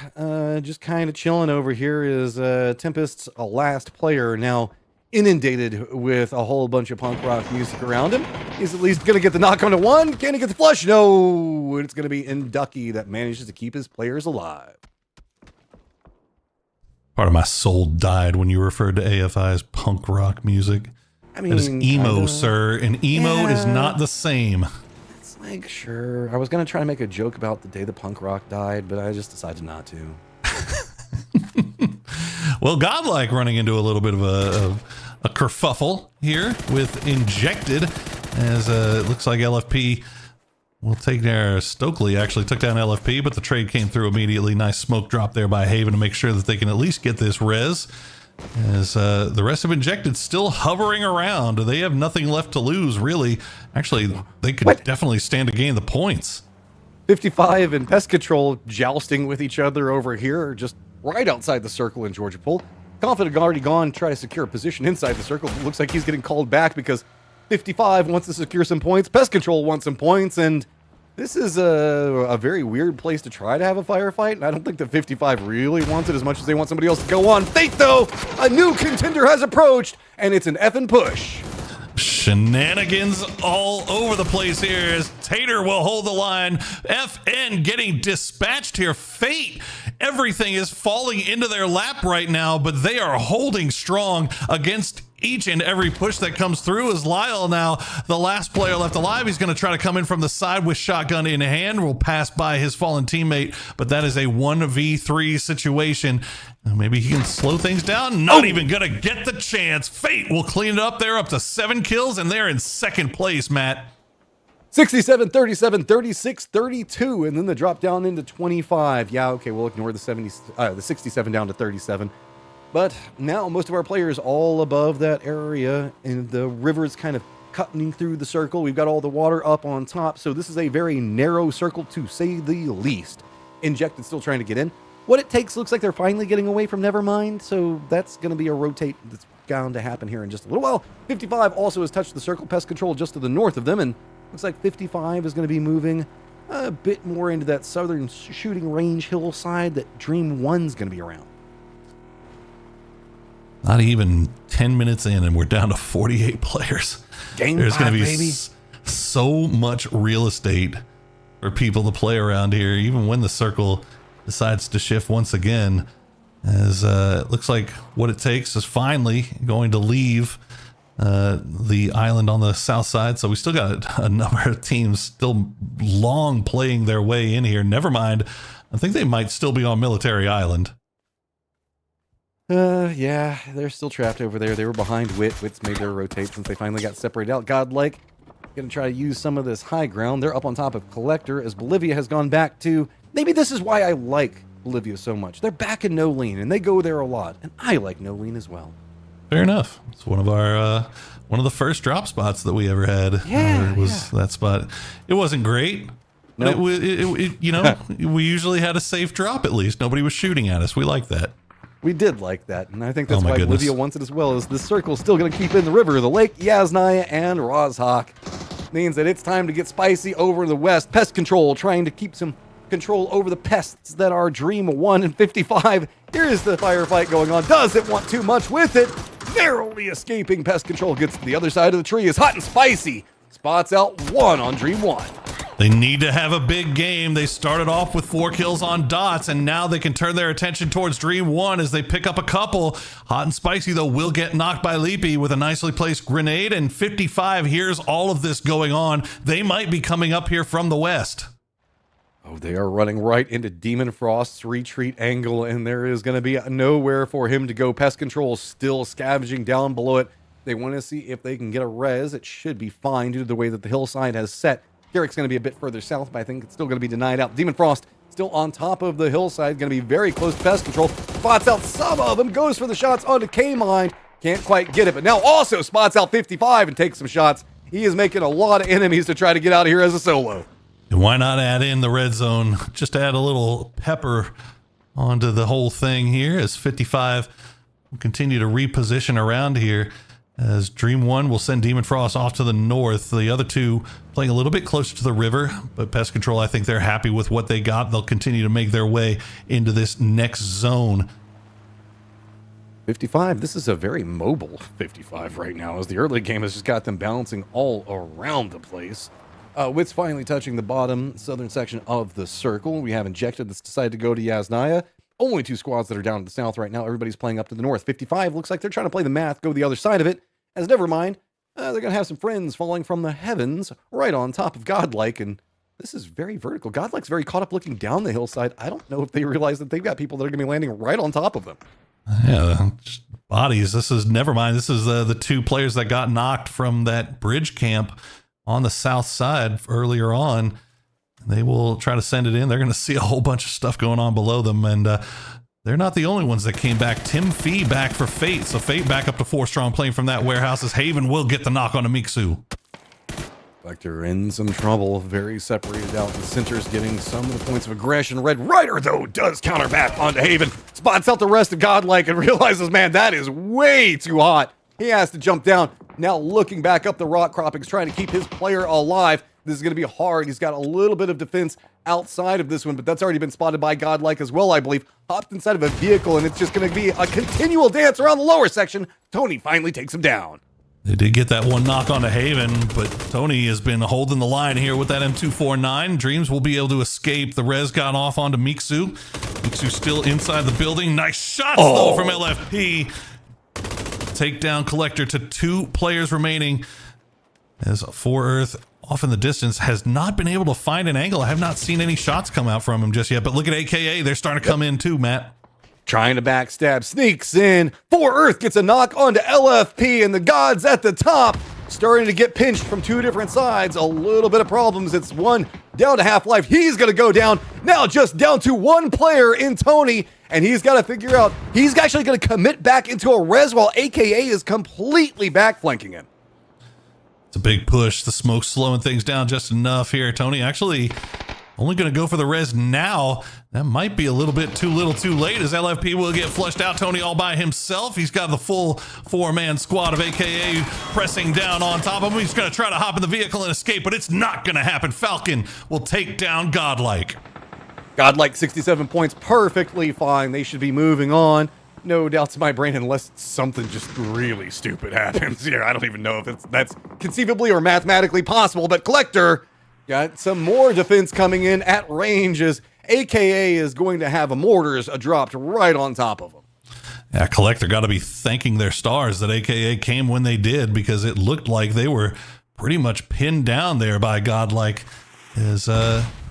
just kind of chilling over here is Tempest's last player now inundated with a whole bunch of punk rock music around him. He's at least going to get the knock on to 1. Can he get the flush? No. It's going to be Inducky that manages to keep his players alive. Part of my soul died when you referred to AFI's punk rock music. I mean, that is emo, sir, and emo is not the same. It's like, sure. I was going to try to make a joke about the day the punk rock died, but I just decided not to. Well, Godlike running into a little bit of a kerfuffle here with Injected, as it looks like LFP will take there. Stokely actually took down LFP, but the trade came through immediately. Nice smoke drop there by Haven to make sure that they can at least get this res, as the rest of Injected still hovering around. They have nothing left to lose, really. Actually, they could definitely stand to gain the points. 55 and Pest Control jousting with each other over here, just right outside the circle in Georgia Pool. Confident already gone, try to secure a position inside the circle. It looks like he's getting called back because 55 wants to secure some points. Pest Control wants some points, and this is a very weird place to try to have a firefight, and I don't think that 55 really wants it as much as they want somebody else to go on. Fate, though, a new contender has approached, and it's an effing push. Shenanigans all over the place here as Tater will hold the line. FN getting dispatched here. Fate, everything is falling into their lap right now, but they are holding strong against each and every push that comes through. As Lyle, now the last player left alive, he's going to try to come in from the side with shotgun in hand, will pass by his fallen teammate, but that is a 1v3 situation. Maybe he can slow things down. Not even going to get the chance. Fate will clean it up. They're up to 7 kills, and they're in second place, Matt. 67, 37, 36, 32, and then the drop down into 25. Yeah, okay, we'll ignore the 67 down to 37. But now most of our players all above that area, and the river's kind of cutting through the circle. We've got all the water up on top, so this is a very narrow circle to say the least. Injected still trying to get in. What it takes looks like they're finally getting away from Nevermind, so that's going to be a rotate that's bound to happen here in just a little while. 55 also has touched the circle. Pest Control just to the north of them, and looks like 55 is going to be moving a bit more into that southern shooting range hillside that Dream 1's going to be around. Not even 10 minutes in, and we're down to 48 players. There's going to be so much real estate for people to play around here, even when the circle decides to shift once again, as it looks like what it takes is finally going to leave the island on the south side. So we still got a number of teams still long playing their way in here. Nevermind, I think they might still be on Military Island. Yeah, they're still trapped over there. They were behind Wit. Wit's made their rotate since they finally got separated out. Godlike gonna try to use some of this high ground. They're up on top of Collector as Bolivia has gone back to... Maybe this is why I like Bolivia so much. They're back in No Lean, and they go there a lot. And I like No Lean as well. Fair enough. It's one of our one of the first drop spots that we ever had. Yeah, that spot. It wasn't great. No. But it you know, we usually had a safe drop at least. Nobody was shooting at us. We like that. We did like that, and I think that's why Bolivia wants it as well, as the circle's still going to keep in the river. The lake, Yasnaya, and Rozhok means that it's time to get spicy over the west. Pest Control trying to keep some control over the pests that are Dream 1 and 55. Here is the firefight going on. Doesn't want too much with it. Narrowly escaping pest control. Gets to the other side of the tree. Is hot and spicy. Spots out 1 on Dream 1. They need to have a big game. They started off with 4 kills on dots, and now they can turn their attention towards Dream 1 as they pick up a couple. Hot and Spicy, though, will get knocked by Leapy with a nicely placed grenade, and 55 hears all of this going on. They might be coming up here from the west. Oh, they are running right into Demon Frost's retreat angle, and there is going to be nowhere for him to go. Pest Control still scavenging down below it. They want to see if they can get a res. It should be fine due to the way that the hillside has set. Garrick's going to be a bit further south, but I think it's still going to be denied out. Demon Frost still on top of the hillside, going to be very close to Pest Control. Spots out some of them, goes for the shots onto K-Mine. Can't quite get it, but now also spots out 55 and takes some shots. He is making a lot of enemies to try to get out of here as a solo. And why not add in the red zone? Just add a little pepper onto the whole thing here as 55 will continue to reposition around here. As Dream 1 will send Demon Frost off to the north. The other two playing a little bit closer to the river, but Pest Control, I think they're happy with what they got. They'll continue to make their way into this next zone. 55, this is a very mobile 55 right now, as the early game has just got them bouncing all around the place. Wit's finally touching the bottom southern section of the circle. We have Injected that's decided to go to Yasnaya. Only 2 squads that are down to the south right now. Everybody's playing up to the north. 55 looks like they're trying to play the math, go the other side of it. As never mind, they're going to have some friends falling from the heavens right on top of Godlike, and this is very vertical. Godlike's very caught up looking down the hillside. I don't know if they realize that they've got people that are going to be landing right on top of them. Yeah, just bodies. This is never mind. This is the 2 players that got knocked from that bridge camp on the south side earlier on. They will try to send it in. They're going to see a whole bunch of stuff going on below them, and they're not the only ones that came back. Tim Fee back for Fate, so Fate back up to 4 strong playing from that warehouse as Haven will get the knock on Amiksu. Vector in some trouble, very separated out. The center's getting some of the points of aggression. Red Rider, though, does counter back onto Haven. Spots out the rest of Godlike and realizes, man, that is way too hot. He has to jump down. Now looking back up the rock croppings, trying to keep his player alive. This is going to be hard. He's got a little bit of defense outside of this one, but that's already been spotted by Godlike as well, I believe. Hopped inside of a vehicle, and it's just going to be a continual dance around the lower section. Tony finally takes him down. They did get that one knock onto Haven, but Tony has been holding the line here with that M249. Dreams will be able to escape. The res got off onto Miksu. Miksu still inside the building. Nice shots, though, from LFP. Take down Collector to 2 players remaining. As 4Earth off in the distance has not been able to find an angle. I have not seen any shots come out from him just yet, but look at AKA. They're starting to come in too, Matt. Trying to backstab, sneaks in. 4Earth gets a knock onto LFP, and the gods at the top starting to get pinched from 2 different sides. A little bit of problems. It's 1 down to half-life. He's going to go down. Now just down to 1 player in Tony, and he's got to figure out he's actually going to commit back into a res while AKA is completely backflanking him. It's a big push. The smoke's slowing things down just enough here. Tony actually only going to go for the res now. That might be a little bit too little too late as LFP will get flushed out. Tony all by himself. He's got the full 4-man squad of AKA pressing down on top of him. He's going to try to hop in the vehicle and escape, but it's not going to happen. Falcon will take down Godlike. Godlike 67 points, perfectly fine. They should be moving on. No doubts in my brain unless something just really stupid happens here. I don't even know if that's conceivably or mathematically possible, but Collector got some more defense coming in at range as AKA is going to have a mortars dropped right on top of him. Yeah, Collector got to be thanking their stars that AKA came when they did, because it looked like they were pretty much pinned down there by Godlike as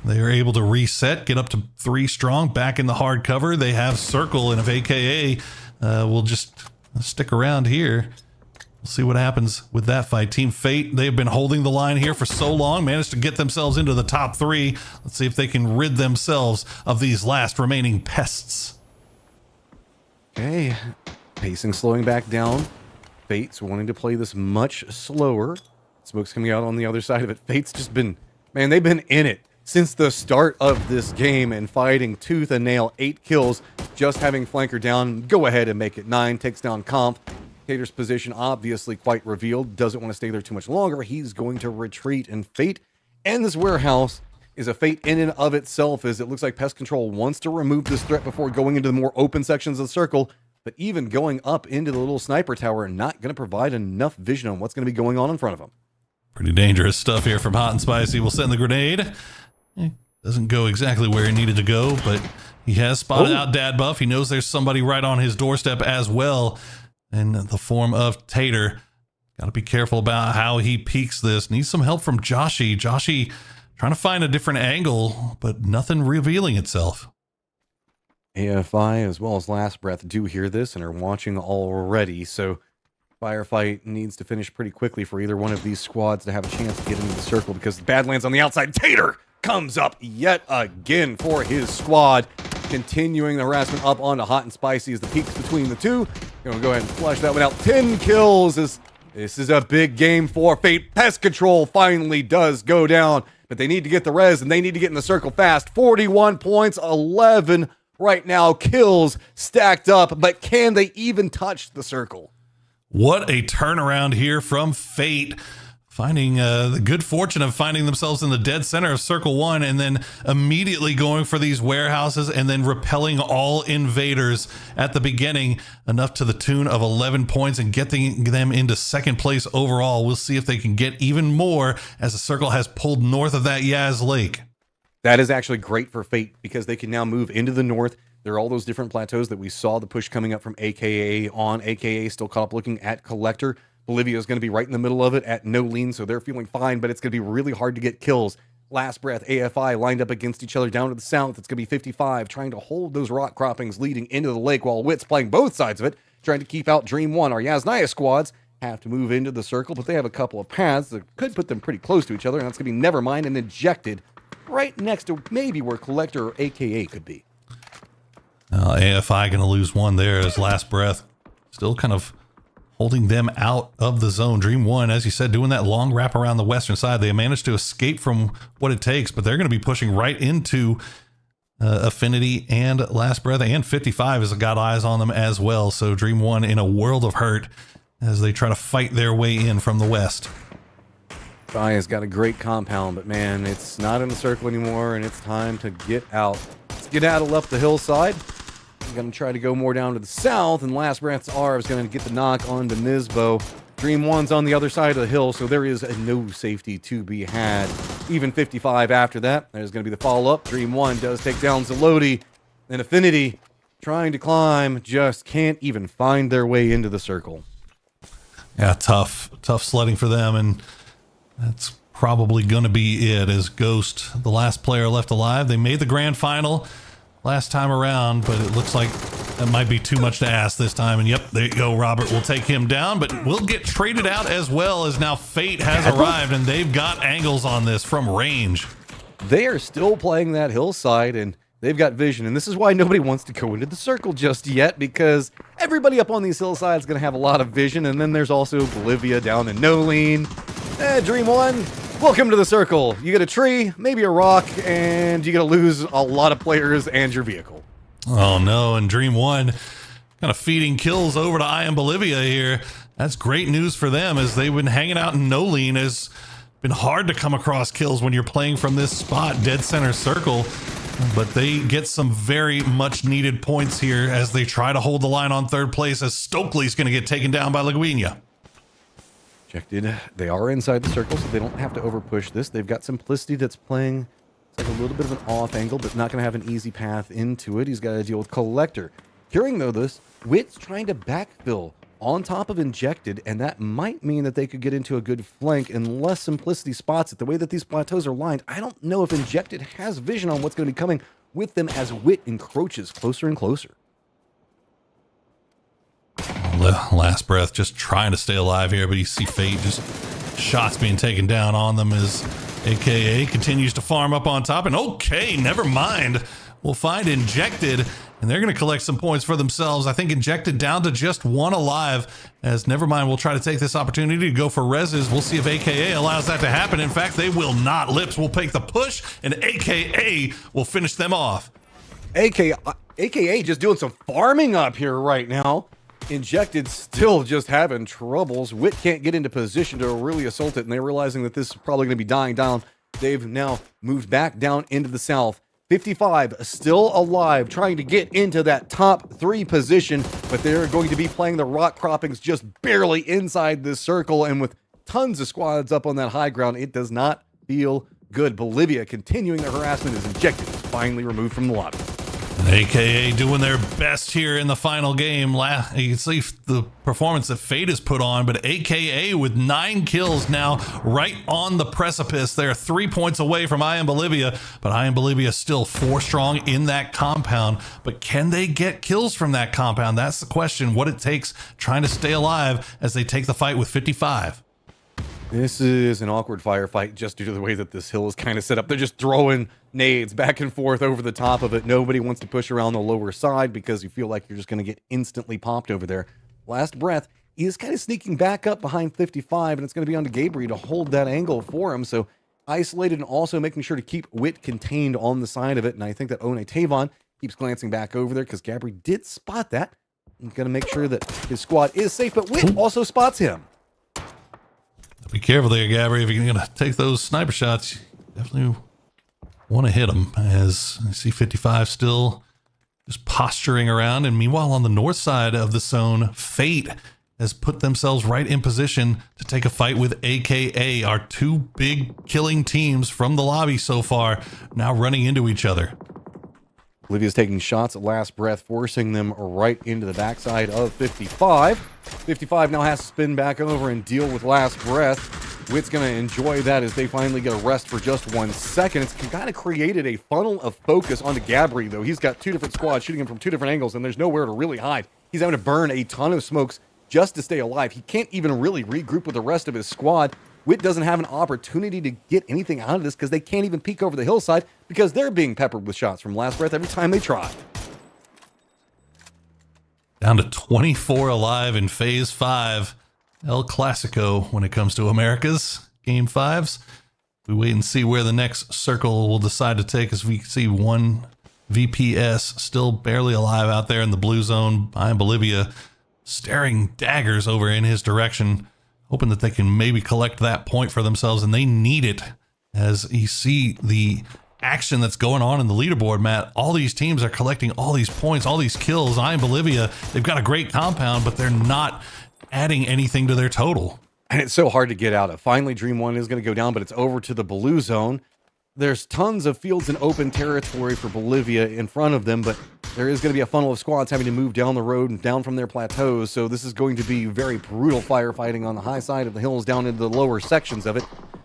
they were able to reset, get up to 3 strong, back in the hard cover. They have Circle, and if AKA will just stick around here, we'll see what happens with that fight. Team Fate, they've been holding the line here for so long, managed to get themselves into the top 3. Let's see if they can rid themselves of these last remaining pests. Okay, pacing slowing back down. Fate's wanting to play this much slower. Smoke's coming out on the other side of it. Fate's just been, man, they've been in it since the start of this game and fighting tooth and nail. 8 kills, just having flanker down. Go ahead and make it 9. Takes down Comp. Cater's position obviously quite revealed. Doesn't want to stay there too much longer. He's going to retreat, and Fate and this warehouse is a fate in and of itself, as it looks like Pest Control wants to remove this threat before going into the more open sections of the circle. But even going up into the little sniper tower, not going to provide enough vision on what's going to be going on in front of him. Pretty dangerous stuff here from Hot and Spicy. We'll send the grenade. Doesn't go exactly where he needed to go, but he has spotted out Dad Buff. He knows there's somebody right on his doorstep as well, in the form of Tater. Got to be careful about how he peeks this. Needs some help from Joshy. Joshy trying to find a different angle, but nothing revealing itself. AFI as well as Last Breath do hear this and are watching already, so firefight needs to finish pretty quickly for either one of these squads to have a chance to get into the circle, because Badlands on the outside. Tater comes up yet again for his squad, continuing the harassment up onto Hot and Spicy as the peaks between the two. Gonna go ahead and flush that one out. 10 kills. This is a big game for Fate. Pest Control finally does go down, but they need to get the res and they need to get in the circle fast. 41 points, 11 right now kills stacked up, but can they even touch the circle? What a turnaround here from Fate, finding the good fortune of finding themselves in the dead center of Circle 1 and then immediately going for these warehouses and then repelling all invaders at the beginning, enough to the tune of 11 points and getting them into second place overall. We'll see if they can get even more as the circle has pulled north of that Yaz Lake. That is actually great for Fate, because they can now move into the north. There are all those different plateaus that we saw the push coming up from AKA on. AKA still caught up looking at Collector. Bolivia is going to be right in the middle of it at no lean, so they're feeling fine, but it's going to be really hard to get kills. Last Breath, AFI lined up against each other down to the south. It's going to be 55, trying to hold those rock croppings leading into the lake, while Wit's playing both sides of it, trying to keep out Dream 1. Our Yasnaya squads have to move into the circle, but they have a couple of paths that could put them pretty close to each other, and that's going to be Nevermind and Injected right next to maybe where Collector or AKA could be. AFI going to lose one there as Last Breath still kind of holding them out of the zone. Dream 1, as you said, doing that long wrap around the western side. They managed to escape from what it takes, but they're going to be pushing right into Affinity and Last Breath, and 55 has got eyes on them as well. So Dream 1 in a world of hurt as they try to fight their way in from the west. Has got a great compound, but man, it's not in the circle anymore, and it's time to get out. Skedaddle up the hillside. I'm going to try to go more down to the south, and Last Breath's R is going to get the knock on to Nisbo. Dream 1's on the other side of the hill, so there is no safety to be had. Even 55 after that. There's going to be the follow-up. Dream 1 does take down Zelodi, and Affinity, trying to climb, just can't even find their way into the circle. Yeah, tough sledding for them, and that's probably going to be it, as Ghost, the last player left alive. They made the grand final last time around, but it looks like that might be too much to ask this time. And yep, there you go, Robert will take him down, but we'll get traded out as well, as now Fate has arrived and they've got angles on this from range. They are still playing that hillside, and they've got vision, and this is why nobody wants to go into the circle just yet, because everybody up on these hillsides is going to have a lot of vision. And then there's also Bolivia down in no lean. Dream 1, welcome to the circle. You get a tree, maybe a rock, and you're going to lose a lot of players and your vehicle. Oh no, and Dream 1 kind of feeding kills over to I Am Bolivia here. That's great news for them, as they've been hanging out in no lean. It's been hard to come across kills when you're playing from this spot, dead center circle. But they get some very much needed points here as they try to hold the line on third place, as Stokely's going to get taken down by Laguinia. Ejected. They are inside the circle, so they don't have to overpush this. They've got Simplicity that's playing like a little bit of an off angle, but not going to have an easy path into it. He's got to deal with Collector. Hearing, though, this, Wit's trying to backfill on top of Injected, and that might mean that they could get into a good flank unless Simplicity spots it. The way that these plateaus are lined, I don't know if Injected has vision on what's going to be coming with them as Wit encroaches closer and closer. Last Breath just trying to stay alive here, but you see Fate just shots being taken down on them as AKA continues to farm up on top. And okay, never mind. We'll find Injected, and they're going to collect some points for themselves. I think Injected down to just one alive, as Nevermind will try to take this opportunity to go for reses. We'll see if AKA allows that to happen. In fact, they will not. Lips will take the push, and AKA will finish them off. AKA just doing some farming up here right now. Injected still just having troubles. Wit can't get into position to really assault it, and they're realizing that this is probably going to be dying down they've now moved back down into the south. 55 still alive, trying to get into that top 3 position, but they're going to be playing the rock croppings just barely inside this circle, and with tons of squads up on that high ground, it does not feel good. Bolivia continuing the harassment as Injected is finally removed from the lobby. AKA doing their best here in the final game. You can see the performance that Fate has put on, but AKA with 9 kills now right on the precipice. They're 3 points away from I Am Bolivia, but I Am Bolivia still 4 strong in that compound. But can they get kills from that compound? That's the question. What it takes trying to stay alive as they take the fight with 55. This is an awkward firefight just due to the way that this hill is kind of set up. They're just throwing nades back and forth over the top of it. Nobody wants to push around the lower side because you feel like you're just going to get instantly popped over there. Last Breath is kind of sneaking back up behind 55, and it's going to be on to Gabriel to hold that angle for him. So isolated and also making sure to keep Wit contained on the side of it. And I think that One Tavon keeps glancing back over there because Gabriel did spot that. He's going to make sure that his squad is safe, but Wit also spots him. Be careful there, Gabby. If you're going to take those sniper shots, you definitely want to hit them. As I see 55 still just posturing around. And meanwhile, on the north side of the zone, Fate has put themselves right in position to take a fight with AKA. Our 2 big killing teams from the lobby so far now running into each other. Olivia's taking shots at Last Breath, forcing them right into the backside of 55. 55 now has to spin back over and deal with Last Breath. Wit's going to enjoy that as they finally get a rest for just 1 second. It's kind of created a funnel of focus onto Gabri, though. He's got 2 different squads shooting him from 2 different angles, and there's nowhere to really hide. He's having to burn a ton of smokes just to stay alive. He can't even really regroup with the rest of his squad. Wit doesn't have an opportunity to get anything out of this because they can't even peek over the hillside because they're being peppered with shots from Last Breath every time they try. Down to 24 alive in Phase 5. El Clasico when it comes to Americas Game 5s. We wait and see where the next circle will decide to take as we see 1 VPS still barely alive out there in the blue zone behind Bolivia, staring daggers over in his direction, hoping that they can maybe collect that point for themselves, and they need it as you see the action that's going on in the leaderboard, Matt. All these teams are collecting all these points, all these kills. I Am Bolivia, they've got a great compound, but they're not adding anything to their total. And it's so hard to get out of. Finally, Dream 1 is going to go down, but it's over to the blue zone. There's tons of fields and open territory for Bolivia in front of them, but there is going to be a funnel of squads having to move down the road and down from their plateaus, so this is going to be very brutal firefighting on the high side of the hills down into the lower sections of it.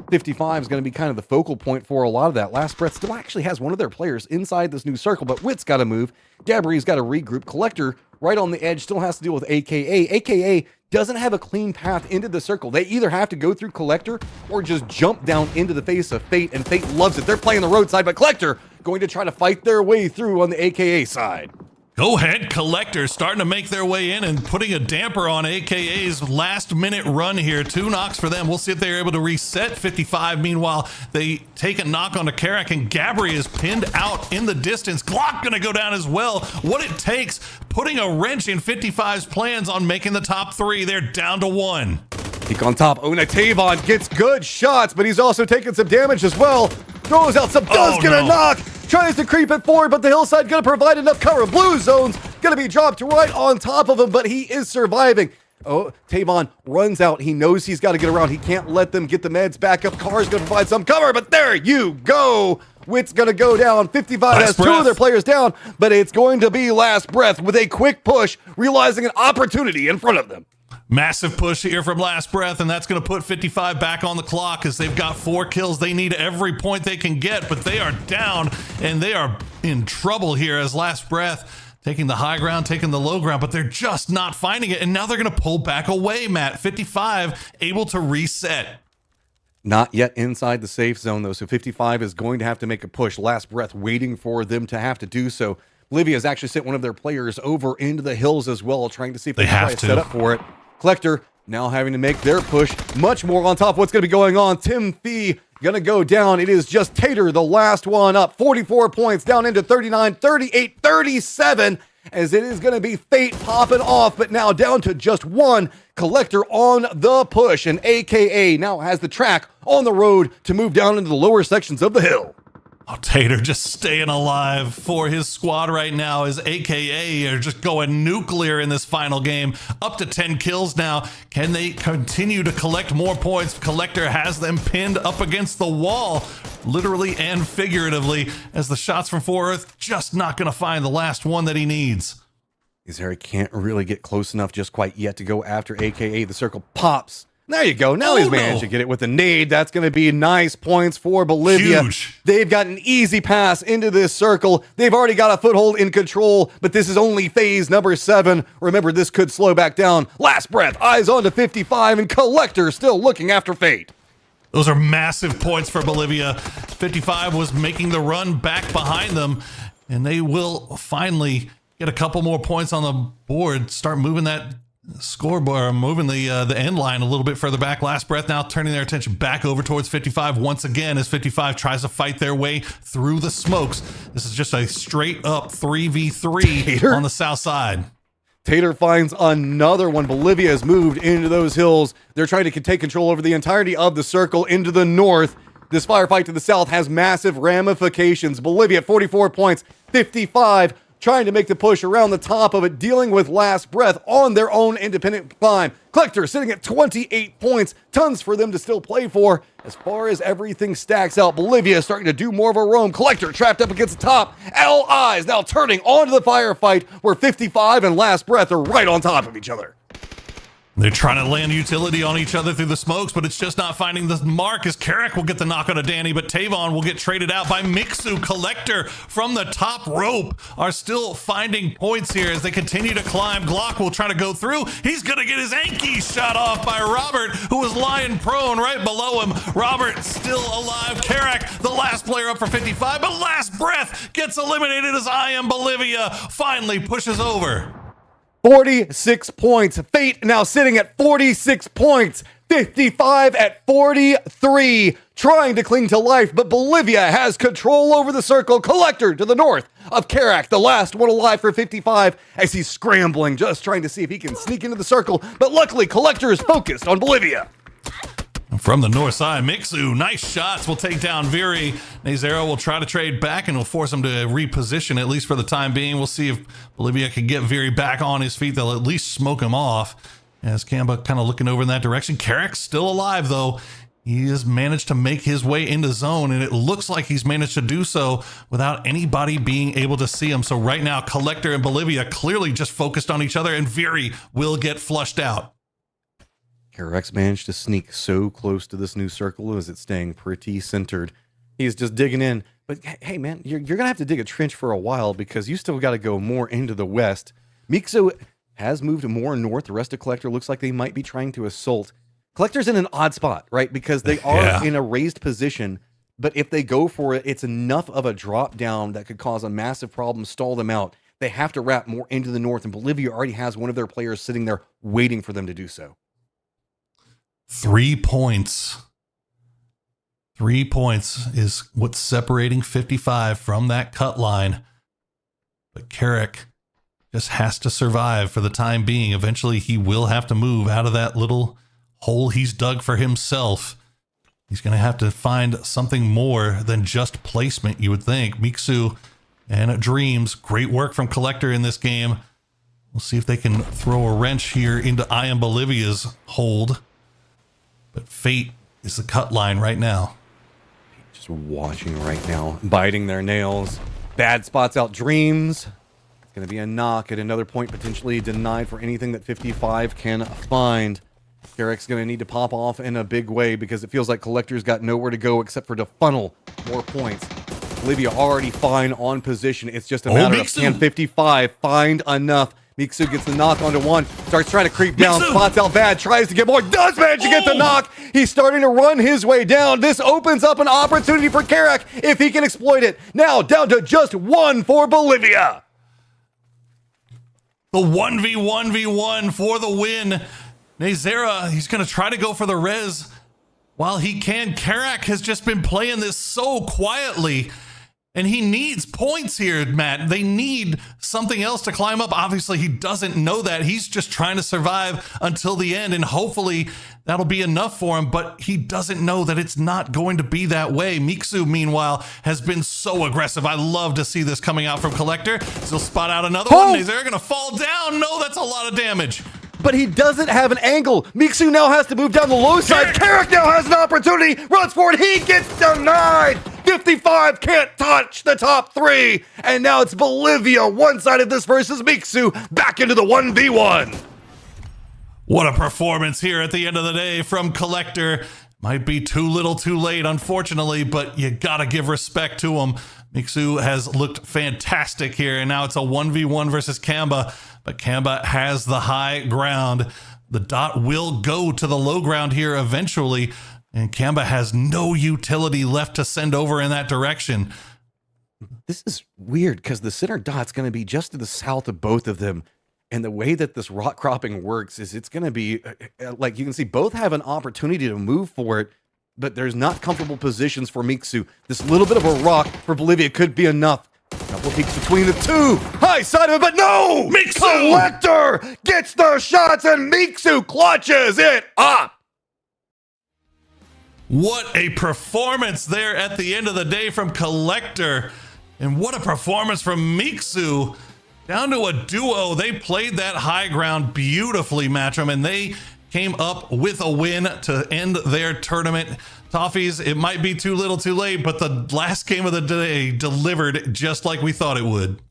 55 is going to be kind of the focal point for a lot of that. Last Breath still actually has one of their players inside this new circle, but Wit's got to move. Gabri's got to regroup. Collector, right on the edge, still has to deal with AKA. AKA doesn't have a clean path into the circle. They either have to go through Collector or just jump down into the face of Fate, and Fate loves it. They're playing the roadside, but Collector going to try to fight their way through on the AKA side. Go ahead, Collector starting to make their way in and putting a damper on AKA's last minute run here. 2 knocks for them. We'll see if they're able to reset 55. Meanwhile, they take a knock onto Carrack, and Gabri is pinned out in the distance. Glock gonna go down as well. What it takes, putting a wrench in 55's plans on making the top 3. They're down to 1. Peek on top. One Tavon gets good shots, but he's also taking some damage as well. Throws out some, does get a knock. Tries to creep it forward, but the hillside going to provide enough cover. Blue zone's going to be dropped right on top of him, but he is surviving. Oh, Tavon runs out. He knows he's got to get around. He can't let them get the meds back up. Car's going to provide some cover, but there you go. Wit's going to go down. 55 has 2 of their players down, but it's going to be Last Breath with a quick push, realizing an opportunity in front of them. Massive push here from Last Breath, and that's going to put 55 back on the clock as they've got 4 kills. They need every point they can get, but they are down, and they are in trouble here as Last Breath taking the high ground, taking the low ground, but they're just not finding it, and now they're going to pull back away, Matt. 55 able to reset. Not yet inside the safe zone, though, so 55 is going to have to make a push. Last Breath waiting for them to have to do so. Bolivia has actually sent one of their players over into the hills as well, trying to see if they can try to set up for it. Collector now having to make their push. Much more on top of what's going to be going on. Tim Fee going to go down. It is just Tater, the last one up. 44 points down into 39, 38, 37. As it is going to be Fate popping off, but now down to just 1. Collector on the push, and AKA now has the track on the road to move down into the lower sections of the hill. Oh, Tater just staying alive for his squad right now as AKA are just going nuclear in this final game. Up to 10 kills now. Can they continue to collect more points? Collector has them pinned up against the wall, literally and figuratively, as the shots from 4earth just not going to find the last one that he needs. Izari can't really get close enough just quite yet to go after AKA. The circle pops. There you go. Now he's managed to get it with a nade. That's going to be nice points for Bolivia. Huge. They've got an easy pass into this circle. They've already got a foothold in control, but this is only phase number 7. Remember, this could slow back down. Last breath, eyes on to 55, and Collector still looking after Fate. Those are massive points for Bolivia. 55 was making the run back behind them, and they will finally get a couple more points on the board, start moving that scoreboard, moving the end line a little bit further back. Last breath now turning their attention back over towards 55 once again as 55 tries to fight their way through the smokes. This is just a straight up 3v3 Tater? on the south side. Tater finds another one. Bolivia has moved into those hills. They're trying to take control over the entirety of the circle into the north. This firefight to the south has massive ramifications. Bolivia at 44 points, 55 trying to make the push around the top of it, dealing with last breath on their own independent climb. Collector sitting at 28 points, tons for them to still play for. As far as everything stacks out, Bolivia is starting to do more of a roam. Collector trapped up against the top. All eyes now turning onto the firefight where 55 and last breath are right on top of each other. They're trying to land utility on each other through the smokes, but it's just not finding the mark as Carrick will get the knock on a Danny, but Tavon will get traded out by Mixu. Collector from the top rope are still finding points here as they continue to climb. Glock will try to go through. He's going to get his Anki shot off by Robert, who was lying prone right below him. Robert still alive. Carrick, the last player up for 55, but last breath gets eliminated as I Am Bolivia finally pushes over. 46 points. Fate now sitting at 46 points. 55 at 43. Trying to cling to life, but Bolivia has control over the circle. Collector to the north of Karak, the last one alive for 55, as he's scrambling, just trying to see if he can sneak into the circle. But luckily, Collector is focused on Bolivia. From the north side, Mixu, nice shots, will take down Viri. Nazero will try to trade back and will force him to reposition, at least for the time being. We'll see if Bolivia can get Viri back on his feet. They'll at least smoke him off. As Kamba kind of looking over in that direction. Carrick's still alive, though. He has managed to make his way into zone, and it looks like he's managed to do so without anybody being able to see him. So right now, Collector and Bolivia clearly just focused on each other, and Viri will get flushed out. Carrick's managed to sneak so close to this new circle as it's staying pretty centered. He's just digging in. But hey, man, you're going to have to dig a trench for a while because you still got to go more into the west. Mixo has moved more north. The rest of Collector looks like they might be trying to assault. Collector's in an odd spot, right? Because they are in a raised position. But if they go for it, it's enough of a drop down that could cause a massive problem, stall them out. They have to wrap more into the north. And Bolivia already has one of their players sitting there waiting for them to do so. 3 points. 3 points is what's separating 55 from that cut line. But Carrick just has to survive for the time being. Eventually, he will have to move out of that little hole he's dug for himself. He's going to have to find something more than just placement, you would think. Mixu and Dreams, great work from Collector in this game. We'll see if they can throw a wrench here into I Am Bolivia's hold. But Fate is the cut line right now. Just watching right now, biting their nails. Bad spots out Dreams. It's going to be a knock at another point, potentially denied for anything that 55 can find. Carrick's going to need to pop off in a big way because it feels like Collector's got nowhere to go except for to funnel more points. Bolivia already fine on position. It's just a matter of can 55 find enough. Mixu gets the knock onto one, starts trying to creep down, spots out bad, tries to get more, does manage to get the knock. He's starting to run his way down. This opens up an opportunity for Carrick if he can exploit it. Now down to just one for Bolivia. The 1v1v1 for the win. Nazera, he's going to try to go for the res while he can. Carrick has just been playing this so quietly. And he needs points here, Matt. They need something else to climb up. Obviously, he doesn't know that. He's just trying to survive until the end, and hopefully that'll be enough for him. But he doesn't know that it's not going to be that way. Mixu, meanwhile, has been so aggressive. I love to see this coming out from Collector. He'll spot out another one. Is they're going to fall down. No, that's a lot of damage. But he doesn't have an angle. Mixu now has to move down the low side. Carrick now has an opportunity. Runs forward. He gets denied. 55 can't touch the top 3. And now it's Bolivia one-sided this versus Mixu. Back into the 1v1. What a performance here at the end of the day from Collector. Might be too little too late, unfortunately, but you gotta give respect to him. Mixu has looked fantastic here, and now it's a 1v1 versus Kamba. But Kamba has the high ground. The dot will go to the low ground here eventually, and Kamba has no utility left to send over in that direction. This is weird because the center dot's going to be just to the south of both of them. And the way that this rock cropping works is it's going to be, like you can see, both have an opportunity to move for it, but there's not comfortable positions for Mixu. This little bit of a rock for Bolivia could be enough. Couple peeks between the two. High side of it, but no! Mixu! Collector gets the shots and Mixu clutches it up. What a performance there at the end of the day from Collector. And what a performance from Mixu. Down to a duo. They played that high ground beautifully, Matcham, and they came up with a win to end their tournament. Toffees, it might be too little too late, but the last game of the day delivered just like we thought it would.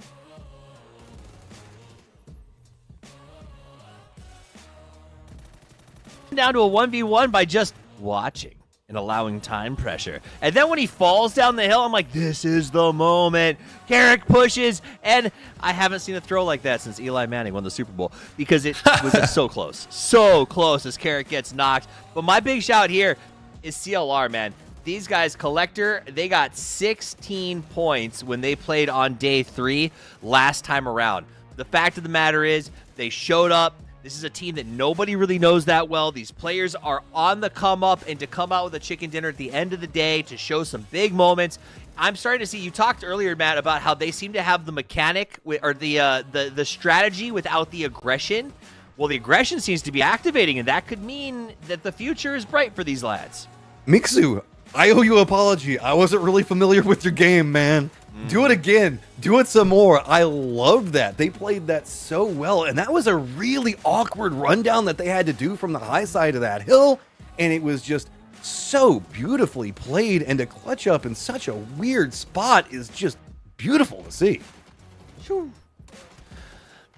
Down to a 1v1 by just watching and allowing time pressure. And then when he falls down the hill, I'm like, this is the moment. Carrick pushes, and I haven't seen a throw like that since Eli Manning won the Super Bowl because it was just so close. So close as Carrick gets knocked. But my big shout here is CLR, man. These guys, Collector, they got 16 points when they played on day 3 last time around. The fact of the matter is they showed up. This is a team that nobody really knows that well. These players are on the come up, and to come out with a chicken dinner at the end of the day to show some big moments. I'm starting to see, you talked earlier, Matt, about how they seem to have the mechanic or the strategy without the aggression. Well, the aggression seems to be activating, and that could mean that the future is bright for these lads. Mixu, I owe you an apology. I wasn't really familiar with your game, man. Do it again. Do it some more. I loved that. They played that so well. And that was a really awkward rundown that they had to do from the high side of that hill. And it was just so beautifully played. And to clutch up in such a weird spot is just beautiful to see.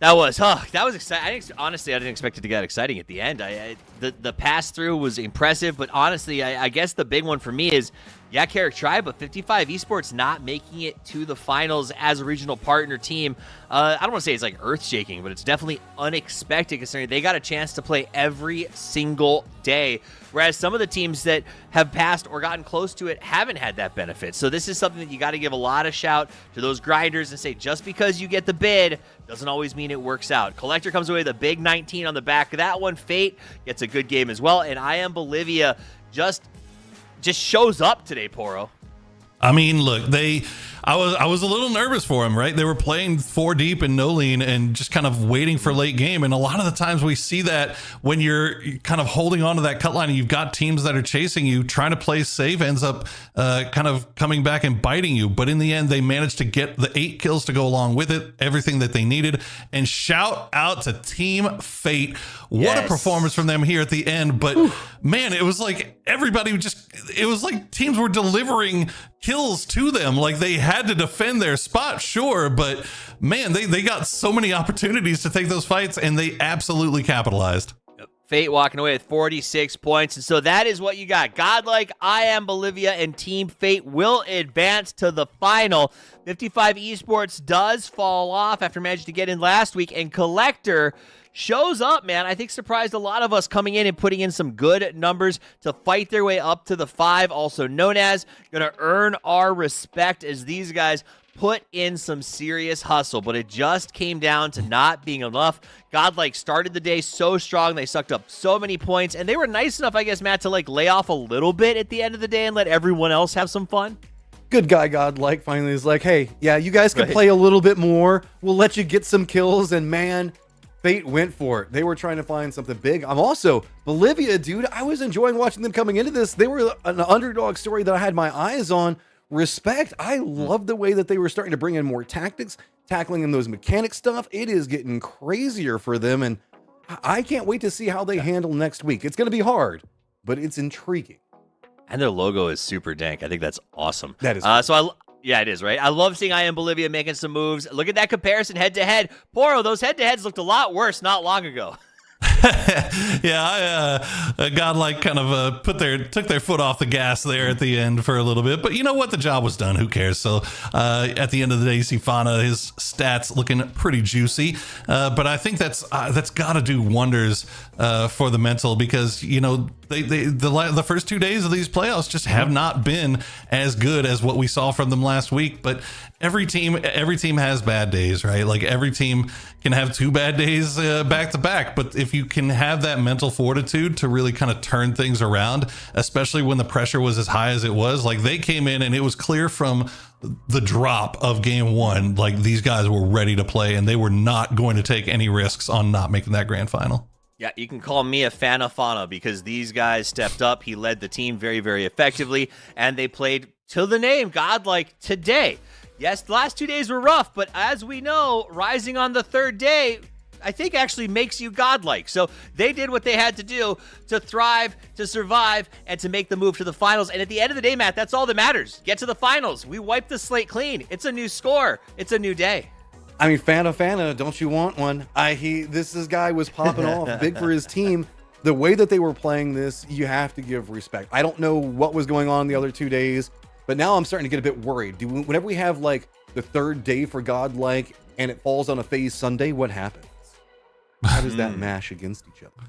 That was exciting. Honestly, I didn't expect it to get exciting at the end. The pass through was impressive, but honestly, I guess the big one for me is, yeah, Carrick tried, but 55 Esports not making it to the finals as a regional partner team. I don't want to say it's like earth-shaking, but it's definitely unexpected considering they got a chance to play every single day, whereas some of the teams that have passed or gotten close to it haven't had that benefit. So this is something that you got to give a lot of shout to those grinders and say, just because you get the bid doesn't always mean it works out. Collector comes away with a big 19 on the back of that one. Fate gets a good game as well, and I Am Bolivia just shows up today, Poro. I mean, look, I was a little nervous for him, right? They were playing 4 deep and no lean and just kind of waiting for late game. And a lot of the times we see that when you're kind of holding on to that cut line and you've got teams that are chasing you, trying to play safe ends up kind of coming back and biting you. But in the end, they managed to get the 8 kills to go along with it, everything that they needed. And shout out to Team Fate. What a performance from them here at the end. But man, it was like everybody it was like teams were delivering kills to them. Like they had to defend their spot, sure, but man, they got so many opportunities to take those fights, and they absolutely capitalized. Fate walking away with 46 points, and so that is what you got. Godlike, I Am Bolivia, and Team Fate will advance to the final. 55 Esports does fall off after managing to get in last week, and Collector shows up, man. I think surprised a lot of us coming in and putting in some good numbers to fight their way up to the 5, also known as gonna earn our respect as these guys put in some serious hustle, but it just came down to not being enough. Godlike started the day so strong. They sucked up so many points, and they were nice enough, I guess, Matt, to like lay off a little bit at the end of the day and let everyone else have some fun. good guy Godlike finally is like, hey, yeah, you guys can Right. play a little bit more. We'll let you get some kills. And man, Fate went for it. They were trying to find something big. I'm also Bolivia, dude. I was enjoying watching them coming into this. They were an underdog story that I had my eyes on. Respect. I love the way that they were starting to bring in more tactics, tackling in those mechanic stuff. It is getting crazier for them. And I can't wait to see how they handle next week. It's going to be hard, but it's intriguing. And their logo is super dank. I think that's awesome. That is yeah, it is, right? I love seeing I Am Bolivia making some moves. Look at that comparison head-to-head. Poro, those head-to-heads looked a lot worse not long ago. Yeah, Godlike kind of took their foot off the gas there at the end for a little bit, but you know what? The job was done. Who cares? So at the end of the day, you see Fauna, his stats looking pretty juicy, but I think that's got to do wonders for the mental, because you know the first 2 days of these playoffs just have not been as good as what we saw from them last week. But every team has bad days, right? Like every team can have 2 bad days back to back, but if you can have that mental fortitude to really kind of turn things around, especially when the pressure was as high as it was, like they came in and it was clear from the drop of game 1, like these guys were ready to play and they were not going to take any risks on not making that grand final. Yeah, you can call me a fan of Fauna because these guys stepped up. He led the team very, very effectively, and they played to the name Godlike today. Yes, the last 2 days were rough, but as we know, rising on the 3rd day, I think actually makes you godlike. So they did what they had to do to thrive, to survive, and to make the move to the finals. And at the end of the day, Matt, that's all that matters. Get to the finals. We wiped the slate clean. It's a new score. It's a new day. I mean, Fana, don't you want one? This guy was popping off big for his team. The way that they were playing this, you have to give respect. I don't know what was going on the other 2 days, but now I'm starting to get a bit worried. Whenever we have like the 3rd day for Godlike and it falls on a phase Sunday, what happens? How does that mash against each other?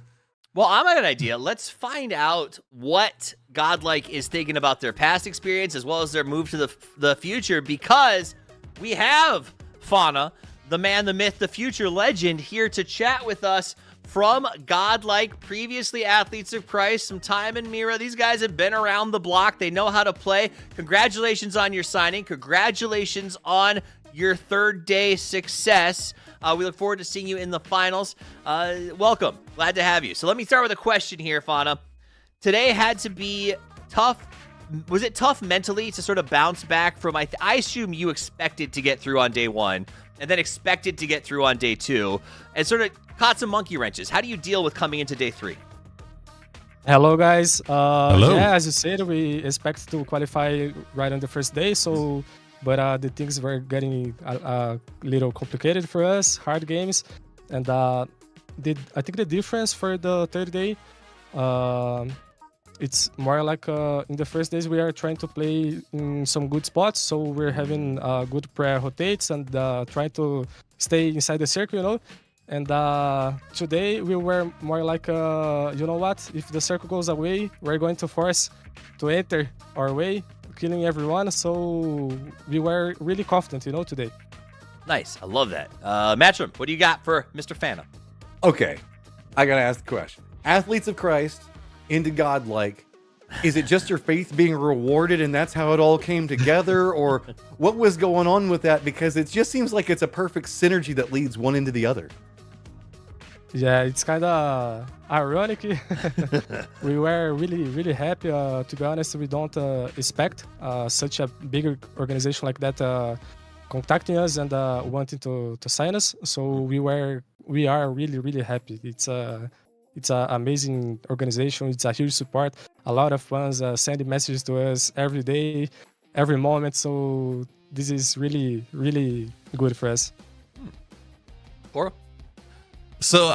Well, I'm at an idea. Let's find out what Godlike is thinking about their past experience as well as their move to the future, because we have Fauna, the man, the myth, the future legend, here to chat with us from Godlike, previously Athletes of Christ, some time in Mira. These guys have been around the block. They know how to play. Congratulations on your signing. Congratulations on your 3rd day success. We look forward to seeing you in the finals. Welcome. Glad to have you. So let me start with a question here, Fauna. Today had to be tough. Was it tough mentally to sort of bounce back from, I assume you expected to get through on day 1 and then expected to get through on day 2 and sort of caught some monkey wrenches. How do you deal with coming into day 3? Hello, guys. Hello. Yeah, as you said, we expect to qualify right on the first day, but the things were getting a little complicated for us, hard games. And I think the difference for the 3rd day, it's more like in the first days we are trying to play in some good spots, so we're having good prayer rotates and trying to stay inside the circle, you know. And today we were more like, you know what, if the circle goes away, we're going to force to enter our way, killing everyone. So we were really confident, you know, today. Nice. I love that. Matchroom, what do you got for Mr. Fana? Okay, I gotta ask the question. Athletes of Christ into Godlike, is it just your faith being rewarded and that's how it all came together, or what was going on with that? Because it just seems like it's a perfect synergy that leads one into the other. Yeah, it's kind of ironic. We were really, really happy. To be honest, we don't expect such a big organization like that contacting us and wanting to sign us. So we are really, really happy. It's an amazing organization. It's a huge support. A lot of fans sending messages to us every day, every moment. So this is really, really good for us. Poro? So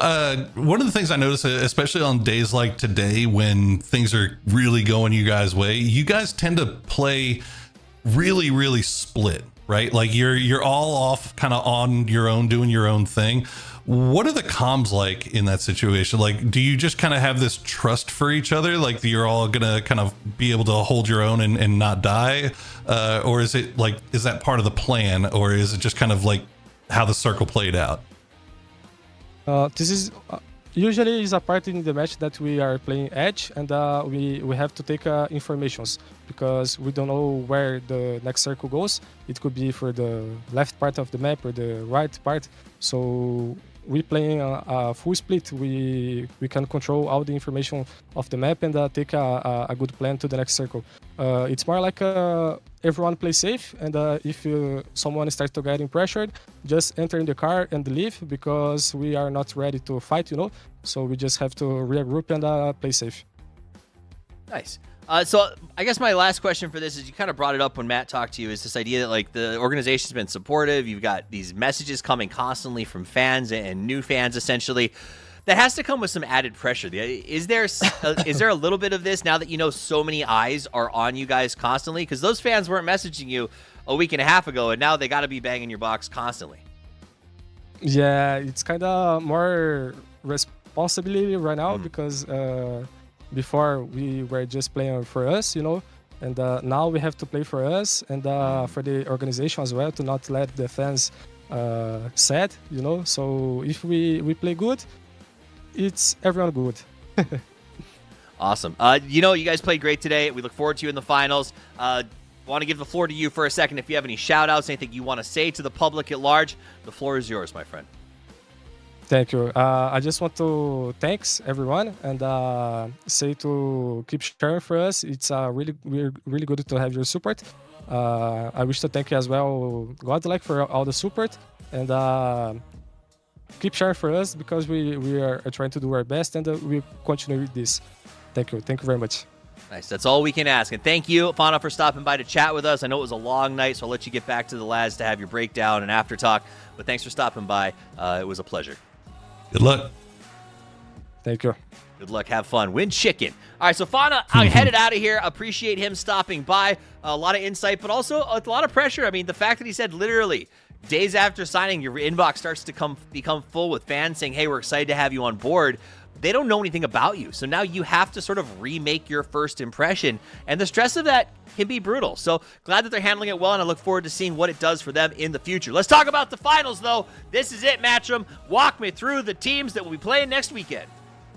one of the things I notice, especially on days like today when things are really going you guys' way, you guys tend to play really, really split, right? Like you're all off kind of on your own, doing your own thing. What are the comms like in that situation? Like, do you just kind of have this trust for each other? Like you're all going to kind of be able to hold your own and not die? Or is it like, is that part of the plan, or is it just kind of like how the circle played out? This is Usually is a part in the match that we are playing edge, and we have to take informations because we don't know where the next circle goes. It could be for the left part of the map or the right part. So we playing a full split. We can control all the information of the map and take a good plan to the next circle. It's more like everyone plays safe, and if someone starts to getting pressured, just enter in the car and leave because we are not ready to fight, So we just have to regroup and play safe. Nice. So I guess my last question for this is, you kind of brought it up when Matt talked to you, is this idea that like the organization's been supportive. You've got these messages coming constantly from fans and new fans, essentially. That has to come with some added pressure. Is there a little bit of this now that so many eyes are on you guys constantly? Because those fans weren't messaging you a week and a half ago, and now they got to be banging your box constantly. Yeah, it's kind of more responsibility right now because before we were just playing for us, and now we have to play for us and for the organization as well, to not let the fans sad, So if we play good, it's everyone good. Awesome. You guys played great today. We look forward to you in the finals. Want to give the floor to you for a second. If you have any shout outs, anything you want to say to the public at large, the floor is yours, my friend. Thank you. I just want to thanks everyone and say to keep sharing for us. It's really good to have your support. I wish to thank you as well, Godlike, for all the support, and keep sharing for us because we are trying to do our best, and we continue with this. Thank you. Thank you very much. Nice. That's all we can ask. And thank you, Fauna, for stopping by to chat with us. I know it was a long night, so I'll let you get back to the lads to have your breakdown and after talk. But thanks for stopping by. It was a pleasure. Good luck. Thank you. Good luck. Have fun. Win chicken. All right, so Fauna, I'm headed out of here. Appreciate him stopping by. A lot of insight, but also a lot of pressure. I mean, the fact that he said literally days after signing, your inbox starts to become full with fans saying, hey, we're excited to have you on board. They don't know anything about you. So now you have to sort of remake your first impression. And the stress of that can be brutal. So glad that they're handling it well, and I look forward to seeing what it does for them in the future. Let's talk about the finals, though. This is it, Matchroom. Walk me through the teams that will be playing next weekend.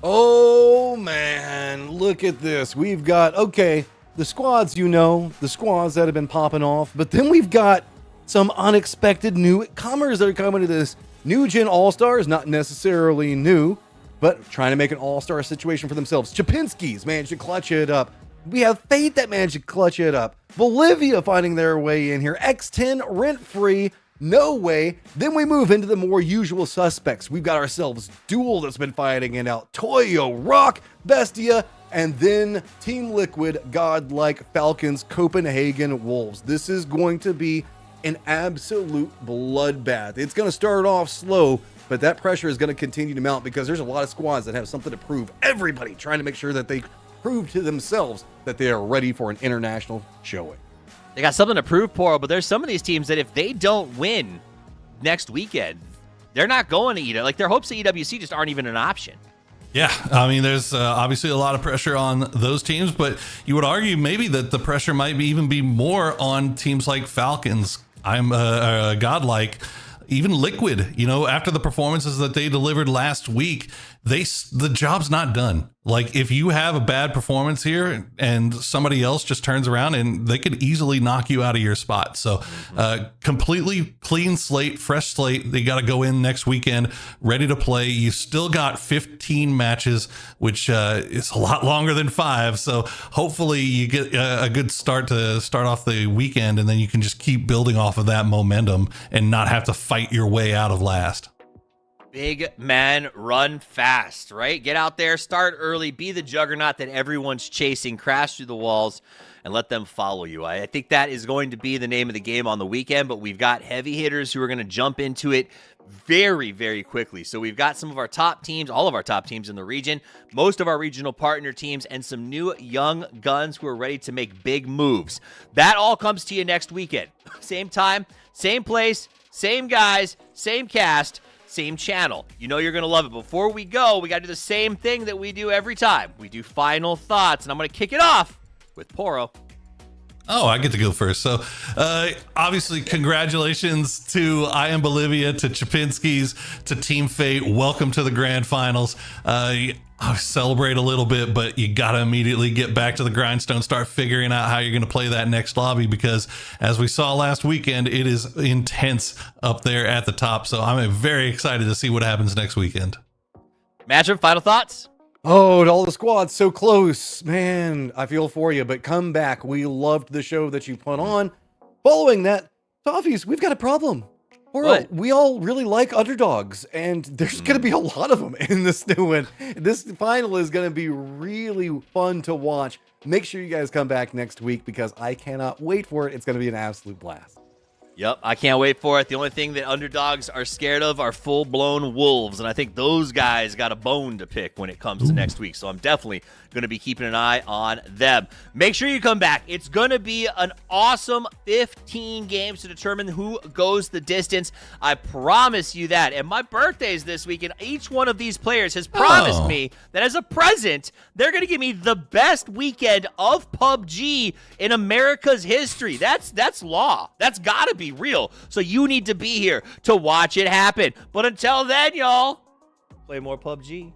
Oh, man. Look at this. We've got, the squads, the squads that have been popping off. But then we've got some unexpected newcomers that are coming to this new gen All-Stars. Not necessarily new, but trying to make an all-star situation for themselves. Chapinski's managed to clutch it up. We have Fate that managed to clutch it up. Bolivia finding their way in here. X10, rent-free, no way. Then we move into the more usual suspects. We've got ourselves Duel that's been fighting it out. Toyo, Rock, Bestia, and then Team Liquid, Godlike, Falcons, Copenhagen Wolves. This is going to be an absolute bloodbath. It's going to start off slow, but that pressure is going to continue to mount because there's a lot of squads that have something to prove. Everybody trying to make sure that they prove to themselves that they are ready for an international showing. They got something to prove, Poro, but there's some of these teams that if they don't win next weekend, they're not going to EW. Like, their hopes at EWC just aren't even an option. Yeah, I mean, there's obviously a lot of pressure on those teams, but you would argue maybe that the pressure might even be more on teams like Falcons. I'm Godlike, even Liquid. After the performances that they delivered last week, the job's not done. Like, if you have a bad performance here and somebody else just turns around, and they could easily knock you out of your spot. So completely clean slate, fresh slate. They got to go in next weekend ready to play. You still got 15 matches, which is a lot longer than 5. So hopefully you get a good start to start off the weekend, and then you can just keep building off of that momentum and not have to fight your way out of last. Big man, run fast, right? Get out there, start early, be the juggernaut that everyone's chasing, crash through the walls, and let them follow you. I think that is going to be the name of the game on the weekend, but we've got heavy hitters who are going to jump into it very, very quickly. So we've got some of our top teams, all of our top teams in the region, most of our regional partner teams, and some new young guns who are ready to make big moves. That all comes to you next weekend. Same time, same place, same guys, same cast, same channel. You're going to love it. Before we go, we got to do the same thing that we do every time. We do final thoughts, and I'm going to kick it off with Poro. Oh, I get to go first. So, obviously, congratulations to I Am Bolivia, to Chapinski's, to Team Fate. Welcome to the grand finals. I'll celebrate a little bit, but you got to immediately get back to the grindstone, start figuring out how you're going to play that next lobby, because as we saw last weekend, it is intense up there at the top. So I'm very excited to see what happens next weekend. Matchup, final thoughts? Oh, to all the squads, so close. Man, I feel for you, but come back. We loved the show that you put on. Following that, Toffees, we've got a problem. We all really like underdogs, and there's going to be a lot of them in this new one. This final is going to be really fun to watch. Make sure you guys come back next week, because I cannot wait for it. It's going to be an absolute blast. Yep, I can't wait for it. The only thing that underdogs are scared of are full-blown wolves, and I think those guys got a bone to pick when it comes to next week, so I'm definitely going to be keeping an eye on them. Make sure you come back. It's going to be an awesome 15 games to determine who goes the distance. I promise you that. And my birthday's this week, and each one of these players has promised me that as a present, they're going to give me the best weekend of PUBG in America's history. That's law. That's got to be real. So you need to be here to watch it happen. But until then, y'all, play more PUBG.